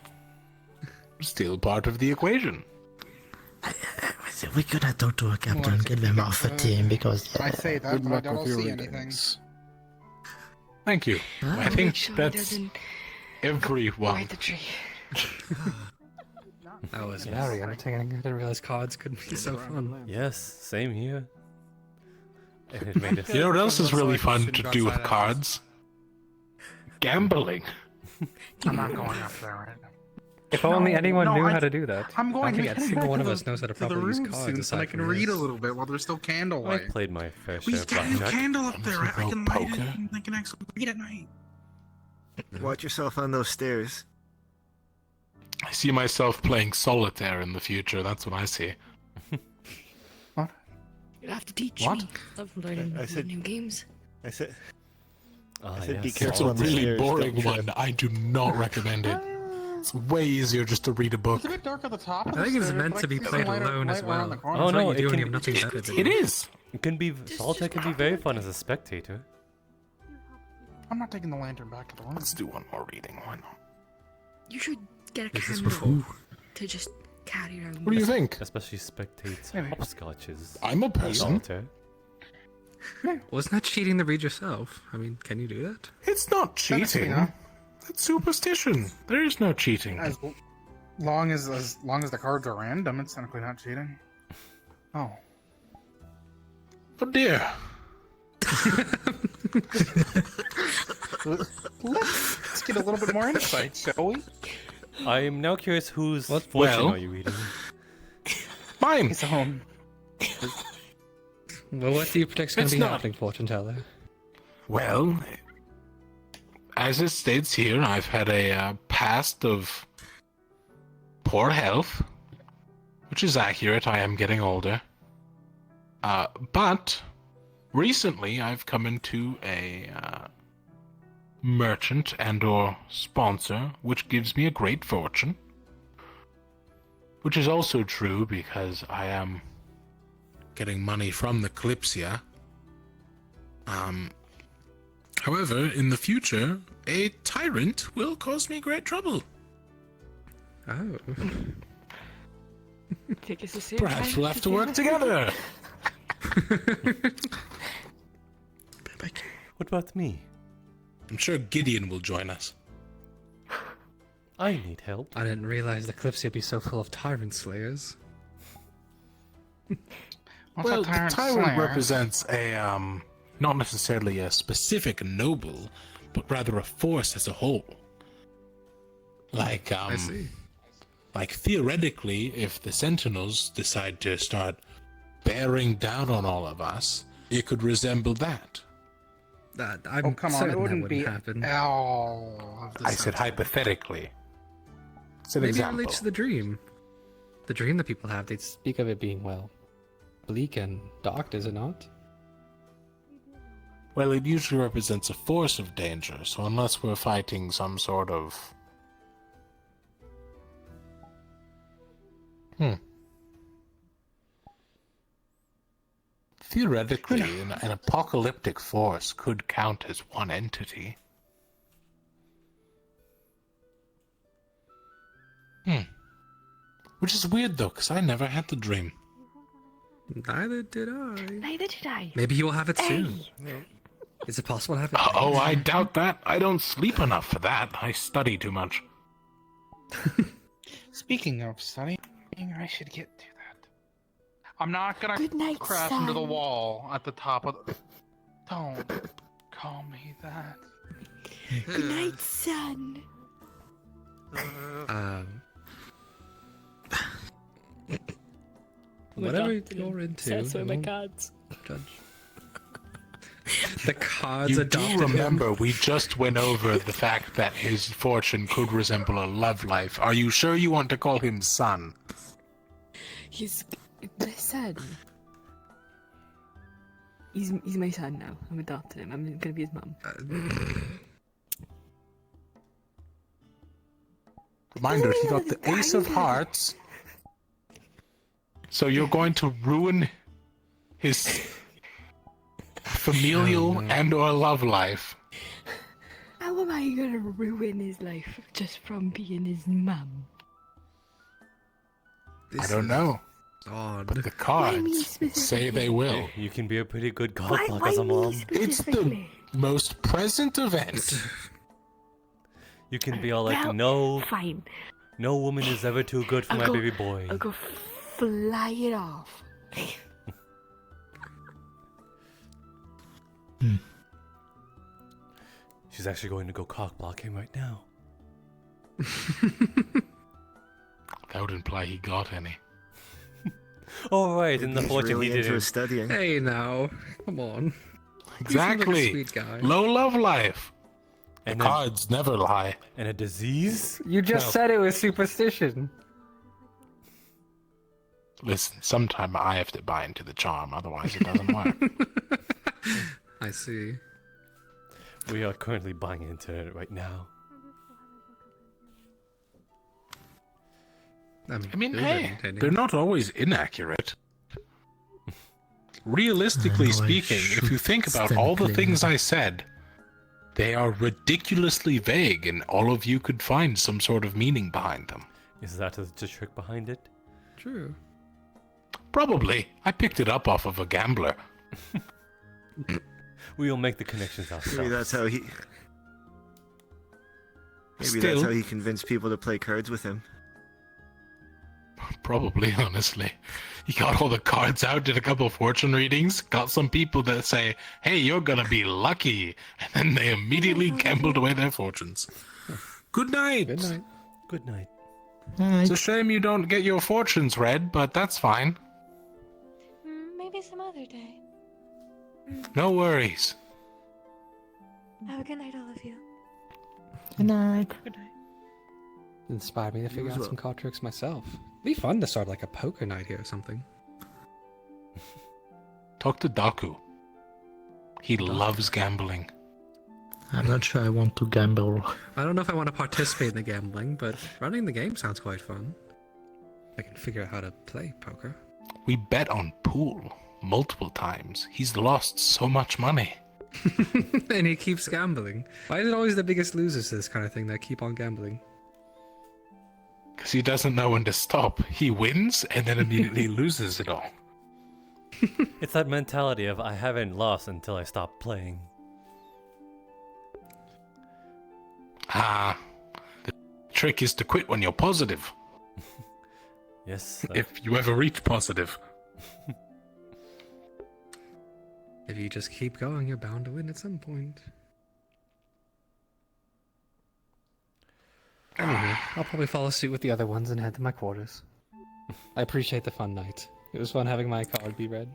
still part of the equation. We could have talked to a captain and get them off the team because I say that, but I don't see anything. Thank you. I think that's everyone. Ride the tree. That was very entertaining. I didn't realize cards could be so fun. Yes, same here. And it made us You know what else is really fun to do with cards? Gambling. I'm not going up there right now. If only anyone knew how to do that. I'm going I don't to think a single one of us knows how to the properly use room cards soon, so aside I can from read a this. little bit while there's still I candlelight. played my fair We share of got a blackjack. candle up there. I can light it poker. and I can actually read at night. Watch yourself on those stairs. I see myself playing solitaire in the future. That's what I see. You'll have to teach What? me. Love learning new games. I said Yes. be It's careful a on the really stairs. boring don't trip. one. I do not recommend it. It's way easier just to read a book. It's a bit dark at the top. I think it's meant to be played alone as well. Oh no, you do when you have it nothing better to do. It is. It can be solitaire can be very fun as a spectator. I'm not taking the lantern back to the room. Let's do one more reading. Why not? You should get a Is this candle before? to just carry around. What do you think? Especially spectates hopscotches. I'm a person. Solitaire. Wasn't that cheating to read yourself? I mean, can you do that? It's not Technically, cheating. no. It's superstition. There is no cheating. As long as the cards are random, it's technically not cheating. Oh. Oh dear. Let's get a little bit more insight, shall we? I am now curious whose fortune Well- are you reading? Mine. His own. Well, what do you predict is going It's to be not. happening, fortune teller? Well, as it states here, I've had a past of poor health, which is accurate. I am getting older. But recently I've come into a merchant and or sponsor, which gives me a great fortune. Which is also true because I am getting money from the Kalypsia. However, in the future, a tyrant will cause me great trouble. Oh. Take us a serious Perhaps we'll have to work together. What about me? I'm sure Gideon will join us. I need help. I didn't realize the Kalypsia would be so full of tyrant slayers. Well, the tyrant represents a, not necessarily a specific noble, but rather a force as a whole. Like, I see. like theoretically, if the Sentinels decide to start bearing down on all of us, it could resemble that. I'm Come on, certain it that wouldn't wouldn't be happen. all of the I said hypothetically. It's an Maybe example. it relates to the dream. The dream that people have, they speak of it being, well, bleak and dark, does it not? Well, it usually represents a force of danger, so unless we're fighting some sort of... theoretically, an apocalyptic force could count as one entity. Which is weird though, because I never had the dream. Neither did I. Neither did I. Maybe you will have it soon. Hey. Is it possible to have it? Oh, I doubt that. I don't sleep enough for that. I study too much. Speaking of studying, I should get to that. I'm not gonna Good night, crash son. into the wall at the top of the... Don't call me that. Good night, son. Whatever you're into. That's where my I won't cards. Judge. The cards You adopted do him. remember we just went over the fact that his fortune could resemble a love life. Are you sure you want to call him son? He's my son. He's my son now. I'm adopted him. I'm gonna be his mom. Reminder, he got the Ace of Hearts. So you're going to ruin his familial and or love life. How am I gonna ruin his life just from being his mum? I don't know. Odd. But the cards say they will. You can be a pretty good card block as a mom. It's the most present event. You can be all like, Well, no, fine. no woman is ever too good for my baby boy. I'll go fly it off. She's actually going to go cock block him right now. That would imply he got any. All right, in the He's fortune really he into did his studying. Hey now, come on. Exactly. You seem like a sweet guy. Low love life. And the then- cards never lie. And a disease? You just No. said it was superstition. Listen, sometime I have to buy into the charm, otherwise it doesn't work. I see. We are currently buying into it right now. I mean, hey, they're not always inaccurate. Realistically speaking, if you think about all the things I said, they are ridiculously vague, and all of you could find some sort of meaning behind them. Is that the trick behind it? True. Probably. I picked it up off of a gambler. We will make the connections ourselves. Maybe that's how he. Maybe that's how he convinced people to play cards with him. Probably, honestly. He got all the cards out, did a couple of fortune readings, got some people that say, hey, you're gonna be lucky, and then they immediately gambled away their fortunes. Good night. Good night. Good night. It's a shame you don't get your fortunes read, but that's fine. Maybe some other day. No worries. Have a good night, all of you. Good night. Good night. Inspired me to figure as out well. some card tricks myself. Be fun to start like a poker night here or something. Talk to Daku. He loves gambling. I'm not sure I want to gamble. I don't know if I want to participate in the gambling, but running the game sounds quite fun. I can figure out how to play poker. We bet on pool multiple times. He's lost so much money. And he keeps gambling. Why is it always the biggest losers to this kind of thing that keep on gambling? Because he doesn't know when to stop. He wins and then immediately loses it all. It's that mentality of I haven't lost until I stop playing. Ah, the trick is to quit when you're positive. Yes. If you ever reach positive. If you just keep going, you're bound to win at some point. Anyway, I'll probably follow suit with the other ones and head to my quarters. I appreciate the fun night. It was fun having my card be read.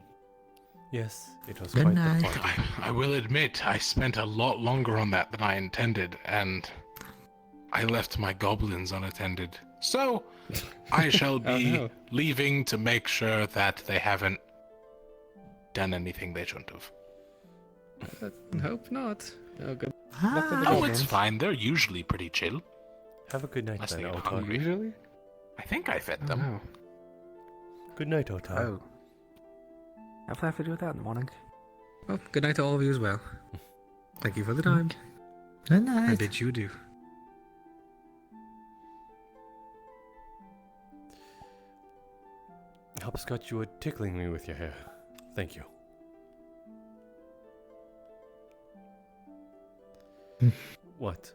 Yes, it was Good quite night. the fun. I will admit, I spent a lot longer on that than I intended, and I left my goblins unattended. So, I shall be leaving to make sure that they haven't done anything they shouldn't have. Hope not. Oh, good. Oh, it's fine. They're usually pretty chill. Have a good night, Unless then, they get Otar. hungry. Usually? I think I fed them. Oh. Good night, Otar. Oh. I'll have to do that in the morning. Well, good night to all of you as well. Thank you for the time. Good night. I bid you adieu. Hopscotch, you were tickling me with your hair. Thank you. What?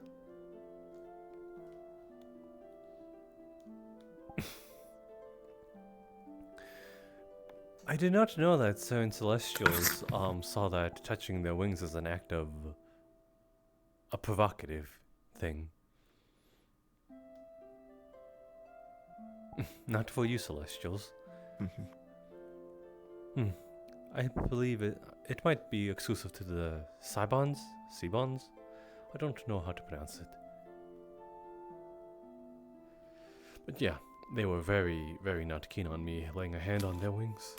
I did not know that certain Celestials saw that touching their wings as an act of a provocative thing. Not for you, Celestials. I believe it might be exclusive to the Cybons? Cybons? I don't know how to pronounce it. But yeah, they were very, very not keen on me laying a hand on their wings.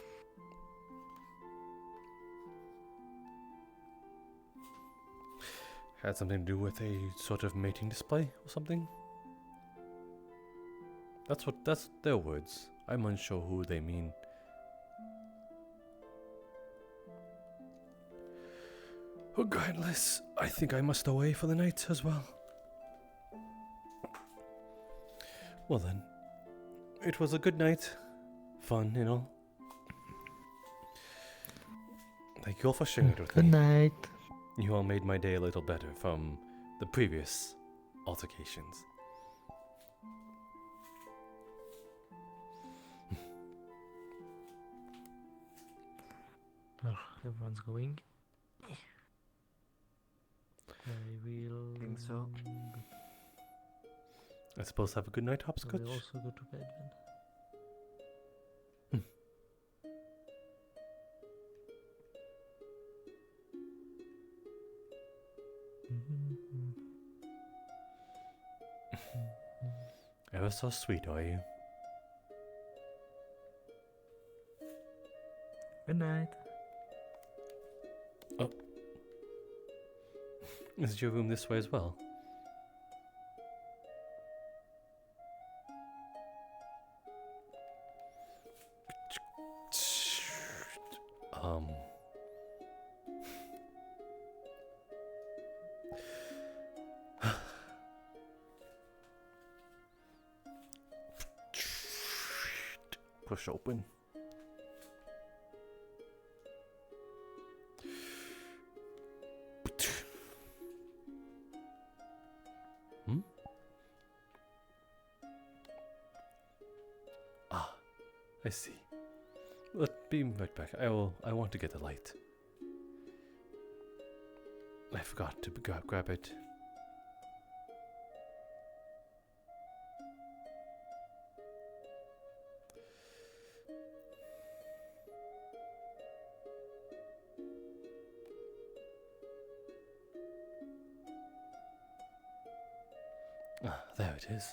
Had something to do with a sort of mating display or something? That's their words. I'm unsure who they mean. Regardless, I think I must away for the night as well. Well then, it was a good night. Fun, you know. Thank you all for sharing it with me. Good night. You all made my day a little better from the previous altercations. Everyone's going. I will think so. I suppose have a good night, Hopscotch. I will also go to bed then. Ever so sweet, are you? Good night. Oh. Is your room this way as well? Push open. Ah, I see. Let me right back. I want to get the light. I forgot to grab it. Ah, there it is.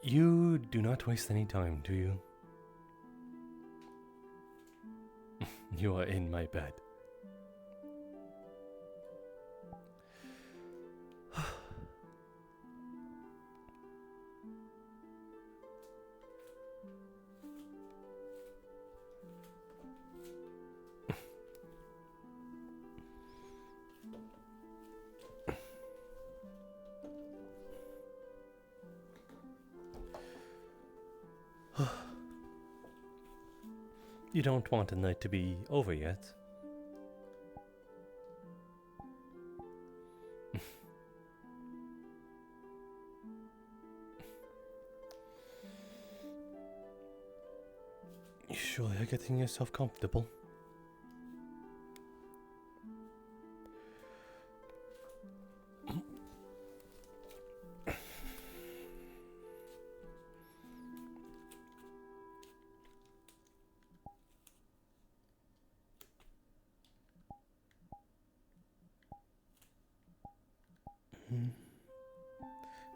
You do not waste any time, do you? You are in my bed. You don't want the night to be over yet. You surely are getting yourself comfortable.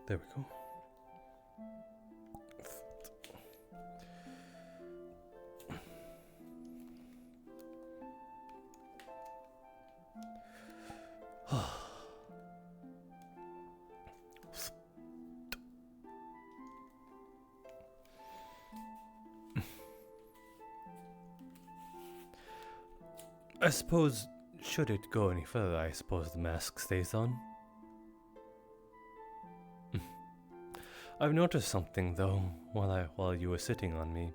There we go. I suppose, should it go any further, I suppose the mask stays on. I've noticed something though, while you were sitting on me.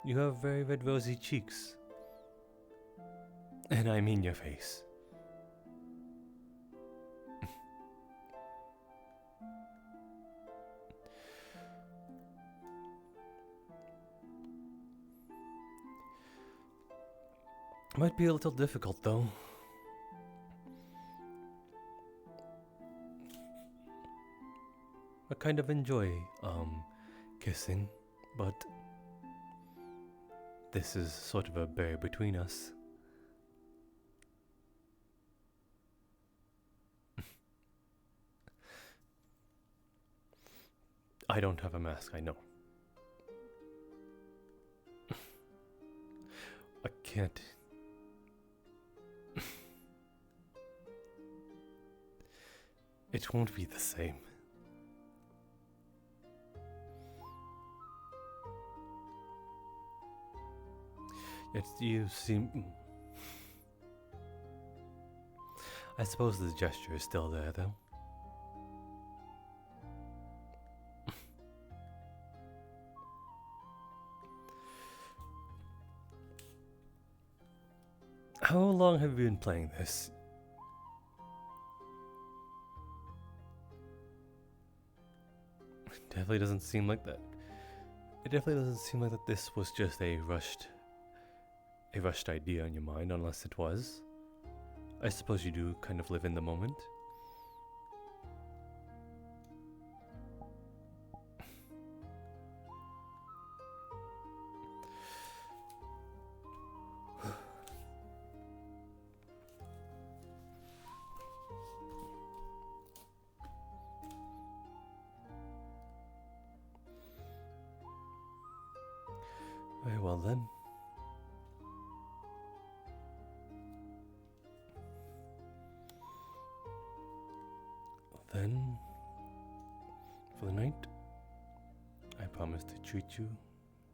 You have very red rosy cheeks. And I mean your face. Might be a little difficult though. I kind of enjoy kissing, but this is sort of a barrier between us. I don't have a mask, I know. I can't. It won't be the same. Yet you seem... I suppose the gesture is still there, though. How long have you been playing this? Definitely doesn't seem like that. It definitely doesn't seem like that this was just a rushed idea in your mind, unless it was. I suppose you do kind of live in the moment. Very well then. Then, for the night, I promise to treat you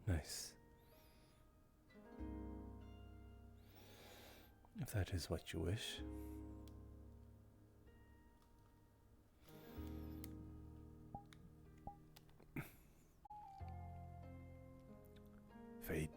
nice. If that is what you wish. Fate.